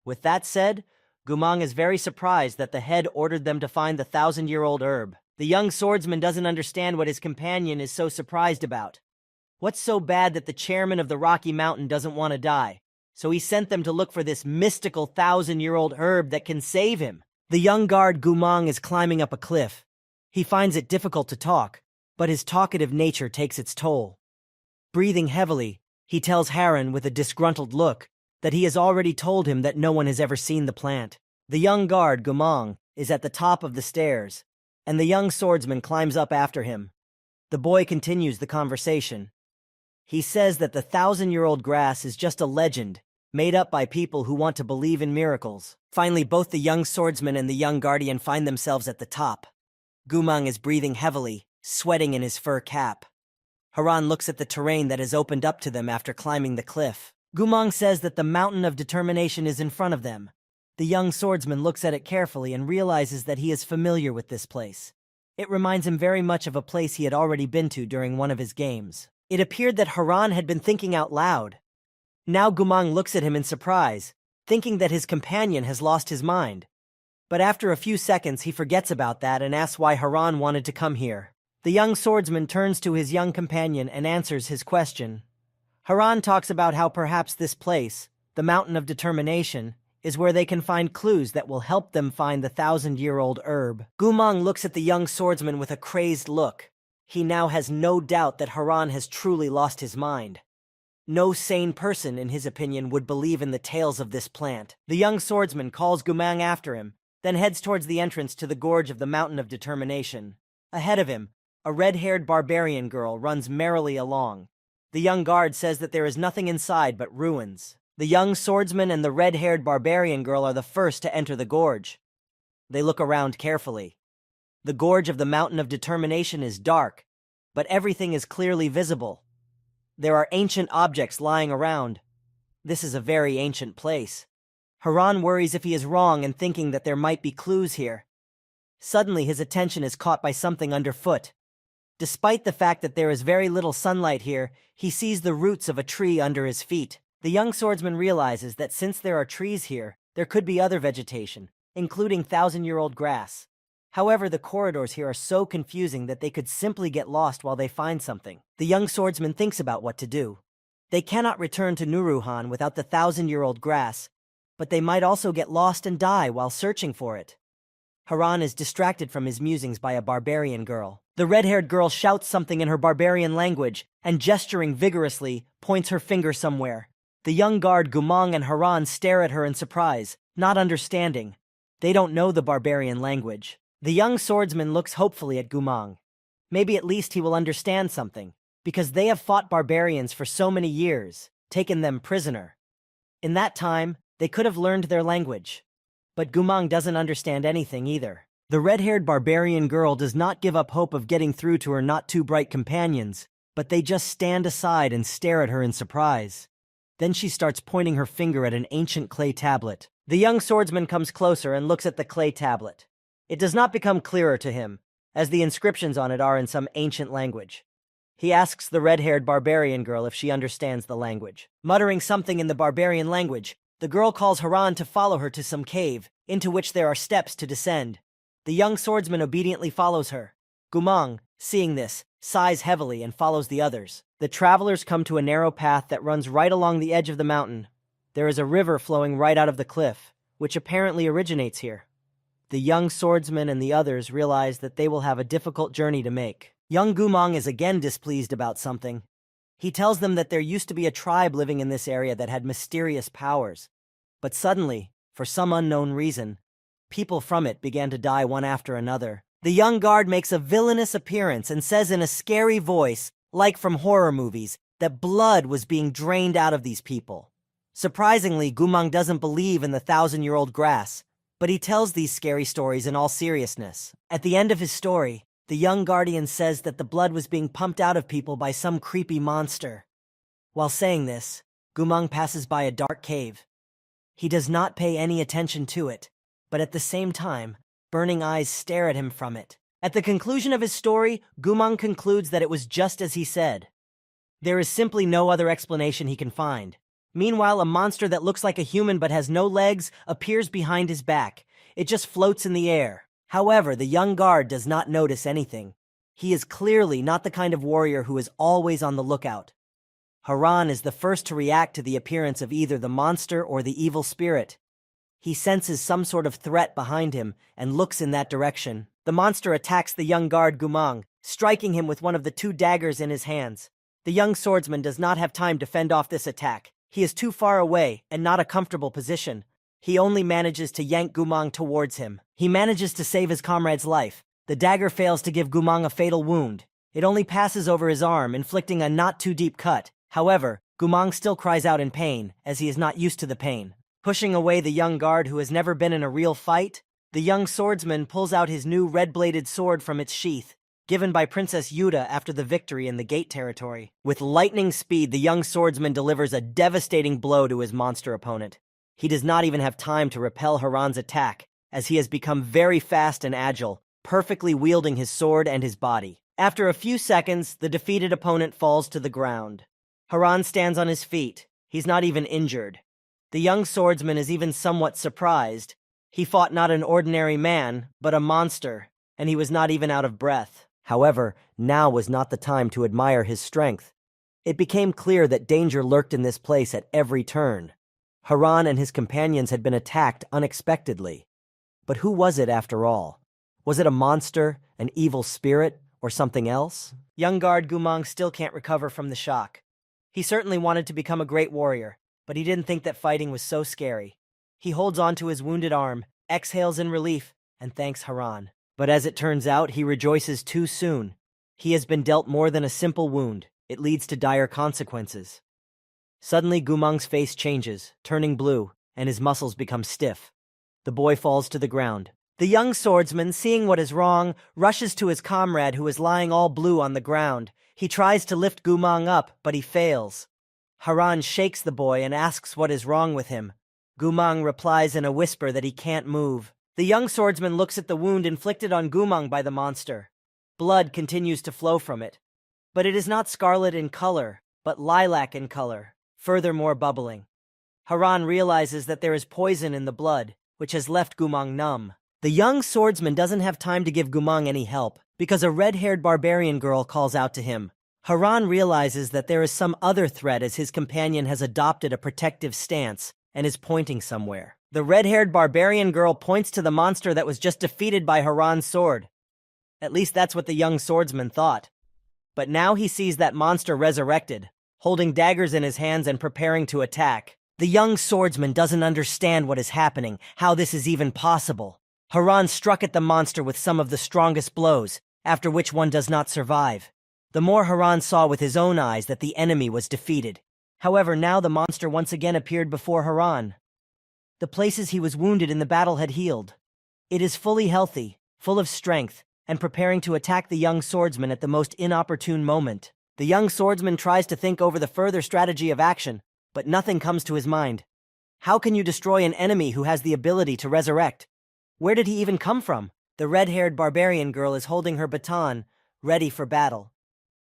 With that said, Gumang is very surprised that the head ordered them to find the 1,000-year-old herb. The young swordsman doesn't understand what his companion is so surprised about. What's so bad that the chairman of the Rocky Mountain doesn't want to die? So he sent them to look for this mystical 1,000-year-old herb that can save him. The young guard Gumang is climbing up a cliff. He finds it difficult to talk, but his talkative nature takes its toll. Breathing heavily, he tells Haran with a disgruntled look that he has already told him that no one has ever seen the plant. The young guard, Gumang, is at the top of the stairs, and the young swordsman climbs up after him. The boy continues the conversation. He says that the 1,000-year-old grass is just a legend, made up by people who want to believe in miracles. Finally, both the young swordsman and the young guardian find themselves at the top. Gumang is breathing heavily, sweating in his fur cap. Haran looks at the terrain that has opened up to them after climbing the cliff. Gumang says that the Mountain of Determination is in front of them. The young swordsman looks at it carefully and realizes that he is familiar with this place. It reminds him very much of a place he had already been to during one of his games. It appeared that Haran had been thinking out loud. Now Gumang looks at him in surprise, thinking that his companion has lost his mind. But after a few seconds he forgets about that and asks why Haran wanted to come here. The young swordsman turns to his young companion and answers his question. Haran talks about how perhaps this place, the Mountain of Determination, is where they can find clues that will help them find the 1,000-year-old herb. Gumang looks at the young swordsman with a crazed look. He now has no doubt that Haran has truly lost his mind. No sane person, in his opinion, would believe in the tales of this plant. The young swordsman calls Gumang after him, then heads towards the entrance to the gorge of the Mountain of Determination. Ahead of him, a red-haired barbarian girl runs merrily along. The young guard says that there is nothing inside but ruins. The young swordsman and the red-haired barbarian girl are the first to enter the gorge. They look around carefully. The gorge of the Mountain of Determination is dark, but everything is clearly visible. There are ancient objects lying around. This is a very ancient place. Haran worries if he is wrong in thinking that there might be clues here. Suddenly his attention is caught by something underfoot. Despite the fact that there is very little sunlight here, he sees the roots of a tree under his feet. The young swordsman realizes that since there are trees here, there could be other vegetation, including 1,000-year-old grass. However, the corridors here are so confusing that they could simply get lost while they find something. The young swordsman thinks about what to do. They cannot return to Nuruhan without the 1,000-year-old grass, but they might also get lost and die while searching for it. Haran is distracted from his musings by a barbarian girl. The red-haired girl shouts something in her barbarian language and, gesturing vigorously, points her finger somewhere. The young guard Gumang and Haran stare at her in surprise, not understanding. They don't know the barbarian language. The young swordsman looks hopefully at Gumang. Maybe at least he will understand something, because they have fought barbarians for so many years, taken them prisoner. In that time, they could have learned their language. But Gumang doesn't understand anything either. The red-haired barbarian girl does not give up hope of getting through to her not-too-bright companions, but they just stand aside and stare at her in surprise. Then she starts pointing her finger at an ancient clay tablet. The young swordsman comes closer and looks at the clay tablet. It does not become clearer to him, as the inscriptions on it are in some ancient language. He asks the red-haired barbarian girl if she understands the language. Muttering something in the barbarian language, the girl calls Haran to follow her to some cave, into which there are steps to descend. The young swordsman obediently follows her. Gumang, seeing this, sighs heavily and follows the others. The travelers come to a narrow path that runs right along the edge of the mountain. There is a river flowing right out of the cliff, which apparently originates here. The young swordsman and the others realize that they will have a difficult journey to make. Young Gumang is again displeased about something. He tells them that there used to be a tribe living in this area that had mysterious powers. But suddenly, for some unknown reason, people from it began to die one after another. The young guard makes a villainous appearance and says in a scary voice, like from horror movies, that blood was being drained out of these people. Surprisingly, Gumang doesn't believe in the 1,000-year-old grass, but he tells these scary stories in all seriousness. At the end of his story, the young guardian says that the blood was being pumped out of people by some creepy monster. While saying this, Gumang passes by a dark cave. He does not pay any attention to it, but at the same time, burning eyes stare at him from it. At the conclusion of his story, Gumang concludes that it was just as he said. There is simply no other explanation he can find. Meanwhile, a monster that looks like a human but has no legs appears behind his back. It just floats in the air. However, the young guard does not notice anything. He is clearly not the kind of warrior who is always on the lookout. Haran is the first to react to the appearance of either the monster or the evil spirit. He senses some sort of threat behind him and looks in that direction. The monster attacks the young guard Gumang, striking him with one of the 2 daggers in his hands. The young swordsman does not have time to fend off this attack. He is too far away and not a comfortable position. He only manages to yank Gumang towards him. He manages to save his comrade's life. The dagger fails to give Gumang a fatal wound. It only passes over his arm, inflicting a not-too-deep cut. However, Gumang still cries out in pain, as he is not used to the pain. Pushing away the young guard who has never been in a real fight, the young swordsman pulls out his new red-bladed sword from its sheath, given by Princess Yuda after the victory in the Gate territory. With lightning speed, the young swordsman delivers a devastating blow to his monster opponent. He does not even have time to repel Haran's attack, as he has become very fast and agile, perfectly wielding his sword and his body. After a few seconds, the defeated opponent falls to the ground. Haran stands on his feet. He's not even injured. The young swordsman is even somewhat surprised. He fought not an ordinary man, but a monster, and he was not even out of breath. However, now was not the time to admire his strength. It became clear that danger lurked in this place at every turn. Haran and his companions had been attacked unexpectedly. But who was it after all? Was it a monster, an evil spirit, or something else? Young guard Gumang still can't recover from the shock. He certainly wanted to become a great warrior, but he didn't think that fighting was so scary. He holds on to his wounded arm, exhales in relief, and thanks Haran. But as it turns out, he rejoices too soon. He has been dealt more than a simple wound. It leads to dire consequences. Suddenly, Gumang's face changes, turning blue, and his muscles become stiff. The boy falls to the ground. The young swordsman, seeing what is wrong, rushes to his comrade who is lying all blue on the ground. He tries to lift Gumang up, but he fails. Haran shakes the boy and asks what is wrong with him. Gumang replies in a whisper that he can't move. The young swordsman looks at the wound inflicted on Gumang by the monster. Blood continues to flow from it. But it is not scarlet in color, but lilac in color, furthermore bubbling. Haran realizes that there is poison in the blood, which has left Gumang numb. The young swordsman doesn't have time to give Gumang any help, because a red-haired barbarian girl calls out to him. Haran realizes that there is some other threat as his companion has adopted a protective stance and is pointing somewhere. The red-haired barbarian girl points to the monster that was just defeated by Haran's sword. At least that's what the young swordsman thought. But now he sees that monster resurrected, holding daggers in his hands and preparing to attack. The young swordsman doesn't understand what is happening, how this is even possible. Haran struck at the monster with some of the strongest blows, after which one does not survive. The more Haran saw with his own eyes that the enemy was defeated. However, now the monster once again appeared before Haran. The places he was wounded in the battle had healed. It is fully healthy, full of strength, and preparing to attack the young swordsman at the most inopportune moment. The young swordsman tries to think over the further strategy of action, but nothing comes to his mind. How can you destroy an enemy who has the ability to resurrect? Where did he even come from? The red-haired barbarian girl is holding her baton, ready for battle.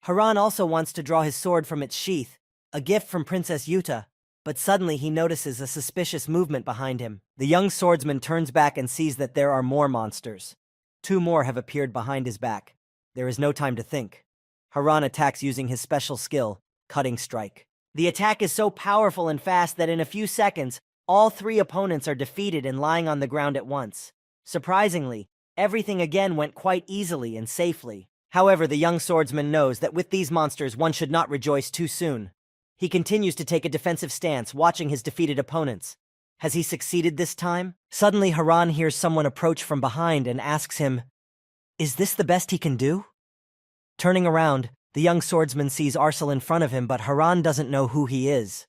Haran also wants to draw his sword from its sheath, a gift from Princess Yuta, but suddenly he notices a suspicious movement behind him. The young swordsman turns back and sees that there are more monsters. 2 more have appeared behind his back. There is no time to think. Haran attacks using his special skill, Cutting Strike. The attack is so powerful and fast that in a few seconds, all 3 opponents are defeated and lying on the ground at once. Surprisingly, everything again went quite easily and safely. However, the young swordsman knows that with these monsters one should not rejoice too soon. He continues to take a defensive stance, watching his defeated opponents. Has he succeeded this time? Suddenly, Haran hears someone approach from behind and asks him, "Is this the best he can do?" Turning around, the young swordsman sees Arsal in front of him, but Haran doesn't know who he is.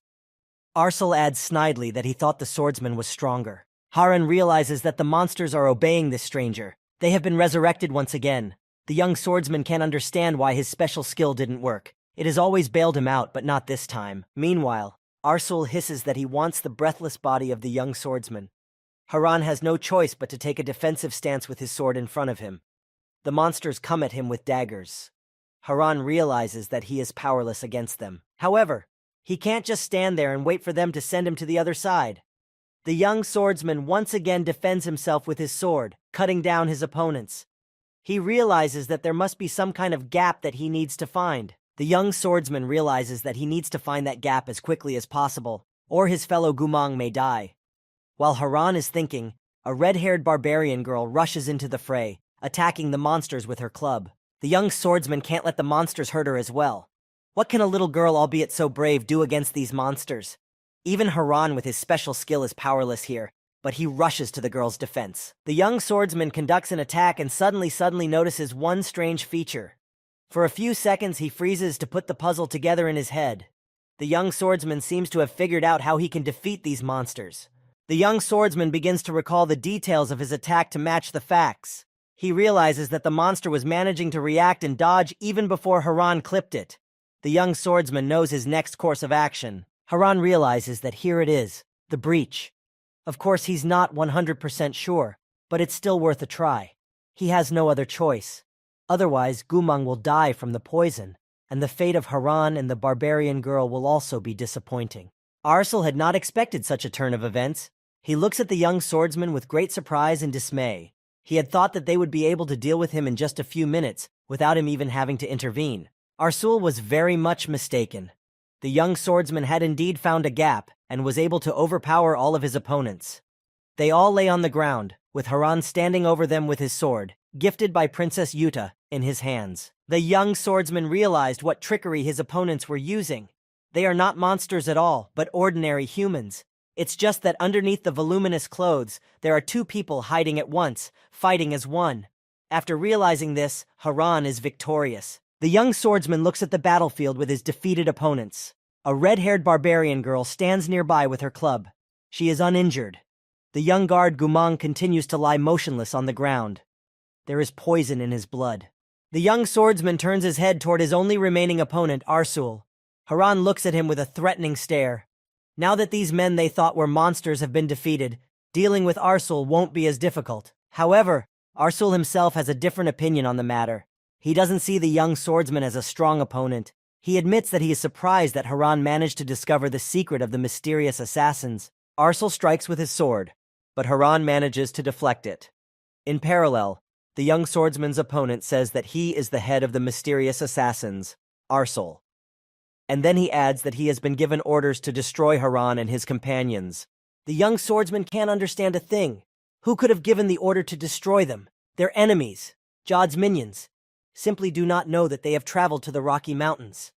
Arsal adds snidely that he thought the swordsman was stronger. Haran realizes that the monsters are obeying this stranger. They have been resurrected once again. The young swordsman can't understand why his special skill didn't work. It has always bailed him out, but not this time. Meanwhile, Arsal hisses that he wants the breathless body of the young swordsman. Haran has no choice but to take a defensive stance with his sword in front of him. The monsters come at him with daggers. Haran realizes that he is powerless against them. However, he can't just stand there and wait for them to send him to the other side. The young swordsman once again defends himself with his sword, cutting down his opponents. He realizes that there must be some kind of gap that he needs to find. The young swordsman realizes that he needs to find that gap as quickly as possible, or his fellow Gumang may die. While Haran is thinking, a red-haired barbarian girl rushes into the fray, attacking the monsters with her club. The young swordsman can't let the monsters hurt her as well. What can a little girl, albeit so brave, do against these monsters? Even Haran with his special skill is powerless here, but he rushes to the girl's defense. The young swordsman conducts an attack and suddenly notices one strange feature. For a few seconds he freezes to put the puzzle together in his head. The young swordsman seems to have figured out how he can defeat these monsters. The young swordsman begins to recall the details of his attack to match the facts. He realizes that the monster was managing to react and dodge even before Haran clipped it. The young swordsman knows his next course of action. Haran realizes that here it is, the breach. Of course, he's not 100% sure, but it's still worth a try. He has no other choice. Otherwise, Gumang will die from the poison, and the fate of Haran and the barbarian girl will also be disappointing. Arsal had not expected such a turn of events. He looks at the young swordsman with great surprise and dismay. He had thought that they would be able to deal with him in just a few minutes, without him even having to intervene. Arsal was very much mistaken. The young swordsman had indeed found a gap and was able to overpower all of his opponents. They all lay on the ground, with Haran standing over them with his sword, gifted by Princess Yuta, in his hands. The young swordsman realized what trickery his opponents were using. They are not monsters at all, but ordinary humans. It's just that underneath the voluminous clothes, there are two people hiding at once, fighting as one. After realizing this, Haran is victorious. The young swordsman looks at the battlefield with his defeated opponents. A red-haired barbarian girl stands nearby with her club. She is uninjured. The young guard Gumang continues to lie motionless on the ground. There is poison in his blood. The young swordsman turns his head toward his only remaining opponent, Arsul. Haran looks at him with a threatening stare. Now that these men they thought were monsters have been defeated, dealing with Arsul won't be as difficult. However, Arsul himself has a different opinion on the matter. He doesn't see the young swordsman as a strong opponent. He admits that he is surprised that Haran managed to discover the secret of the mysterious assassins. Arsul strikes with his sword, but Haran manages to deflect it. In parallel, the young swordsman's opponent says that he is the head of the mysterious assassins, Arsul. And then he adds that he has been given orders to destroy Haran and his companions. The young swordsman can't understand a thing. Who could have given the order to destroy them? Their enemies, Jod's minions, simply do not know that they have traveled to the Rocky Mountains.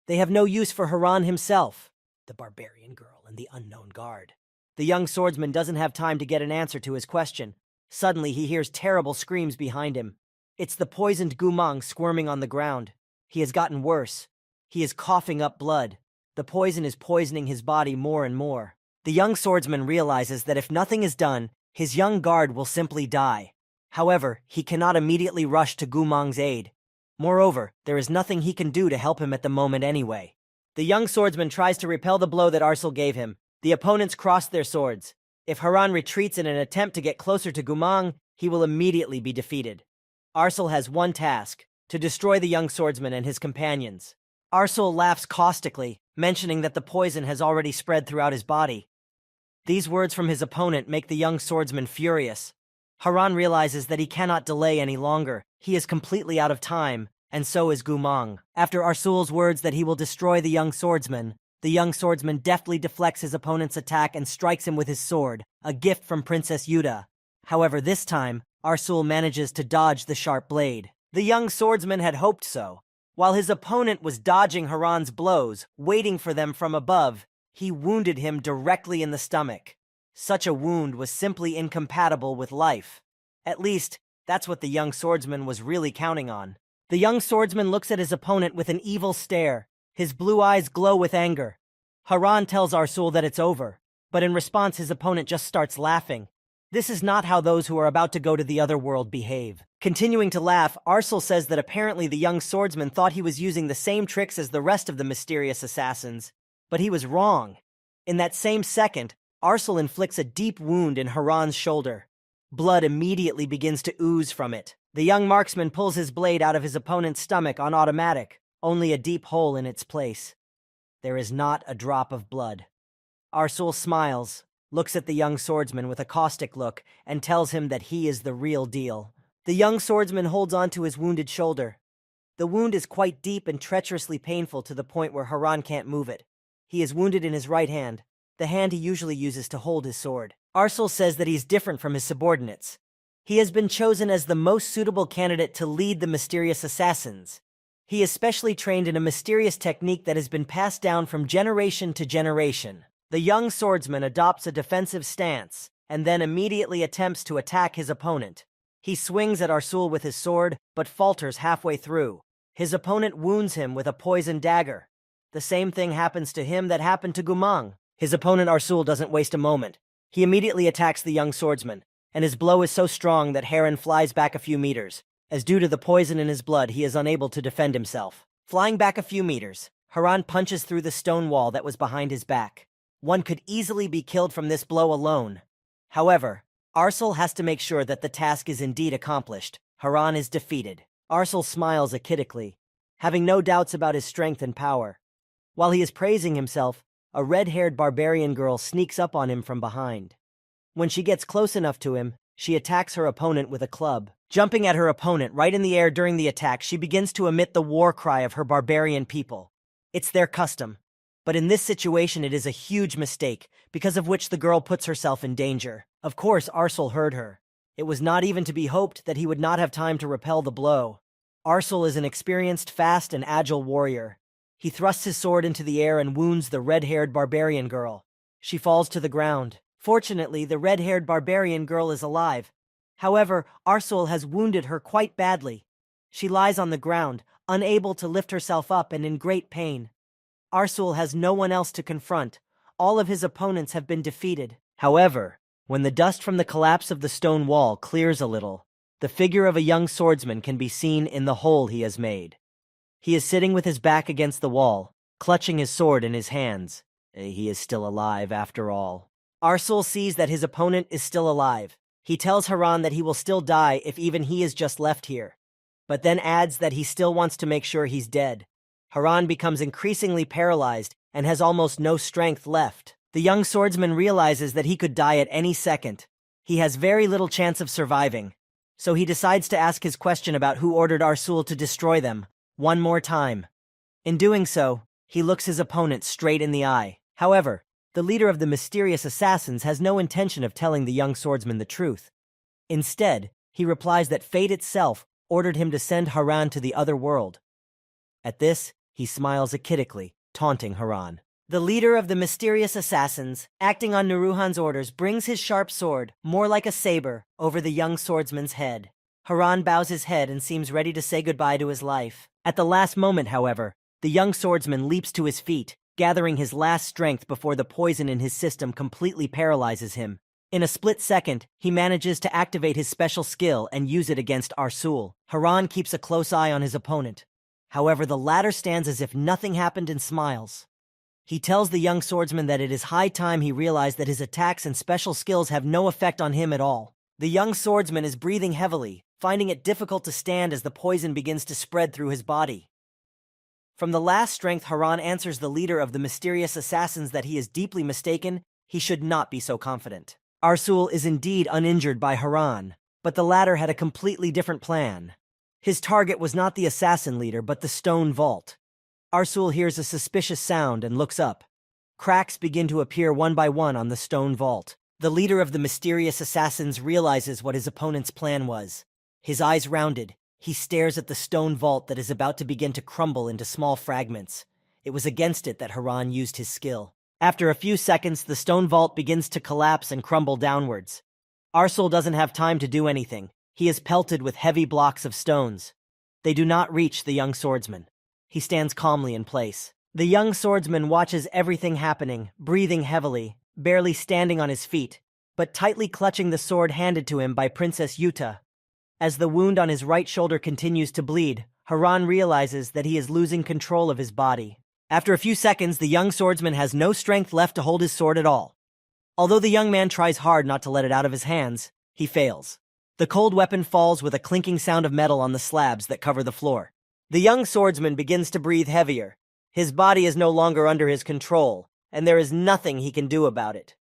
They have no use for Haran himself, the barbarian girl, and the unknown guard. The young swordsman doesn't have time to get an answer to his question. Suddenly he hears terrible screams behind him. It's the poisoned Gumang squirming on the ground. He has gotten worse. He is coughing up blood. The poison is poisoning his body more and more. The young swordsman realizes that if nothing is done, his young guard will simply die. However, he cannot immediately rush to Gumang's aid. Moreover, there is nothing he can do to help him at the moment anyway. The young swordsman tries to repel the blow that Arsul gave him. The opponents cross their swords. If Haran retreats in an attempt to get closer to Gumang, he will immediately be defeated. Arsul has one task: to destroy the young swordsman and his companions. Arsul laughs caustically, mentioning that the poison has already spread throughout his body. These words from his opponent make the young swordsman furious. Haran realizes that he cannot delay any longer. He is completely out of time, and so is Gumang. After Arsul's words that he will destroy the young swordsman deftly deflects his opponent's attack and strikes him with his sword, a gift from Princess Yuta. However, this time, Arsul manages to dodge the sharp blade. The young swordsman had hoped so. While his opponent was dodging Haran's blows, waiting for them from above, he wounded him directly in the stomach. Such a wound was simply incompatible with life. At least, that's what the young swordsman was really counting on. The young swordsman looks at his opponent with an evil stare. His blue eyes glow with anger. Haran tells Arsul that it's over, but in response his opponent just starts laughing. This is not how those who are about to go to the other world behave. Continuing to laugh, Arsul says that apparently the young swordsman thought he was using the same tricks as the rest of the mysterious assassins, but he was wrong. In that same second, Arsul inflicts a deep wound in Haran's shoulder. Blood immediately begins to ooze from it. The young marksman pulls his blade out of his opponent's stomach on automatic, only a deep hole in its place. There is not a drop of blood. Arsul smiles, looks at the young swordsman with a caustic look, and tells him that he is the real deal. The young swordsman holds onto his wounded shoulder. The wound is quite deep and treacherously painful to the point where Haran can't move it. He is wounded in his right hand, the hand he usually uses to hold his sword. Arsul says that he's different from his subordinates. He has been chosen as the most suitable candidate to lead the mysterious assassins. He is specially trained in a mysterious technique that has been passed down from generation to generation. The young swordsman adopts a defensive stance, and then immediately attempts to attack his opponent. He swings at Arsul with his sword, but falters halfway through. His opponent wounds him with a poisoned dagger. The same thing happens to him that happened to Gumang. His opponent Arsul doesn't waste a moment. He immediately attacks the young swordsman, and his blow is so strong that Haran flies back a few meters. As due to the poison in his blood, he is unable to defend himself. Flying back a few meters, Haran punches through the stone wall that was behind his back. One could easily be killed from this blow alone. However, Arsul has to make sure that the task is indeed accomplished. Haran is defeated. Arsul smiles achidically, having no doubts about his strength and power. While he is praising himself, a red-haired barbarian girl sneaks up on him from behind. When she gets close enough to him, she attacks her opponent with a club. Jumping at her opponent right in the air during the attack, she begins to emit the war cry of her barbarian people. It's their custom. But in this situation it is a huge mistake, because of which the girl puts herself in danger. Of course, Arsul heard her. It was not even to be hoped that he would not have time to repel the blow. Arsul is an experienced, fast, and agile warrior. He thrusts his sword into the air and wounds the red-haired barbarian girl. She falls to the ground. Fortunately, the red-haired barbarian girl is alive. However, Arsul has wounded her quite badly. She lies on the ground, unable to lift herself up and in great pain. Arsul has no one else to confront. All of his opponents have been defeated. However, when the dust from the collapse of the stone wall clears a little, the figure of a young swordsman can be seen in the hole he has made. He is sitting with his back against the wall, clutching his sword in his hands. He is still alive after all. Arsul sees that his opponent is still alive. He tells Haran that he will still die if even he is just left here, but then adds that he still wants to make sure he's dead. Haran becomes increasingly paralyzed and has almost no strength left. The young swordsman realizes that he could die at any second. He has very little chance of surviving, so he decides to ask his question about who ordered Arsul to destroy them one more time. In doing so, he looks his opponent straight in the eye. However, the leader of the mysterious assassins has no intention of telling the young swordsman the truth. Instead, he replies that fate itself ordered him to send Haran to the other world. At this, he smiles achidically, taunting Haran. The leader of the mysterious assassins, acting on Nuruhan's orders, brings his sharp sword, more like a saber, over the young swordsman's head. Haran bows his head and seems ready to say goodbye to his life. At the last moment, however, the young swordsman leaps to his feet, gathering his last strength before the poison in his system completely paralyzes him. In a split second, he manages to activate his special skill and use it against Arsul. Haran keeps a close eye on his opponent. However, the latter stands as if nothing happened and smiles. He tells the young swordsman that it is high time he realized that his attacks and special skills have no effect on him at all. The young swordsman is breathing heavily, finding it difficult to stand as the poison begins to spread through his body. From the last strength, Haran answers the leader of the mysterious assassins that he is deeply mistaken. He should not be so confident. Arsul is indeed uninjured by Haran, but the latter had a completely different plan. His target was not the assassin leader, but the stone vault. Arsul hears a suspicious sound and looks up. Cracks begin to appear one by one on the stone vault. The leader of the mysterious assassins realizes what his opponent's plan was. His eyes rounded, he stares at the stone vault that is about to begin to crumble into small fragments. It was against it that Haran used his skill. After a few seconds, the stone vault begins to collapse and crumble downwards. Arsul doesn't have time to do anything. He is pelted with heavy blocks of stones. They do not reach the young swordsman. He stands calmly in place. The young swordsman watches everything happening, breathing heavily, barely standing on his feet, but tightly clutching the sword handed to him by Princess Yuta. As the wound on his right shoulder continues to bleed, Haran realizes that he is losing control of his body. After a few seconds, the young swordsman has no strength left to hold his sword at all. Although the young man tries hard not to let it out of his hands, he fails. The cold weapon falls with a clinking sound of metal on the slabs that cover the floor. The young swordsman begins to breathe heavier. His body is no longer under his control, and there is nothing he can do about it.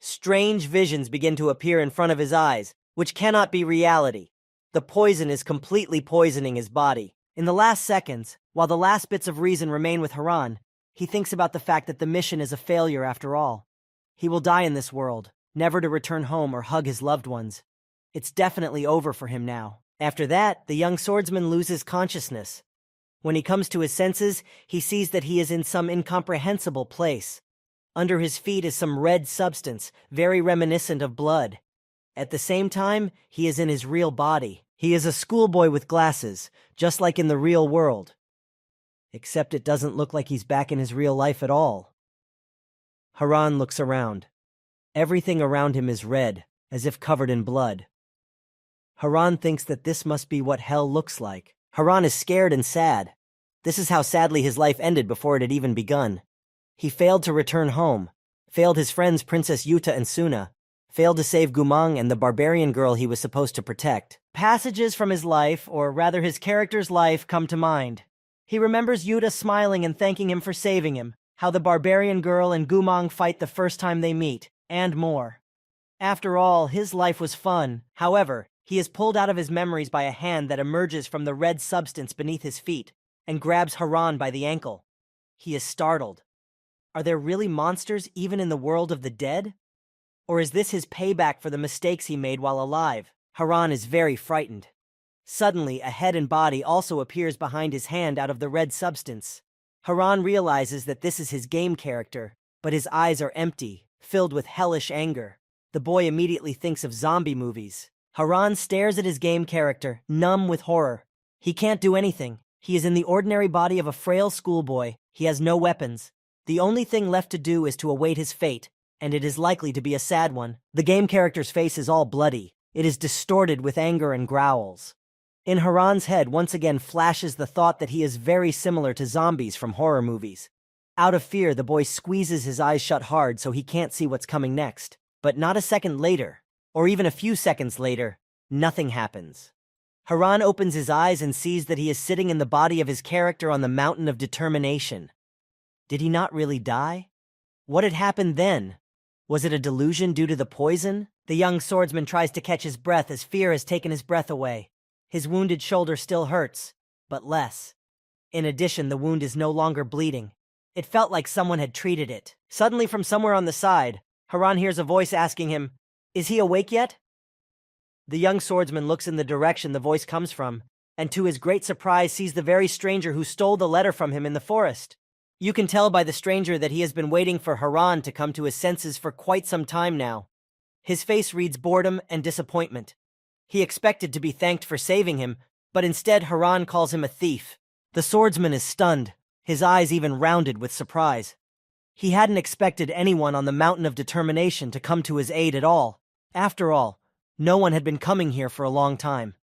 Strange visions begin to appear in front of his eyes, which cannot be reality. The poison is completely poisoning his body. In the last seconds, while the last bits of reason remain with Haran, he thinks about the fact that the mission is a failure after all. He will die in this world, never to return home or hug his loved ones. It's definitely over for him now. After that, the young swordsman loses consciousness. When he comes to his senses, he sees that he is in some incomprehensible place. Under his feet is some red substance, very reminiscent of blood. At the same time, he is in his real body. He is a schoolboy with glasses, just like in the real world. Except it doesn't look like he's back in his real life at all. Haran looks around. Everything around him is red, as if covered in blood. Haran thinks that this must be what hell looks like. Haran is scared and sad. This is how sadly his life ended before it had even begun. He failed to return home, failed his friends Princess Yuta and Suna, failed to save Gumang and the barbarian girl he was supposed to protect. Passages from his life, or rather his character's life, come to mind. He remembers Yuta smiling and thanking him for saving him, how the barbarian girl and Gumang fight the first time they meet, and more. After all, his life was fun. However, he is pulled out of his memories by a hand that emerges from the red substance beneath his feet and grabs Haran by the ankle. He is startled. Are there really monsters even in the world of the dead? Or is this his payback for the mistakes he made while alive? Haran is very frightened. Suddenly, a head and body also appears behind his hand out of the red substance. Haran realizes that this is his game character, but his eyes are empty, filled with hellish anger. The boy immediately thinks of zombie movies. Haran stares at his game character, numb with horror. He can't do anything. He is in the ordinary body of a frail schoolboy. He has no weapons. The only thing left to do is to await his fate, and it is likely to be a sad one. The game character's face is all bloody. It is distorted with anger and growls. In Haran's head once again flashes the thought that he is very similar to zombies from horror movies. Out of fear, the boy squeezes his eyes shut hard so he can't see what's coming next. But not a second later, or even a few seconds later, nothing happens. Haran opens his eyes and sees that he is sitting in the body of his character on the mountain of determination. Did he not really die? What had happened then? Was it a delusion due to the poison? The young swordsman tries to catch his breath as fear has taken his breath away. His wounded shoulder still hurts, but less. In addition, the wound is no longer bleeding. It felt like someone had treated it. Suddenly, from somewhere on the side, Haran hears a voice asking him, "Is he awake yet?" The young swordsman looks in the direction the voice comes from, and to his great surprise sees the very stranger who stole the letter from him in the forest. You can tell by the stranger that he has been waiting for Haran to come to his senses for quite some time now. His face reads boredom and disappointment. He expected to be thanked for saving him, but instead Haran calls him a thief. The swordsman is stunned, his eyes even rounded with surprise. He hadn't expected anyone on the mountain of determination to come to his aid at all. After all, no one had been coming here for a long time.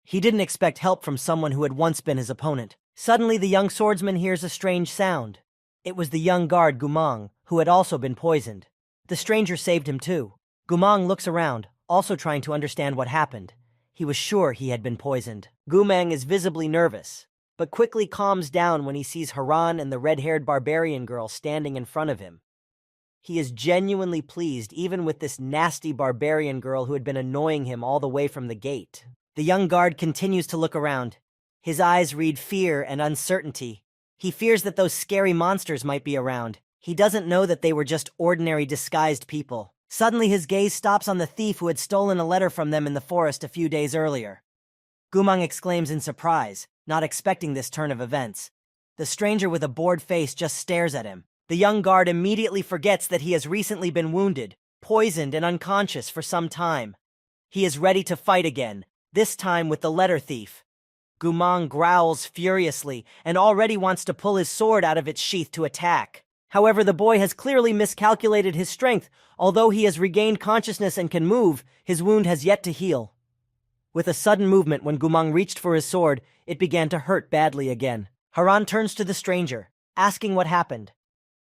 He didn't expect help from someone who had once been his opponent. Suddenly, the young swordsman hears a strange sound. It was the young guard Gumang, who had also been poisoned. The stranger saved him too. Gumang looks around, also trying to understand what happened. He was sure he had been poisoned. Gumang is visibly nervous, but quickly calms down when he sees Haran and the red-haired barbarian girl standing in front of him. He is genuinely pleased even with this nasty barbarian girl who had been annoying him all the way from the gate. The young guard continues to look around. His eyes read fear and uncertainty. He fears that those scary monsters might be around. He doesn't know that they were just ordinary disguised people. Suddenly his gaze stops on the thief who had stolen a letter from them in the forest a few days earlier. Gumang exclaims in surprise, not expecting this turn of events. The stranger with a bored face just stares at him. The young guard immediately forgets that he has recently been wounded, poisoned, and unconscious for some time. He is ready to fight again, this time with the letter thief. Gumang growls furiously and already wants to pull his sword out of its sheath to attack. However, the boy has clearly miscalculated his strength. Although he has regained consciousness and can move, his wound has yet to heal. With a sudden movement when Gumang reached for his sword, it began to hurt badly again. Haran turns to the stranger, asking what happened.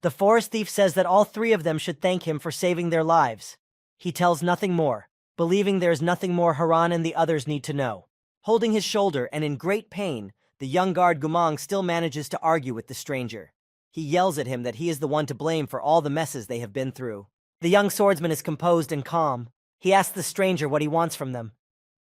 The forest thief says that all three of them should thank him for saving their lives. He tells nothing more, believing there is nothing more Haran and the others need to know. Holding his shoulder and in great pain, the young guard Gumang still manages to argue with the stranger. He yells at him that he is the one to blame for all the messes they have been through. The young swordsman is composed and calm. He asks the stranger what he wants from them.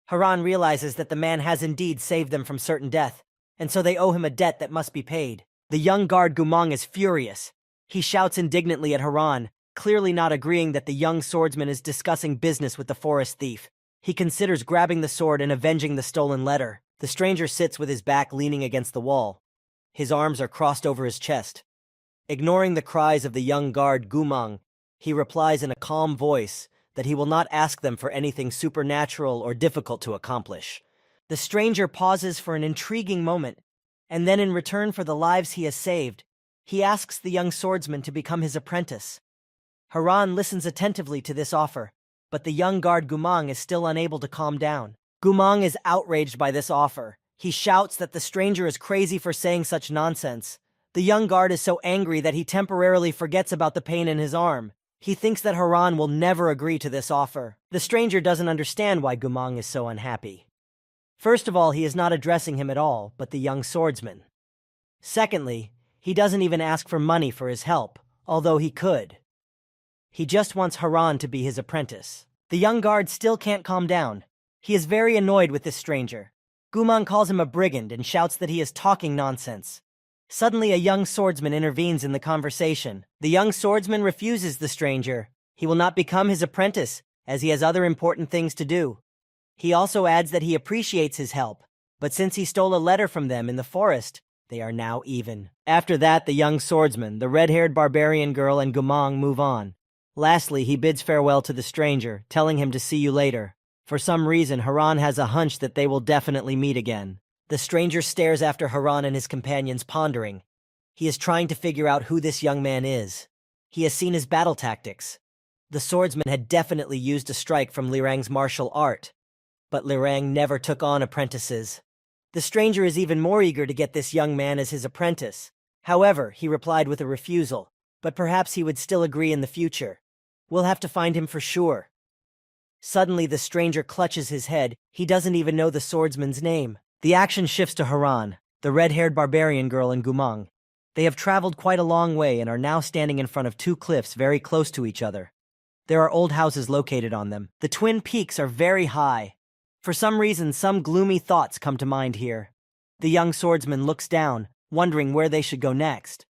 Haran realizes that the man has indeed saved them from certain death, and so they owe him a debt that must be paid. The young guard Gumang is furious. He shouts indignantly at Haran, clearly not agreeing that the young swordsman is discussing business with the forest thief. He considers grabbing the sword and avenging the stolen letter. The stranger sits with his back leaning against the wall. His arms are crossed over his chest. Ignoring the cries of the young guard Gumang, he replies in a calm voice that he will not ask them for anything supernatural or difficult to accomplish. The stranger pauses for an intriguing moment, and then in return for the lives he has saved, he asks the young swordsman to become his apprentice. Haran listens attentively to this offer, but the young guard Gumang is still unable to calm down. Gumang is outraged by this offer. He shouts that the stranger is crazy for saying such nonsense. The young guard is so angry that he temporarily forgets about the pain in his arm. He thinks that Haran will never agree to this offer. The stranger doesn't understand why Gumang is so unhappy. First of all, he is not addressing him at all, but the young swordsman. Secondly, he doesn't even ask for money for his help, although he could. He just wants Haran to be his apprentice. The young guard still can't calm down. He is very annoyed with this stranger. Gumang calls him a brigand and shouts that he is talking nonsense. Suddenly, a young swordsman intervenes in the conversation. The young swordsman refuses the stranger. He will not become his apprentice, as he has other important things to do. He also adds that he appreciates his help, but since he stole a letter from them in the forest, they are now even. After that, the young swordsman, the red-haired barbarian girl, and Gumang move on. Lastly, he bids farewell to the stranger, telling him to see you later. For some reason, Haran has a hunch that they will definitely meet again. The stranger stares after Haran and his companions, pondering. He is trying to figure out who this young man is. He has seen his battle tactics. The swordsman had definitely used a strike from Lirang's martial art, but Lirang never took on apprentices. The stranger is even more eager to get this young man as his apprentice. However, he replied with a refusal, but perhaps he would still agree in the future. We'll have to find him for sure. Suddenly, the stranger clutches his head. He doesn't even know the swordsman's name. The action shifts to Haran, the red-haired barbarian girl, and Gumang. They have traveled quite a long way and are now standing in front of two cliffs very close to each other. There are old houses located on them. The twin peaks are very high. For some reason, some gloomy thoughts come to mind here. The young swordsman looks down, wondering where they should go next.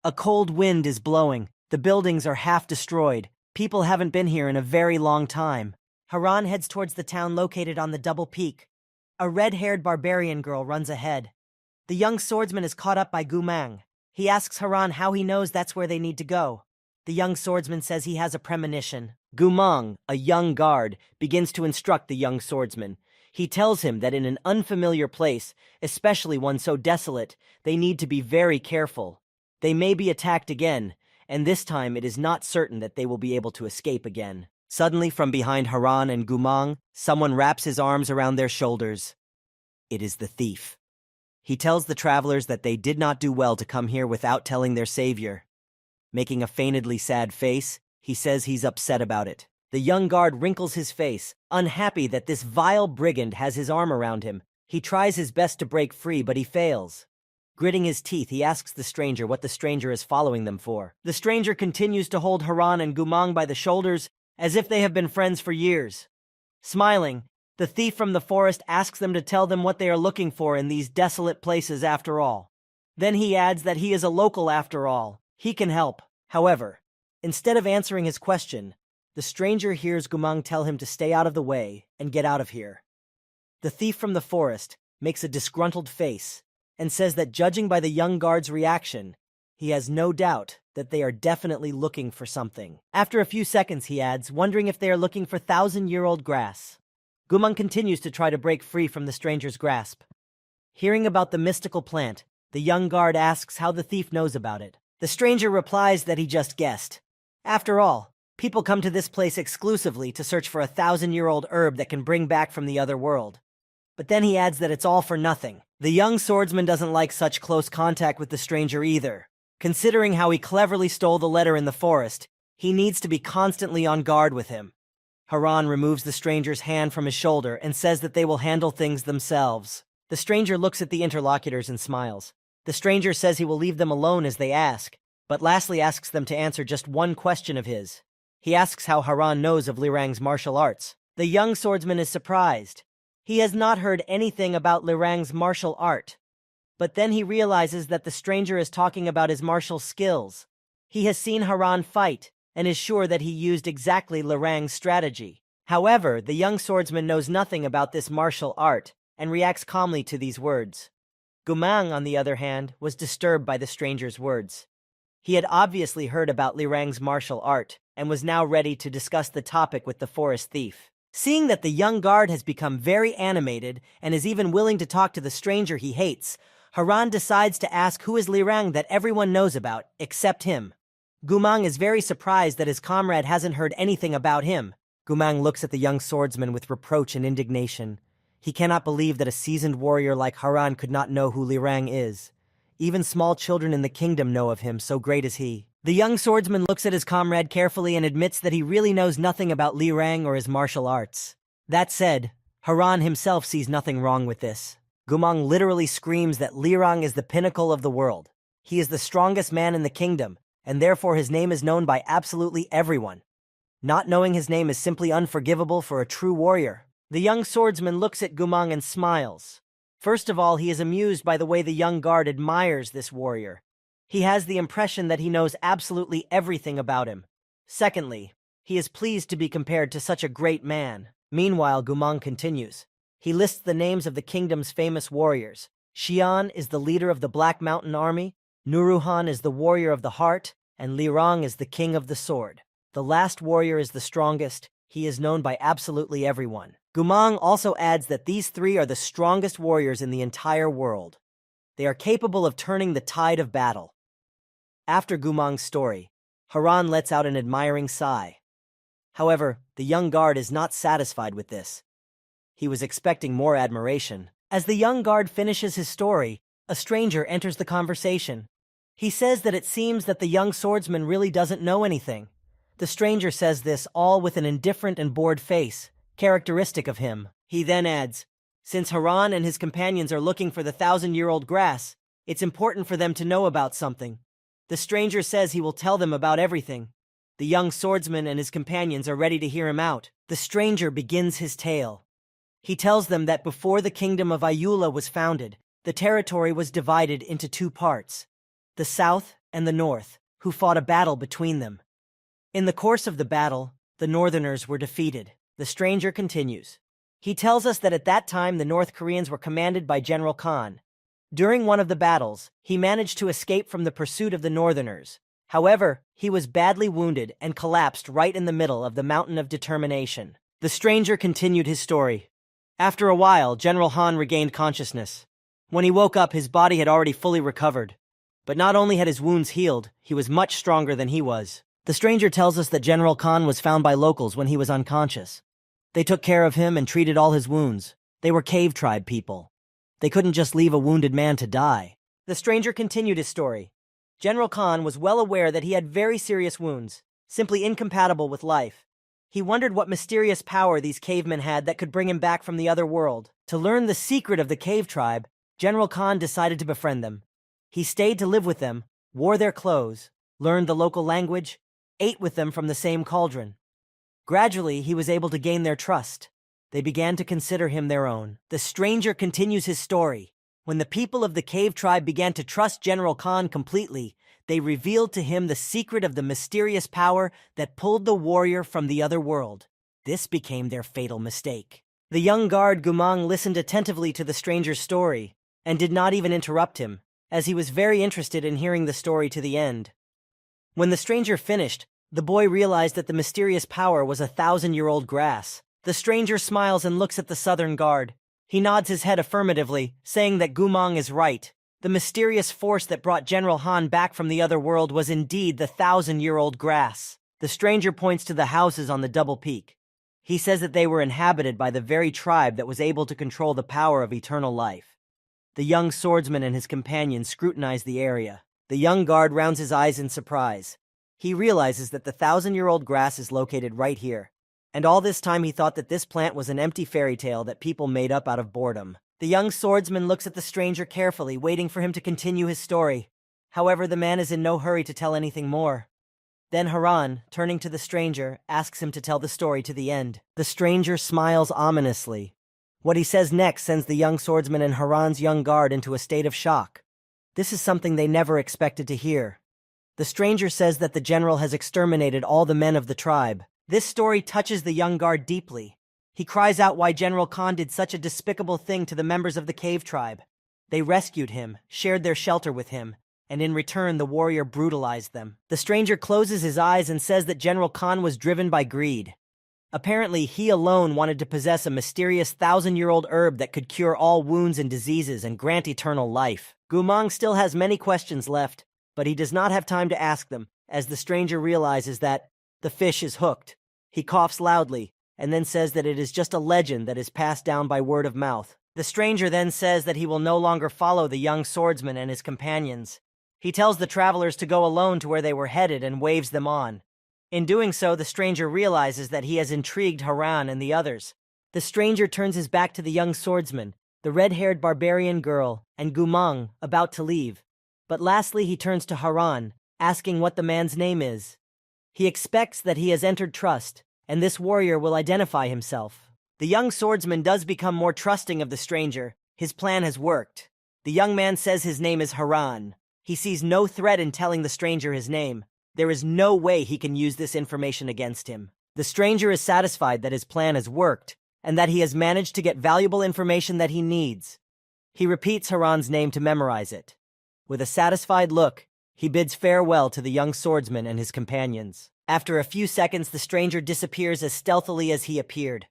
A cold wind is blowing. The buildings are half destroyed. People haven't been here in a very long time. Haran heads towards the town located on the double peak. A red-haired barbarian girl runs ahead. The young swordsman is caught up by Gumang. He asks Haran how he knows that's where they need to go. The young swordsman says he has a premonition. Gumang, a young guard, begins to instruct the young swordsman. He tells him that in an unfamiliar place, especially one so desolate, they need to be very careful. They may be attacked again, and this time it is not certain that they will be able to escape again. Suddenly, from behind Haran and Gumang, someone wraps his arms around their shoulders. It is the thief. He tells the travelers that they did not do well to come here without telling their savior. Making a feignedly sad face, he says he's upset about it. The young guard wrinkles his face, unhappy that this vile brigand has his arm around him. He tries his best to break free, but he fails. Gritting his teeth, he asks the stranger what the stranger is following them for. The stranger continues to hold Haran and Gumang by the shoulders, as if they have been friends for years. Smiling, the thief from the forest asks them to tell them what they are looking for in these desolate places after all. Then he adds that he is a local after all. He can help. However, instead of answering his question, the stranger hears Gumang tell him to stay out of the way and get out of here. The thief from the forest makes a disgruntled face and says that judging by the young guard's reaction, he has no doubt that they are definitely looking for something. After a few seconds, he adds, wondering if they are looking for thousand-year-old grass. Gumang continues to try to break free from the stranger's grasp. Hearing about the mystical plant, the young guard asks how the thief knows about it. The stranger replies that he just guessed. After all, people come to this place exclusively to search for a thousand-year-old herb that can bring back from the other world. But then he adds that it's all for nothing. The young swordsman doesn't like such close contact with the stranger either. Considering how he cleverly stole the letter in the forest, he needs to be constantly on guard with him. Haran removes the stranger's hand from his shoulder and says that they will handle things themselves. The stranger looks at the interlocutors and smiles. The stranger says he will leave them alone as they ask, but lastly asks them to answer just one question of his. He asks how Haran knows of Lirang's martial arts. The young swordsman is surprised. He has not heard anything about Lirang's martial art. But then he realizes that the stranger is talking about his martial skills. He has seen Haran fight, and is sure that he used exactly Lirang's strategy. However, the young swordsman knows nothing about this martial art, and reacts calmly to these words. Gumang, on the other hand, was disturbed by the stranger's words. He had obviously heard about Lirang's martial art, and was now ready to discuss the topic with the forest thief. Seeing that the young guard has become very animated, and is even willing to talk to the stranger he hates, Haran decides to ask who is Lirang that everyone knows about, except him. Gumang is very surprised that his comrade hasn't heard anything about him. Gumang looks at the young swordsman with reproach and indignation. He cannot believe that a seasoned warrior like Haran could not know who Lirang is. Even small children in the kingdom know of him, so great is he. The young swordsman looks at his comrade carefully and admits that he really knows nothing about Lirang or his martial arts. That said, Haran himself sees nothing wrong with this. Gumang literally screams that Lirang is the pinnacle of the world. He is the strongest man in the kingdom, and therefore his name is known by absolutely everyone. Not knowing his name is simply unforgivable for a true warrior. The young swordsman looks at Gumang and smiles. First of all, he is amused by the way the young guard admires this warrior. He has the impression that he knows absolutely everything about him. Secondly, he is pleased to be compared to such a great man. Meanwhile, Gumang continues. He lists the names of the kingdom's famous warriors. Xian is the leader of the Black Mountain Army, Nuruhan is the warrior of the heart, and Lirang is the king of the sword. The last warrior is the strongest. He is known by absolutely everyone. Gumang also adds that these three are the strongest warriors in the entire world. They are capable of turning the tide of battle. After Gumang's story, Haran lets out an admiring sigh. However, the young guard is not satisfied with this. He was expecting more admiration. As the young guard finishes his story, a stranger enters the conversation. He says that it seems that the young swordsman really doesn't know anything. The stranger says this all with an indifferent and bored face, characteristic of him. He then adds, since Haran and his companions are looking for the 1,000-year-old grass, it's important for them to know about something. The stranger says he will tell them about everything. The young swordsman and his companions are ready to hear him out. The stranger begins his tale. He tells them that before the kingdom of Ayula was founded, the territory was divided into two parts, the south and the north, who fought a battle between them. In the course of the battle, the northerners were defeated. The stranger continues. He tells us that at that time the North Koreans were commanded by General Khan. During one of the battles, he managed to escape from the pursuit of the northerners. However, he was badly wounded and collapsed right in the middle of the Mountain of Determination. The stranger continued his story. After a while, General Han regained consciousness. When he woke up, his body had already fully recovered. But not only had his wounds healed, he was much stronger than he was. The stranger tells us that General Khan was found by locals when he was unconscious. They took care of him and treated all his wounds. They were cave tribe people. They couldn't just leave a wounded man to die. The stranger continued his story. General Khan was well aware that he had very serious wounds, simply incompatible with life. He wondered what mysterious power these cavemen had that could bring him back from the other world. To learn the secret of the cave tribe, General Khan decided to befriend them. He stayed to live with them, wore their clothes, learned the local language, ate with them from the same cauldron. Gradually, he was able to gain their trust. They began to consider him their own. The stranger continues his story. When the people of the cave tribe began to trust General Khan completely, they revealed to him the secret of the mysterious power that pulled the warrior from the other world. This became their fatal mistake. The young guard Gumang listened attentively to the stranger's story and did not even interrupt him, as he was very interested in hearing the story to the end. When the stranger finished, the boy realized that the mysterious power was 1,000-year-old grass. The stranger smiles and looks at the southern guard. He nods his head affirmatively, saying that Gumang is right. The mysterious force that brought General Han back from the other world was indeed the 1,000-year-old grass. The stranger points to the houses on the double peak. He says that they were inhabited by the very tribe that was able to control the power of eternal life. The young swordsman and his companions scrutinize the area. The young guard rounds his eyes in surprise. He realizes that the 1,000-year-old grass is located right here. And all this time he thought that this plant was an empty fairy tale that people made up out of boredom. The young swordsman looks at the stranger carefully, waiting for him to continue his story. However, the man is in no hurry to tell anything more. Then Haran, turning to the stranger, asks him to tell the story to the end. The stranger smiles ominously. What he says next sends the young swordsman and Haran's young guard into a state of shock. This is something they never expected to hear. The stranger says that the general has exterminated all the men of the tribe. This story touches the young guard deeply. He cries out why General Khan did such a despicable thing to the members of the cave tribe. They rescued him, shared their shelter with him, and in return the warrior brutalized them. The stranger closes his eyes and says that General Khan was driven by greed. Apparently, he alone wanted to possess a mysterious 1,000-year-old herb that could cure all wounds and diseases and grant eternal life. Gumang still has many questions left, but he does not have time to ask them, as the stranger realizes that the fish is hooked. He coughs loudly, and then says that it is just a legend that is passed down by word of mouth. The stranger then says that he will no longer follow the young swordsman and his companions. He tells the travelers to go alone to where they were headed and waves them on. In doing so, the stranger realizes that he has intrigued Haran and the others. The stranger turns his back to the young swordsman, the red-haired barbarian girl, and Gumang, about to leave. But lastly he turns to Haran, asking what the man's name is. He expects that he has entered trust, and this warrior will identify himself. The young swordsman does become more trusting of the stranger, His plan has worked. The young man says his name is Haran. He sees no threat in telling the stranger his name. There is no way he can use this information against him. The stranger is satisfied that his plan has worked and that he has managed to get valuable information that he needs. He repeats Haran's name to memorize it. With a satisfied look, he bids farewell to the young swordsman and his companions. After a few seconds, the stranger disappears as stealthily as he appeared.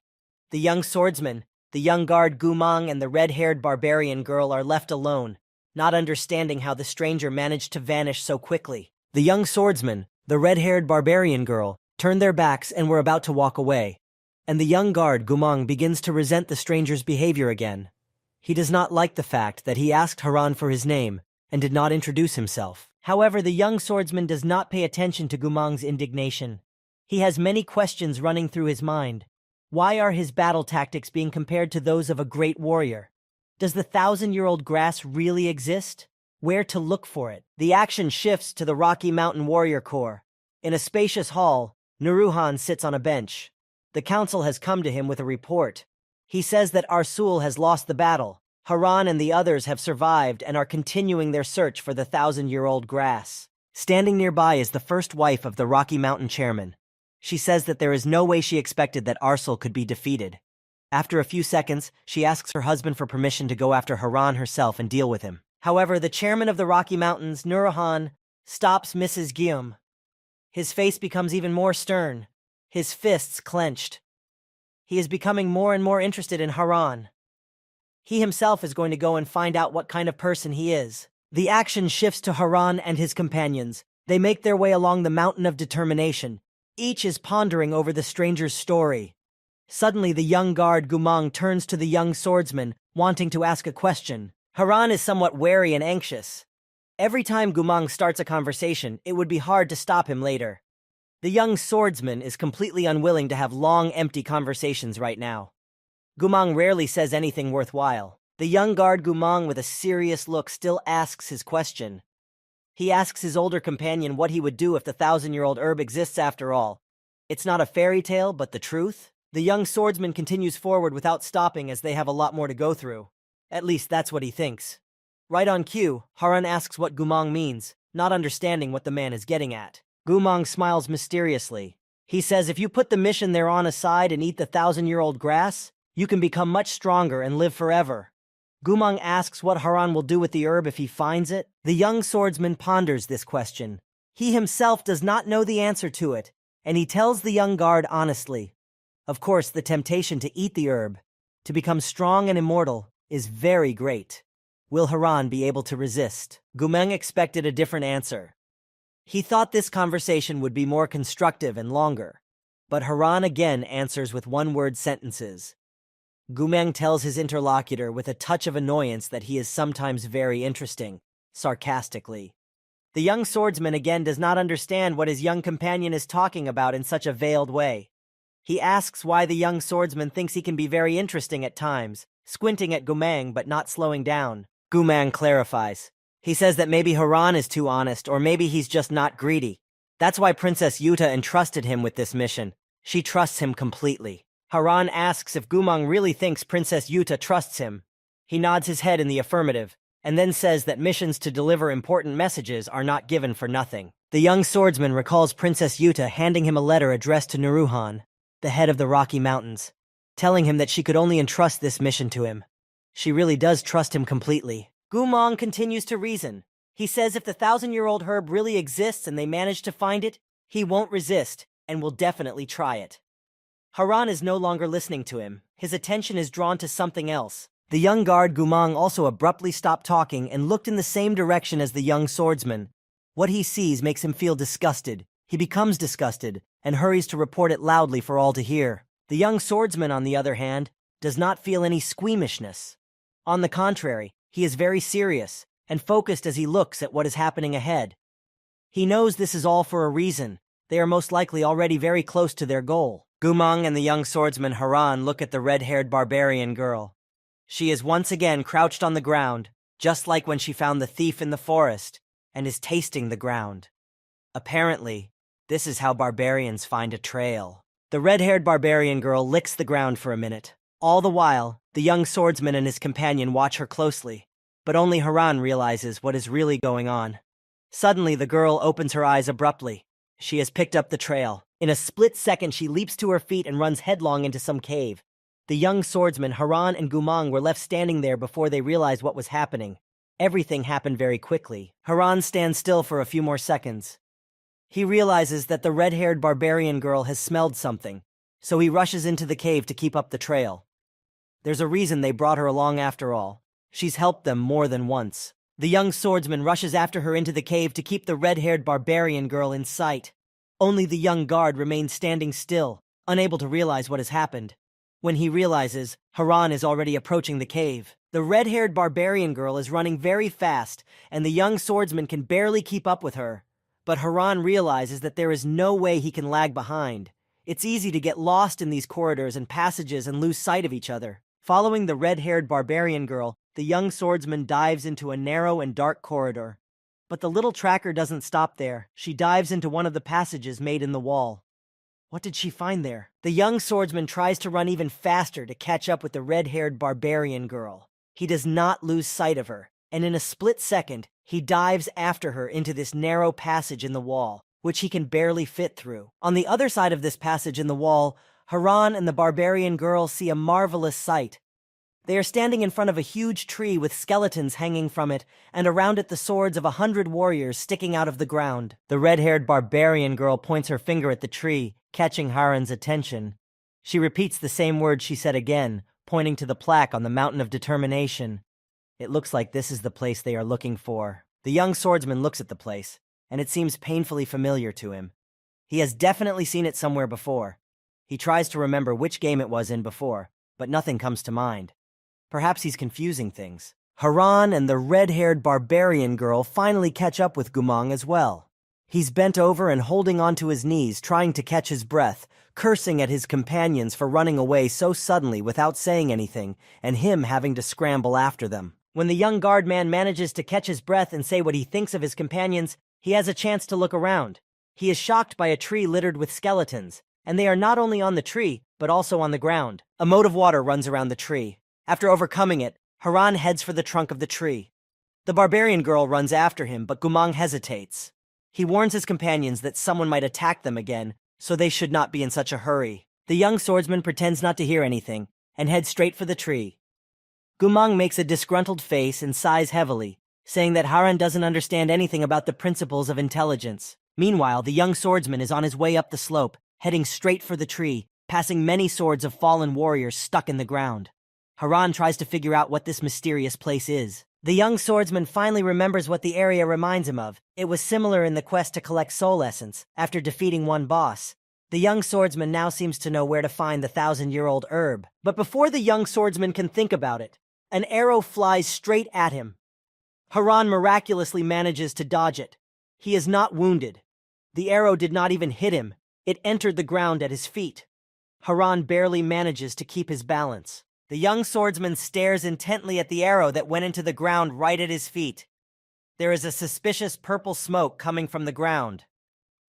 The young swordsman, the young guard Gumang, and the red-haired barbarian girl are left alone, not understanding how the stranger managed to vanish so quickly. The young swordsman, the red-haired barbarian girl, turned their backs and were about to walk away. And the young guard Gumang begins to resent the stranger's behavior again. He does not like the fact that he asked Haran for his name and did not introduce himself. However, the young swordsman does not pay attention to Gumang's indignation. He has many questions running through his mind. Why are his battle tactics being compared to those of a great warrior? Does the 1,000-year-old grass really exist? Where to look for it? The action shifts to the Rocky Mountain Warrior Corps. In a spacious hall, Nuruhan sits on a bench. The council has come to him with a report. He says that Arsul has lost the battle. Haran and the others have survived and are continuing their search for the 1,000-year-old grass. Standing nearby is the first wife of the Rocky Mountain chairman. She says that there is no way she expected that Arsul could be defeated. After a few seconds, she asks her husband for permission to go after Haran herself and deal with him. However, the chairman of the Rocky Mountains, Nuruhan, stops Mrs. Guillaume. His face becomes even more stern, his fists clenched. He is becoming more and more interested in Haran. He himself is going to go and find out what kind of person he is. The action shifts to Haran and his companions. They make their way along the mountain of determination. Each is pondering over the stranger's story. Suddenly, the young guard Gumang turns to the young swordsman, wanting to ask a question. Haran is somewhat wary and anxious. Every time Gumang starts a conversation, it would be hard to stop him later. The young swordsman is completely unwilling to have long, empty conversations right now. Gumang rarely says anything worthwhile. The young guard Gumang, with a serious look, still asks his question. He asks his older companion what he would do if the 1,000-year-old herb exists after all. It's not a fairy tale, but the truth? The young swordsman continues forward without stopping as they have a lot more to go through. At least that's what he thinks. Right on cue, Haran asks what Gumang means, not understanding what the man is getting at. Gumang smiles mysteriously. He says if you put the mission they're on aside and eat the 1,000-year-old grass, you can become much stronger and live forever. Gumang asks what Haran will do with the herb if he finds it. The young swordsman ponders this question. He himself does not know the answer to it, and he tells the young guard honestly. Of course, the temptation to eat the herb, to become strong and immortal, is very great. Will Haran be able to resist? Gumang expected a different answer. He thought this conversation would be more constructive and longer, but Haran again answers with one-word sentences. Gumang tells his interlocutor with a touch of annoyance that he is sometimes very interesting, sarcastically. The young swordsman again does not understand what his young companion is talking about in such a veiled way. He asks why the young swordsman thinks he can be very interesting at times, squinting at Gumang but not slowing down. Gumang clarifies. He says that maybe Haran is too honest, or maybe he's just not greedy. That's why Princess Yuta entrusted him with this mission. She trusts him completely. Haran asks if Gumang really thinks Princess Yuta trusts him. He nods his head in the affirmative, and then says that missions to deliver important messages are not given for nothing. The young swordsman recalls Princess Yuta handing him a letter addressed to Nuruhan, the head of the Rocky Mountains, telling him that she could only entrust this mission to him. She really does trust him completely. Gumang continues to reason. He says if the 1,000-year-old herb really exists and they manage to find it, he won't resist and will definitely try it. Haran is no longer listening to him. His attention is drawn to something else. The young guard Gumang also abruptly stopped talking and looked in the same direction as the young swordsman. What he sees makes him feel disgusted. He becomes disgusted and hurries to report it loudly for all to hear. The young swordsman, on the other hand, does not feel any squeamishness. On the contrary, he is very serious and focused as he looks at what is happening ahead. He knows this is all for a reason. They are most likely already very close to their goal. Gumang and the young swordsman Haran look at the red-haired barbarian girl. She is once again crouched on the ground, just like when she found the thief in the forest, and is tasting the ground. Apparently, this is how barbarians find a trail. The red-haired barbarian girl licks the ground for a minute. All the while, the young swordsman and his companion watch her closely, but only Haran realizes what is really going on. Suddenly, the girl opens her eyes abruptly. She has picked up the trail. In a split second, she leaps to her feet and runs headlong into some cave. The young swordsmen, Haran and Gumang, were left standing there before they realized what was happening. Everything happened very quickly. Haran stands still for a few more seconds. He realizes that the red-haired barbarian girl has smelled something, so he rushes into the cave to keep up the trail. There's a reason they brought her along after all. She's helped them more than once. The young swordsman rushes after her into the cave to keep the red-haired barbarian girl in sight. Only the young guard remains standing still, unable to realize what has happened. When he realizes, Haran is already approaching the cave. The red-haired barbarian girl is running very fast, and the young swordsman can barely keep up with her. But Haran realizes that there is no way he can lag behind. It's easy to get lost in these corridors and passages and lose sight of each other. Following the red-haired barbarian girl, the young swordsman dives into a narrow and dark corridor. But the little tracker doesn't stop there. She dives into one of the passages made in the wall. What did she find there? The young swordsman tries to run even faster to catch up with the red-haired barbarian girl. He does not lose sight of her, and in a split second, he dives after her into this narrow passage in the wall, which he can barely fit through. On the other side of this passage in the wall, Haran and the barbarian girl see a marvelous sight. They are standing in front of a huge tree with skeletons hanging from it, and around it the swords of 100 warriors sticking out of the ground. The red-haired barbarian girl points her finger at the tree, catching Haran's attention. She repeats the same word she said again, pointing to the plaque on the Mountain of Determination. It looks like this is the place they are looking for. The young swordsman looks at the place, and it seems painfully familiar to him. He has definitely seen it somewhere before. He tries to remember which game it was in before, but nothing comes to mind. Perhaps he's confusing things. Haran and the red-haired barbarian girl finally catch up with Gumang as well. He's bent over and holding onto his knees, trying to catch his breath, cursing at his companions for running away so suddenly without saying anything, and him having to scramble after them. When the young guard man manages to catch his breath and say what he thinks of his companions, he has a chance to look around. He is shocked by a tree littered with skeletons, and they are not only on the tree, but also on the ground. A moat of water runs around the tree. After overcoming it, Haran heads for the trunk of the tree. The barbarian girl runs after him, but Gumang hesitates. He warns his companions that someone might attack them again, so they should not be in such a hurry. The young swordsman pretends not to hear anything, and heads straight for the tree. Gumang makes a disgruntled face and sighs heavily, saying that Haran doesn't understand anything about the principles of intelligence. Meanwhile, the young swordsman is on his way up the slope, heading straight for the tree, passing many swords of fallen warriors stuck in the ground. Haran tries to figure out what this mysterious place is. The young swordsman finally remembers what the area reminds him of. It was similar in the quest to collect soul essence, after defeating one boss. The young swordsman now seems to know where to find the 1,000-year-old herb. But before the young swordsman can think about it, an arrow flies straight at him. Haran miraculously manages to dodge it. He is not wounded. The arrow did not even hit him. It entered the ground at his feet. Haran barely manages to keep his balance. The young swordsman stares intently at the arrow that went into the ground right at his feet. There is a suspicious purple smoke coming from the ground.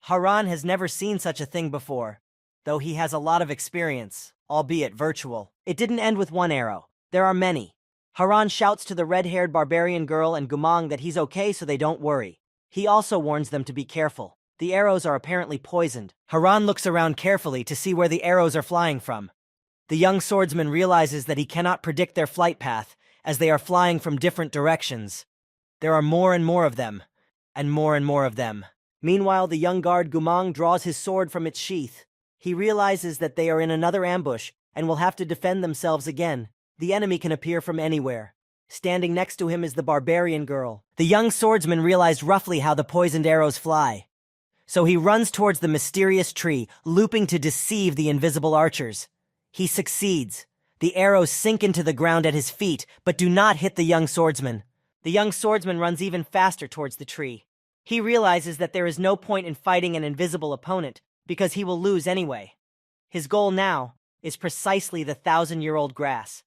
Haran has never seen such a thing before, though he has a lot of experience, albeit virtual. It didn't end with one arrow. There are many. Haran shouts to the red-haired barbarian girl and Gumang that he's okay so they don't worry. He also warns them to be careful. The arrows are apparently poisoned. Haran looks around carefully to see where the arrows are flying from. The young swordsman realizes that he cannot predict their flight path, as they are flying from different directions. There are more and more of them, and more of them. Meanwhile, the young guard Gumang draws his sword from its sheath. He realizes that they are in another ambush, and will have to defend themselves again. The enemy can appear from anywhere. Standing next to him is the barbarian girl. The young swordsman realized roughly how the poisoned arrows fly. So he runs towards the mysterious tree, looping to deceive the invisible archers. He succeeds. The arrows sink into the ground at his feet, but do not hit the young swordsman. The young swordsman runs even faster towards the tree. He realizes that there is no point in fighting an invisible opponent, because he will lose anyway. His goal now is precisely the 1,000-year-old grass.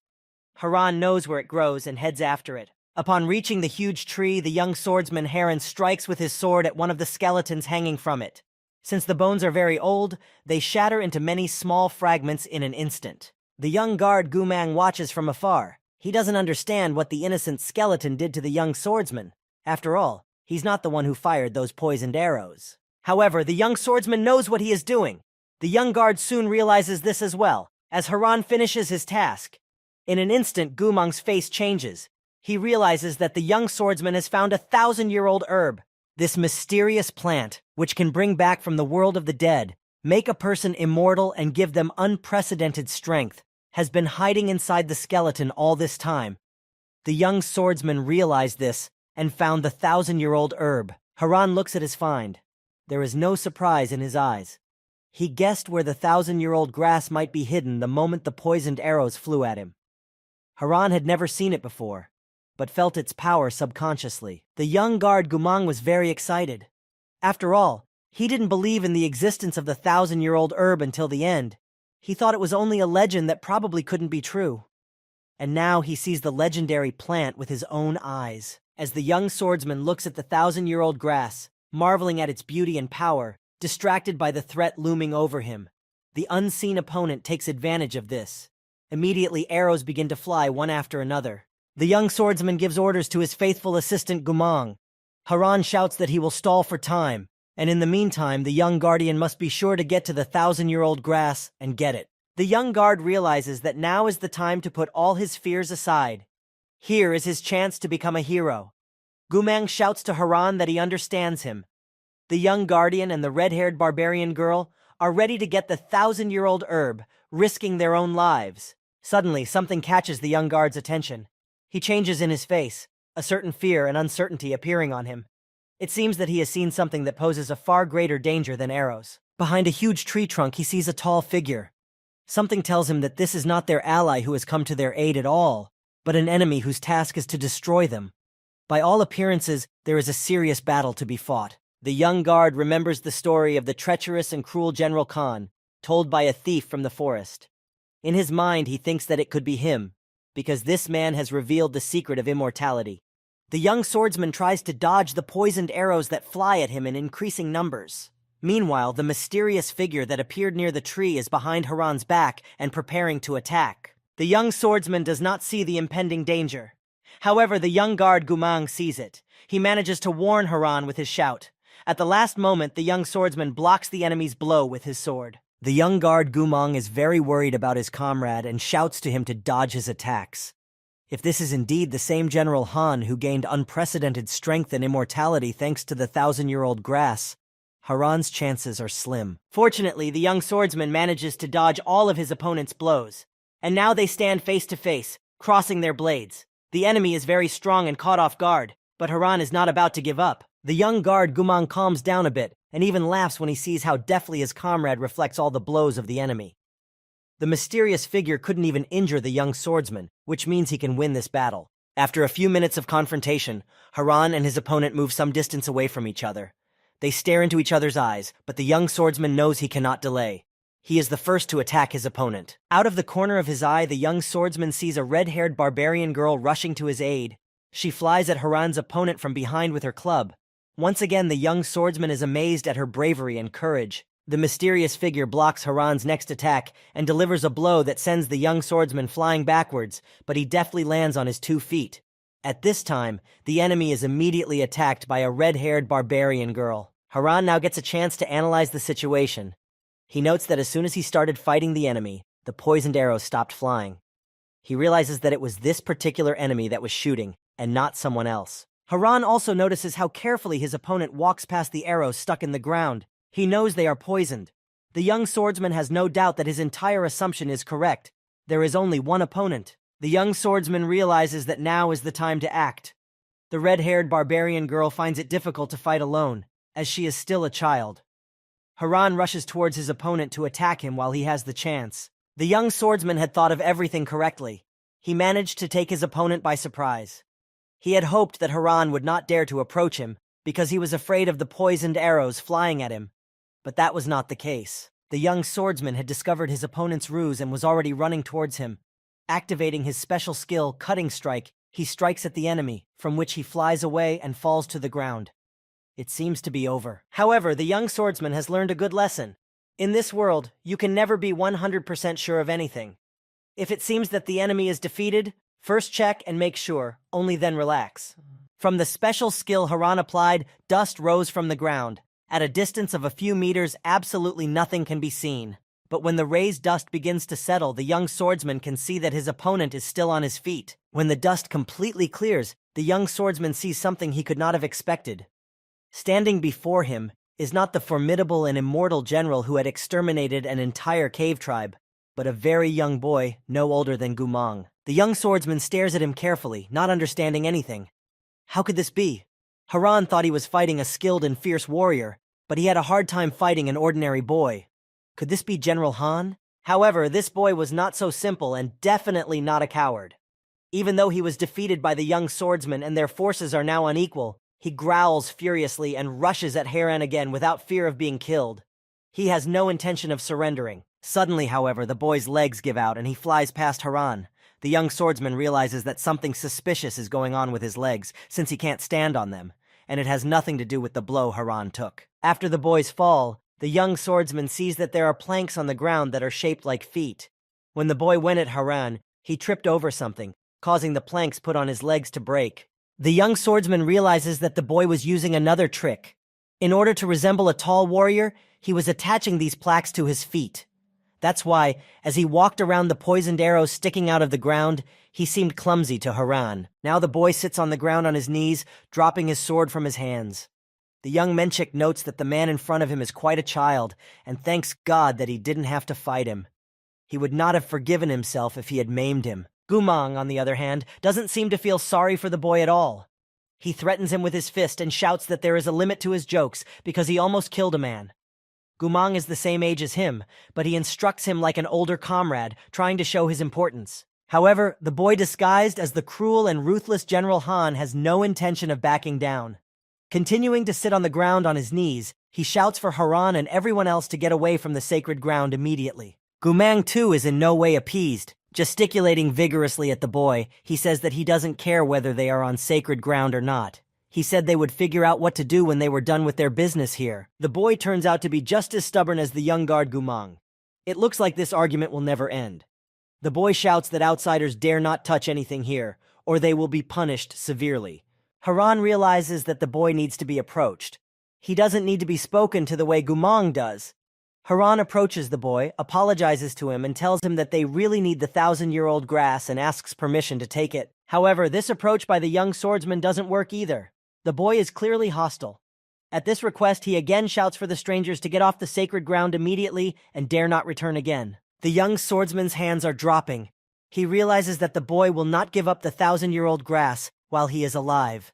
Haran knows where it grows and heads after it. Upon reaching the huge tree, the young swordsman Haran strikes with his sword at one of the skeletons hanging from it. Since the bones are very old, they shatter into many small fragments in an instant. The young guard Gumang watches from afar. He doesn't understand what the innocent skeleton did to the young swordsman. After all, he's not the one who fired those poisoned arrows. However, the young swordsman knows what he is doing. The young guard soon realizes this as well, as Haran finishes his task. In an instant, Gumang's face changes. He realizes that the young swordsman has found a 1,000-year-old herb. This mysterious plant, which can bring back from the world of the dead, make a person immortal and give them unprecedented strength, has been hiding inside the skeleton all this time. The young swordsman realized this and found the 1,000-year-old herb. Haran looks at his find. There is no surprise in his eyes. He guessed where the 1,000-year-old grass might be hidden the moment the poisoned arrows flew at him. Haran had never seen it before, but felt its power subconsciously. The young guard Gumang was very excited. After all, he didn't believe in the existence of the 1,000-year-old herb until the end. He thought it was only a legend that probably couldn't be true. And now he sees the legendary plant with his own eyes. As the young swordsman looks at the 1,000-year-old grass, marveling at its beauty and power, distracted by the threat looming over him, the unseen opponent takes advantage of this. Immediately, arrows begin to fly one after another. The young swordsman gives orders to his faithful assistant Gumang. Haran shouts that he will stall for time, and in the meantime, the young guardian must be sure to get to the 1,000-year-old grass and get it. The young guard realizes that now is the time to put all his fears aside. Here is his chance to become a hero. Gumang shouts to Haran that he understands him. The young guardian and the red-haired barbarian girl are ready to get the 1,000-year-old herb, risking their own lives. Suddenly, something catches the young guard's attention. He changes in his face, a certain fear and uncertainty appearing on him. It seems that he has seen something that poses a far greater danger than arrows. Behind a huge tree trunk, he sees a tall figure. Something tells him that this is not their ally who has come to their aid at all, but an enemy whose task is to destroy them. By all appearances, there is a serious battle to be fought. The young guard remembers the story of the treacherous and cruel General Khan, told by a thief from the forest. In his mind, he thinks that it could be him, because this man has revealed the secret of immortality. The young swordsman tries to dodge the poisoned arrows that fly at him in increasing numbers. Meanwhile, the mysterious figure that appeared near the tree is behind Haran's back and preparing to attack. The young swordsman does not see the impending danger. However, the young guard Gumang sees it. He manages to warn Haran with his shout. At the last moment, the young swordsman blocks the enemy's blow with his sword. The young guard Gumang is very worried about his comrade and shouts to him to dodge his attacks. If this is indeed the same General Han who gained unprecedented strength and immortality thanks to the 1,000-year-old grass, Haran's chances are slim. Fortunately, the young swordsman manages to dodge all of his opponent's blows, and now they stand face to face, crossing their blades. The enemy is very strong and caught off guard, but Haran is not about to give up. The young guard Gumang calms down a bit and even laughs when he sees how deftly his comrade reflects all the blows of the enemy. The mysterious figure couldn't even injure the young swordsman, which means he can win this battle. After a few minutes of confrontation, Haran and his opponent move some distance away from each other. They stare into each other's eyes, but the young swordsman knows he cannot delay. He is the first to attack his opponent. Out of the corner of his eye, the young swordsman sees a red-haired barbarian girl rushing to his aid. She flies at Haran's opponent from behind with her club. Once again, the young swordsman is amazed at her bravery and courage. The mysterious figure blocks Haran's next attack and delivers a blow that sends the young swordsman flying backwards, but he deftly lands on his 2 feet. At this time, the enemy is immediately attacked by a red-haired barbarian girl. Haran now gets a chance to analyze the situation. He notes that as soon as he started fighting the enemy, the poisoned arrows stopped flying. He realizes that it was this particular enemy that was shooting, and not someone else. Haran also notices how carefully his opponent walks past the arrows stuck in the ground. He knows they are poisoned. The young swordsman has no doubt that his entire assumption is correct. There is only one opponent. The young swordsman realizes that now is the time to act. The red-haired barbarian girl finds it difficult to fight alone, as she is still a child. Haran rushes towards his opponent to attack him while he has the chance. The young swordsman had thought of everything correctly. He managed to take his opponent by surprise. He had hoped that Haran would not dare to approach him because he was afraid of the poisoned arrows flying at him. But that was not the case. The young swordsman had discovered his opponent's ruse and was already running towards him. Activating his special skill, Cutting Strike, he strikes at the enemy, from which he flies away and falls to the ground. It seems to be over. However, the young swordsman has learned a good lesson. In this world, you can never be 100% sure of anything. If it seems that the enemy is defeated, first check and make sure, only then relax. From the special skill Haran applied, dust rose from the ground. At a distance of a few meters, absolutely nothing can be seen. But when the raised dust begins to settle, the young swordsman can see that his opponent is still on his feet. When the dust completely clears, the young swordsman sees something he could not have expected. Standing before him is not the formidable and immortal general who had exterminated an entire cave tribe, but a very young boy, no older than Gumang. The young swordsman stares at him carefully, not understanding anything. How could this be? Haran thought he was fighting a skilled and fierce warrior, but he had a hard time fighting an ordinary boy. Could this be General Han? However, this boy was not so simple and definitely not a coward. Even though he was defeated by the young swordsman and their forces are now unequal, he growls furiously and rushes at Haran again without fear of being killed. He has no intention of surrendering. Suddenly, however, the boy's legs give out and he flies past Haran. The young swordsman realizes that something suspicious is going on with his legs, since he can't stand on them, and it has nothing to do with the blow Haran took. After the boy's fall, the young swordsman sees that there are planks on the ground that are shaped like feet. When the boy went at Haran, he tripped over something, causing the planks put on his legs to break. The young swordsman realizes that the boy was using another trick. In order to resemble a tall warrior, he was attaching these plaques to his feet. That's why, as he walked around the poisoned arrows sticking out of the ground, he seemed clumsy to Haran. Now the boy sits on the ground on his knees, dropping his sword from his hands. The young Menchik notes that the man in front of him is quite a child, and thanks God that he didn't have to fight him. He would not have forgiven himself if he had maimed him. Gumang, on the other hand, doesn't seem to feel sorry for the boy at all. He threatens him with his fist and shouts that there is a limit to his jokes because he almost killed a man. Gumang is the same age as him, but he instructs him like an older comrade, trying to show his importance. However, the boy disguised as the cruel and ruthless General Han has no intention of backing down. Continuing to sit on the ground on his knees, he shouts for Haran and everyone else to get away from the sacred ground immediately. Gumang, too, is in no way appeased. Gesticulating vigorously at the boy, he says that he doesn't care whether they are on sacred ground or not. He said they would figure out what to do when they were done with their business here. The boy turns out to be just as stubborn as the young guard Gumang. It looks like this argument will never end. The boy shouts that outsiders dare not touch anything here, or they will be punished severely. Haran realizes that the boy needs to be approached. He doesn't need to be spoken to the way Gumang does. Haran approaches the boy, apologizes to him, and tells him that they really need the 1,000-year-old grass and asks permission to take it. However, this approach by the young swordsman doesn't work either. The boy is clearly hostile. At this request, he again shouts for the strangers to get off the sacred ground immediately and dare not return again. The young swordsman's hands are dropping. He realizes that the boy will not give up the 1,000-year-old grass while he is alive.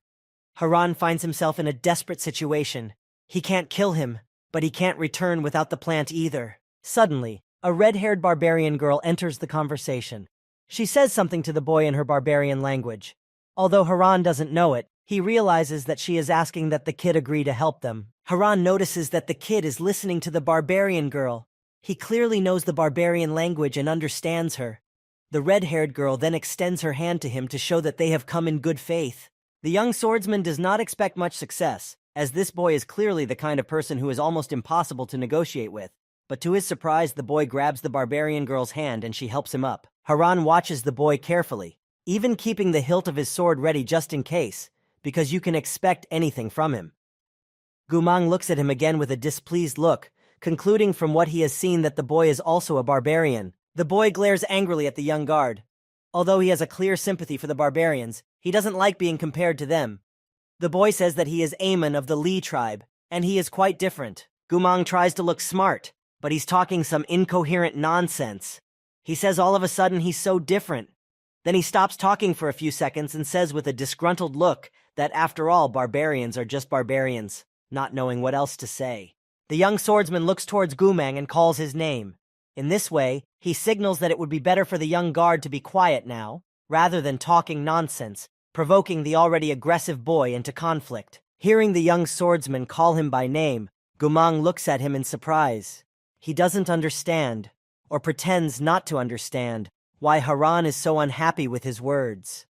Haran finds himself in a desperate situation. He can't kill him, but he can't return without the plant either. Suddenly, a red-haired barbarian girl enters the conversation. She says something to the boy in her barbarian language. Although Haran doesn't know it, he realizes that she is asking that the kid agree to help them. Haran notices that the kid is listening to the barbarian girl. He clearly knows the barbarian language and understands her. The red-haired girl then extends her hand to him to show that they have come in good faith. The young swordsman does not expect much success, as this boy is clearly the kind of person who is almost impossible to negotiate with. But to his surprise, the boy grabs the barbarian girl's hand and she helps him up. Haran watches the boy carefully, even keeping the hilt of his sword ready just in case, because you can expect anything from him. Gumang looks at him again with a displeased look, concluding from what he has seen that the boy is also a barbarian. The boy glares angrily at the young guard. Although he has a clear sympathy for the barbarians, he doesn't like being compared to them. The boy says that he is Amon of the Li tribe, and he is quite different. Gumang tries to look smart, but he's talking some incoherent nonsense. He says all of a sudden he's so different. Then he stops talking for a few seconds and says with a disgruntled look that after all, barbarians are just barbarians, not knowing what else to say. The young swordsman looks towards Gumang and calls his name. In this way, he signals that it would be better for the young guard to be quiet now, rather than talking nonsense, provoking the already aggressive boy into conflict. Hearing the young swordsman call him by name, Gumang looks at him in surprise. He doesn't understand, or pretends not to understand, why Haran is so unhappy with his words.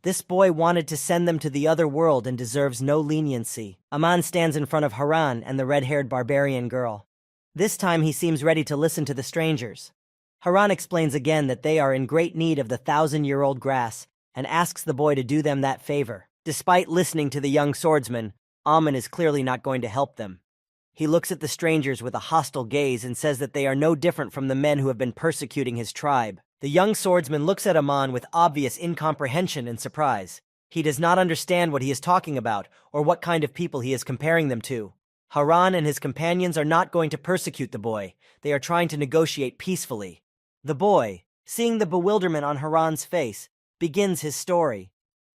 This boy wanted to send them to the other world and deserves no leniency. Aman stands in front of Haran and the red-haired barbarian girl. This time he seems ready to listen to the strangers. Haran explains again that they are in great need of the 1,000-year-old grass and asks the boy to do them that favor. Despite listening to the young swordsman, Amon is clearly not going to help them. He looks at the strangers with a hostile gaze and says that they are no different from the men who have been persecuting his tribe. The young swordsman looks at Amon with obvious incomprehension and surprise. He does not understand what he is talking about or what kind of people he is comparing them to. Haran and his companions are not going to persecute the boy. They are trying to negotiate peacefully. The boy, seeing the bewilderment on Haran's face, begins his story.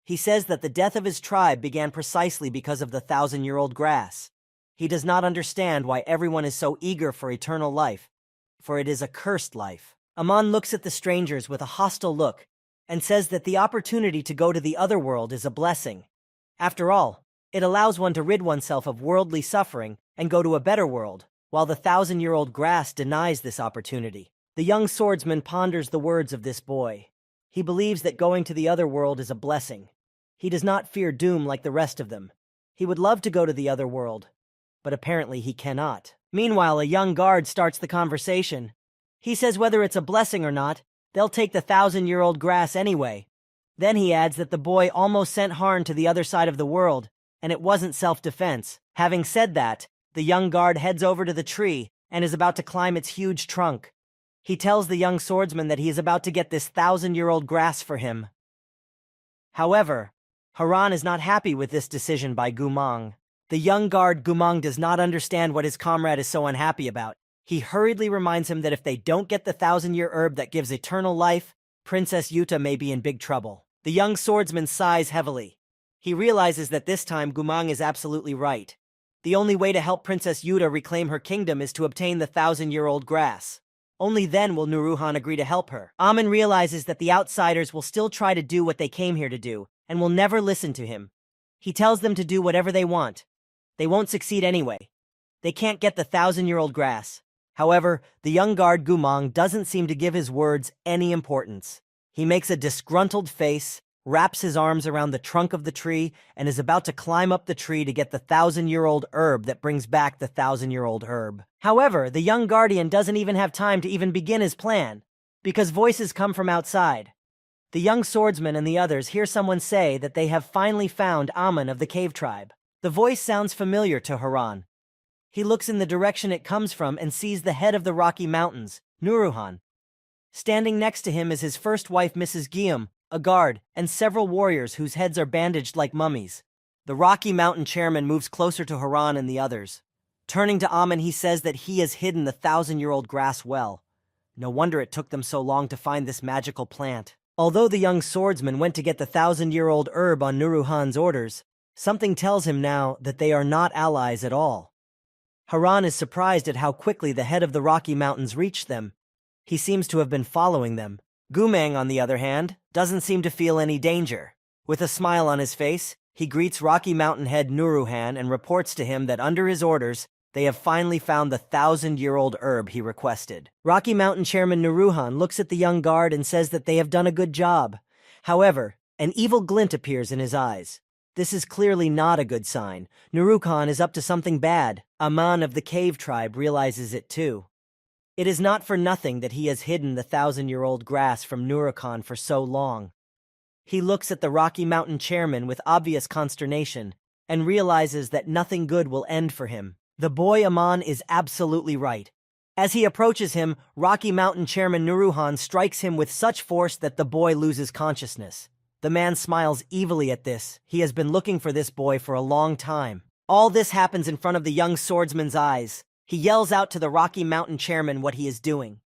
He says that the death of his tribe began precisely because of the 1,000-year-old grass. He does not understand why everyone is so eager for eternal life, for it is a cursed life. Amon looks at the strangers with a hostile look and says that the opportunity to go to the other world is a blessing. After all, it allows one to rid oneself of worldly suffering and go to a better world, while the 1,000-year-old grass denies this opportunity. The young swordsman ponders the words of this boy. He believes that going to the other world is a blessing. He does not fear doom like the rest of them. He would love to go to the other world, but apparently he cannot. Meanwhile, a young guard starts the conversation. He says whether it's a blessing or not, they'll take the 1,000-year-old grass anyway. Then he adds that the boy almost sent Harn to the other side of the world, and it wasn't self-defense. Having said that, the young guard heads over to the tree and is about to climb its huge trunk. He tells the young swordsman that he is about to get this 1,000-year-old grass for him. However, Haran is not happy with this decision by Gumang. The young guard Gumang does not understand what his comrade is so unhappy about. He hurriedly reminds him that if they don't get the 1,000-year herb that gives eternal life, Princess Yuta may be in big trouble. The young swordsman sighs heavily. He realizes that this time Gumang is absolutely right. The only way to help Princess Yuta reclaim her kingdom is to obtain the 1,000-year-old grass. Only then will Nuruhan agree to help her. Amon realizes that the outsiders will still try to do what they came here to do, and will never listen to him. He tells them to do whatever they want. They won't succeed anyway. They can't get the 1,000-year-old grass. However, the young guard Gumang doesn't seem to give his words any importance. He makes a disgruntled face, wraps his arms around the trunk of the tree, and is about to climb up the tree to get the 1,000-year-old herb that brings back the 1,000-year-old herb. However, the young guardian doesn't even have time to even begin his plan, because voices come from outside. The young swordsman and the others hear someone say that they have finally found Amon of the cave tribe. The voice sounds familiar to Haran. He looks in the direction it comes from and sees the head of the Rocky Mountains, Nuruhan. Standing next to him is his first wife, Mrs. Guillaume, a guard, and several warriors whose heads are bandaged like mummies. The Rocky Mountain chairman moves closer to Haran and the others. Turning to Amon, he says that he has hidden the 1,000-year-old grass well. No wonder it took them so long to find this magical plant. Although the young swordsman went to get the 1,000-year-old herb on Nuruhan's orders, something tells him now that they are not allies at all. Haran is surprised at how quickly the head of the Rocky Mountains reached them. He seems to have been following them. Gumang, on the other hand, doesn't seem to feel any danger. With a smile on his face, he greets Rocky Mountain head Nuruhan and reports to him that under his orders, they have finally found the 1,000-year-old herb he requested. Rocky Mountain Chairman Nuruhan looks at the young guard and says that they have done a good job. However, an evil glint appears in his eyes. This is clearly not a good sign. Nuruhan is up to something bad. Amon of the cave tribe realizes it too. It is not for nothing that he has hidden the 1,000-year-old grass from Nurukan for so long. He looks at the Rocky Mountain chairman with obvious consternation and realizes that nothing good will end for him. The boy Amon is absolutely right. As he approaches him, Rocky Mountain chairman Nuruhan strikes him with such force that the boy loses consciousness. The man smiles evilly at this. He has been looking for this boy for a long time. All this happens in front of the young swordsman's eyes. He yells out to the Rocky Mountain chairman what he is doing.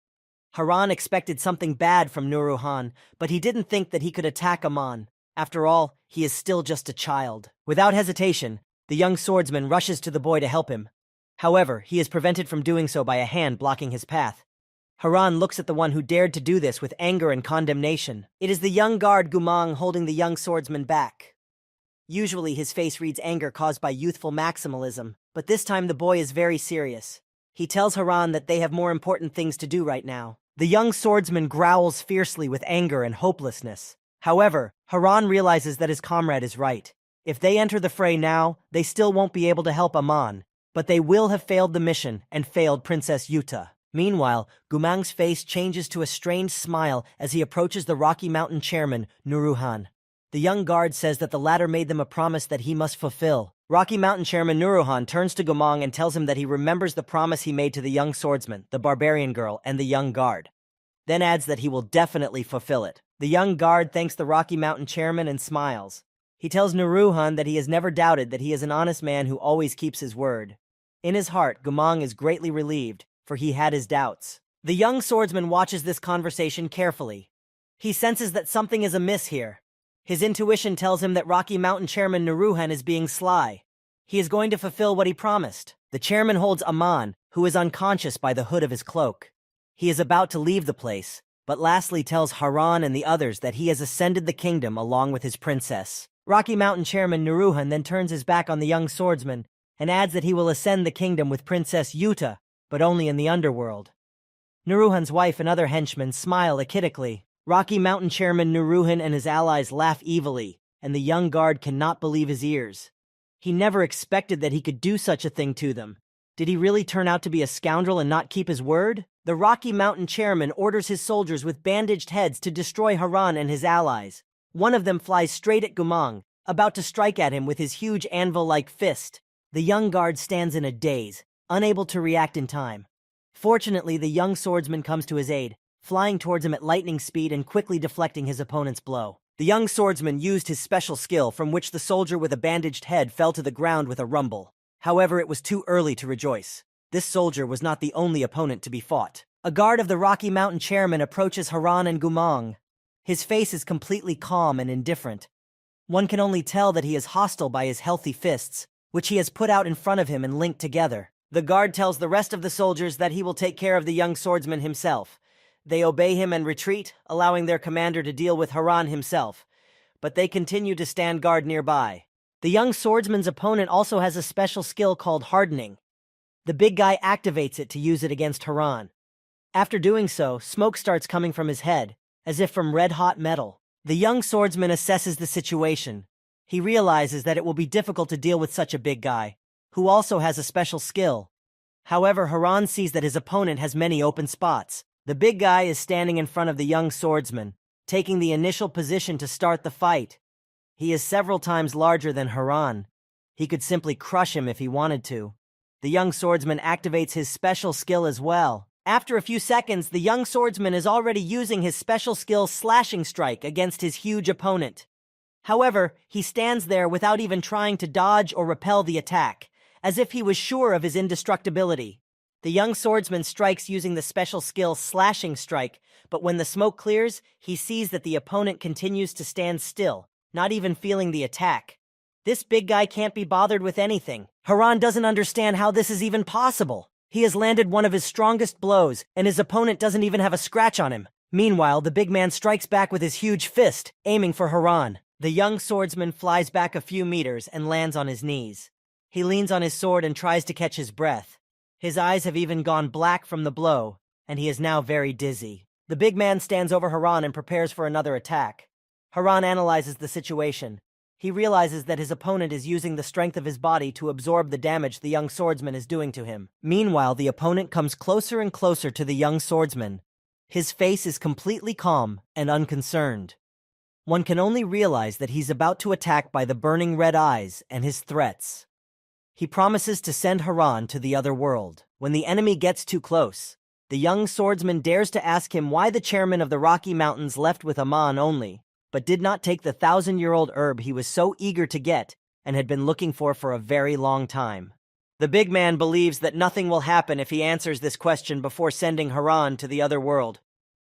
Haran expected something bad from Nuruhan, but he didn't think that he could attack Amon. After all, he is still just a child. Without hesitation, the young swordsman rushes to the boy to help him. However, he is prevented from doing so by a hand blocking his path. Haran looks at the one who dared to do this with anger and condemnation. It is the young guard Gumang holding the young swordsman back. Usually his face reads anger caused by youthful maximalism, but this time the boy is very serious. He tells Haran that they have more important things to do right now. The young swordsman growls fiercely with anger and hopelessness. However, Haran realizes that his comrade is right. If they enter the fray now, they still won't be able to help Amon, but they will have failed the mission and failed Princess Yuta. Meanwhile, Gumang's face changes to a strange smile as he approaches the Rocky Mountain chairman, Nuruhan. The young guard says that the latter made them a promise that he must fulfill. Rocky Mountain chairman Nuruhan turns to Gumang and tells him that he remembers the promise he made to the young swordsman, the barbarian girl, and the young guard. Then adds that he will definitely fulfill it. The young guard thanks the Rocky Mountain chairman and smiles. He tells Nuruhan that he has never doubted that he is an honest man who always keeps his word. In his heart, Gumang is greatly relieved, for he had his doubts. The young swordsman watches this conversation carefully. He senses that something is amiss here. His intuition tells him that Rocky Mountain chairman Nuruhan is being sly. He is going to fulfill what he promised. The chairman holds Aman, who is unconscious, by the hood of his cloak. He is about to leave the place, but lastly tells Haran and the others that he has ascended the kingdom along with his princess. Rocky Mountain chairman Nuruhan then turns his back on the young swordsman and adds that he will ascend the kingdom with Princess Yuta, but only in the underworld. Nuruhan's wife and other henchmen smile achidically. Rocky Mountain chairman Nuruhan and his allies laugh evilly, and the young guard cannot believe his ears. He never expected that he could do such a thing to them. Did he really turn out to be a scoundrel and not keep his word? The Rocky Mountain chairman orders his soldiers with bandaged heads to destroy Haran and his allies. One of them flies straight at Gumang, about to strike at him with his huge anvil-like fist. The young guard stands in a daze, unable to react in time. Fortunately, the young swordsman comes to his aid, flying towards him at lightning speed and quickly deflecting his opponent's blow. The young swordsman used his special skill, from which the soldier with a bandaged head fell to the ground with a rumble. However, it was too early to rejoice. This soldier was not the only opponent to be fought. A guard of the Rocky Mountain chairman approaches Haran and Gumang. His face is completely calm and indifferent. One can only tell that he is hostile by his healthy fists, which he has put out in front of him and linked together. The guard tells the rest of the soldiers that he will take care of the young swordsman himself. They obey him and retreat, allowing their commander to deal with Haran himself, but they continue to stand guard nearby. The young swordsman's opponent also has a special skill called hardening. The big guy activates it to use it against Haran. After doing so, smoke starts coming from his head, as if from red-hot metal. The young swordsman assesses the situation. He realizes that it will be difficult to deal with such a big guy, who also has a special skill. However, Haran sees that his opponent has many open spots. The big guy is standing in front of the young swordsman, taking the initial position to start the fight. He is several times larger than Haran. He could simply crush him if he wanted to. The young swordsman activates his special skill as well. After a few seconds, the young swordsman is already using his special skill Slashing Strike against his huge opponent. However, he stands there without even trying to dodge or repel the attack, as if he was sure of his indestructibility. The young swordsman strikes using the special skill Slashing Strike, but when the smoke clears, he sees that the opponent continues to stand still, not even feeling the attack. This big guy can't be bothered with anything. Haran doesn't understand how this is even possible. He has landed one of his strongest blows, and his opponent doesn't even have a scratch on him. Meanwhile, the big man strikes back with his huge fist, aiming for Haran. The young swordsman flies back a few meters and lands on his knees. He leans on his sword and tries to catch his breath. His eyes have even gone black from the blow, and he is now very dizzy. The big man stands over Haran and prepares for another attack. Haran analyzes the situation. He realizes that his opponent is using the strength of his body to absorb the damage the young swordsman is doing to him. Meanwhile, the opponent comes closer and closer to the young swordsman. His face is completely calm and unconcerned. One can only realize that he's about to attack by the burning red eyes and his threats. He promises to send Haran to the other world. When the enemy gets too close, the young swordsman dares to ask him why the chairman of the Rocky Mountains left with Aman only, but did not take the 1,000-year-old herb he was so eager to get and had been looking for a very long time. The big man believes that nothing will happen if he answers this question before sending Haran to the other world.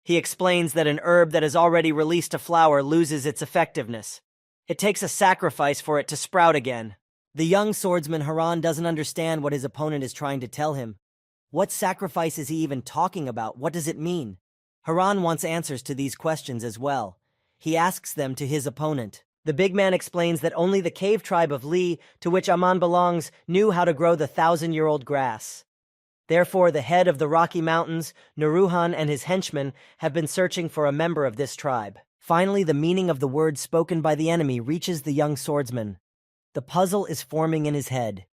He explains that an herb that has already released a flower loses its effectiveness. It takes a sacrifice for it to sprout again. The young swordsman Haran doesn't understand what his opponent is trying to tell him. What sacrifice is he even talking about? What does it mean? Haran wants answers to these questions as well. He asks them to his opponent. The big man explains that only the cave tribe of Li, to which Aman belongs, knew how to grow the 1,000-year-old grass. Therefore, the head of the Rocky Mountains, Nuruhan, and his henchmen have been searching for a member of this tribe. Finally, the meaning of the words spoken by the enemy reaches the young swordsman. The puzzle is forming in his head.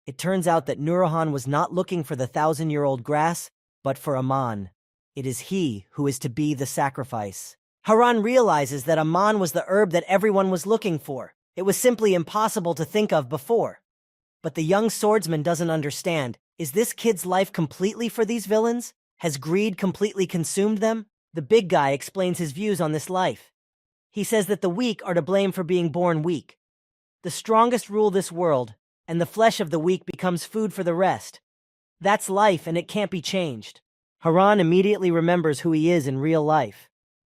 It turns out that Nuruhan was not looking for the 1,000-year-old grass, But for Aman, it is he who is to be the sacrifice. Haran realizes that Aman was the herb that everyone was looking for. It was simply impossible to think of before. But the young swordsman doesn't understand. Is this kid's life completely for these villains? Has greed completely consumed them? The big guy explains his views on this life. He says that the weak are to blame for being born weak. The strongest rule this world, and the flesh of the weak becomes food for the rest. That's life, and it can't be changed. Haran immediately remembers who he is in real life.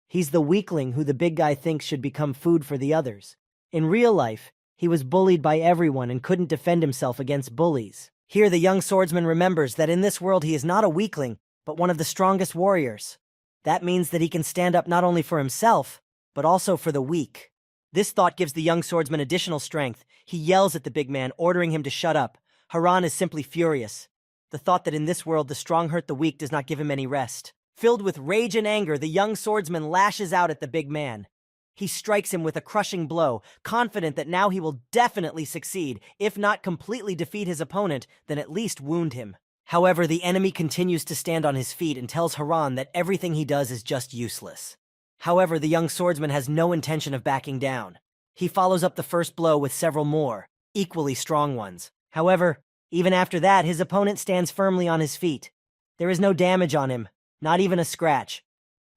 He's the weakling who the big guy thinks should become food for the others. In real life, he was bullied by everyone and couldn't defend himself against bullies. Here the young swordsman remembers that in this world he is not a weakling, but one of the strongest warriors. That means that he can stand up not only for himself, but also for the weak. This thought gives the young swordsman additional strength. He yells at the big man, ordering him to shut up. Haran is simply furious. The thought that in this world the strong hurt the weak does not give him any rest. Filled with rage and anger, the young swordsman lashes out at the big man. He strikes him with a crushing blow, confident that now he will definitely succeed. If not completely defeat his opponent, then at least wound him. However, the enemy continues to stand on his feet and tells Haran that everything he does is just useless. However, the young swordsman has no intention of backing down. He follows up the first blow with several more, equally strong ones. However, even after that, his opponent stands firmly on his feet. There is no damage on him, not even a scratch.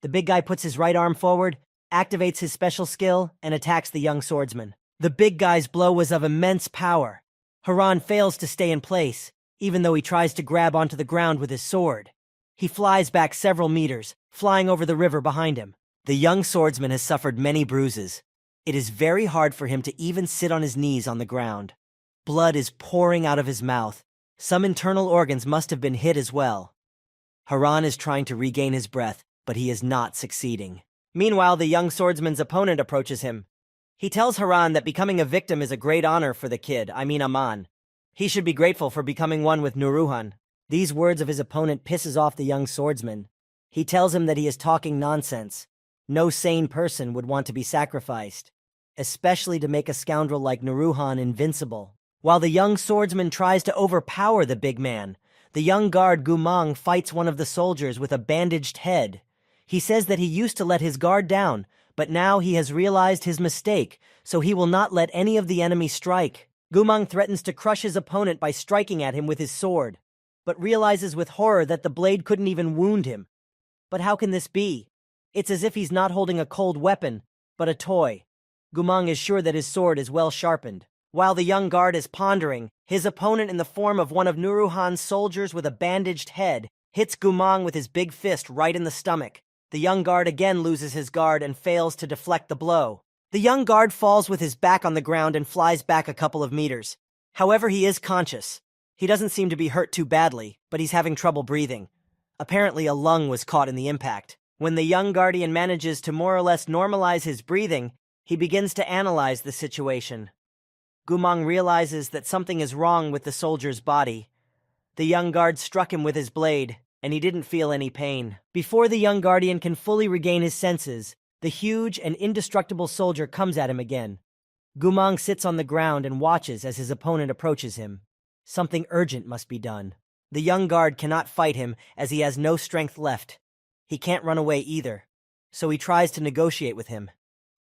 The big guy puts his right arm forward, activates his special skill, and attacks the young swordsman. The big guy's blow was of immense power. Haran fails to stay in place, even though he tries to grab onto the ground with his sword. He flies back several meters, flying over the river behind him. The young swordsman has suffered many bruises. It is very hard for him to even sit on his knees on the ground. Blood is pouring out of his mouth. Some internal organs must have been hit as well. Haran is trying to regain his breath, but he is not succeeding. Meanwhile, the young swordsman's opponent approaches him. He tells Haran that becoming a victim is a great honor for the kid, Aman. He should be grateful for becoming one with Nuruhan. These words of his opponent pisses off the young swordsman. He tells him that he is talking nonsense. No sane person would want to be sacrificed, especially to make a scoundrel like Nuruhan invincible. While the young swordsman tries to overpower the big man, the young guard Gumang fights one of the soldiers with a bandaged head. He says that he used to let his guard down, but now he has realized his mistake, so he will not let any of the enemy strike. Gumang threatens to crush his opponent by striking at him with his sword, but realizes with horror that the blade couldn't even wound him. But how can this be? It's as if he's not holding a cold weapon, but a toy. Gumang is sure that his sword is well sharpened. While the young guard is pondering, his opponent in the form of one of Nuruhan's soldiers with a bandaged head hits Gumang with his big fist right in the stomach. The young guard again loses his guard and fails to deflect the blow. The young guard falls with his back on the ground and flies back a couple of meters. However, he is conscious. He doesn't seem to be hurt too badly, but he's having trouble breathing. Apparently, a lung was caught in the impact. When the young guardian manages to more or less normalize his breathing, he begins to analyze the situation. Gumang realizes that something is wrong with the soldier's body. The young guard struck him with his blade, and he didn't feel any pain. Before the young guardian can fully regain his senses, the huge and indestructible soldier comes at him again. Gumang sits on the ground and watches as his opponent approaches him. Something urgent must be done. The young guard cannot fight him as he has no strength left. He can't run away either, so he tries to negotiate with him.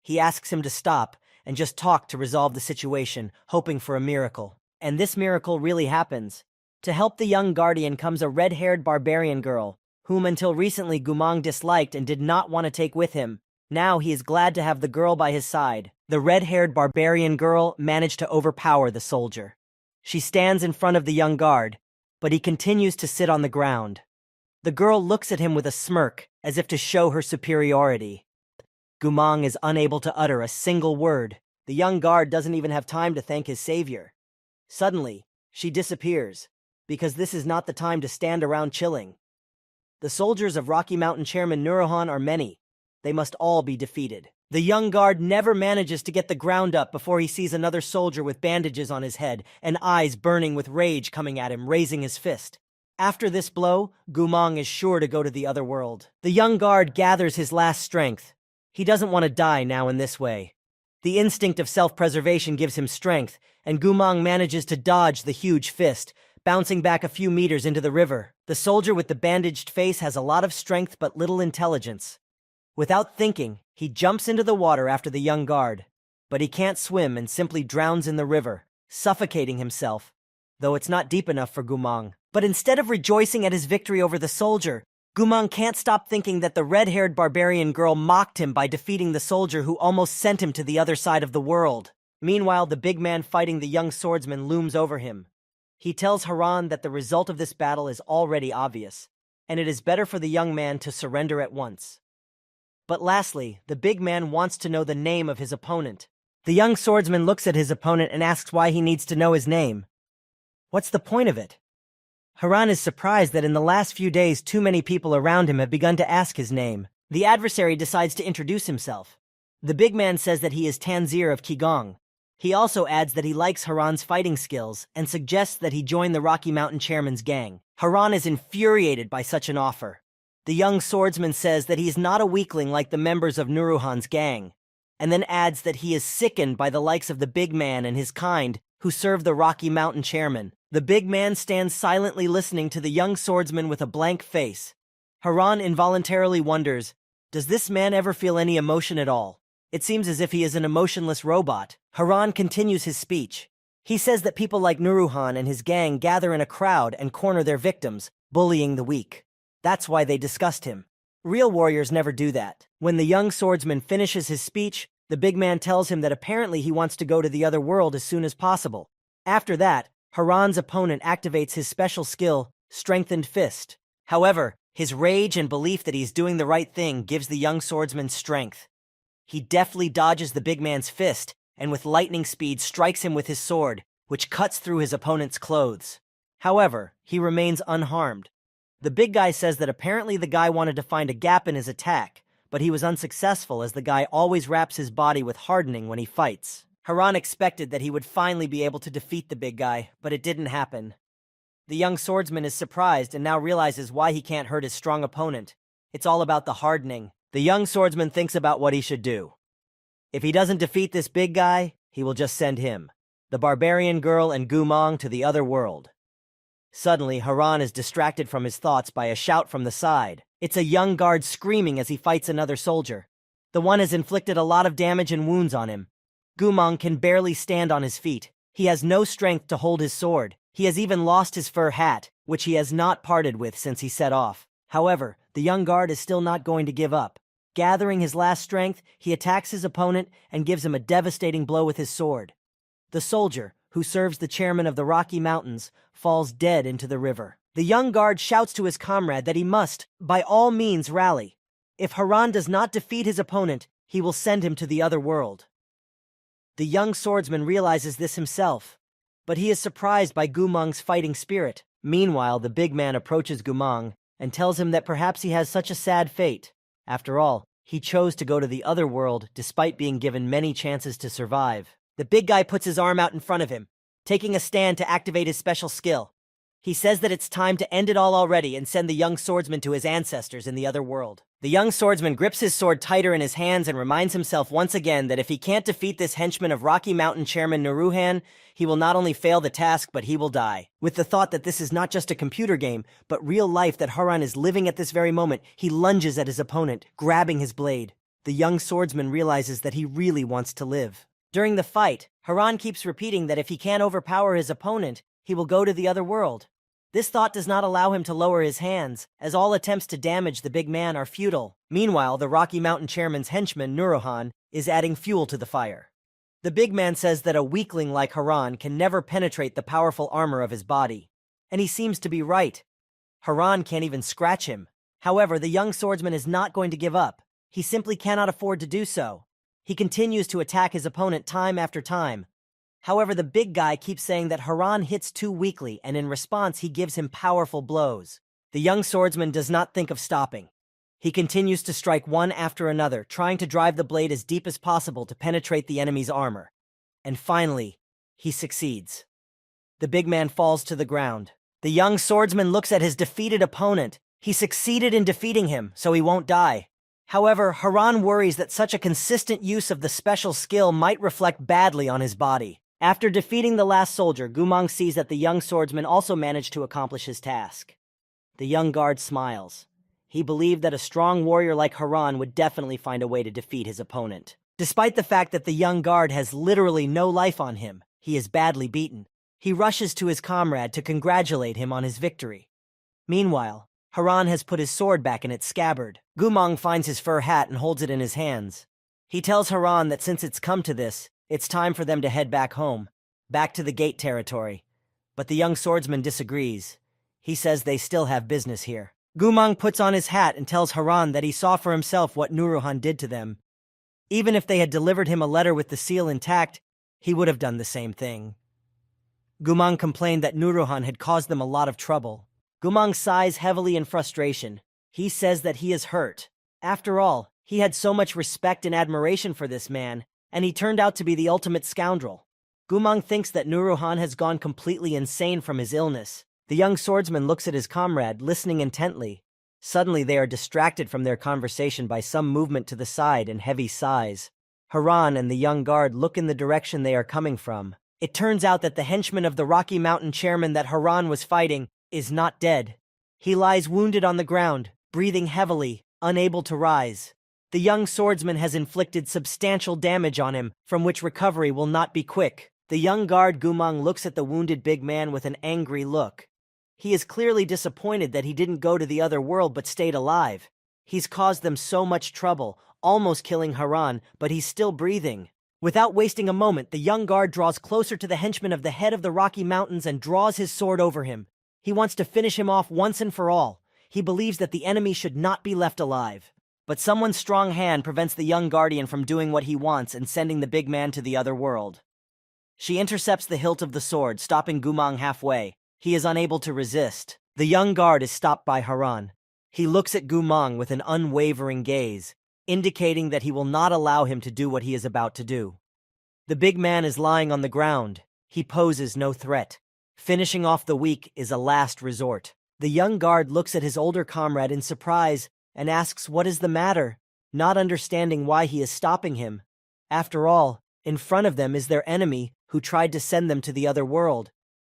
He asks him to stop and just talk to resolve the situation, hoping for a miracle. And this miracle really happens. To help the young guardian comes a red-haired barbarian girl, whom until recently Gumang disliked and did not want to take with him. Now he is glad to have the girl by his side. The red-haired barbarian girl managed to overpower the soldier. She stands in front of the young guard, but he continues to sit on the ground. The girl looks at him with a smirk, as if to show her superiority. Gumang is unable to utter a single word. The young guard doesn't even have time to thank his savior. Suddenly, she disappears, because this is not the time to stand around chilling. The soldiers of Rocky Mountain Chairman Nuruhan are many. They must all be defeated. The young guard never manages to get the ground up before he sees another soldier with bandages on his head and eyes burning with rage coming at him, raising his fist. After this blow, Gumang is sure to go to the other world. The young guard gathers his last strength. He doesn't want to die now in this way. The instinct of self-preservation gives him strength, and Gumang manages to dodge the huge fist, bouncing back a few meters into the river. The soldier with the bandaged face has a lot of strength but little intelligence. Without thinking, he jumps into the water after the young guard. But he can't swim and simply drowns in the river, suffocating himself, though it's not deep enough for Gumang. But instead of rejoicing at his victory over the soldier, Gumang can't stop thinking that the red-haired barbarian girl mocked him by defeating the soldier who almost sent him to the other side of the world. Meanwhile, the big man fighting the young swordsman looms over him. He tells Haran that the result of this battle is already obvious, and it is better for the young man to surrender at once. But lastly, the big man wants to know the name of his opponent. The young swordsman looks at his opponent and asks why he needs to know his name. What's the point of it? Haran is surprised that in the last few days too many people around him have begun to ask his name. The adversary decides to introduce himself. The big man says that he is Tanzir of Qigong. He also adds that he likes Haran's fighting skills and suggests that he join the Rocky Mountain Chairman's gang. Haran is infuriated by such an offer. The young swordsman says that he is not a weakling like the members of Nuruhan's gang, and then adds that he is sickened by the likes of the big man and his kind who serve the Rocky Mountain Chairman. The big man stands silently listening to the young swordsman with a blank face. Haran involuntarily wonders, does this man ever feel any emotion at all? It seems as if he is an emotionless robot. Haran continues his speech. He says that people like Nuruhan and his gang gather in a crowd and corner their victims, bullying the weak. That's why they disgust him. Real warriors never do that. When the young swordsman finishes his speech, the big man tells him that apparently he wants to go to the other world as soon as possible. After that, Haran's opponent activates his special skill, Strengthened Fist. However, his rage and belief that he's doing the right thing gives the young swordsman strength. He deftly dodges the big man's fist, and with lightning speed strikes him with his sword, which cuts through his opponent's clothes. However, he remains unharmed. The big guy says that apparently the guy wanted to find a gap in his attack, but he was unsuccessful as the guy always wraps his body with hardening when he fights. Haran expected that he would finally be able to defeat the big guy, but it didn't happen. The young swordsman is surprised and now realizes why he can't hurt his strong opponent. It's all about the hardening. The young swordsman thinks about what he should do. If he doesn't defeat this big guy, he will just send him, the barbarian girl and Gumang, to the other world. Suddenly, Haran is distracted from his thoughts by a shout from the side. It's a young guard screaming as he fights another soldier. The one has inflicted a lot of damage and wounds on him. Gumang can barely stand on his feet. He has no strength to hold his sword. He has even lost his fur hat, which he has not parted with since he set off. However, the young guard is still not going to give up. Gathering his last strength, he attacks his opponent and gives him a devastating blow with his sword. The soldier, who serves the chairman of the Rocky Mountains, falls dead into the river. The young guard shouts to his comrade that he must, by all means, rally. If Haran does not defeat his opponent, he will send him to the other world. The young swordsman realizes this himself, but he is surprised by Gumang's fighting spirit. Meanwhile, the big man approaches Gumang and tells him that perhaps he has such a sad fate. After all, he chose to go to the other world despite being given many chances to survive. The big guy puts his arm out in front of him, taking a stand to activate his special skill. He says that it's time to end it all already and send the young swordsman to his ancestors in the other world. The young swordsman grips his sword tighter in his hands and reminds himself once again that if he can't defeat this henchman of Rocky Mountain Chairman Nuruhan, he will not only fail the task, but he will die. With the thought that this is not just a computer game, but real life that Haran is living at this very moment, he lunges at his opponent, grabbing his blade. The young swordsman realizes that he really wants to live. During the fight, Haran keeps repeating that if he can't overpower his opponent, he will go to the other world. This thought does not allow him to lower his hands, as all attempts to damage the big man are futile. Meanwhile, the Rocky Mountain Chairman's henchman, Nuruhan, is adding fuel to the fire. The big man says that a weakling like Haran can never penetrate the powerful armor of his body. And he seems to be right. Haran can't even scratch him. However, the young swordsman is not going to give up. He simply cannot afford to do so. He continues to attack his opponent time after time. However, the big guy keeps saying that Haran hits too weakly, and in response he gives him powerful blows. The young swordsman does not think of stopping. He continues to strike one after another, trying to drive the blade as deep as possible to penetrate the enemy's armor. And finally, he succeeds. The big man falls to the ground. The young swordsman looks at his defeated opponent. He succeeded in defeating him, so he won't die. However, Haran worries that such a consistent use of the special skill might reflect badly on his body. After defeating the last soldier, Gumang sees that the young swordsman also managed to accomplish his task. The young guard smiles. He believed that a strong warrior like Haran would definitely find a way to defeat his opponent. Despite the fact that the young guard has literally no life on him, he is badly beaten. He rushes to his comrade to congratulate him on his victory. Meanwhile, Haran has put his sword back in its scabbard. Gumang finds his fur hat and holds it in his hands. He tells Haran that since it's come to this, it's time for them to head back home, back to the gate territory. But the young swordsman disagrees. He says they still have business here. Gumang puts on his hat and tells Haran that he saw for himself what Nuruhan did to them. Even if they had delivered him a letter with the seal intact, he would have done the same thing. Gumang complained that Nuruhan had caused them a lot of trouble. Gumang sighs heavily in frustration. He says that he is hurt. After all, he had so much respect and admiration for this man, and he turned out to be the ultimate scoundrel. Gumang thinks that Nuruhan has gone completely insane from his illness. The young swordsman looks at his comrade, listening intently. Suddenly they are distracted from their conversation by some movement to the side and heavy sighs. Haran and the young guard look in the direction they are coming from. It turns out that the henchman of the Rocky Mountain chairman that Haran was fighting is not dead. He lies wounded on the ground, breathing heavily, unable to rise. The young swordsman has inflicted substantial damage on him, from which recovery will not be quick. The young guard Gumang looks at the wounded big man with an angry look. He is clearly disappointed that he didn't go to the other world but stayed alive. He's caused them so much trouble, almost killing Haran, but he's still breathing. Without wasting a moment, the young guard draws closer to the henchman of the head of the Rocky Mountains and draws his sword over him. He wants to finish him off once and for all. He believes that the enemy should not be left alive. But someone's strong hand prevents the young guardian from doing what he wants and sending the big man to the other world. She intercepts the hilt of the sword, stopping Gumang halfway. He is unable to resist. The young guard is stopped by Haran. He looks at Gumang with an unwavering gaze, indicating that he will not allow him to do what he is about to do. The big man is lying on the ground. He poses no threat. Finishing off the weak is a last resort. The young guard looks at his older comrade in surprise and asks what is the matter, not understanding why he is stopping him. After all, in front of them is their enemy who tried to send them to the other world,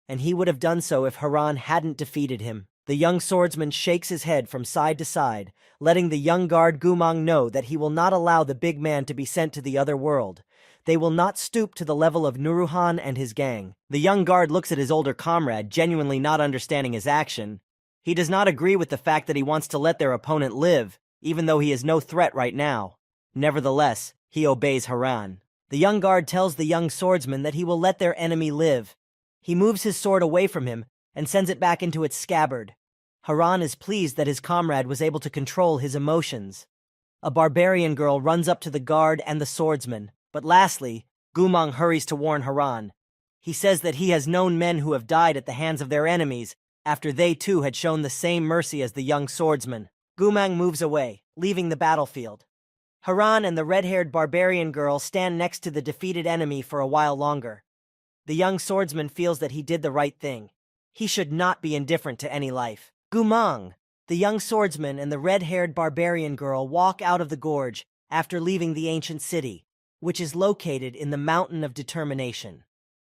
and he would have done so if Haran hadn't defeated him. The young swordsman shakes his head from side to side, letting the young guard Gumang know that he will not allow the big man to be sent to the other world. They will not stoop to the level of Nuruhan and his gang. The young guard looks at his older comrade, genuinely not understanding his action. He does not agree with the fact that he wants to let their opponent live, even though he is no threat right now. Nevertheless, he obeys Haran. The young guard tells the young swordsman that he will let their enemy live. He moves his sword away from him and sends it back into its scabbard. Haran is pleased that his comrade was able to control his emotions. A barbarian girl runs up to the guard and the swordsman, but lastly, Gumang hurries to warn Haran. He says that he has known men who have died at the hands of their enemies after they too had shown the same mercy as the young swordsman. Gumang moves away, leaving the battlefield. Haran and the red-haired barbarian girl stand next to the defeated enemy for a while longer. The young swordsman feels that he did the right thing. He should not be indifferent to any life. Gumang, the young swordsman, and the red-haired barbarian girl walk out of the gorge after leaving the ancient city, which is located in the Mountain of Determination.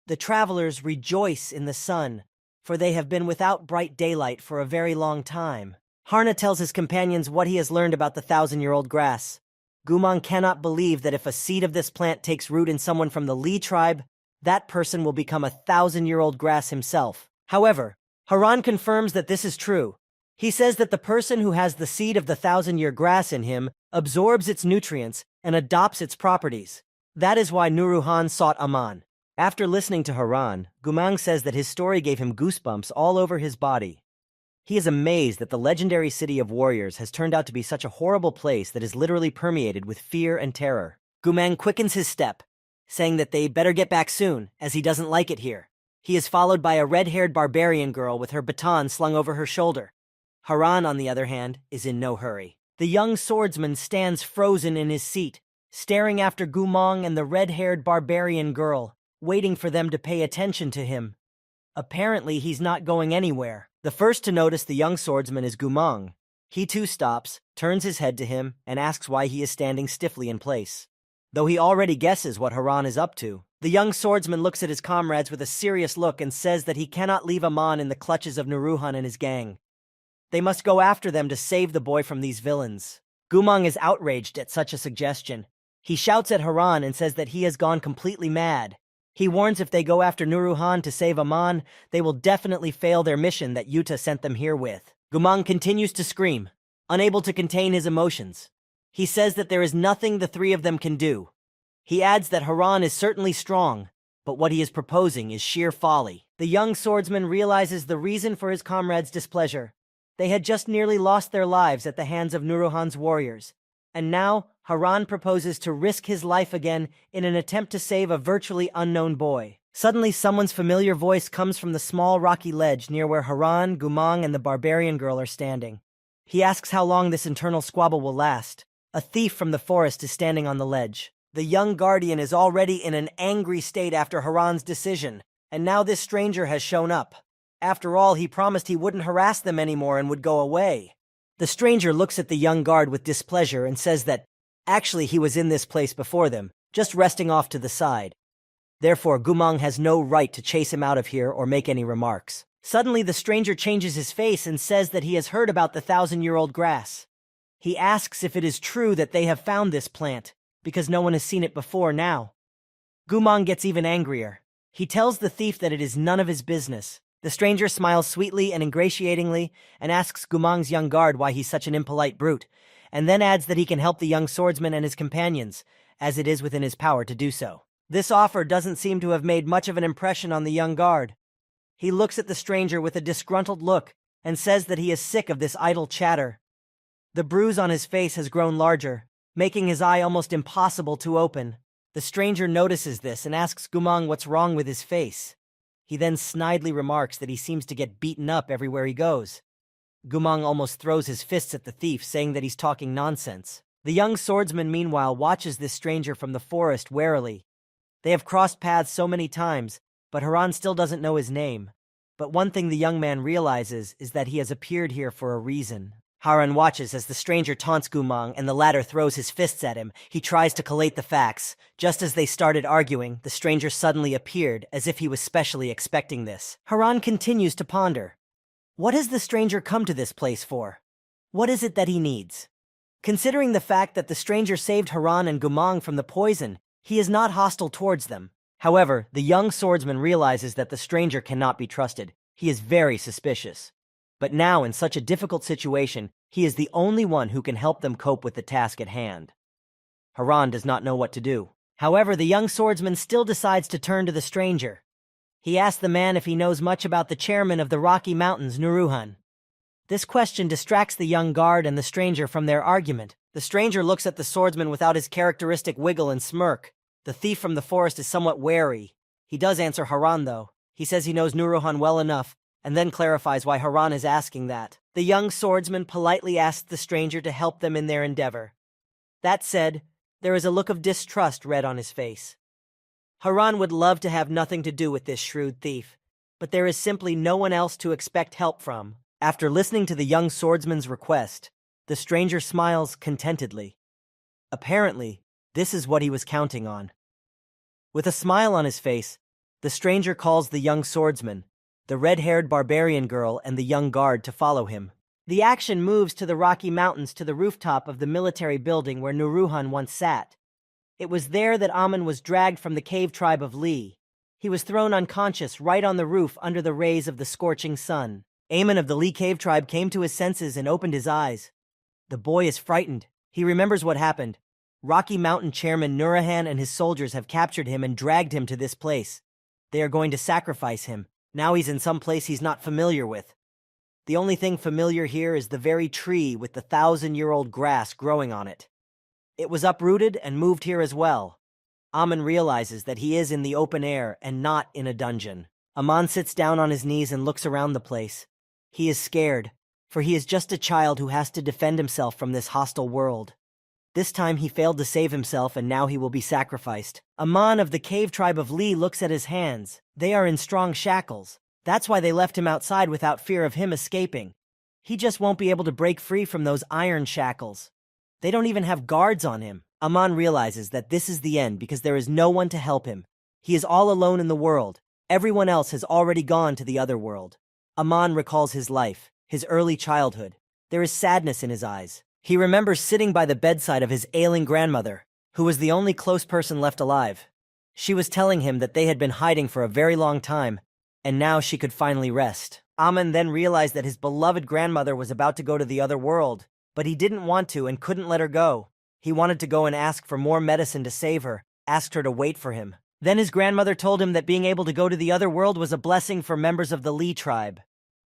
The travelers rejoice in the sun, for they have been without bright daylight for a very long time. Harna tells his companions what he has learned about the 1,000-year-old grass. Gumang cannot believe that if a seed of this plant takes root in someone from the Li tribe, that person will become a 1,000-year-old grass himself. However, Haran confirms that this is true. He says that the person who has the seed of the 1,000-year grass in him absorbs its nutrients and adopts its properties. That is why Nuruhan sought Aman. After listening to Haran, Gumang says that his story gave him goosebumps all over his body. He is amazed that the legendary city of warriors has turned out to be such a horrible place that is literally permeated with fear and terror. Gumang quickens his step, saying that they better get back soon, as he doesn't like it here. He is followed by a red-haired barbarian girl with her baton slung over her shoulder. Haran, on the other hand, is in no hurry. The young swordsman stands frozen in his seat, staring after Gumang and the red-haired barbarian girl, waiting for them to pay attention to him. Apparently, he's not going anywhere. The first to notice the young swordsman is Gumang. He too stops, turns his head to him, and asks why he is standing stiffly in place. Though he already guesses what Haran is up to, The young swordsman looks at his comrades with a serious look and says that he cannot leave Aman in the clutches of Nuruhan and his gang. They must go after them to save the boy from these villains. Gumang is outraged at such a suggestion. He shouts at Haran and says that he has gone completely mad. He warns if they go after Nuruhan to save Aman, they will definitely fail their mission that Yuta sent them here with. Gumang continues to scream, unable to contain his emotions. He says that there is nothing the three of them can do. He adds that Haran is certainly strong, but what he is proposing is sheer folly. The young swordsman realizes the reason for his comrades' displeasure. They had just nearly lost their lives at the hands of Nuruhan's warriors, and now Haran proposes to risk his life again in an attempt to save a virtually unknown boy. Suddenly, someone's familiar voice comes from the small rocky ledge near where Haran, Gumang, and the barbarian girl are standing. He asks how long this internal squabble will last. A thief from the forest is standing on the ledge. The young guardian is already in an angry state after Haran's decision, and now this stranger has shown up. After all, he promised he wouldn't harass them anymore and would go away. The stranger looks at the young guard with displeasure and says that, actually, he was in this place before them, just resting off to the side. Therefore, Gumang has no right to chase him out of here or make any remarks. Suddenly, the stranger changes his face and says that he has heard about the 1,000-year-old grass. He asks if it is true that they have found this plant, because no one has seen it before now. Gumang gets even angrier. He tells the thief that it is none of his business. The stranger smiles sweetly and ingratiatingly and asks Gumang's young guard why he's such an impolite brute, and then adds that he can help the young swordsman and his companions, as it is within his power to do so. This offer doesn't seem to have made much of an impression on the young guard. He looks at the stranger with a disgruntled look and says that he is sick of this idle chatter. The bruise on his face has grown larger, making his eye almost impossible to open. The stranger notices this and asks Gumang what's wrong with his face. He then snidely remarks that he seems to get beaten up everywhere he goes. Gumang almost throws his fists at the thief, saying that he's talking nonsense. The young swordsman, meanwhile, watches this stranger from the forest warily. They have crossed paths so many times, but Haran still doesn't know his name. But one thing the young man realizes is that he has appeared here for a reason. Haran watches as the stranger taunts Gumang and the latter throws his fists at him. He tries to collate the facts. Just as they started arguing, the stranger suddenly appeared, as if he was specially expecting this. Haran continues to ponder. What has the stranger come to this place for? What is it that he needs? Considering the fact that the stranger saved Haran and Gumang from the poison, he is not hostile towards them. However, the young swordsman realizes that the stranger cannot be trusted. He is very suspicious. But now, in such a difficult situation, he is the only one who can help them cope with the task at hand. Haran does not know what to do. However, the young swordsman still decides to turn to the stranger. He asks the man if he knows much about the chairman of the Rocky Mountains, Nuruhan. This question distracts the young guard and the stranger from their argument. The stranger looks at the swordsman without his characteristic wiggle and smirk. The thief from the forest is somewhat wary. He does answer Haran, though. He says he knows Nuruhan well enough, and then clarifies why Haran is asking that. The young swordsman politely asks the stranger to help them in their endeavor. That said, there is a look of distrust read on his face. Haran would love to have nothing to do with this shrewd thief, but there is simply no one else to expect help from. After listening to the young swordsman's request, the stranger smiles contentedly. Apparently, this is what he was counting on. With a smile on his face, the stranger calls the young swordsman, the red-haired barbarian girl, and the young guard to follow him. The action moves to the Rocky Mountains, to the rooftop of the military building where Nuruhan once sat. It was there that Aman was dragged from the cave tribe of Li. He was thrown unconscious right on the roof under the rays of the scorching sun. Aman of the Li cave tribe came to his senses and opened his eyes. The boy is frightened. He remembers what happened. Rocky Mountain Chairman Nuruhan and his soldiers have captured him and dragged him to this place. They are going to sacrifice him. Now he's in some place he's not familiar with. The only thing familiar here is the very tree with the 1,000-year-old grass growing on it. It was uprooted and moved here as well. Aman realizes that he is in the open air and not in a dungeon. Aman sits down on his knees and looks around the place. He is scared, for he is just a child who has to defend himself from this hostile world. This time he failed to save himself, and now he will be sacrificed. Aman of the cave tribe of Li looks at his hands. They are in strong shackles. That's why they left him outside without fear of him escaping. He just won't be able to break free from those iron shackles. They don't even have guards on him. Aman realizes that this is the end because there is no one to help him. He is all alone in the world. Everyone else has already gone to the other world. Aman recalls his life, his early childhood. There is sadness in his eyes. He remembers sitting by the bedside of his ailing grandmother, who was the only close person left alive. She was telling him that they had been hiding for a very long time, and now she could finally rest. Aman then realized that his beloved grandmother was about to go to the other world, but he didn't want to and couldn't let her go. He wanted to go and ask for more medicine to save her, asked her to wait for him. Then his grandmother told him that being able to go to the other world was a blessing for members of the Lee tribe.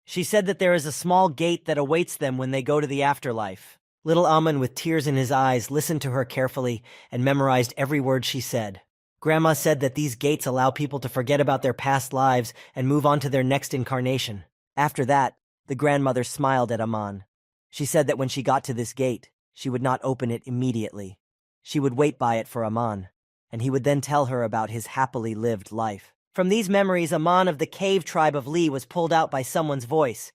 She said that there is a small gate that awaits them when they go to the afterlife. Little Aman, with tears in his eyes, listened to her carefully and memorized every word she said. Grandma said that these gates allow people to forget about their past lives and move on to their next incarnation. After that, the grandmother smiled at Aman. She said that when she got to this gate, she would not open it immediately. She would wait by it for Aman, and he would then tell her about his happily lived life. From these memories, Aman of the cave tribe of Lee was pulled out by someone's voice.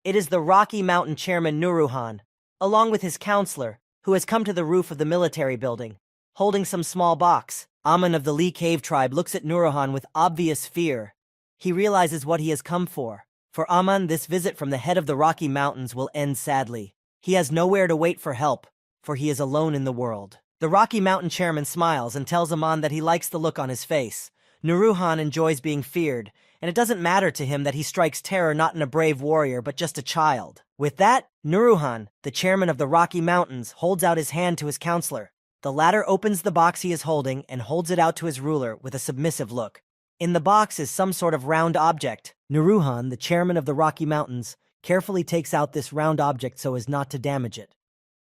It is the Rocky Mountain chairman Nuruhan, along with his counselor, who has come to the roof of the military building, holding some small box. Aman of the Lee cave tribe looks at Nuruhan with obvious fear. He realizes what he has come for. For Aman, this visit from the head of the Rocky Mountains will end sadly. He has nowhere to wait for help, for he is alone in the world. The Rocky Mountain chairman smiles and tells Aman that he likes the look on his face. Nuruhan enjoys being feared, and it doesn't matter to him that he strikes terror not in a brave warrior but just a child. With that, Nuruhan, the chairman of the Rocky Mountains, holds out his hand to his counselor. The latter opens the box he is holding and holds it out to his ruler with a submissive look. In the box is some sort of round object. Nuruhan, the chairman of the Rocky Mountains, carefully takes out this round object so as not to damage it.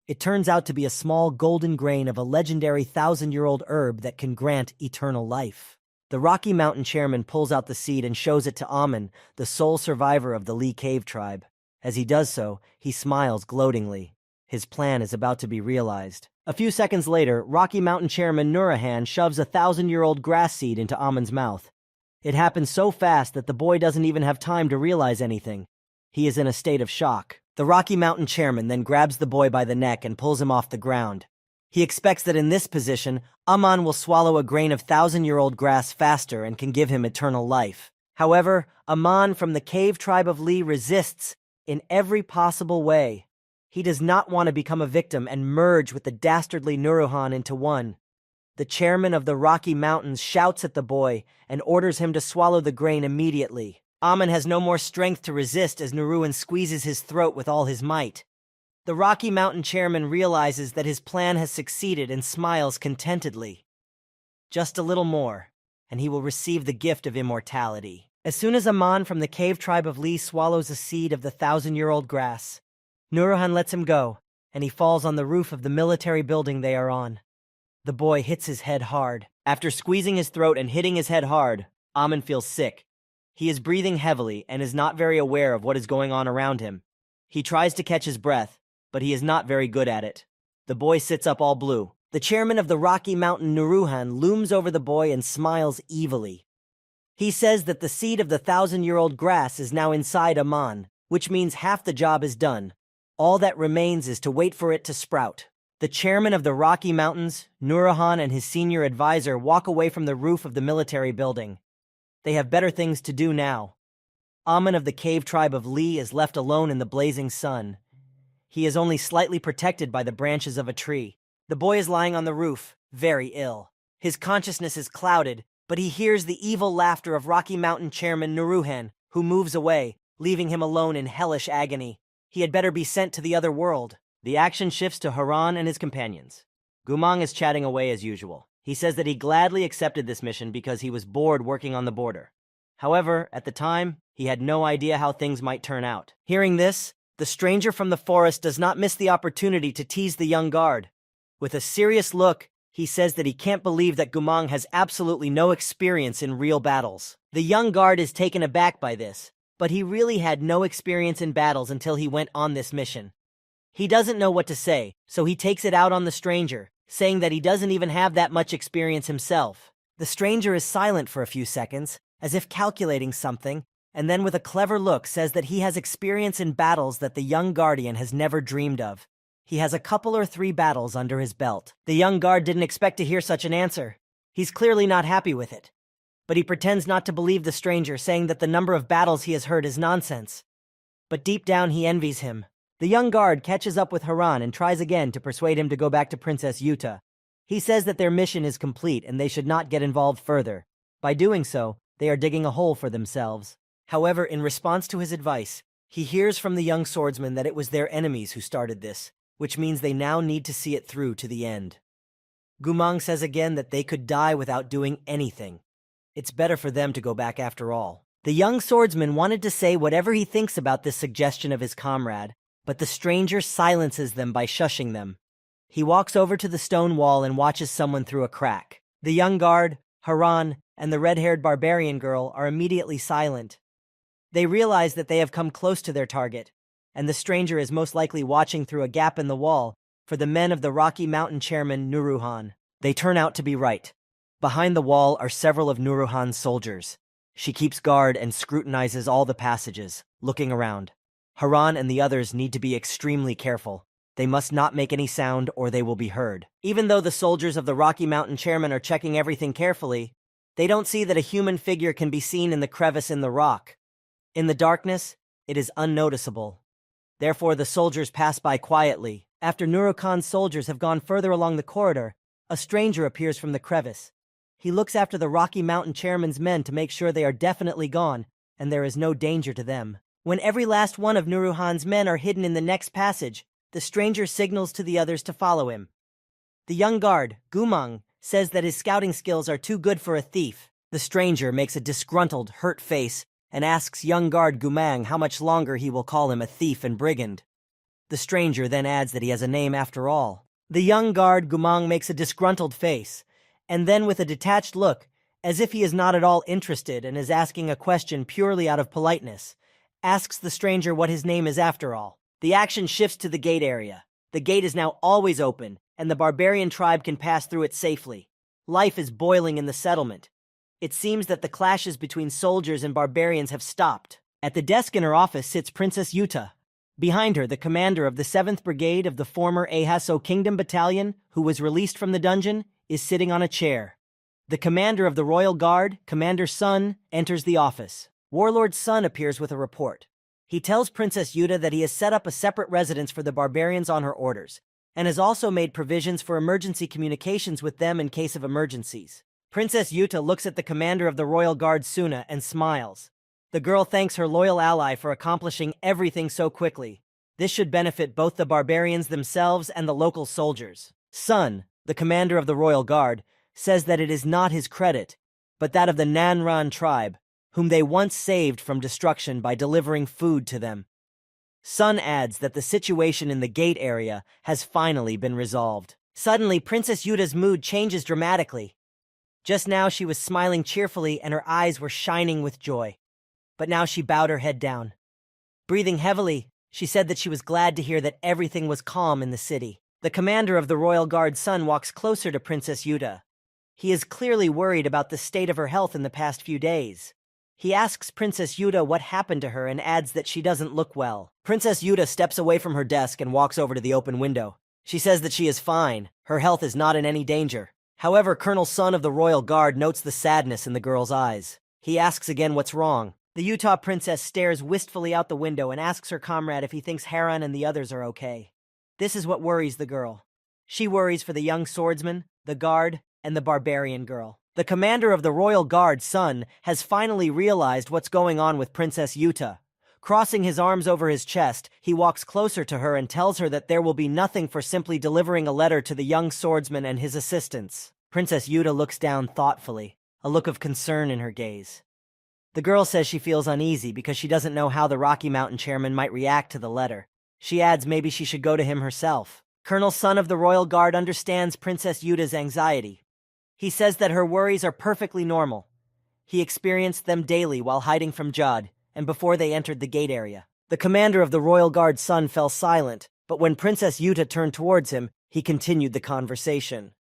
It turns out to be a small golden grain of a legendary 1,000-year-old herb that can grant eternal life. The Rocky Mountain chairman pulls out the seed and shows it to Aman, the sole survivor of the Lee cave tribe. As he does so, he smiles gloatingly. His plan is about to be realized. A few seconds later, Rocky Mountain chairman Nuruhan shoves a 1,000-year-old grass seed into Aman's mouth. It happens so fast that the boy doesn't even have time to realize anything. He is in a state of shock. The Rocky Mountain chairman then grabs the boy by the neck and pulls him off the ground. He expects that in this position, Aman will swallow a grain of 1,000-year-old grass faster and can give him eternal life. However, Aman from the cave tribe of Lee resists in every possible way. He does not want to become a victim and merge with the dastardly Nuruhan into one. The chairman of the Rocky Mountains shouts at the boy and orders him to swallow the grain immediately. Aman has no more strength to resist as Nuruhan squeezes his throat with all his might. The Rocky Mountain chairman realizes that his plan has succeeded and smiles contentedly. Just a little more, and he will receive the gift of immortality. As soon as Aman from the cave tribe of Lee swallows a seed of the 1,000-year-old grass, Nuruhan lets him go, and he falls on the roof of the military building they are on. The boy hits his head hard. After squeezing his throat and hitting his head hard, Aman feels sick. He is breathing heavily and is not very aware of what is going on around him. He tries to catch his breath, but he is not very good at it. The boy sits up all blue. The chairman of the Rocky Mountain Nuruhan looms over the boy and smiles evilly. He says that the seed of the 1,000-year-old grass is now inside Aman, which means half the job is done. All that remains is to wait for it to sprout. The chairman of the Rocky Mountains, Nuruhan, and his senior advisor walk away from the roof of the military building. They have better things to do now. Aman of the cave tribe of Lee is left alone in the blazing sun. He is only slightly protected by the branches of a tree. The boy is lying on the roof, very ill. His consciousness is clouded, but he hears the evil laughter of Rocky Mountain chairman Nuruhan, who moves away, leaving him alone in hellish agony. He had better be sent to the other world. The action shifts to Haran and his companions. Gumang is chatting away as usual. He says that he gladly accepted this mission because he was bored working on the border. However, at the time, he had no idea how things might turn out. Hearing this, the stranger from the forest does not miss the opportunity to tease the young guard. With a serious look, he says that he can't believe that Gumang has absolutely no experience in real battles. The young guard is taken aback by this, but he really had no experience in battles until he went on this mission. He doesn't know what to say, so he takes it out on the stranger, saying that he doesn't even have that much experience himself. The stranger is silent for a few seconds, as if calculating something, and then with a clever look says that he has experience in battles that the young guardian has never dreamed of. He has a couple or 3 battles under his belt. The young guard didn't expect to hear such an answer. He's clearly not happy with it. but he pretends not to believe the stranger, saying that the number of battles he has heard is nonsense. But deep down he envies him. The young guard catches up with Haran and tries again to persuade him to go back to Princess Yuta. He says that their mission is complete and they should not get involved further. By doing so, they are digging a hole for themselves. However, in response to his advice, he hears from the young swordsman that it was their enemies who started this, which means they now need to see it through to the end. Gumang says again that they could die without doing anything. It's better for them to go back after all. The young swordsman wanted to say whatever he thinks about this suggestion of his comrade, but the stranger silences them by shushing them. He walks over to the stone wall and watches someone through a crack. The young guard, Haran, and the red-haired barbarian girl are immediately silent. They realize that they have come close to their target, and the stranger is most likely watching through a gap in the wall for the men of the Rocky Mountain chairman Nuruhan. They turn out to be right. Behind the wall are several of Nuruhan's soldiers. She keeps guard and scrutinizes all the passages, looking around. Haran and the others need to be extremely careful. They must not make any sound or they will be heard. Even though the soldiers of the Rocky Mountain chairman are checking everything carefully, they don't see that a human figure can be seen in the crevice in the rock. In the darkness, it is unnoticeable. Therefore, the soldiers pass by quietly. After Nurukan's soldiers have gone further along the corridor, a stranger appears from the crevice. He looks after the Rocky Mountain chairman's men to make sure they are definitely gone, and there is no danger to them. When every last one of Nuruhan's men are hidden in the next passage, the stranger signals to the others to follow him. The young guard, Gumang, says that his scouting skills are too good for a thief. The stranger makes a disgruntled, hurt face and asks young guard Gumang how much longer he will call him a thief and brigand. The stranger then adds that he has a name after all. The young guard Gumang makes a disgruntled face, and then with a detached look, as if he is not at all interested and is asking a question purely out of politeness, asks the stranger what his name is after all. The action shifts to the gate area. The gate is now always open, and the barbarian tribe can pass through it safely. Life is boiling in the settlement. It seems that the clashes between soldiers and barbarians have stopped. At the desk in her office sits Princess Yuta. Behind her, the commander of the 7th Brigade of the former Ehaso Kingdom Battalion, who was released from the dungeon, is sitting on a chair. The commander of the Royal Guard, Commander Sun, enters the office. Warlord Sun appears with a report. He tells Princess Yuta that he has set up a separate residence for the barbarians on her orders, and has also made provisions for emergency communications with them in case of emergencies. Princess Yuta looks at the commander of the Royal Guard Suna and smiles. The girl thanks her loyal ally for accomplishing everything so quickly. This should benefit both the barbarians themselves and the local soldiers. Sun, the commander of the Royal Guard, says that it is not his credit, but that of the Nanran tribe, whom they once saved from destruction by delivering food to them. Sun adds that the situation in the gate area has finally been resolved. Suddenly, Princess Yuta's mood changes dramatically. Just now she was smiling cheerfully and her eyes were shining with joy. But now she bowed her head down. Breathing heavily, she said that she was glad to hear that everything was calm in the city. The commander of the Royal Guard Sun walks closer to Princess Yuta. He is clearly worried about the state of her health in the past few days. He asks Princess Yuta what happened to her and adds that she doesn't look well. Princess Yuta steps away from her desk and walks over to the open window. She says that she is fine. Her health is not in any danger. However, Colonel Sun of the Royal Guard notes the sadness in the girl's eyes. He asks again what's wrong. The Utah princess stares wistfully out the window and asks her comrade if he thinks Haran and the others are okay. This is what worries the girl. She worries for the young swordsman, the guard, and the barbarian girl. The commander of the Royal Guard, Sun, has finally realized what's going on with Princess Yuta. Crossing his arms over his chest, he walks closer to her and tells her that there will be nothing for simply delivering a letter to the young swordsman and his assistants. Princess Yuta looks down thoughtfully, a look of concern in her gaze. The girl says she feels uneasy because she doesn't know how the Rocky Mountain chairman might react to the letter. She adds maybe she should go to him herself. Colonel Sun of the Royal Guard understands Princess Yuta's anxiety. He says that her worries are perfectly normal. He experienced them daily while hiding from Judd, and before they entered the gate area. The commander of the Royal Guard Sun fell silent, but when Princess Yuta turned towards him, he continued the conversation.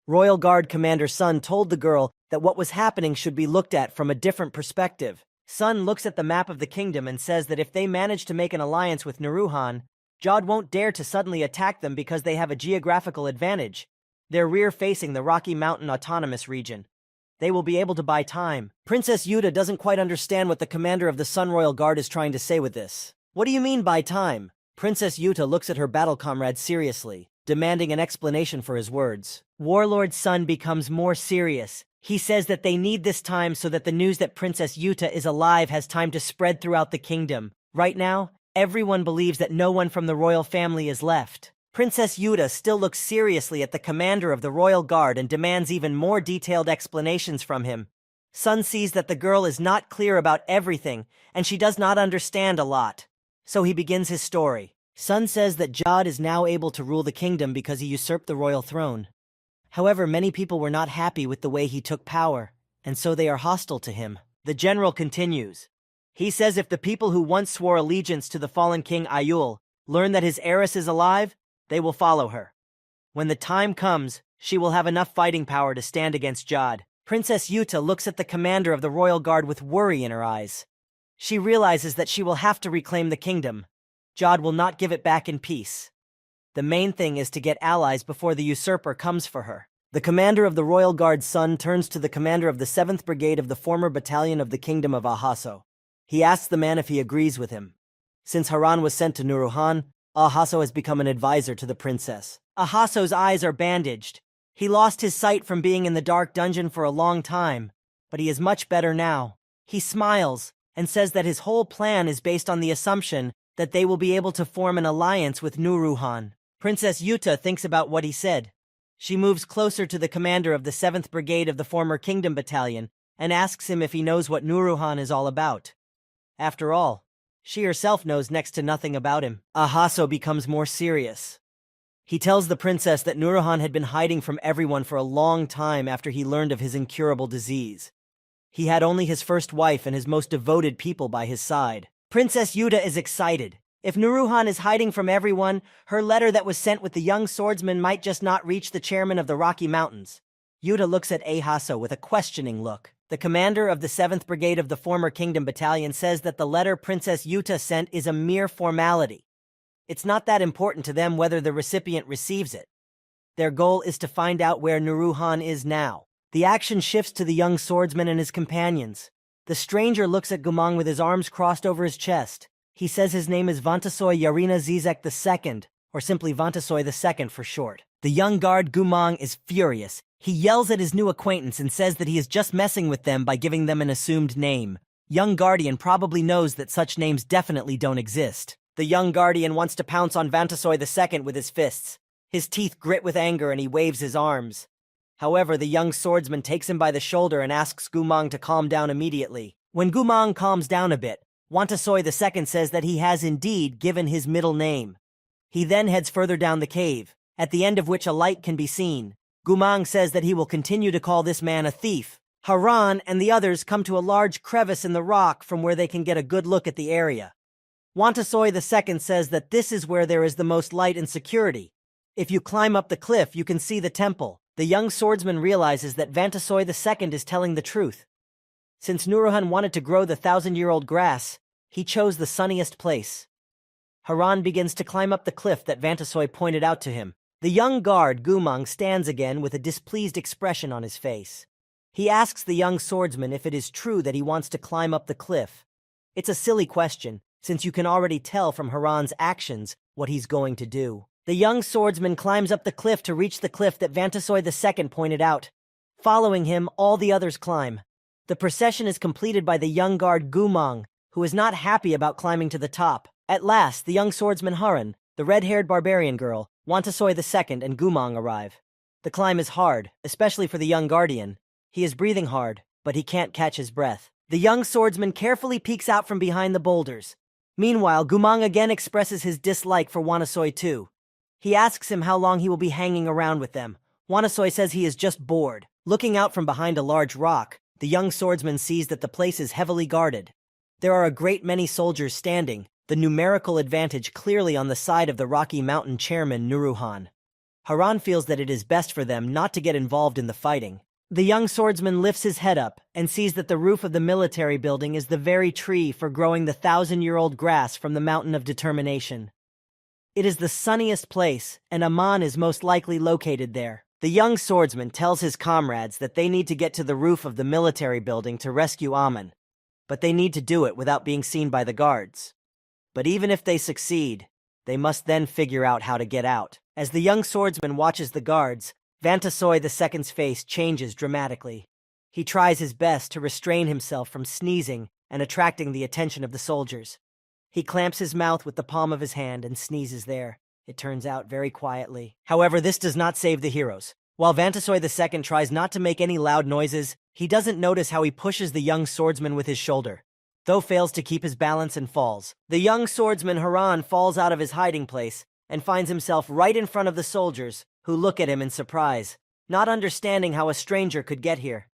Royal Guard Commander Sun told the girl that what was happening should be looked at from a different perspective. Sun looks at the map of the kingdom and says that if they manage to make an alliance with Nuruhan, Judd won't dare to suddenly attack them because they have a geographical advantage. They're rear-facing the Rocky Mountain Autonomous Region. They will be able to buy time. Princess Yuta doesn't quite understand what the commander of the Sun Royal Guard is trying to say with this. What do you mean by time? Princess Yuta looks at her battle comrade seriously, demanding an explanation for his words. Warlord's son becomes more serious. He says that they need this time so that the news that Princess Yuta is alive has time to spread throughout the kingdom. Right now, everyone believes that no one from the royal family is left. Princess Yuta still looks seriously at the commander of the royal guard and demands even more detailed explanations from him. Sun sees that the girl is not clear about everything, and she does not understand a lot. So he begins his story. Sun says that Jod is now able to rule the kingdom because he usurped the royal throne. However, many people were not happy with the way he took power, and so they are hostile to him. The general continues. He says if the people who once swore allegiance to the fallen king Ayul learn that his heiress is alive, they will follow her. When the time comes, she will have enough fighting power to stand against Jod. Princess Yuta looks at the commander of the royal guard with worry in her eyes. She realizes that she will have to reclaim the kingdom. Jod will not give it back in peace. The main thing is to get allies before the usurper comes for her. The commander of the royal guard's son turns to the commander of the 7th Brigade of the former battalion of the kingdom of Ahaso. He asks the man if he agrees with him. Since Haran was sent to Nuruhan, Ahaso has become an advisor to the princess. Ahaso's eyes are bandaged. He lost his sight from being in the dark dungeon for a long time, but he is much better now. He smiles and says that his whole plan is based on the assumption that they will be able to form an alliance with Nuruhan. Princess Yuta thinks about what he said. She moves closer to the commander of the 7th Brigade of the former Kingdom Battalion and asks him if he knows what Nuruhan is all about. After all, she herself knows next to nothing about him. Ahaso becomes more serious. He tells the princess that Nuruhan had been hiding from everyone for a long time after he learned of his incurable disease. He had only his first wife and his most devoted people by his side. Princess Yuta is excited. If Nuruhan is hiding from everyone, her letter that was sent with the young swordsman might just not reach the chairman of the Rocky Mountains. Yuta looks at Ahaso with a questioning look. The commander of the 7th Brigade of the former Kingdom Battalion says that the letter Princess Yuta sent is a mere formality. It's not that important to them whether the recipient receives it. Their goal is to find out where Nuruhan is now. The action shifts to the young swordsman and his companions. The stranger looks at Gumang with his arms crossed over his chest. He says his name is Vantasoy Yarina Zizek II, or simply Vantasoy II for short. The young guard Gumang is furious. He yells at his new acquaintance and says that he is just messing with them by giving them an assumed name. Young Guardian probably knows that such names definitely don't exist. The young Guardian wants to pounce on Vantasoy II with his fists. His teeth grit with anger and he waves his arms. However, the young swordsman takes him by the shoulder and asks Gumang to calm down immediately. When Gumang calms down a bit, Vantasoy II says that he has indeed given his middle name. He then heads further down the cave, at the end of which a light can be seen. Gumang says that he will continue to call this man a thief. Haran and the others come to a large crevice in the rock from where they can get a good look at the area. Vantasoy II says that this is where there is the most light and security. If you climb up the cliff, you can see the temple. The young swordsman realizes that Vantasoy II is telling the truth. Since Nuruhan wanted to grow the 1,000-year-old grass, he chose the sunniest place. Haran begins to climb up the cliff that Vantasoy pointed out to him. The young guard, Gumang, stands again with a displeased expression on his face. He asks the young swordsman if it is true that he wants to climb up the cliff. It's a silly question, since you can already tell from Haran's actions what he's going to do. The young swordsman climbs up the cliff to reach the cliff that Vantasoy II pointed out. Following him, all the others climb. The procession is completed by the young guard Gumang, who is not happy about climbing to the top. At last, the young swordsman Haran, the red-haired barbarian girl, Vantasoy II, and Gumang arrive. The climb is hard, especially for the young guardian. He is breathing hard, but he can't catch his breath. The young swordsman carefully peeks out from behind the boulders. Meanwhile, Gumang again expresses his dislike for Vantasoy II. He asks him how long he will be hanging around with them. Vantasoy says he is just bored. Looking out from behind a large rock, the young swordsman sees that the place is heavily guarded. There are a great many soldiers standing, the numerical advantage clearly on the side of the Rocky Mountain chairman Nuruhan. Haran feels that it is best for them not to get involved in the fighting. The young swordsman lifts his head up and sees that the roof of the military building is the very tree for growing the 1,000-year-old grass from the Mountain of Determination. It is the sunniest place, and Aman is most likely located there. The young swordsman tells his comrades that they need to get to the roof of the military building to rescue Amon, but they need to do it without being seen by the guards. But even if they succeed, they must then figure out how to get out. As the young swordsman watches the guards, Vantasoy II's face changes dramatically. He tries his best to restrain himself from sneezing and attracting the attention of the soldiers. He clamps his mouth with the palm of his hand and sneezes there. It turns out very quietly. However, this does not save the heroes. While Vantasoy II tries not to make any loud noises, he doesn't notice how he pushes the young swordsman with his shoulder, though fails to keep his balance and falls. The young swordsman Haran falls out of his hiding place and finds himself right in front of the soldiers, who look at him in surprise, not understanding how a stranger could get here.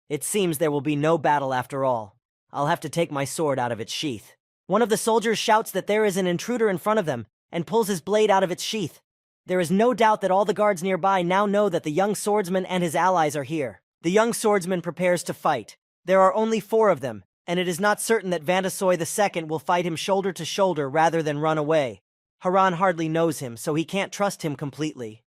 It seems there will be no battle after all. I'll have to take my sword out of its sheath. One of the soldiers shouts that there is an intruder in front of them and pulls his blade out of its sheath. There is no doubt that all the guards nearby now know that the young swordsman and his allies are here. The young swordsman prepares to fight. There are only 4 of them, and it is not certain that Vantasoy II will fight him shoulder to shoulder rather than run away. Haran hardly knows him, so he can't trust him completely.